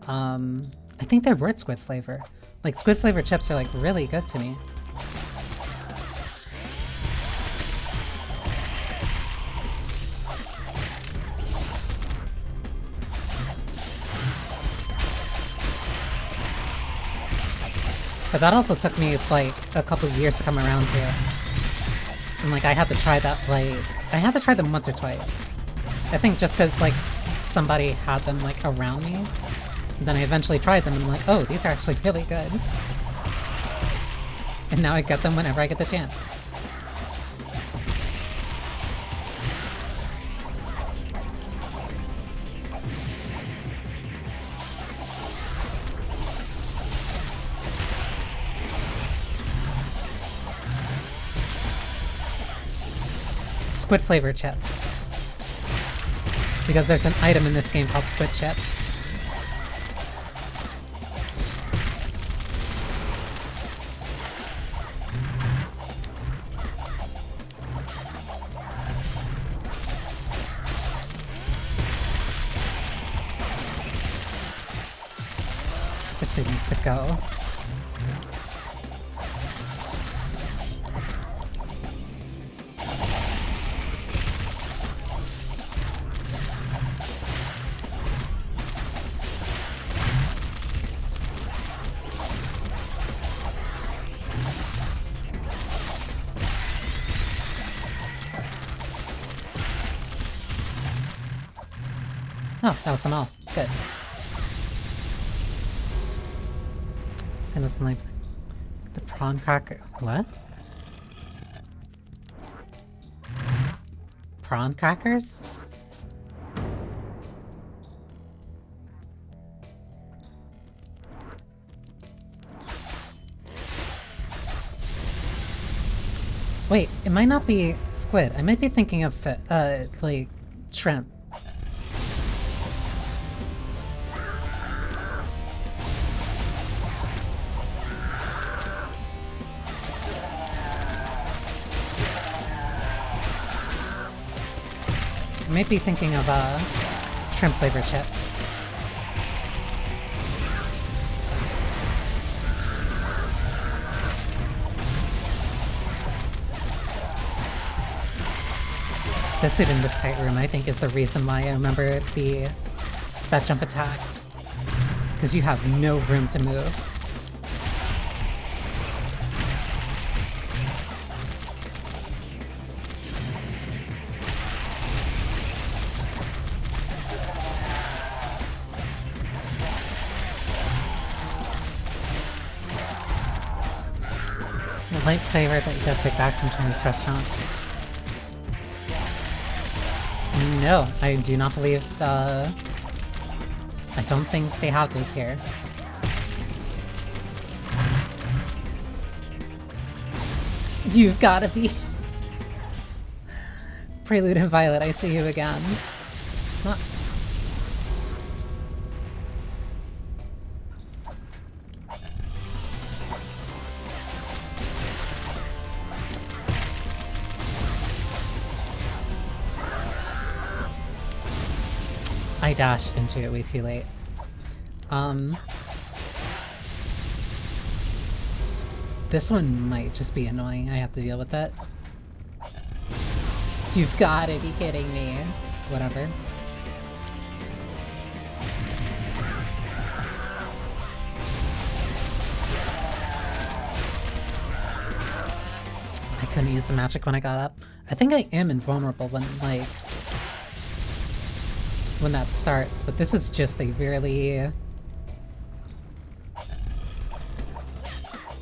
I think they were squid flavor. Like, squid flavor chips are, like, really good to me. But that also took me, like, a couple of years to come around to. And, like, I had to try that, like... I had to try them once or twice. I think just because, like, somebody had them, like, around me. And then I eventually tried them and I'm like, oh, these are actually really good. And now I get them whenever I get the chance. Squid flavor chips. Because there's an item in this game called squid chips. This thing needs to go. Oh, that was them all. Good. Send us like the prawn cracker. What? Prawn crackers? Wait, it might not be squid. I might be thinking of, like, shrimp. I might be thinking of, shrimp flavored chips. This dude in this tight room, I think, is the reason why I remember that jump attack. because you have no room to move. A light flavor that you get big bags from Chinese restaurants. No, I do not believe I don't think they have those here. You've gotta be. Prelude and Violet, I see you again. Not... I dashed into it way too late. This one might just be annoying. I have to deal with that. You've gotta be kidding me. Whatever. I couldn't use the magic when I got up. I think I am invulnerable when, like, when that starts, but this is just a really...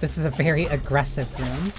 This is a very aggressive room.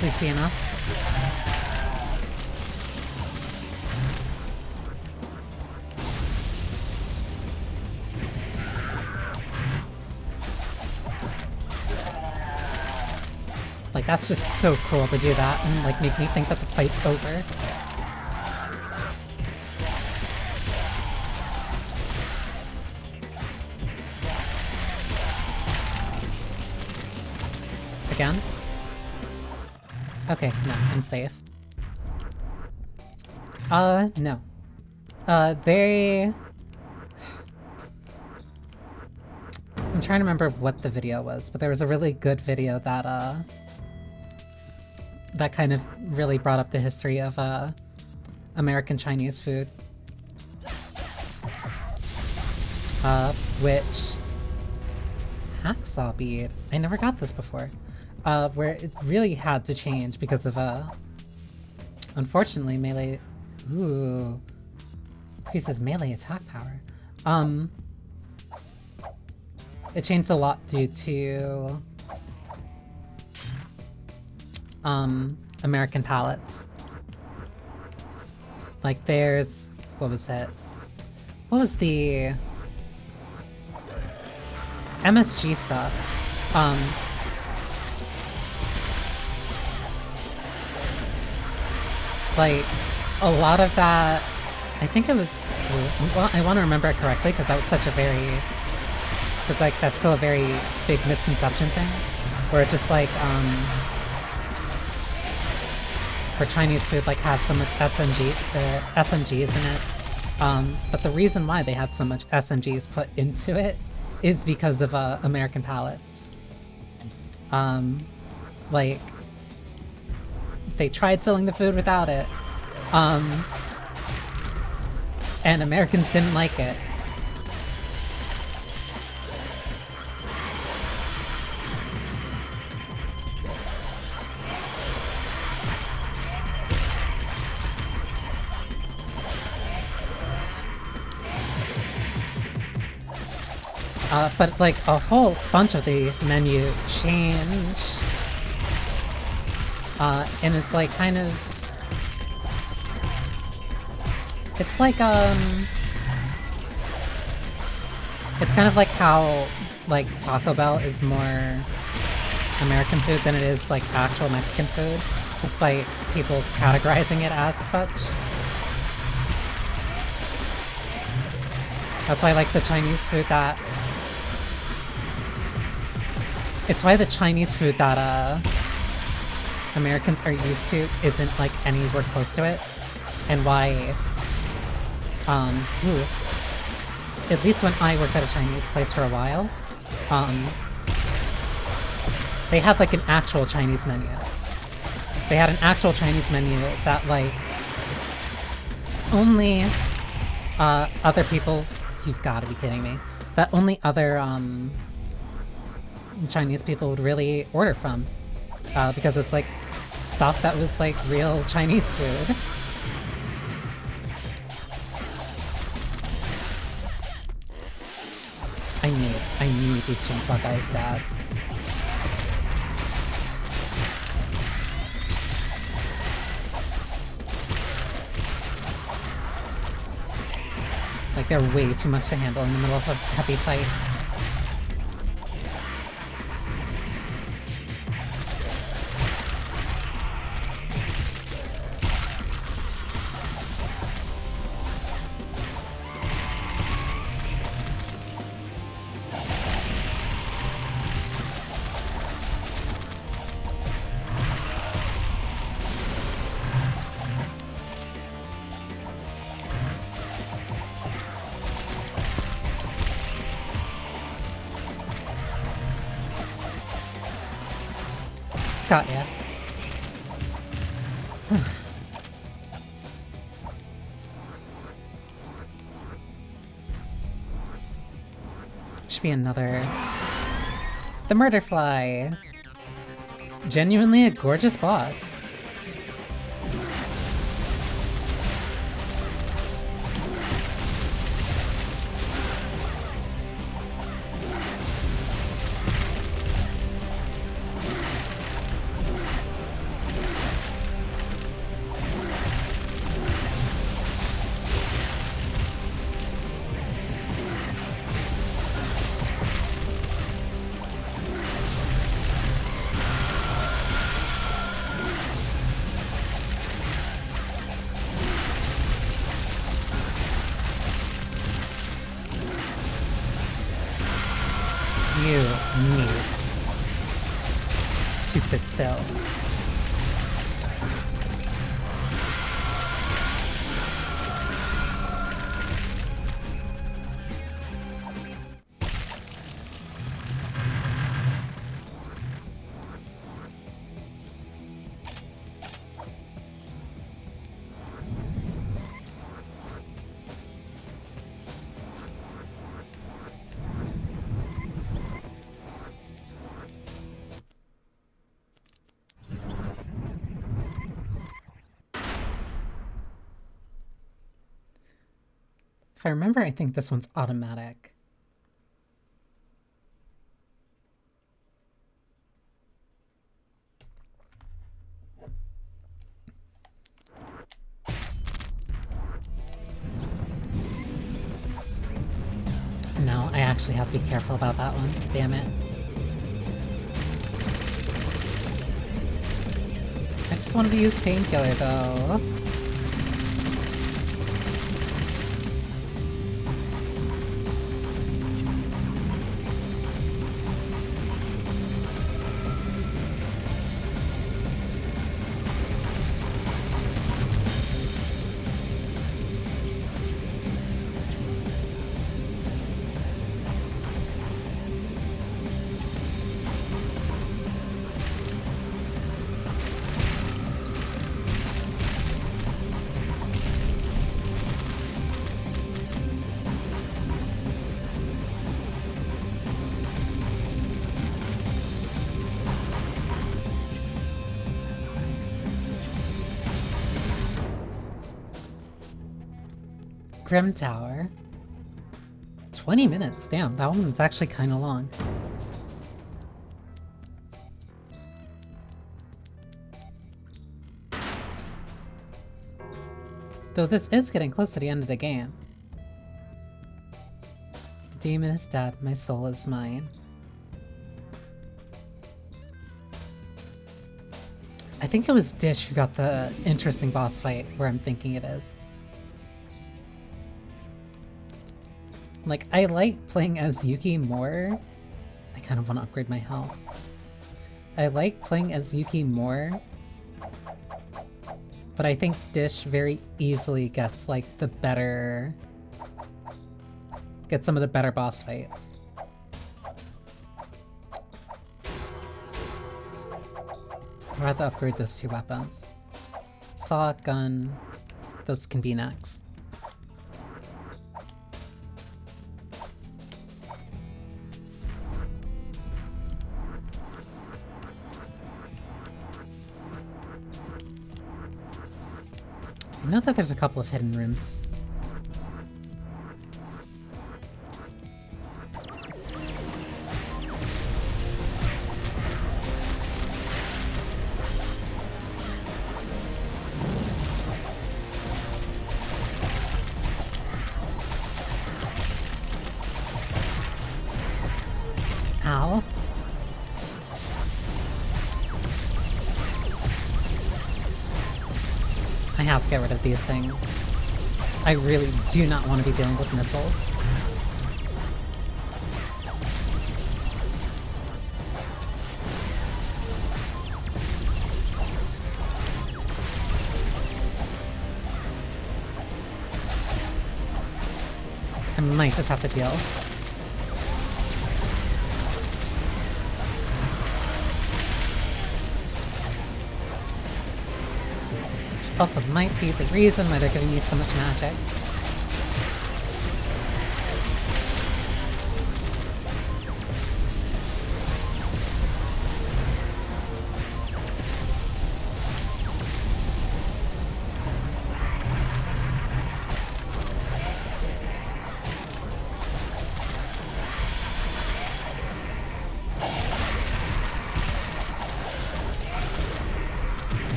Please be enough. Like, that's just so cool to do that and, like, make me think that the fight's over. Again? Okay, no, I'm safe. No. They... I'm trying to remember what the video was, but there was a really good video that, that kind of really brought up the history of, American Chinese food. Which... Hacksaw bead. I never got this before. Where it really had to change because of, unfortunately, melee... Ooh. Increases melee attack power. It changed a lot due to, American palettes. Like, there's... What was it? What was the... MSG stuff? Like, a lot of that, I think it was, well, I want to remember it correctly because that was such a very, because like, that's still a very big misconception thing, where it's just like, where Chinese food like has so much SMGs in it, but the reason why they had so much SMGs put into it is because of, American palettes. Like, they tried selling the food without it, and Americans didn't like it. But like a whole bunch of the menu changed. And it's like kind of... It's like, it's kind of like how, like, Taco Bell is more American food than it is like actual Mexican food, despite people categorizing it as such. That's why I like the Chinese food that... It's why the Chinese food that Americans are used to isn't like anywhere close to it. And why... at least when I worked at a Chinese place for a while, they had like an actual Chinese menu. They had an actual Chinese menu that like only other people, you've got to be kidding me, that only other Chinese people would really order from, because it's like stuff that was like real Chinese food. I need these chainsaw guys dead. Like, they're way too much to handle in the middle of a heavy fight. Got ya. Should be another... The Murder Fly! Genuinely a gorgeous boss. You need to sit still. If I remember, I think this one's automatic. No, I actually have to be careful about that one. Damn it. I just wanted to use painkiller though. Grim Tower. 20 minutes, damn, that one's actually kind of long. Though this is getting close to the end of the game. The demon is dead, my soul is mine. think it was Dish who got the interesting boss fight where I'm thinking it is. Like, I like playing as Yuki more. I kind of want to upgrade my health. I like playing as Yuki more. But I think Dish very easily gets, like, the better... Gets some of the better boss fights. I'd rather upgrade those two weapons. Saw, gun, those can be next. I know that there's a couple of hidden rooms. Ow. I have to get rid of these things. I really do not want to be dealing with missiles. I might just have to deal. Also might be the reason why they're giving me so much magic.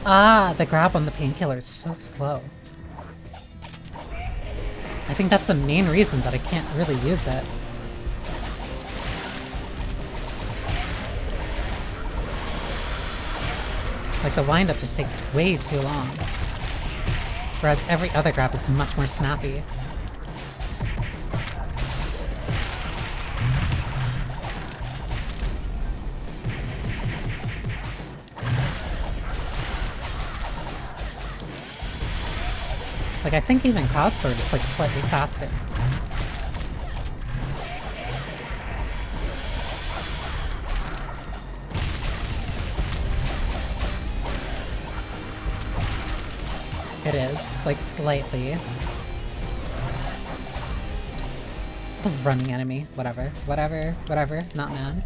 Ah, the grab on the painkiller is so slow. I think that's the main reason that I can't really use it. Like, the wind-up just takes way too long. Whereas every other grab is much more snappy. Like, I think even Cloud Sword is, like, slightly faster. It is, like, slightly. The running enemy. Whatever. Whatever. Whatever. Not mad.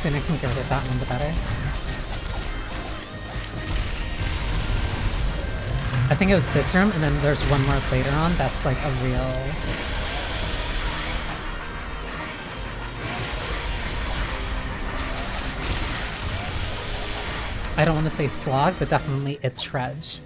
Sooner I can get rid of that one, the better. I think it was this room, and then there's one more later on that's like a real... I don't want to say slog, but definitely a trudge.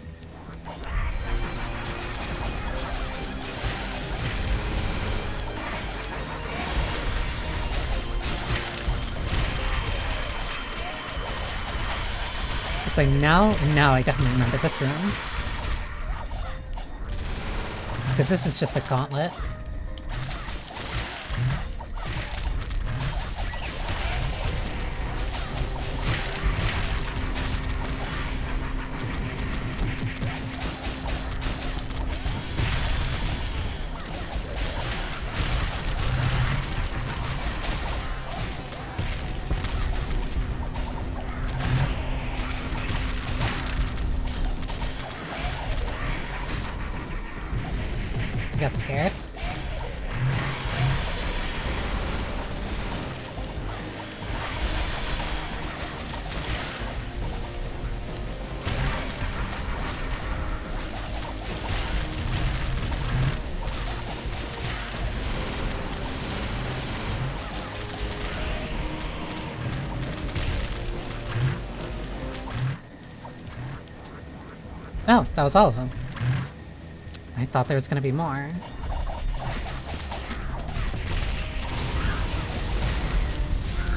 It's like now I definitely remember this room. Because this is just a gauntlet. I got scared. Oh, that was all of them. I thought there was gonna be more.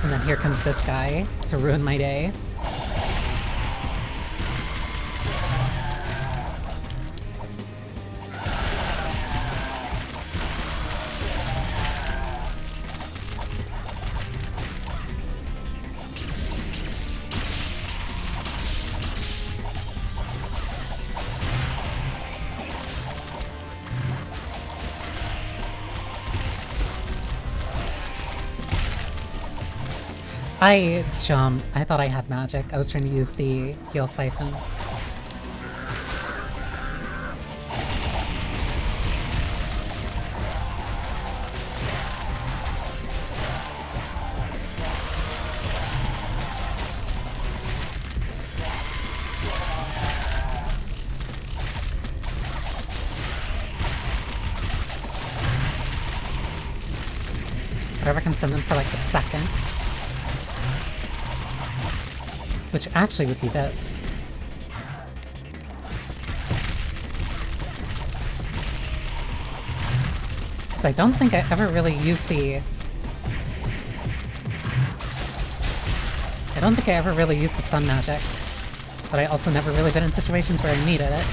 And then here comes this guy to ruin my day. I jumped. I thought I had magic. I was trying to use the heal siphon. Whatever can send them for like a second. Which actually would be this. Because I don't think I ever really used the... I don't think I ever really used the stun magic. But I also never really been in situations where I needed it.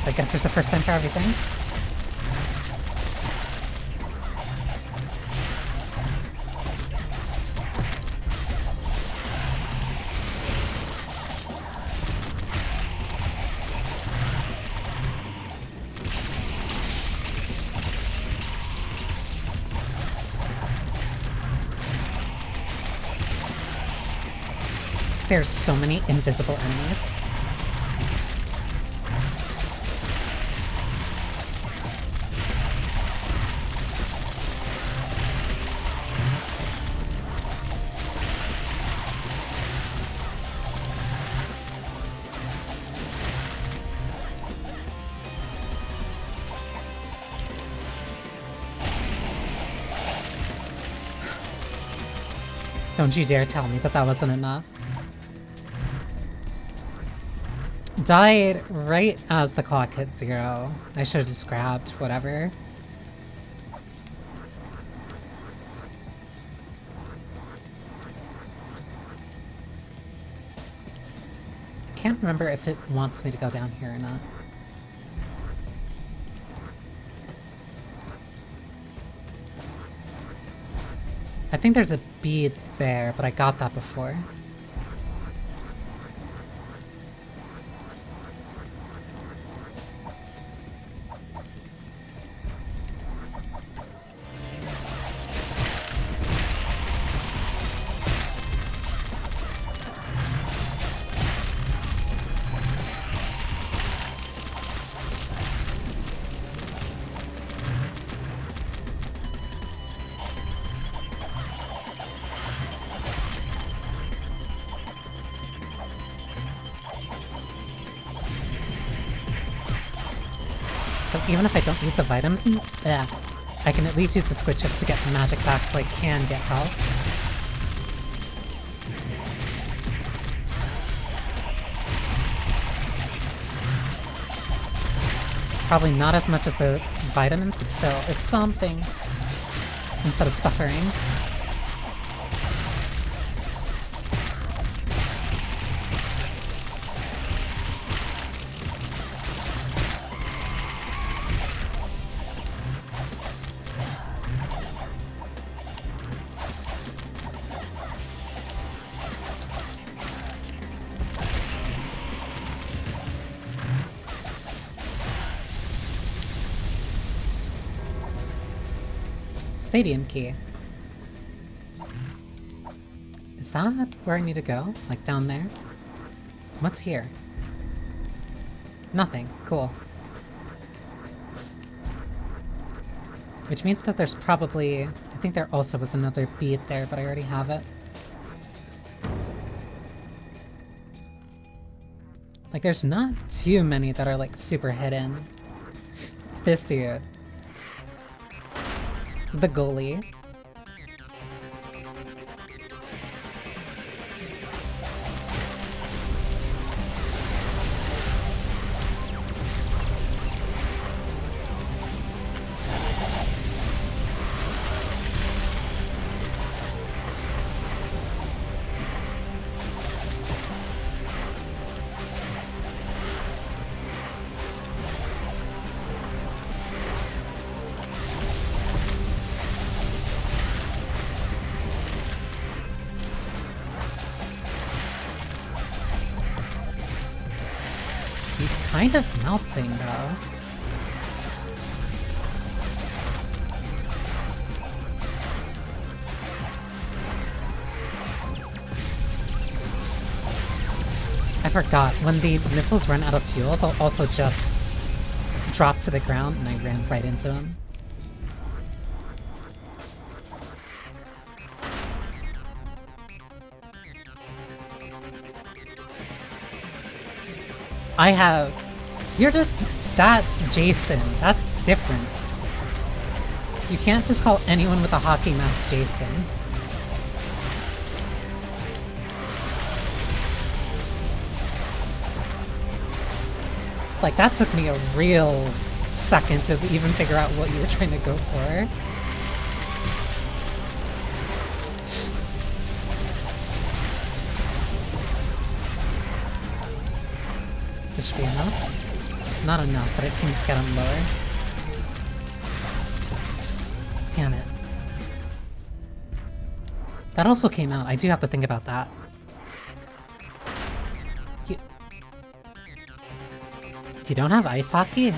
I guess there's a first time for everything. There's so many invisible enemies. Don't you dare tell me that that wasn't enough. Died right as the clock hit 0. I should have just grabbed whatever. Can't remember if it wants me to go down here or not. I think there's a bead there, but I got that before. So even if I don't use the vitamins, I can at least use the squid chips to get the magic back so I can get health. Probably not as much as the vitamins, but still, it's something instead of suffering. stadium key. Is that where I need to go? Like down there? What's here? Nothing. Cool. Which means that there's probably... I think there also was another bead there, but I already have it. Like, there's not too many that are, like, super hidden. This dude. The goalie. Kind of melting, though. I forgot, when the missiles run out of fuel, they'll also just drop to the ground, and I ran right into them. I have... You're just... That's Jason. That's different. You can't just call anyone with a hockey mask Jason. Like, that took me a real second to even figure out what you were trying to go for. This should be enough. Not enough, but it can get him lower. Damn it. That also came out. I do have to think about that. You don't have ice hockey?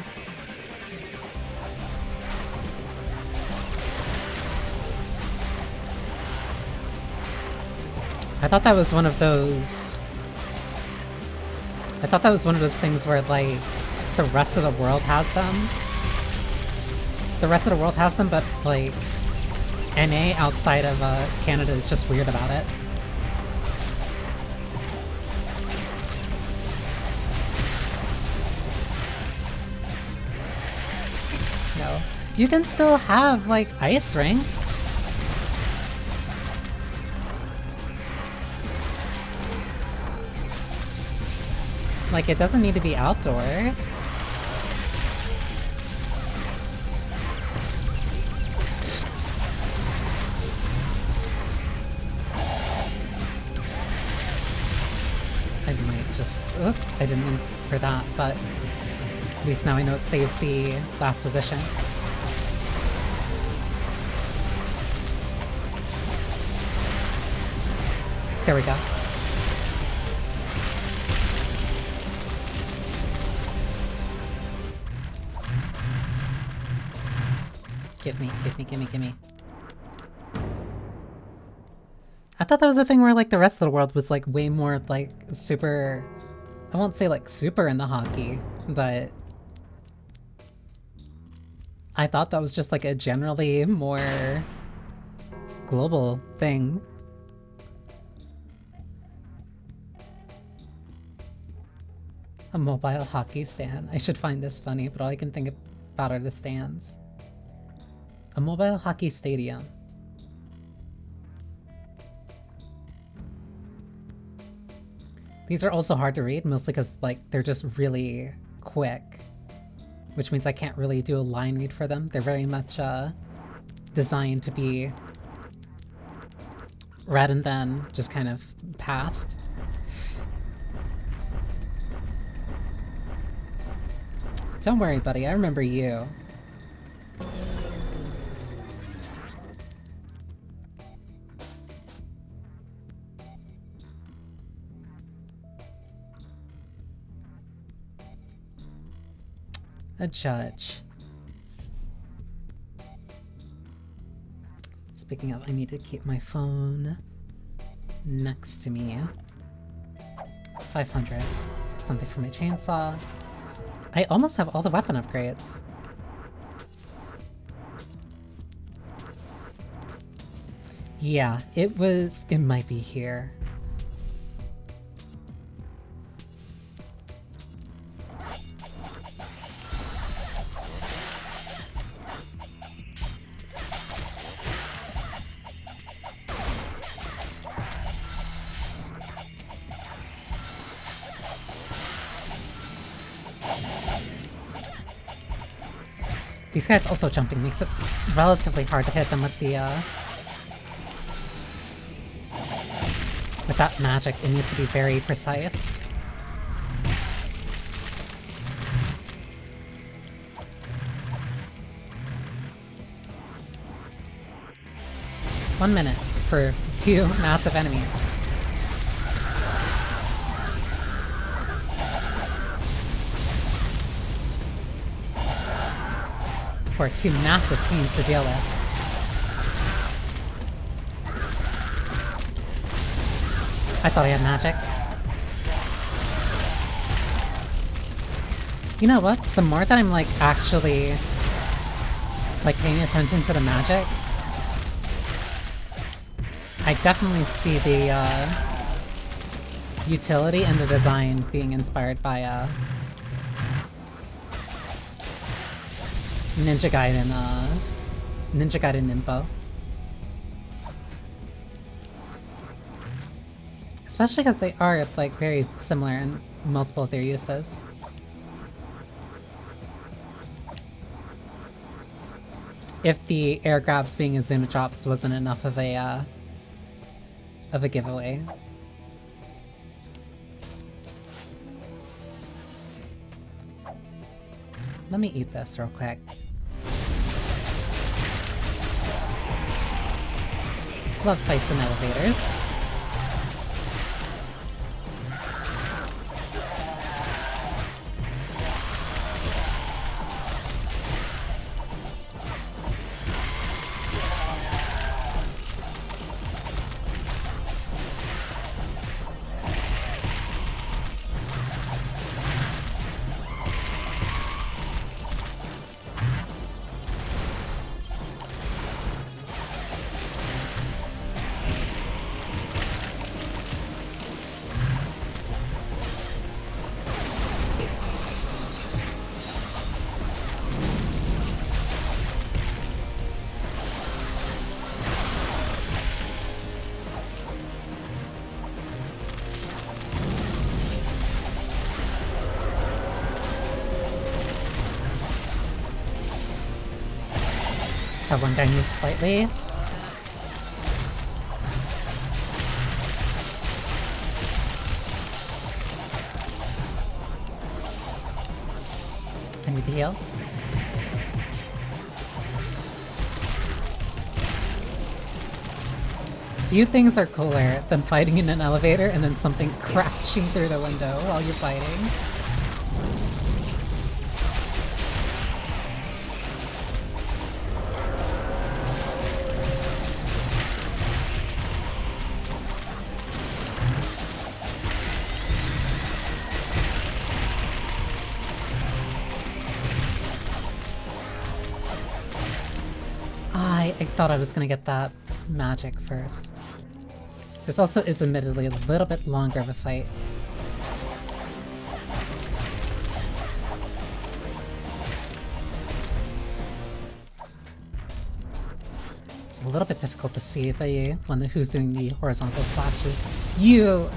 I thought that was one of those... I thought that was one of those things where, like, the rest of the world has them. The rest of the world has them, but, like, NA outside of Canada is just weird about it. No. You can still have, like, ice rinks. Like, it doesn't need to be outdoor. I might just... Oops, I didn't mean for that, but at least now I know it saves the last position. There we go. Gimme. I thought that was a thing where, like, the rest of the world was, like, way more, like, super... I won't say, like, super into hockey, but... I thought that was just, like, a generally more... global thing. A mobile hockey stand. I should find this funny, but all I can think about are the stands. A mobile hockey stadium. These are also hard to read, mostly because, like, they're just really quick. Which means I can't really do a line read for them. They're very much, designed to be read and then just kind of passed. Don't worry, buddy, I remember you. A judge. Speaking of, I need to keep my phone next to me. 500. Something for my chainsaw. I almost have all the weapon upgrades. Yeah, it might be here. These guys also jumping makes it relatively hard to hit them with the, with that magic. It needs to be very precise. One minute for 2 massive enemies. For 2 massive pains to deal with. I thought I had magic. You know what? The more that I'm like actually like paying attention to the magic, I definitely see the utility and the design being inspired by Ninja Gaiden Nimbo. Especially because they are like very similar in multiple of their uses. If the air grabs being Azuma drops wasn't enough of a giveaway. Let me eat this real quick. Love fights in elevators. Have one down you slightly. I need to heal. Few things are cooler than fighting in an elevator and then something crashing through the window while you're fighting. I thought I was gonna get that magic first. This also is admittedly a little bit longer of a fight. It's a little bit difficult to see who's doing the horizontal slashes. You!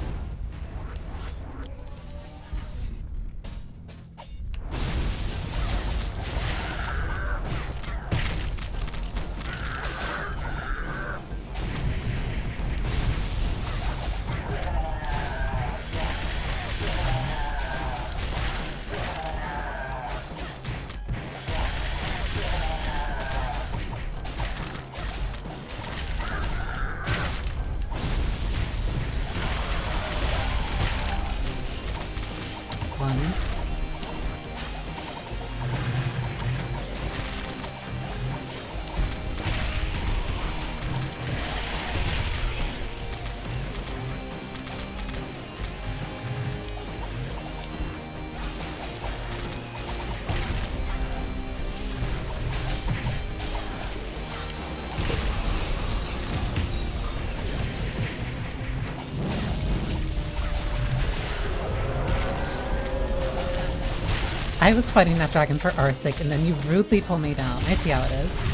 I was fighting that dragon for our sake, and then you rudely pull me down. I see how it is.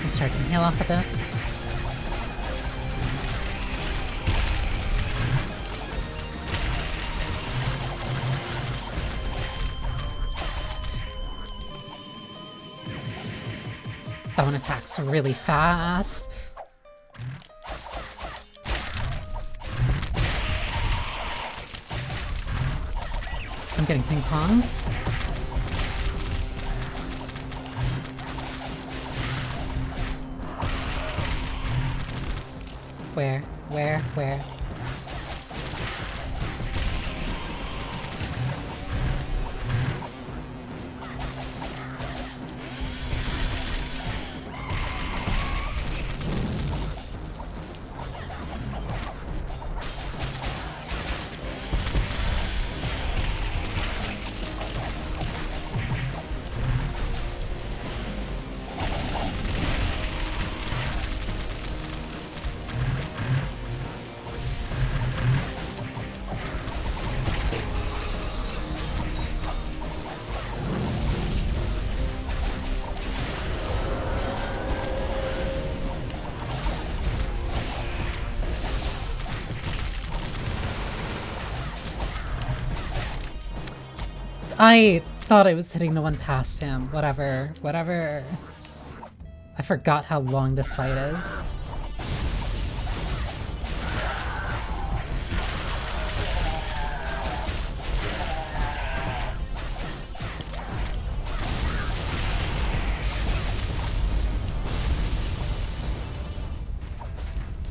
I'm sure I can heal off of this. That one attacks really fast. I'm getting ping ponged. Where? I thought I was hitting the one past him. Whatever. I forgot how long this fight is.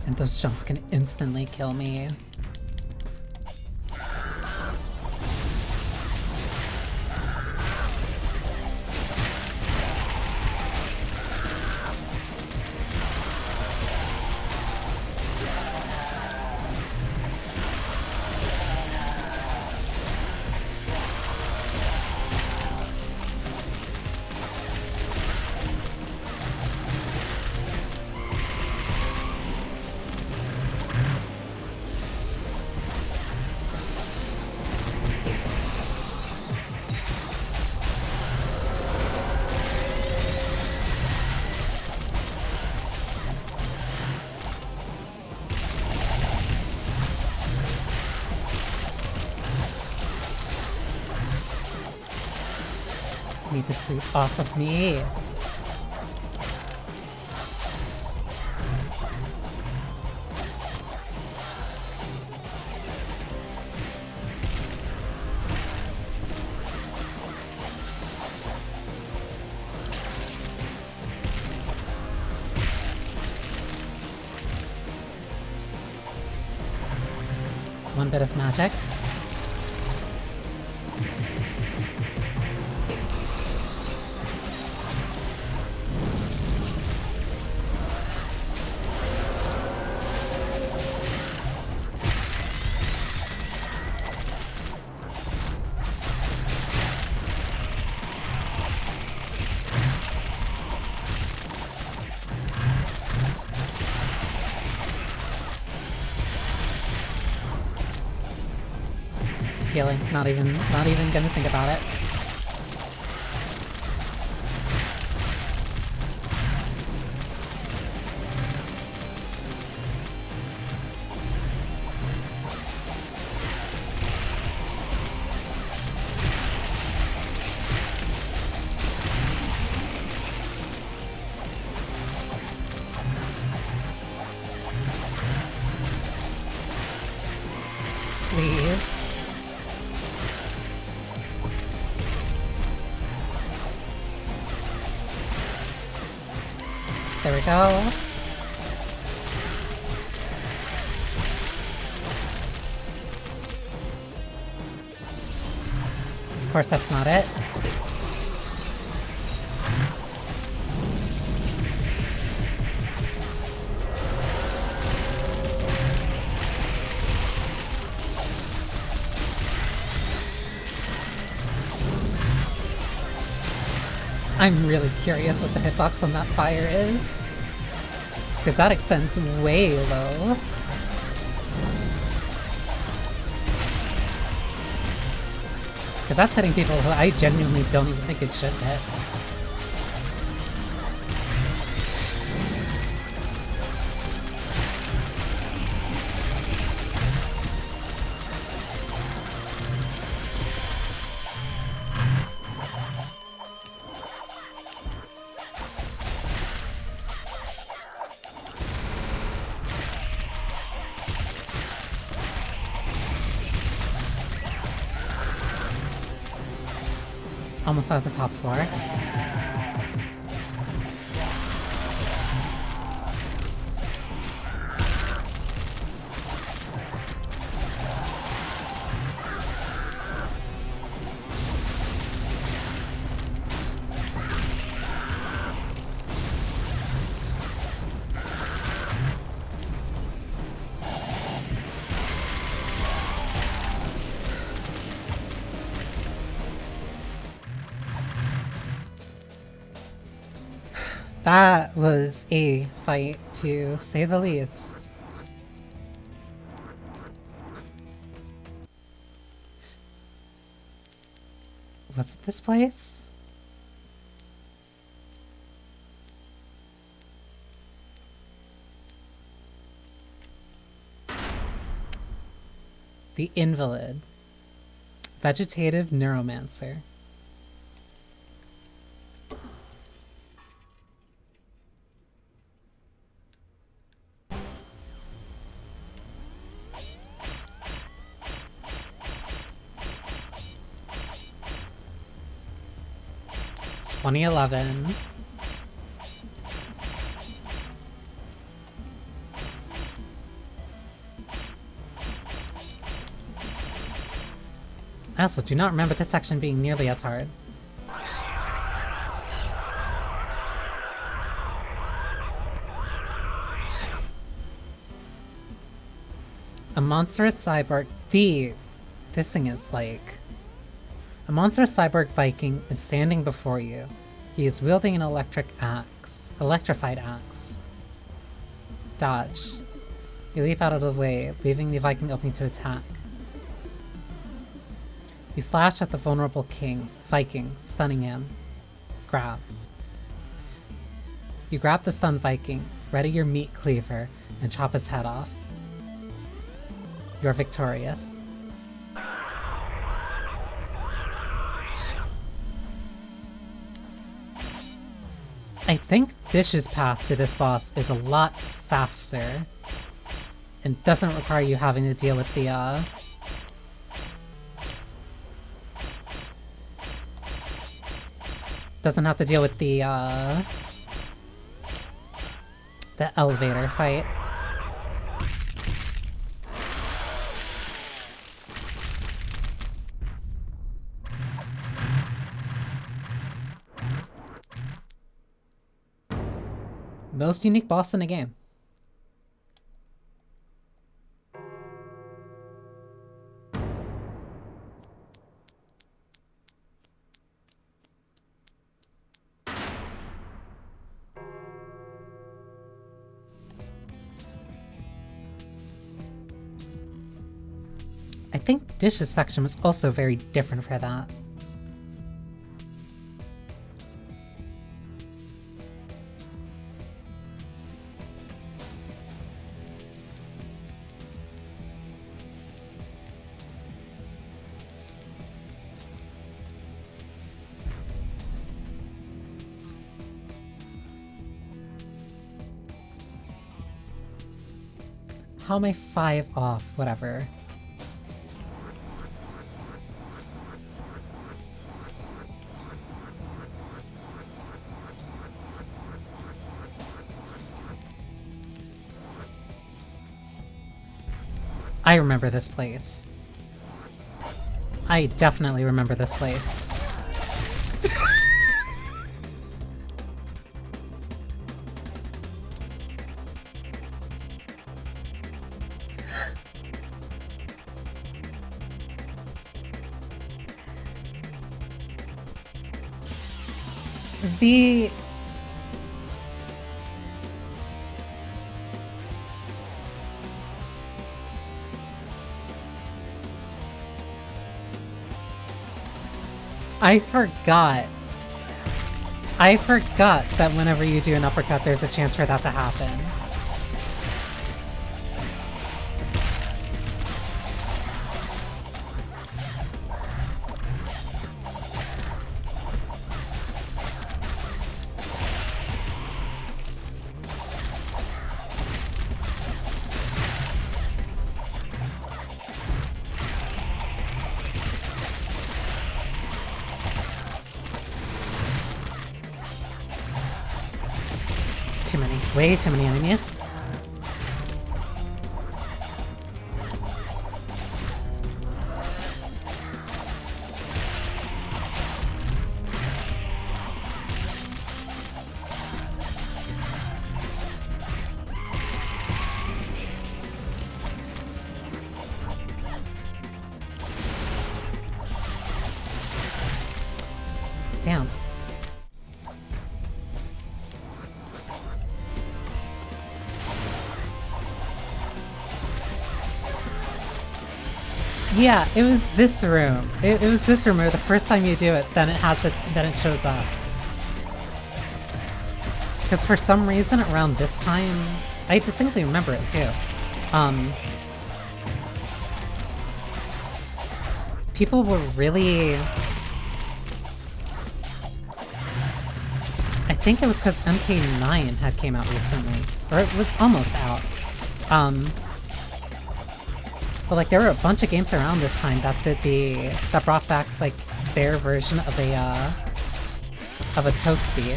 And those jumps can instantly kill me. Need this dude off of me. One bit of magic. Healing, not even gonna think about it. Please. There we go. Of course, that's not it. I'm really curious what the hitbox on that fire is. Because that extends way low. Because that's hitting people who I genuinely don't even think it should hit. Almost at the top floor. That was a fight, to say the least. Was it this place? The Invalid. Vegetative Neuromancer. It's 2011. I also do not remember this section being nearly as hard. A monstrous cyborg. This thing is like... A monstrous cyborg Viking is standing before you. He is wielding an electrified axe. Dodge. You leap out of the way, leaving the Viking opening to attack. You slash at the vulnerable Viking, stunning him. Grab. You grab the stunned Viking, ready your meat cleaver, and chop his head off. You're victorious. I think Dish's path to this boss is a lot faster and doesn't require you having to deal with the doesn't have to deal with the elevator fight. Most unique boss in the game. I think Dish's section was also very different for that. How am I 5 off? Whatever. I remember this place. I definitely remember this place. The... I forgot. I forgot that whenever you do an uppercut, there's a chance for that to happen. Way too many enemies. Damn. Yeah, it was this room. It was this room where the first time you do it, then it shows up. Because for some reason around this time, I distinctly remember it too. People were really... I think it was because MK9 had came out recently, or it was almost out. But like there were a bunch of games around this time that that brought back like their version of a toasty.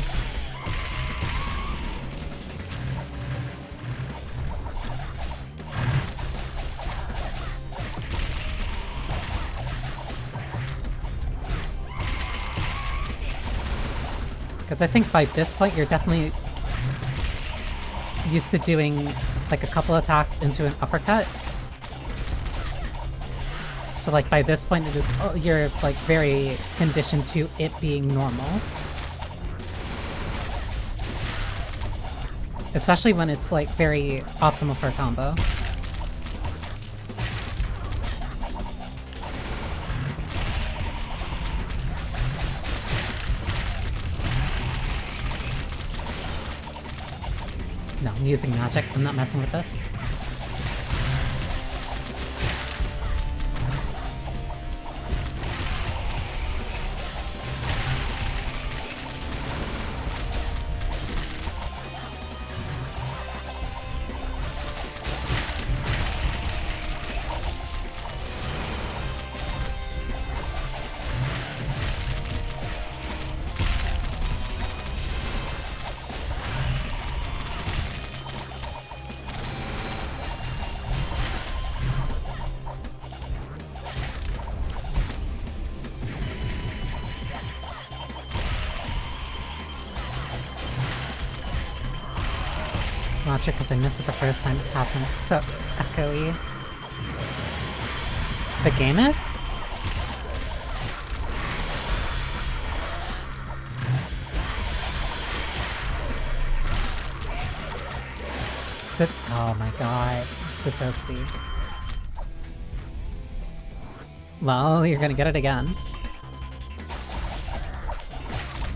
Because I think by this point you're definitely used to doing like a couple attacks into an uppercut. So like by this point it is, you're like very conditioned to it being normal. Especially when it's like very optimal for a combo. No, I'm using magic. I'm not messing with this. Watch it because I missed it the first time it happened. It's so echoey. The game is? Oh my god. The toasty. Well, you're gonna get it again.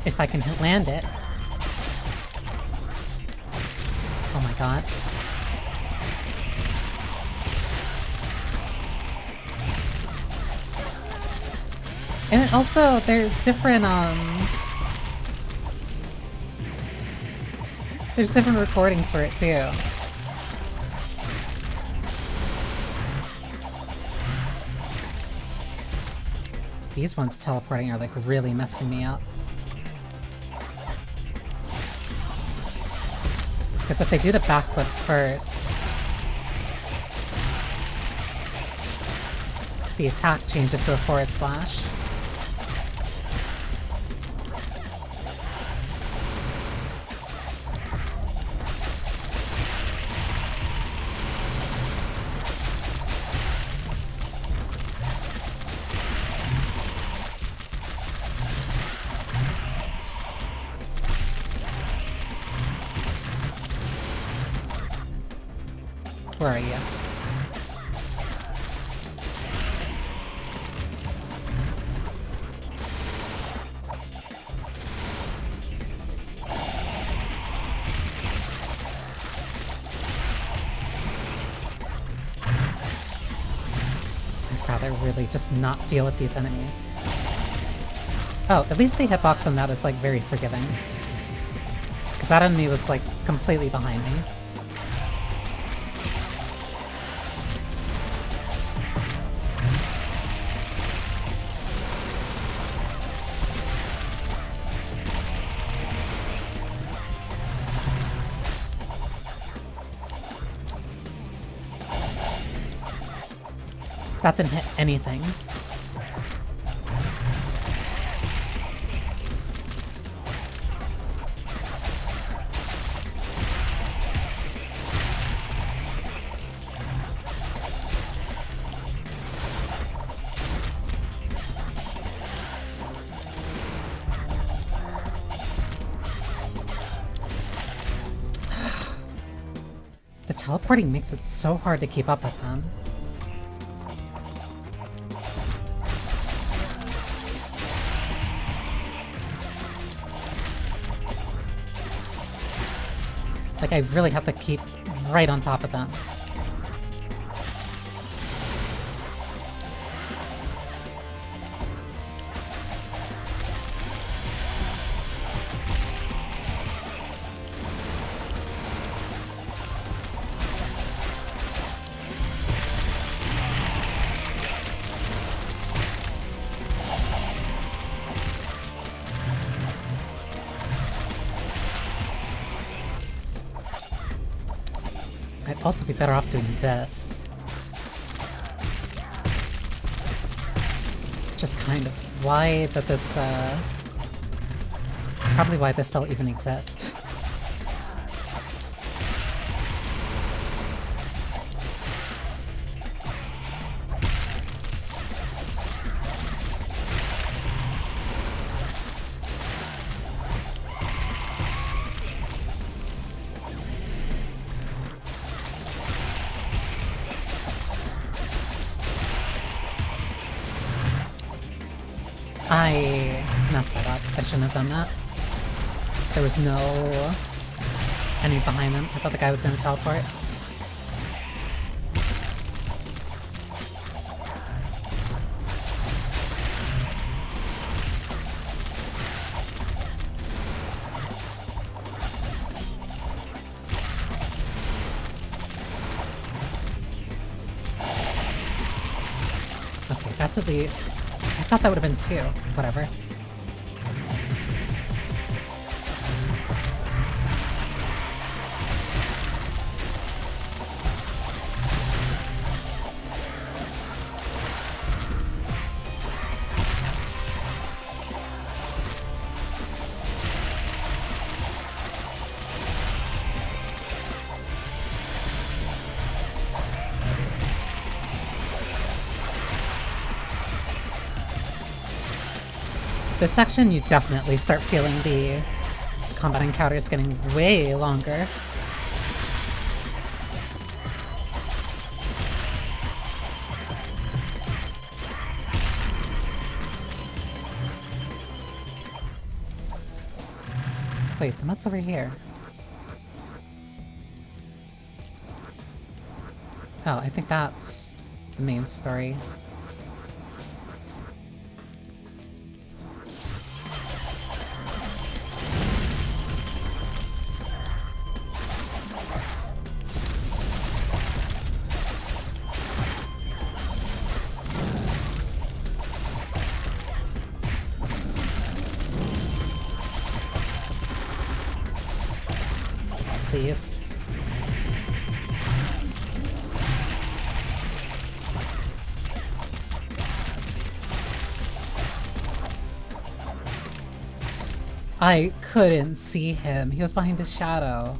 If I can land it. Oh my god. And also, there's different, there's different recordings for it, too. These ones teleporting are, like, really messing me up. Because if they do the backflip first... the attack changes to a forward slash. Where are you? I'd rather really just not deal with these enemies. Oh, at least the hitbox on that is like very forgiving. Because that enemy was like completely behind me. That didn't hit anything. The teleporting makes it so hard to keep up with them. Like, I really have to keep right on top of them. I'd also be better off doing this. Just kind of why that this, probably why this spell even exists. I messed that up. I shouldn't have done that. There was no enemy behind them. I thought the guy was going to teleport. Okay, that's at least... I thought that would have been 2. Whatever. This section, you definitely start feeling the combat encounters getting way longer. Wait, the mud's over here. Oh, I think that's the main story. Please. I couldn't see him. He was behind his shadow.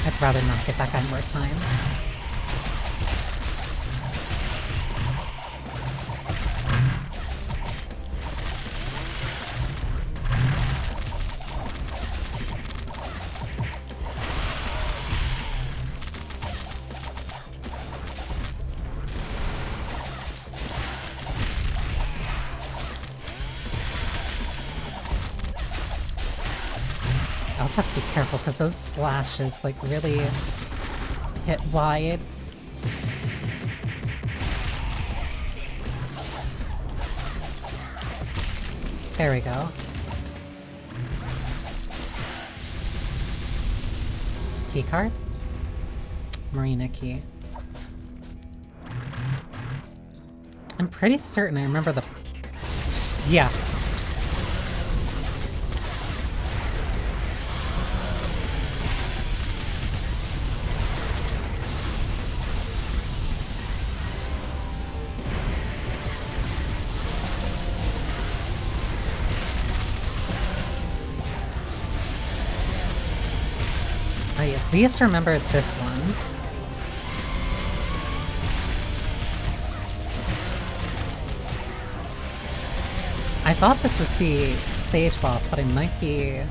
I'd rather not give that guy more time. I also have to be careful because those slashes like really hit wide. There we go. Key card? Marina key. I'm pretty certain I remember the... Yeah. I at least remember this one. I thought this was the stage boss, but I might be...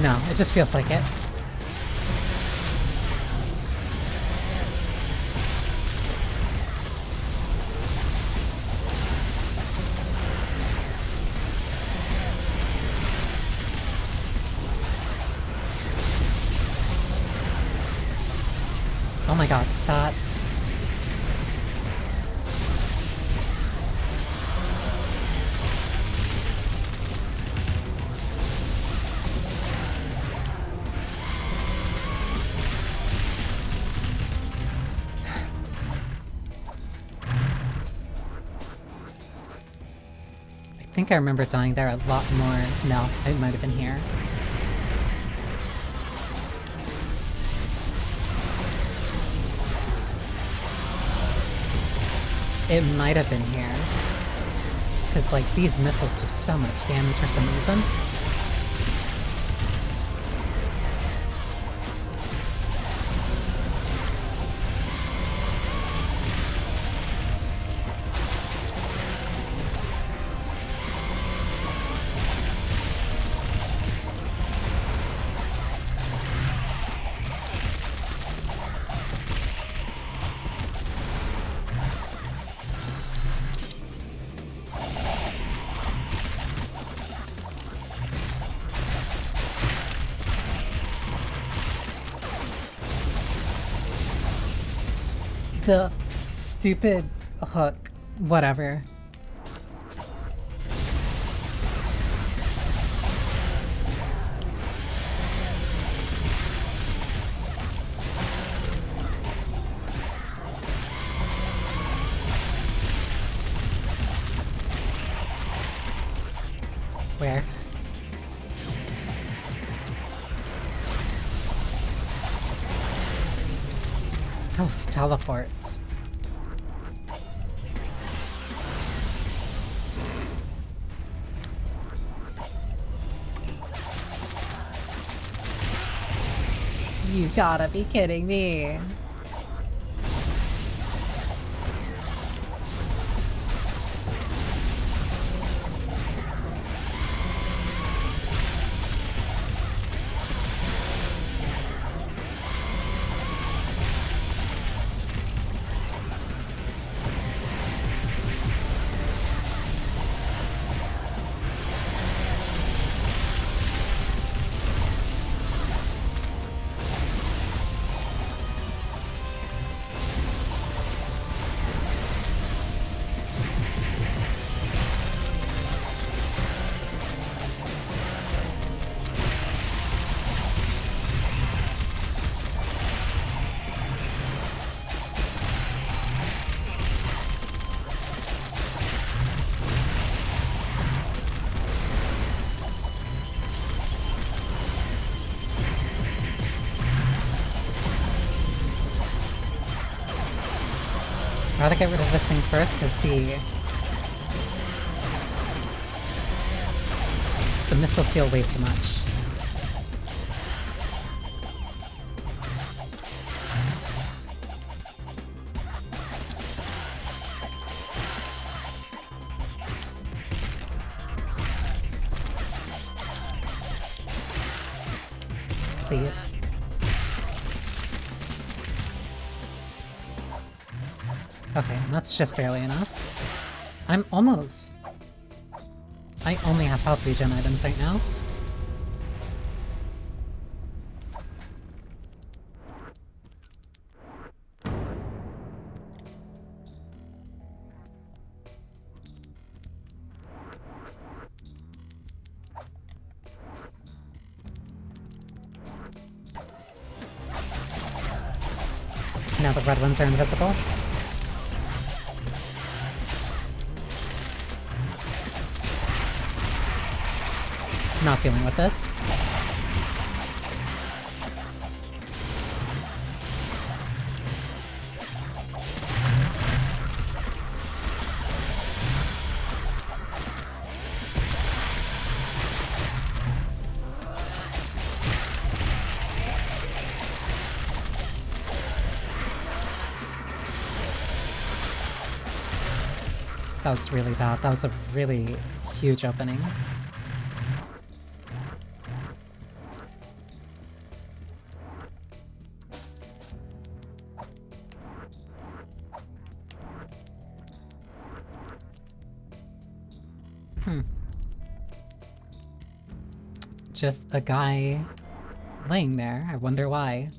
No, it just feels like it. Oh my god, that's... I think I remember dying there a lot more. No, it might have been here. It might have been here. Because, like, these missiles do so much damage for some reason. The stupid hook, whatever. Where? Those teleports. You gotta be kidding me. rather get rid of this thing first, because the missiles deal way too much. Please. Okay, that's just barely enough. I only have health regen items right now. Now the red ones are invisible. Not dealing with this. That was really bad. That was a really huge opening. Just a guy laying there. I wonder why.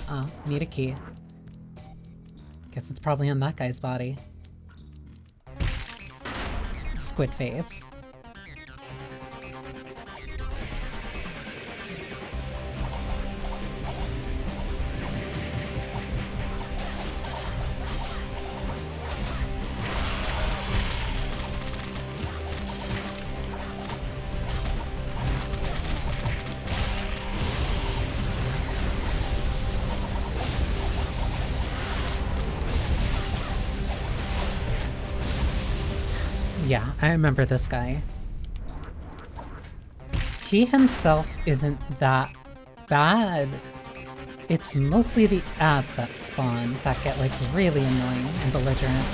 Oh, need a key. Guess it's probably on that guy's body. Squid face. Yeah, I remember this guy. He himself isn't that bad. It's mostly the ads that spawn that get, like, really annoying and belligerent.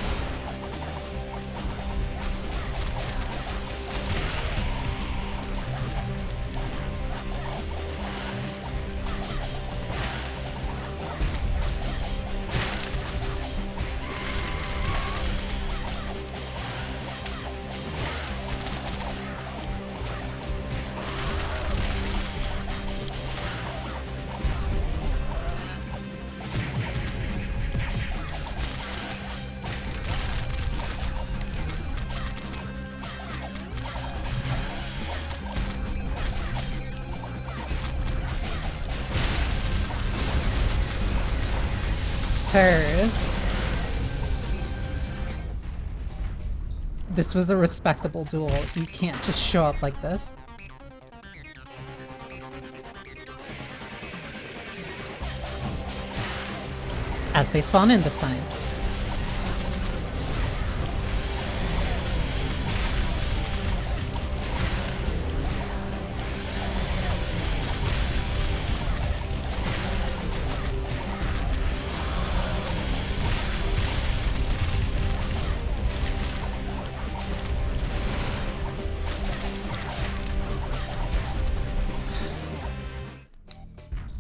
Thurs. This was a respectable duel. You can't just show up like this. As they spawn in this time.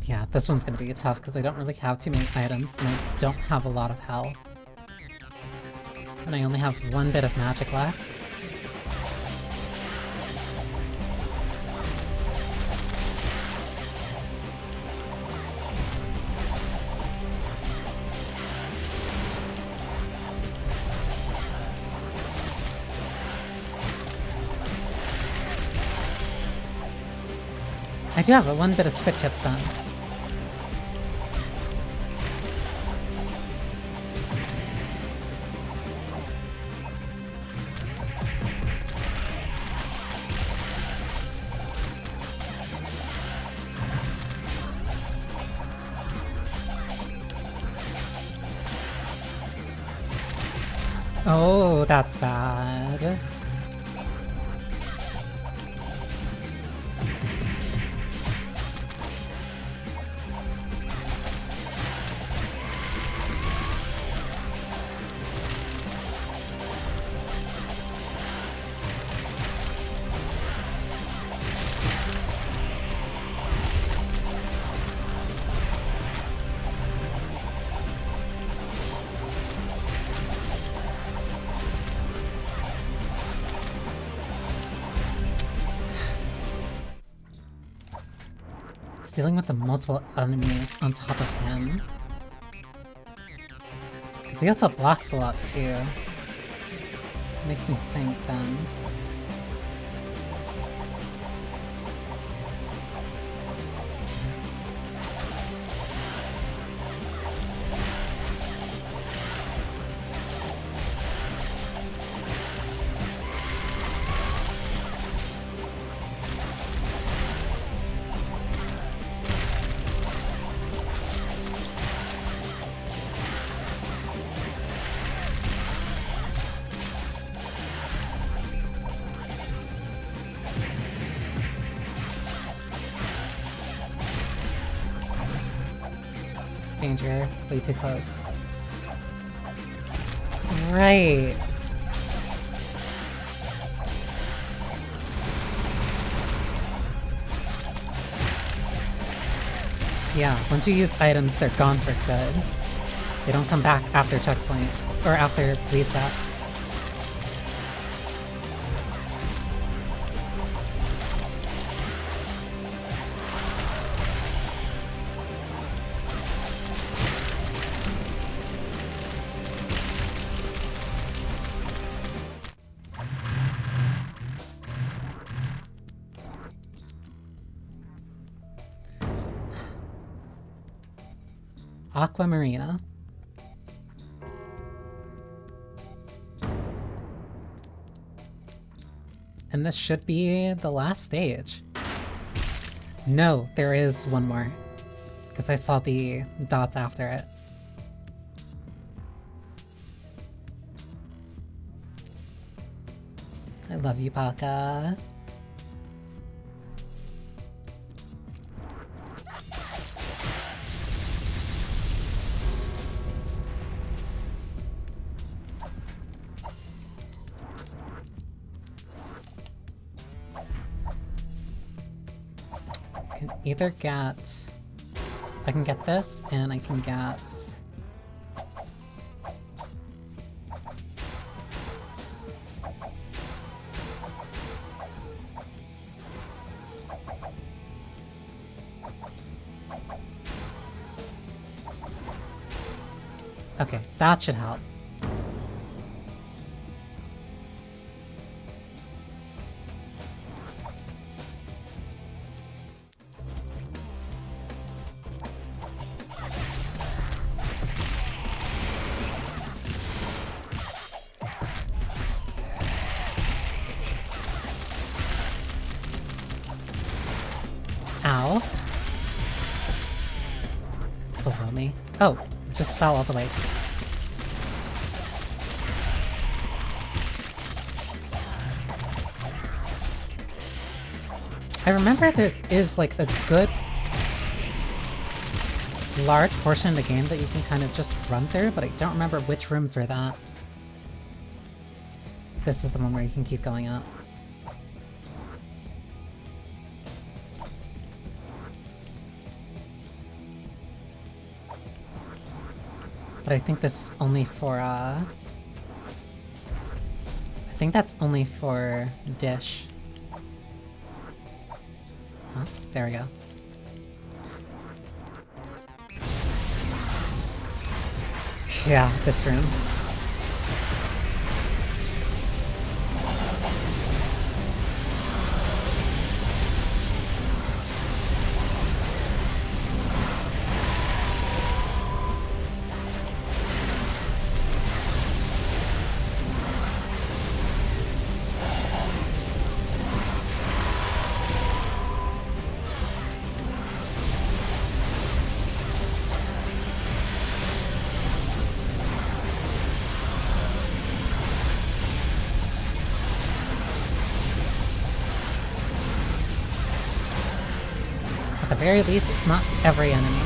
Yeah, this one's gonna be tough because I don't really have too many items and I don't have a lot of health. And I only have one bit of magic left. I do have one bit of squid chips done. Oh, that's bad. Dealing with the multiple enemies on top of him. Because he also blocks a lot too. Makes me think then. Danger, way too close. Right. Yeah, once you use items, they're gone for good. They don't come back after checkpoints, or after resets. Aquamarina. And this should be the last stage. No, there is one more. Because I saw the dots after it. I love you, Paka. Either get... I can get this, and I can get... Okay, that should help. Ow. It's below me. Oh, it just fell all the way. I remember there is like a good large portion of the game that you can kind of just run through, but I don't remember which rooms are that. This is the one where you can keep going up. But I think this is only for, I think that's only for Dish. Huh? There we go. Yeah, this room. very least, it's not every enemy.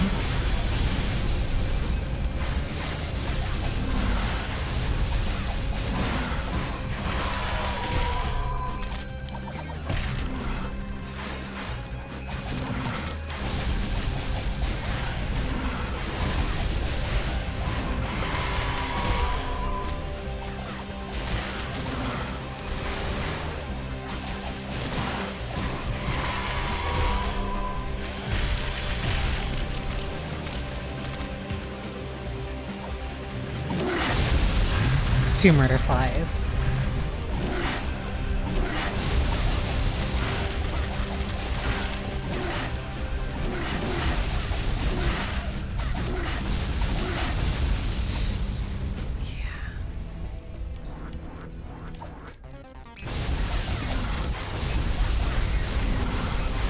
Two murder flies.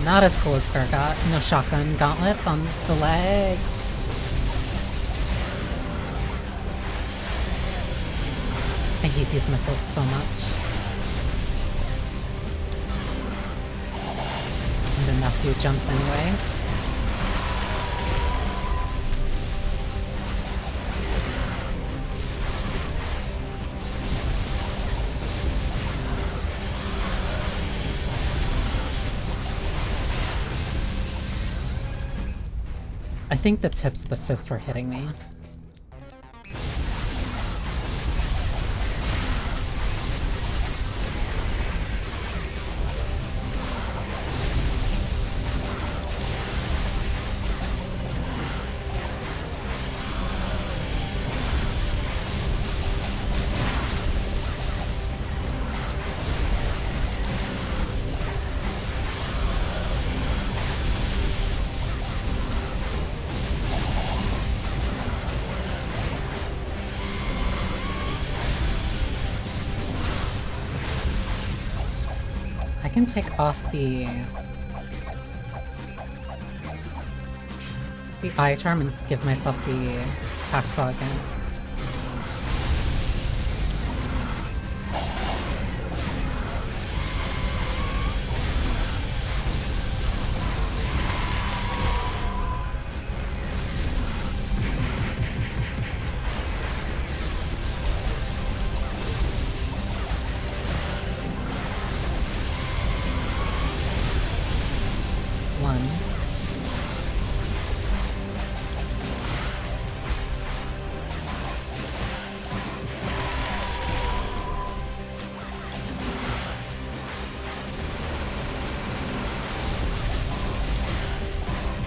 Not as cool as Urgot. No shotgun gauntlets on the legs. I hate these missiles so much. And enough to jumps anyway. I think the tips of the fist were hitting me. I can take off the eye charm and give myself the hacksaw again.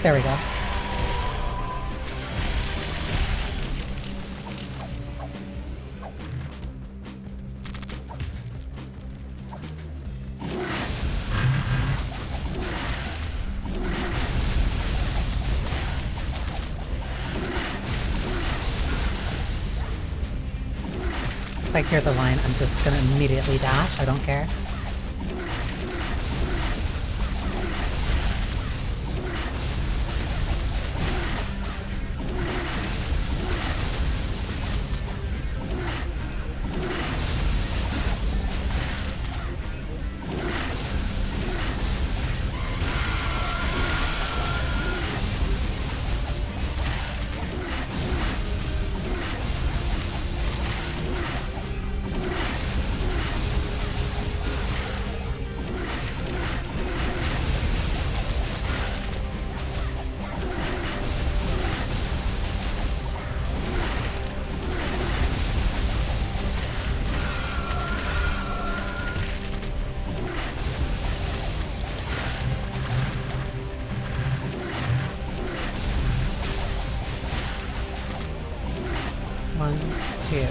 There we go. If I hear the line, I'm just gonna immediately dash. I don't care. One, two.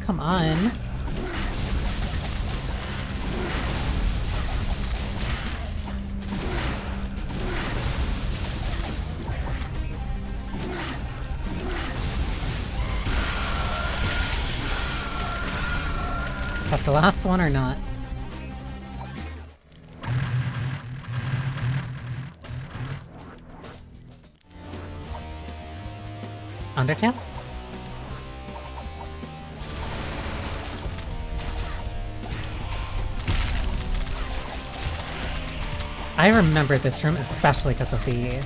Come on. that the last one or not? Undertale? I remember this room especially because of the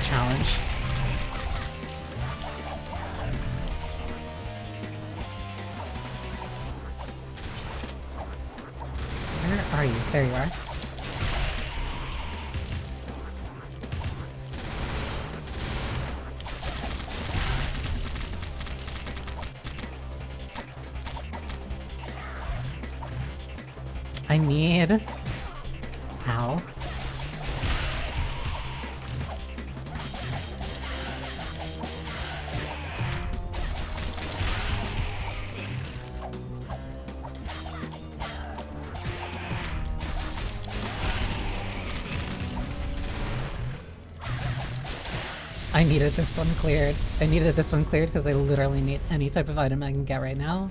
challenge. Where are you? There you are. I need... Ow. I needed this one cleared. I needed this one cleared because I literally need any type of item I can get right now.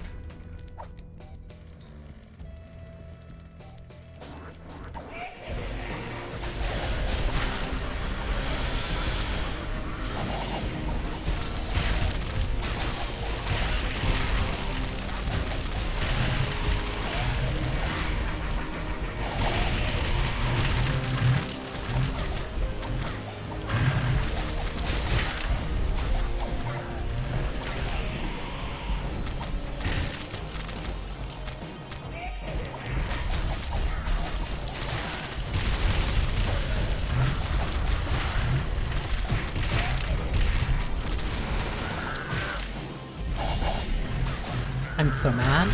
I'm so mad.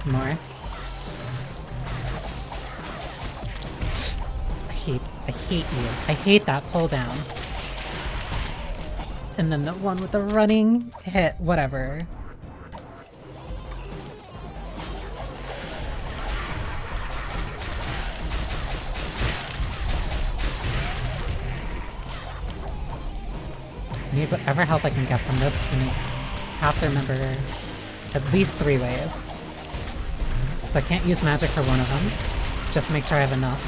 More. I hate you. I hate that pull down. And then the one with the running hit, whatever. I need whatever health I can get from this, and I have to remember at least 3 ways. So I can't use magic for one of them, just to make sure I have enough.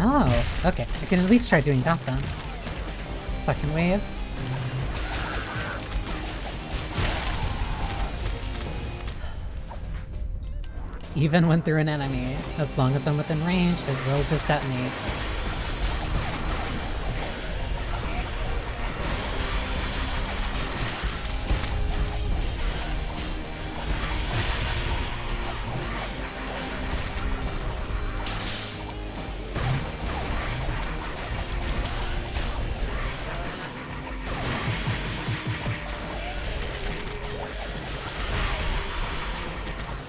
Oh, okay. I can at least try doing that then. Second wave. Even when through an enemy, as long as I'm within range, it will just detonate.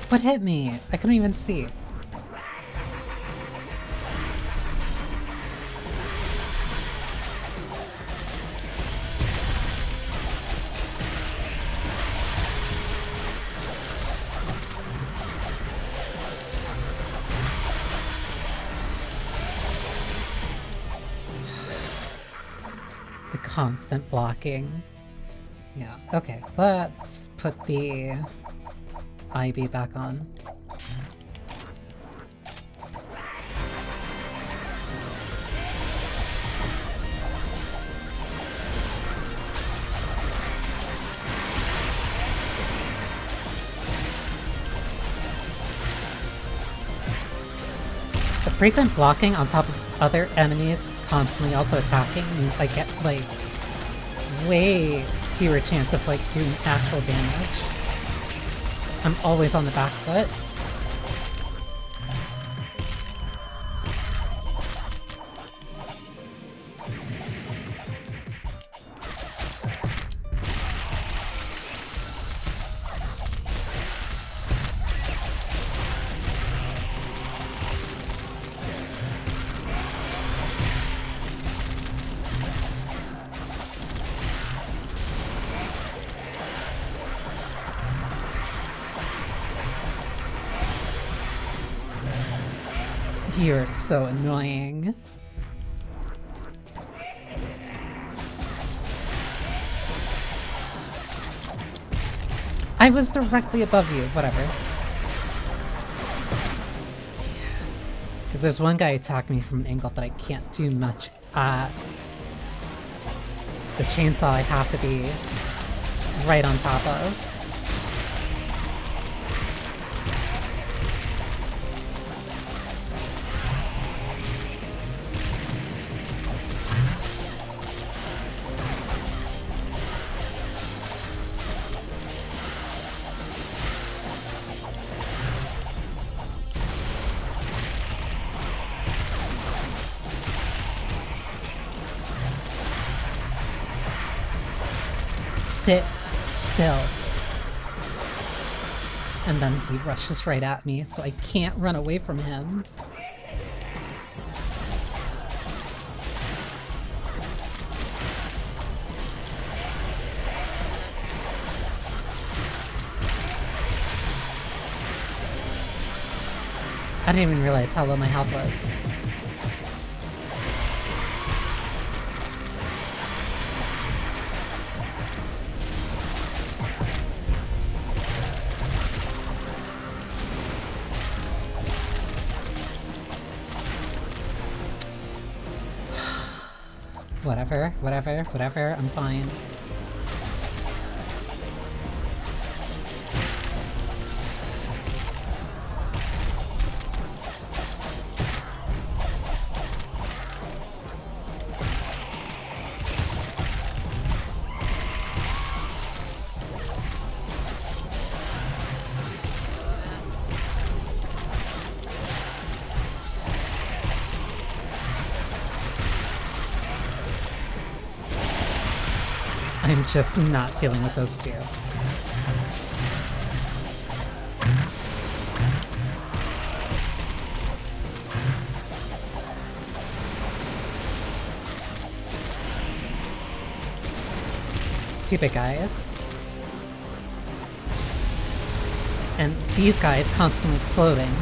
What hit me? I couldn't even see. constant blocking. Yeah, okay, let's put the IB back on. The frequent blocking on top of other enemies constantly also attacking means I get, like, way fewer chance of, like, doing actual damage. I'm always on the back foot. You're so annoying. I was directly above you, whatever. Because there's one guy attacking me from an angle that I can't do much at. The chainsaw I have to be right on top of. Sit still. And then he rushes right at me, so I can't run away from him. I didn't even realize how low my health was. Whatever, I'm fine. I'm just not dealing with those two. Two big guys. And these guys constantly exploding.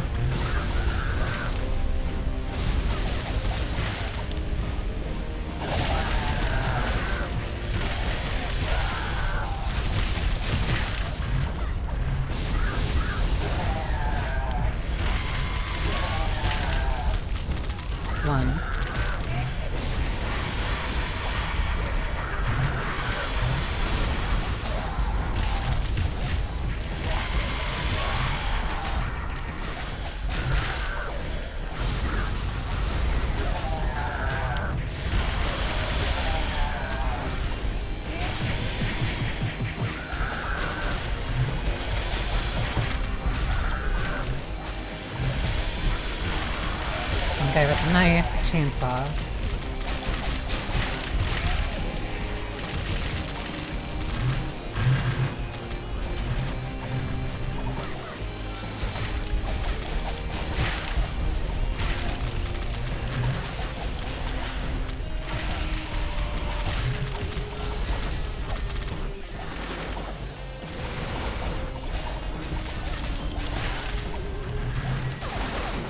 Guy with a knife, chainsaw.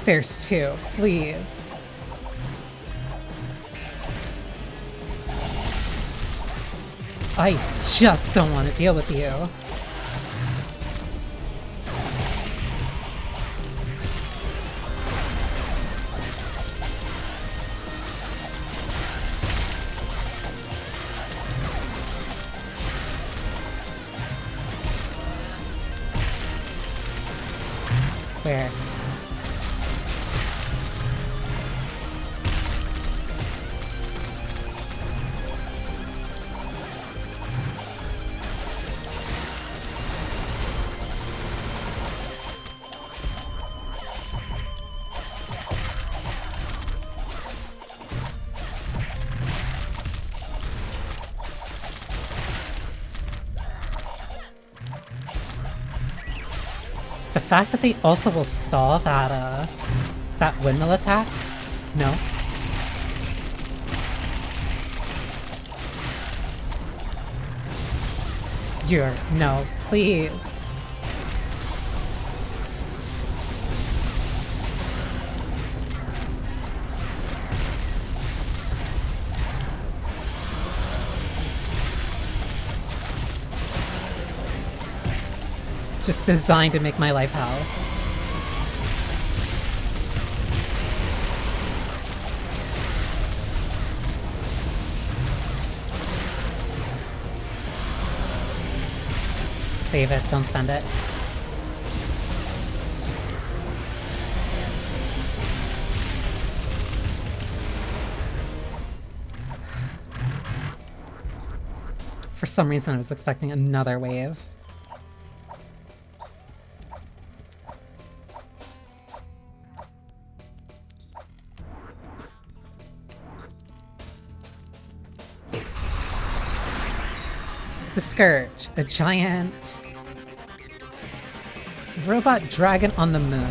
There's two, please. I just don't want to deal with you. Where? The fact that they also will stall that windmill attack? No. No, please. Just designed to make my life hell. Save it, don't spend it. For some reason I was expecting another wave. The Scourge, a giant robot dragon on the moon.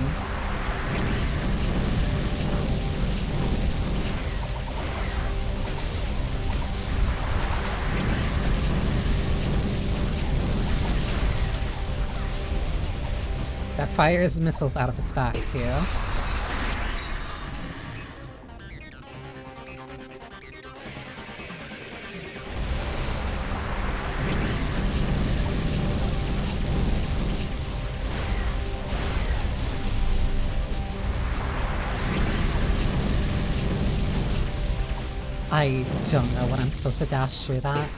That fires missiles out of its back, too. I don't know what I'm supposed to dash through that.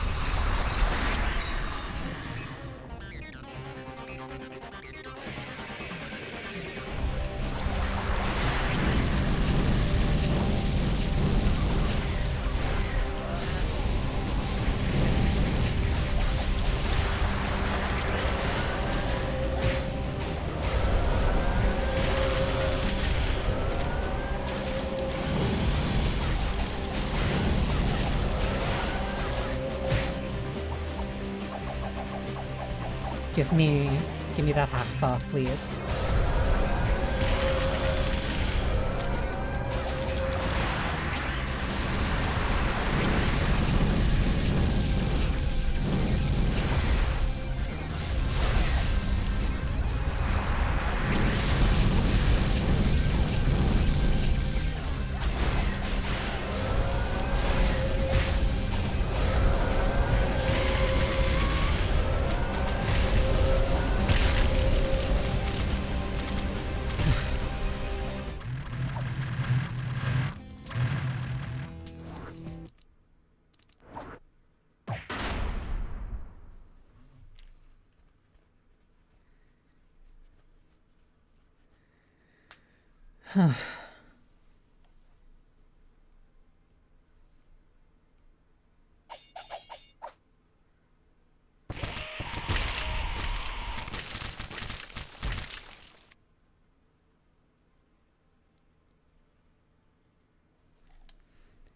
Give me that hacksaw, please.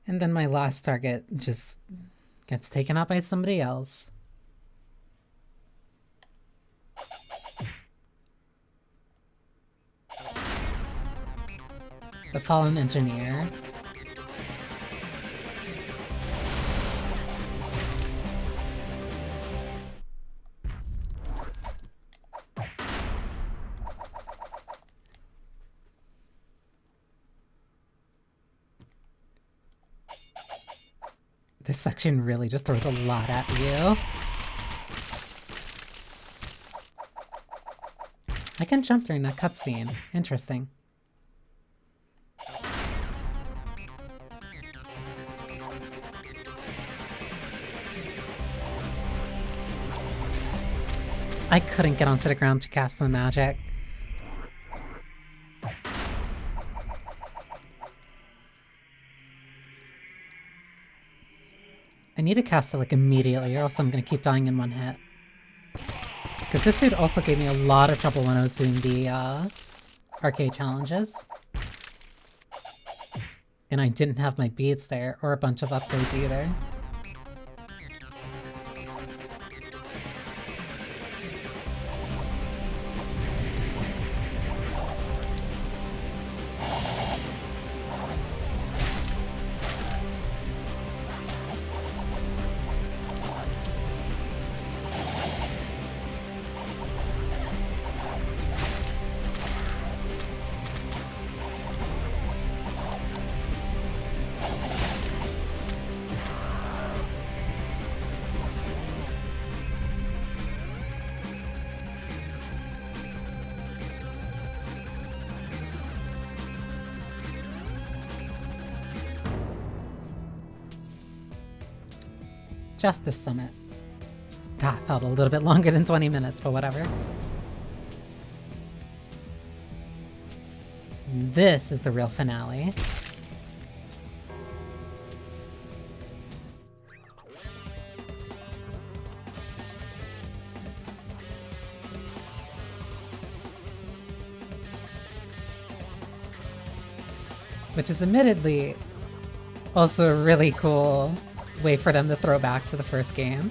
And then my last target just gets taken out by somebody else. The fallen engineer. This section really just throws a lot at you. I can jump during that cutscene. Interesting. I couldn't get onto the ground to cast some magic. I need to cast it like immediately or else I'm gonna keep dying in one hit. Because this dude also gave me a lot of trouble when I was doing the arcade challenges. And I didn't have my beads there or a bunch of upgrades either. Justice Summit. That felt a little bit longer than 20 minutes, but whatever. This is the real finale. Which is admittedly also a really cool way for them to throw back to the first game.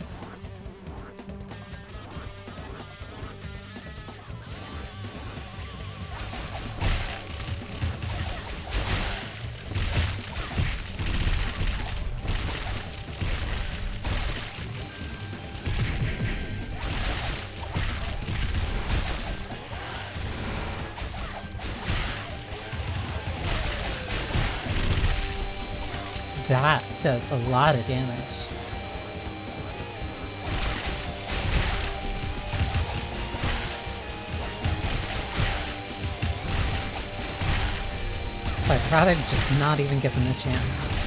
That does a lot of damage. So I'd rather just not even give them a chance.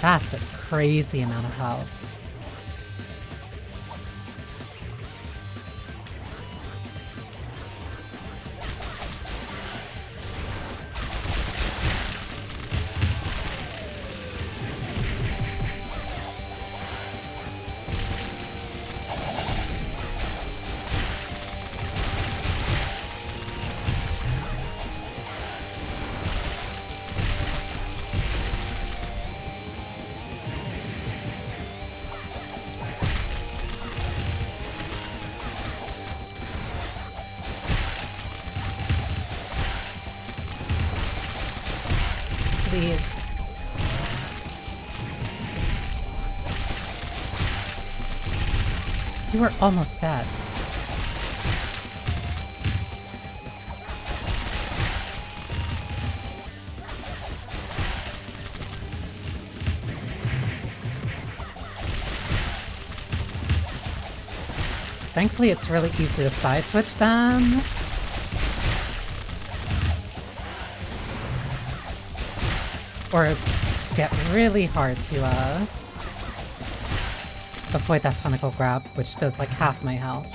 That's a crazy amount of health. Please. You were almost dead. Thankfully, it's really easy to side switch them. Or get really hard to avoid that tentacle grab, which does like half my health.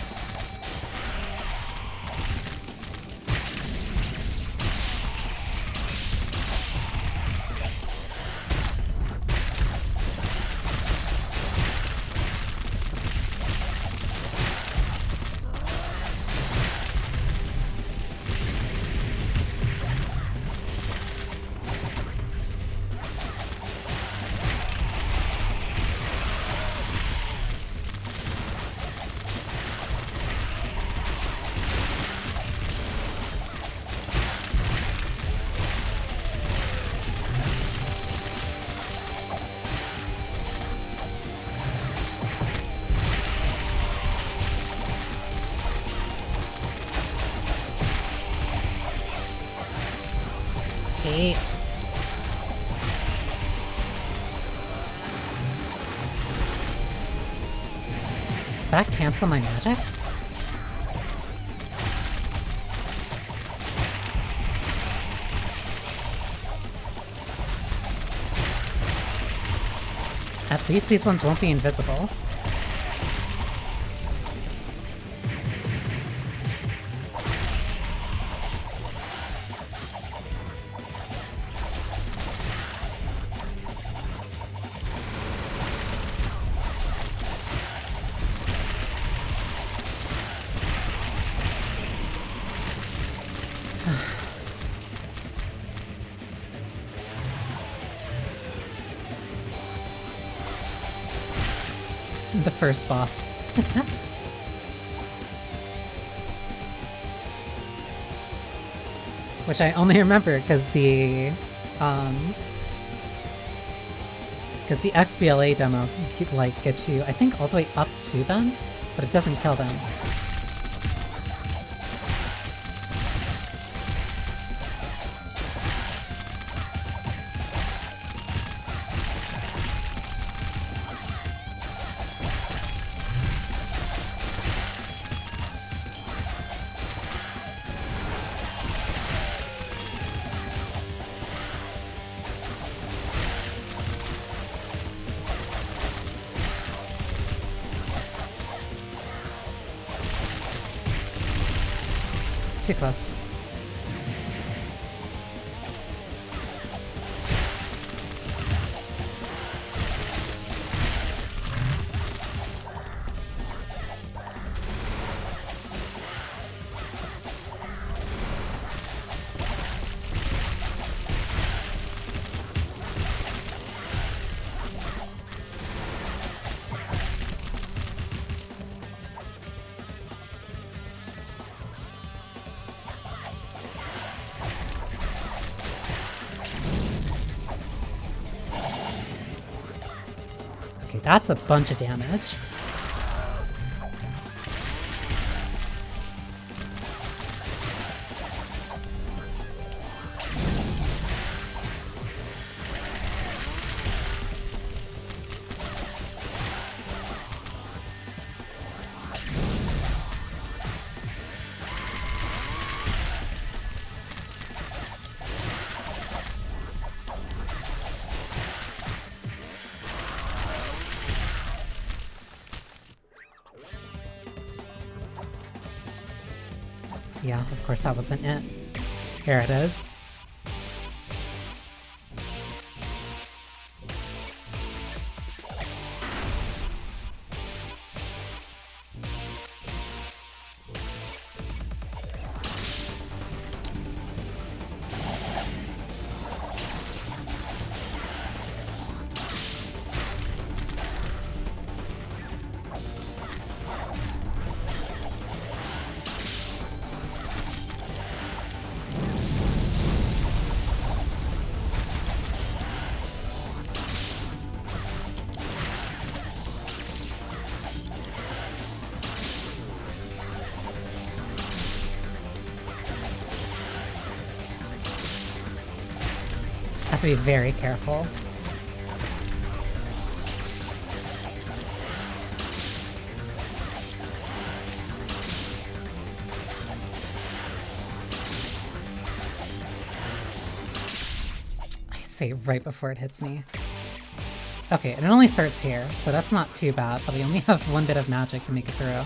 Eight. That cancel my magic? At least these ones won't be invisible. The first boss. Which I only remember because the XBLA demo like gets you, I think, all the way up to them, but it doesn't kill them. Too close. Okay, that's a bunch of damage. Yeah, of course that wasn't it. Here it is. Have to be very careful. I say right before it hits me. Okay, and it only starts here, so that's not too bad, but we only have one bit of magic to make it through.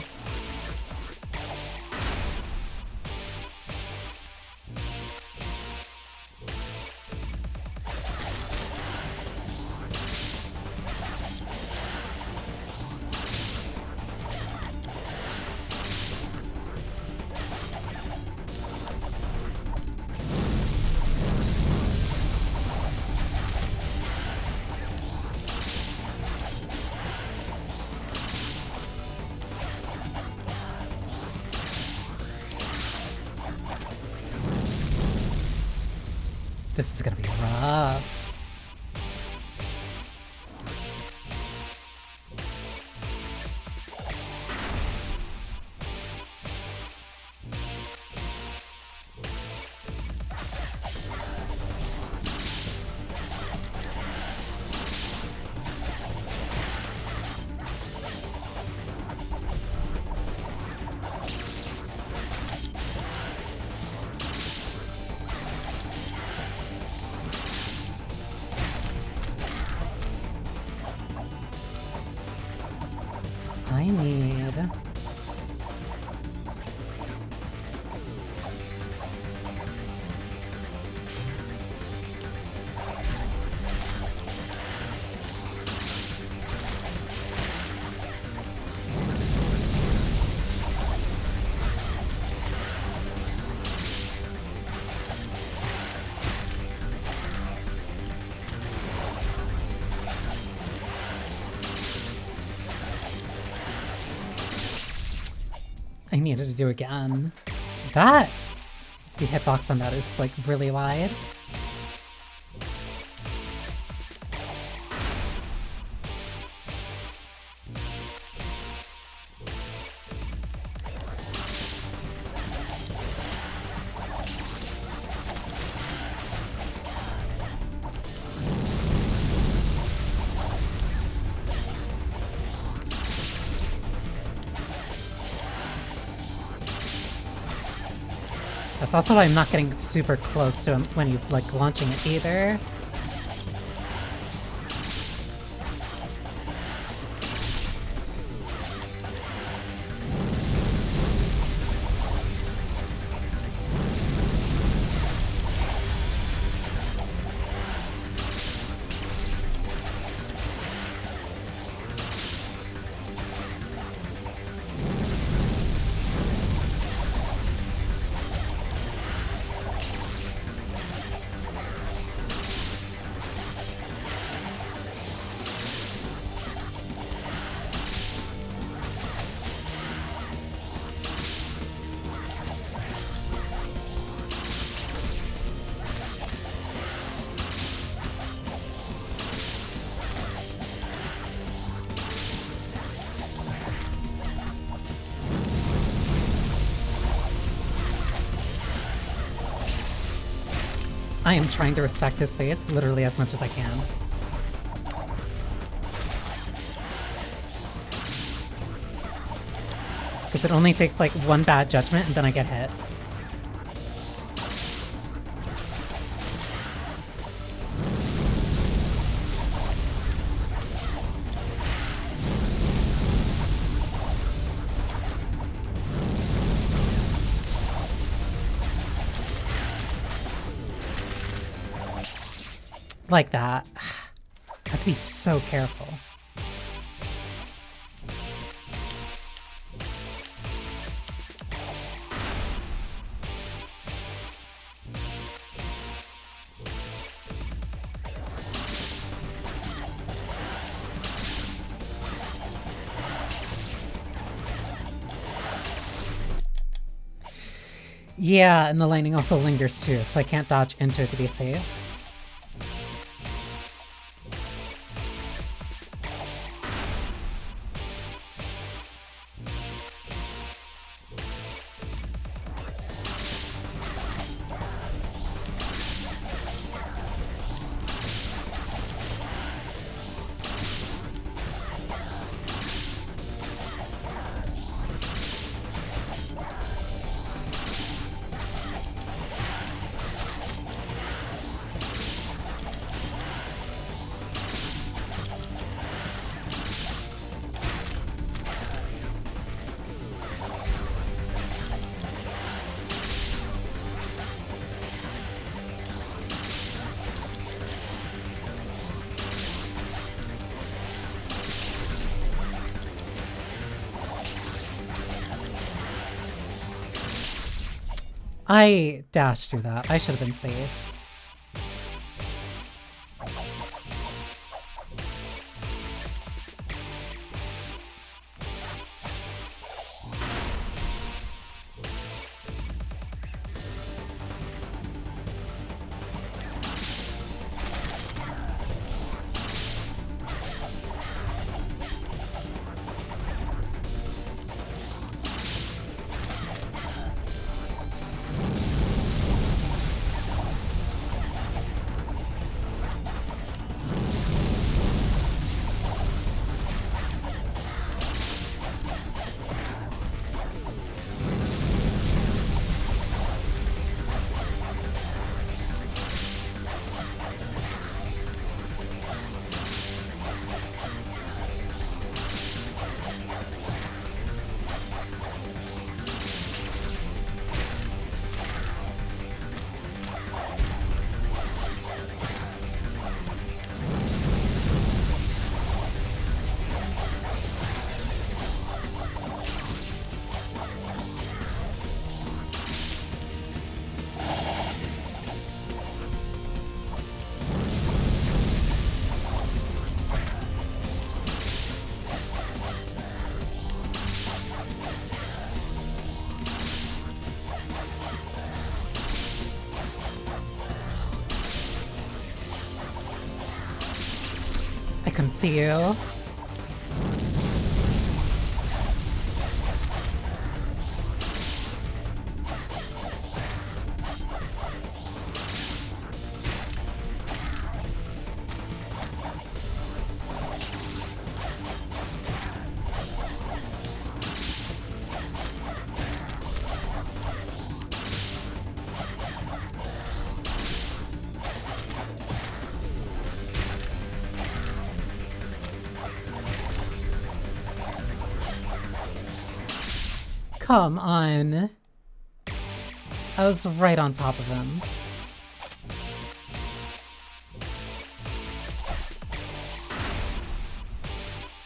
This is gonna be rough. I need... I needed to do again. That... The hitbox on that is, like, really wide. That's also why I'm not getting super close to him when he's, like, launching it either. I am trying to respect his space literally as much as I can. Because it only takes like one bad judgment and then I get hit. Like that. I have to be so careful. Yeah, and the lightning also lingers too, so I can't dodge into it to be safe. I dashed through that. I should have been safe. I couldn't see you. Come on. I was right on top of him.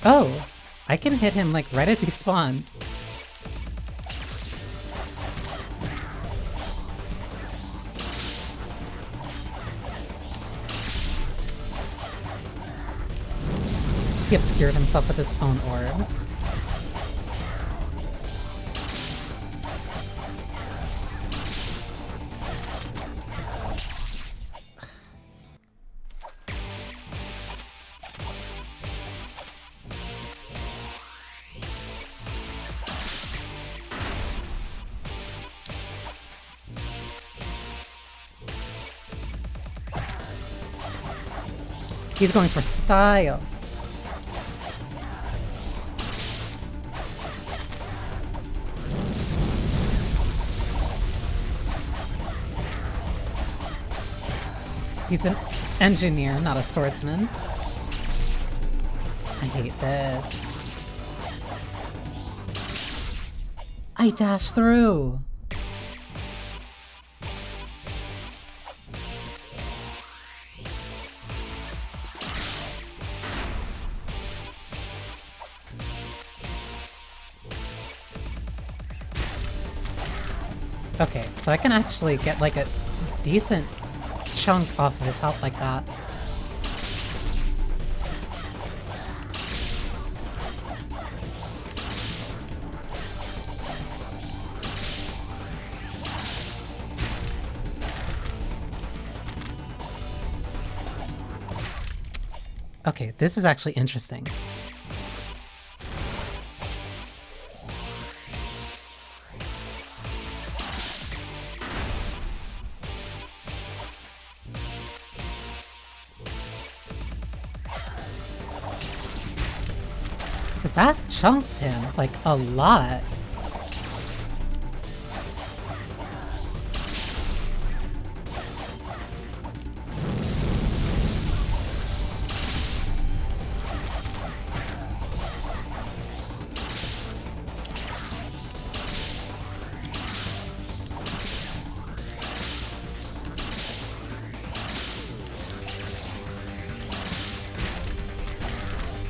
Oh, I can hit him like right as he spawns. He obscured himself with his own orb. He's going for style. He's an engineer, not a swordsman. I hate this. I dashed through. Okay, so I can actually get like a decent chunk off of his health like that. Okay, this is actually interesting. Because that chunks him, like, a lot.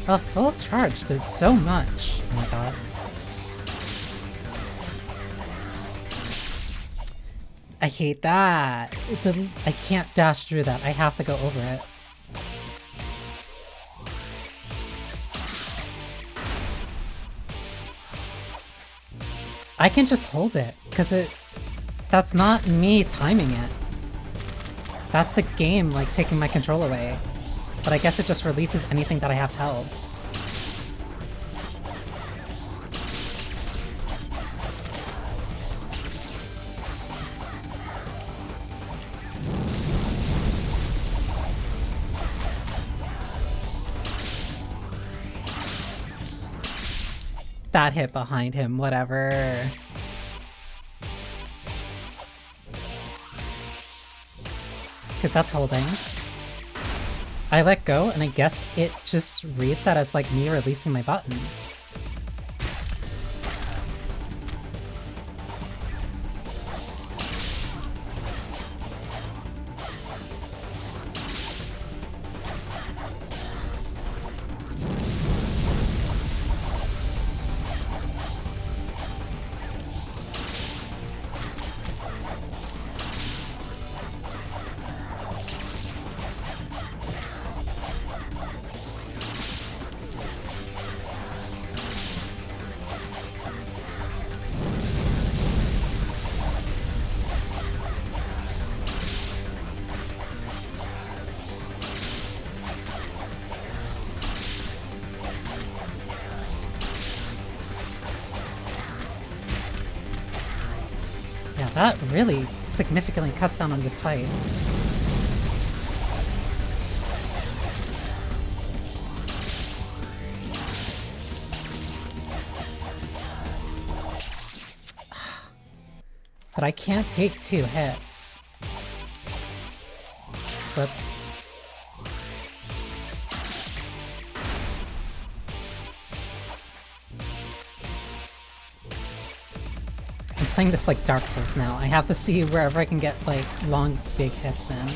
A full charge did so much. Oh my god. I hate that. I can't dash through that. I have to go over it. I can just hold it, because that's not me timing it. That's the game, like, taking my control away. But I guess it just releases anything that I have held. That hit behind him, whatever. Because that's holding. I let go, and I guess it just reads that as like me releasing my buttons. That really significantly cuts down on this fight. But I can't take 2 hits. Whoops. I'm playing this like Dark Souls now. I have to see wherever I can get like long, big hits in.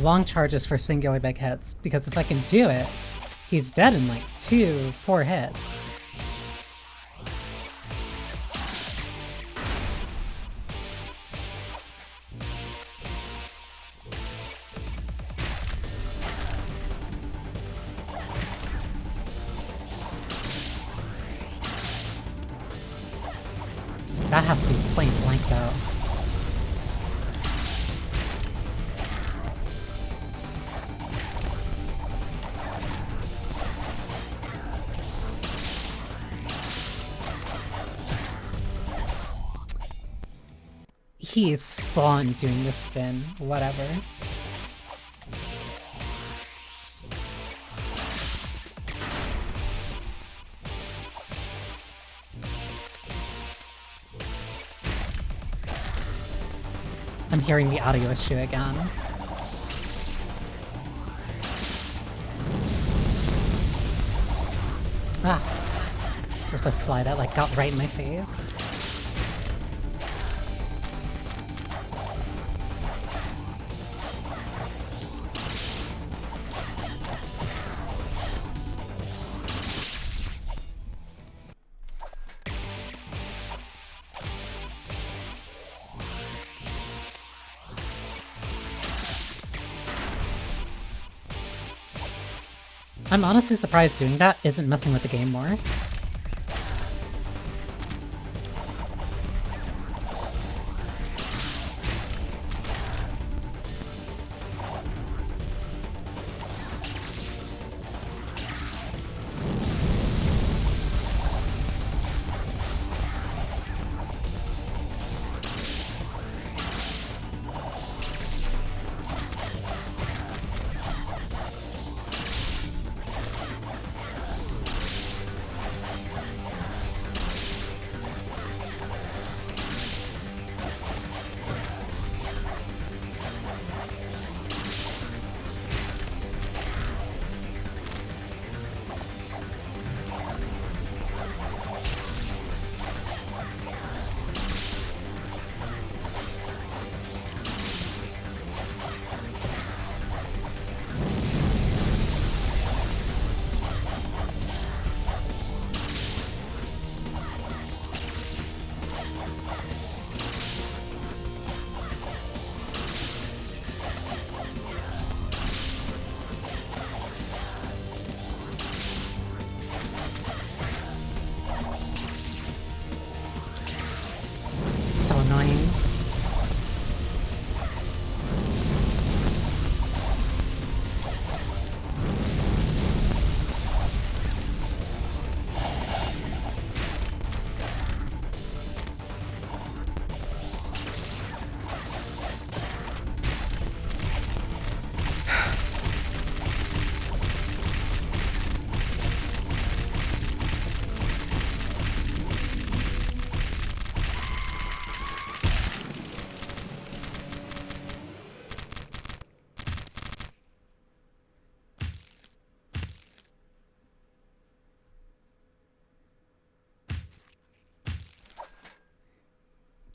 Long charges for singular big hits, because if I can do it, he's dead in like 4 hits. That has to be plain blank though. He is spawned doing this spin, whatever. I'm hearing the audio issue again. Ah, there's a fly that like got right in my face. I'm honestly surprised doing that isn't messing with the game more.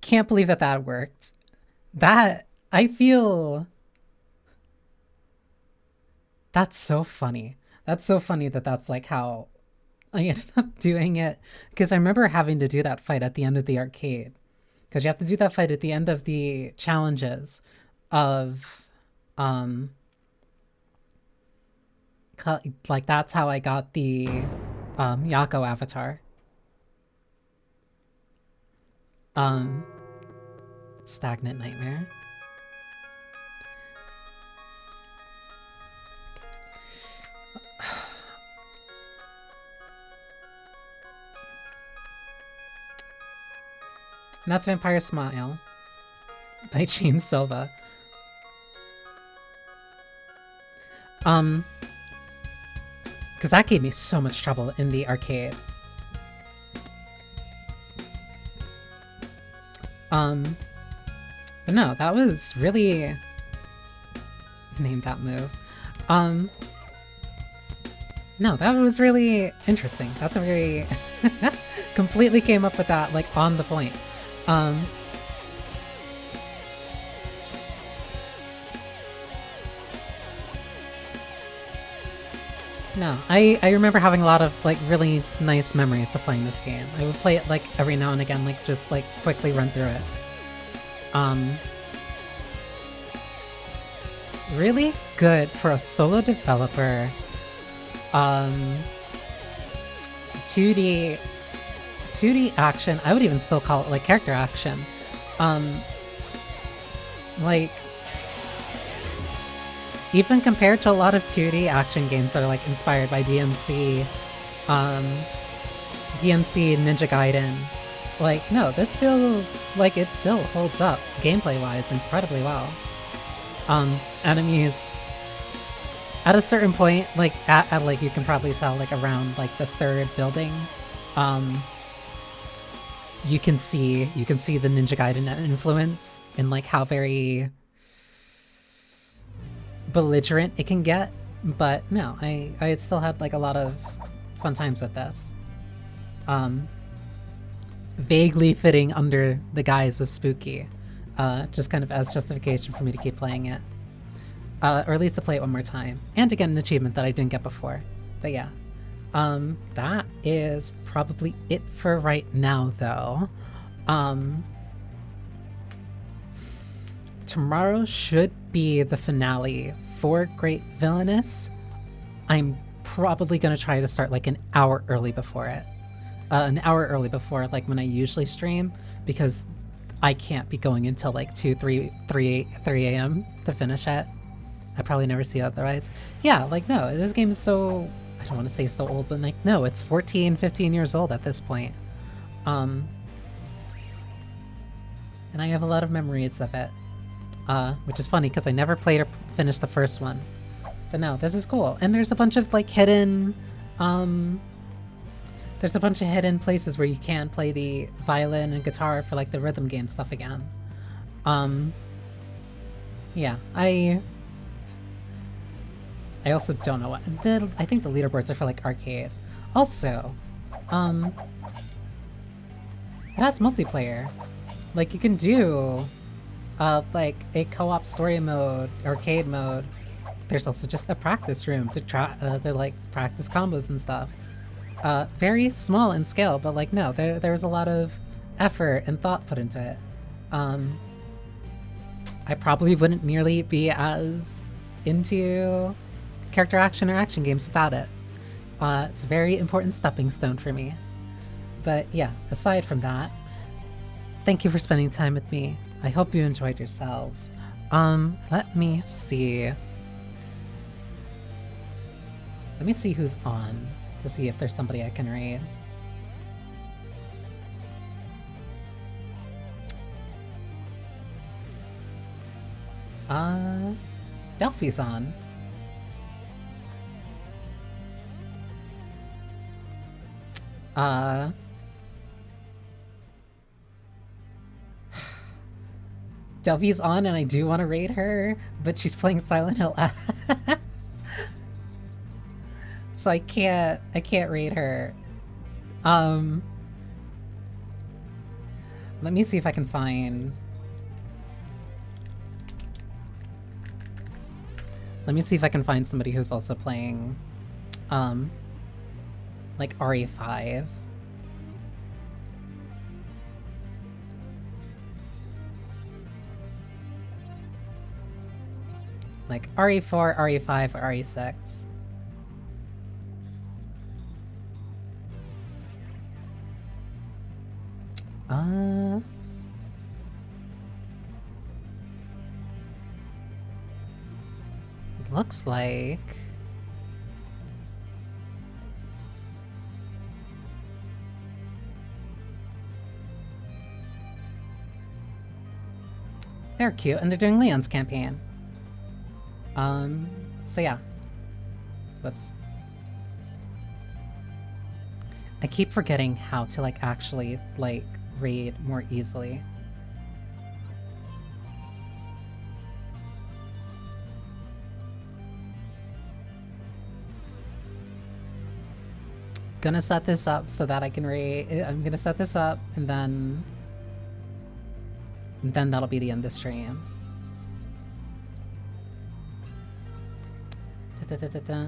Can't believe that that worked. That, I feel... That's so funny. That's so funny that that's like how I ended up doing it. Because I remember having to do that fight at the end of the arcade. Because you have to do that fight at the end of the challenges of... like, that's how I got the Yako avatar. Stagnant Nightmare. And that's Vampire Smile by James Silva. Because that gave me so much trouble in the arcade. But no, that was really... Name that move. No, that was really interesting. That's a very... Completely came up with that, like, on the point. No, I remember having a lot of, like, really nice memories of playing this game. I would play it, like, every now and again, like, just, like, quickly run through it. Really good for a solo developer. 2D action. I would even still call it, like, character action. Like... Even compared to a lot of 2D action games that are, like, inspired by DMC, Ninja Gaiden, like, no, this feels like it still holds up, gameplay-wise, incredibly well. Enemies, at a certain point, like, at like, you can probably tell, like, around, like, the third building, you can see the Ninja Gaiden influence in, like, how very... belligerent it can get, but no, I still had like a lot of fun times with this. Vaguely fitting under the guise of spooky, just kind of as justification for me to keep playing it, or at least to play it one more time and to get an achievement that I didn't get before. But yeah, that is probably it for right now though. Tomorrow should be the finale for Great Villainous. I'm probably going to try to start like an hour early before it. An hour early before like when I usually stream, because I can't be going until like 3 a.m. to finish it. I probably never see it otherwise. Yeah, like no, this game is so... I don't want to say so old, but like no, it's 14, 15 years old at this point. And I have a lot of memories of it. Which is funny because I never played or finished the first one. But no, this is cool. And there's a bunch of like hidden, there's a bunch of hidden places where you can play the violin and guitar for like the rhythm game stuff again. Yeah, I also don't know what, I think the leaderboards are for like arcade. Also, it has multiplayer. Like you can do like a co-op story mode, arcade mode. There's also just a practice room to try to like practice combos and stuff. Very small in scale, but like no, there was a lot of effort and thought put into it. I probably wouldn't nearly be as into character action or action games without it. It's a very important stepping stone for me. But yeah, aside from that, thank you for spending time with me. I hope you enjoyed yourselves. Let me see. Let me see who's on to see if there's somebody I can raid. Delphi's on. Delphi's on and I do want to raid her, but she's playing Silent Hill. So I can't raid her. Let me see if I can find... Let me see if I can find somebody who's also playing, like RE5. Like RE4, RE5, or RE6. looks like... They're cute, and they're doing Leon's campaign. So yeah. Whoops. I keep forgetting how to, like, actually, like, read more easily. Gonna set this up so that I can read. I'm gonna set this up, and then that'll be the end of the stream. Da-da-da-da-da.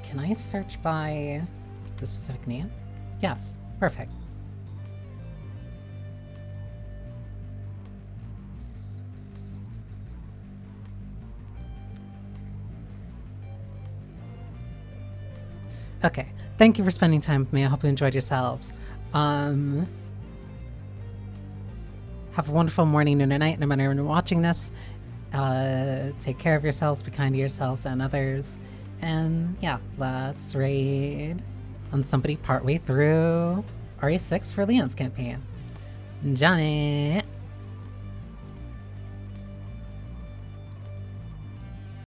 Can I search by the specific name? Yes, perfect. Okay, thank you for spending time with me. I hope you enjoyed yourselves. Have a wonderful morning, noon, and night, no matter when you're watching this. Take care of yourselves, be kind to yourselves and others. And yeah, let's raid on somebody partway through RE6 for Leon's campaign. Johnny!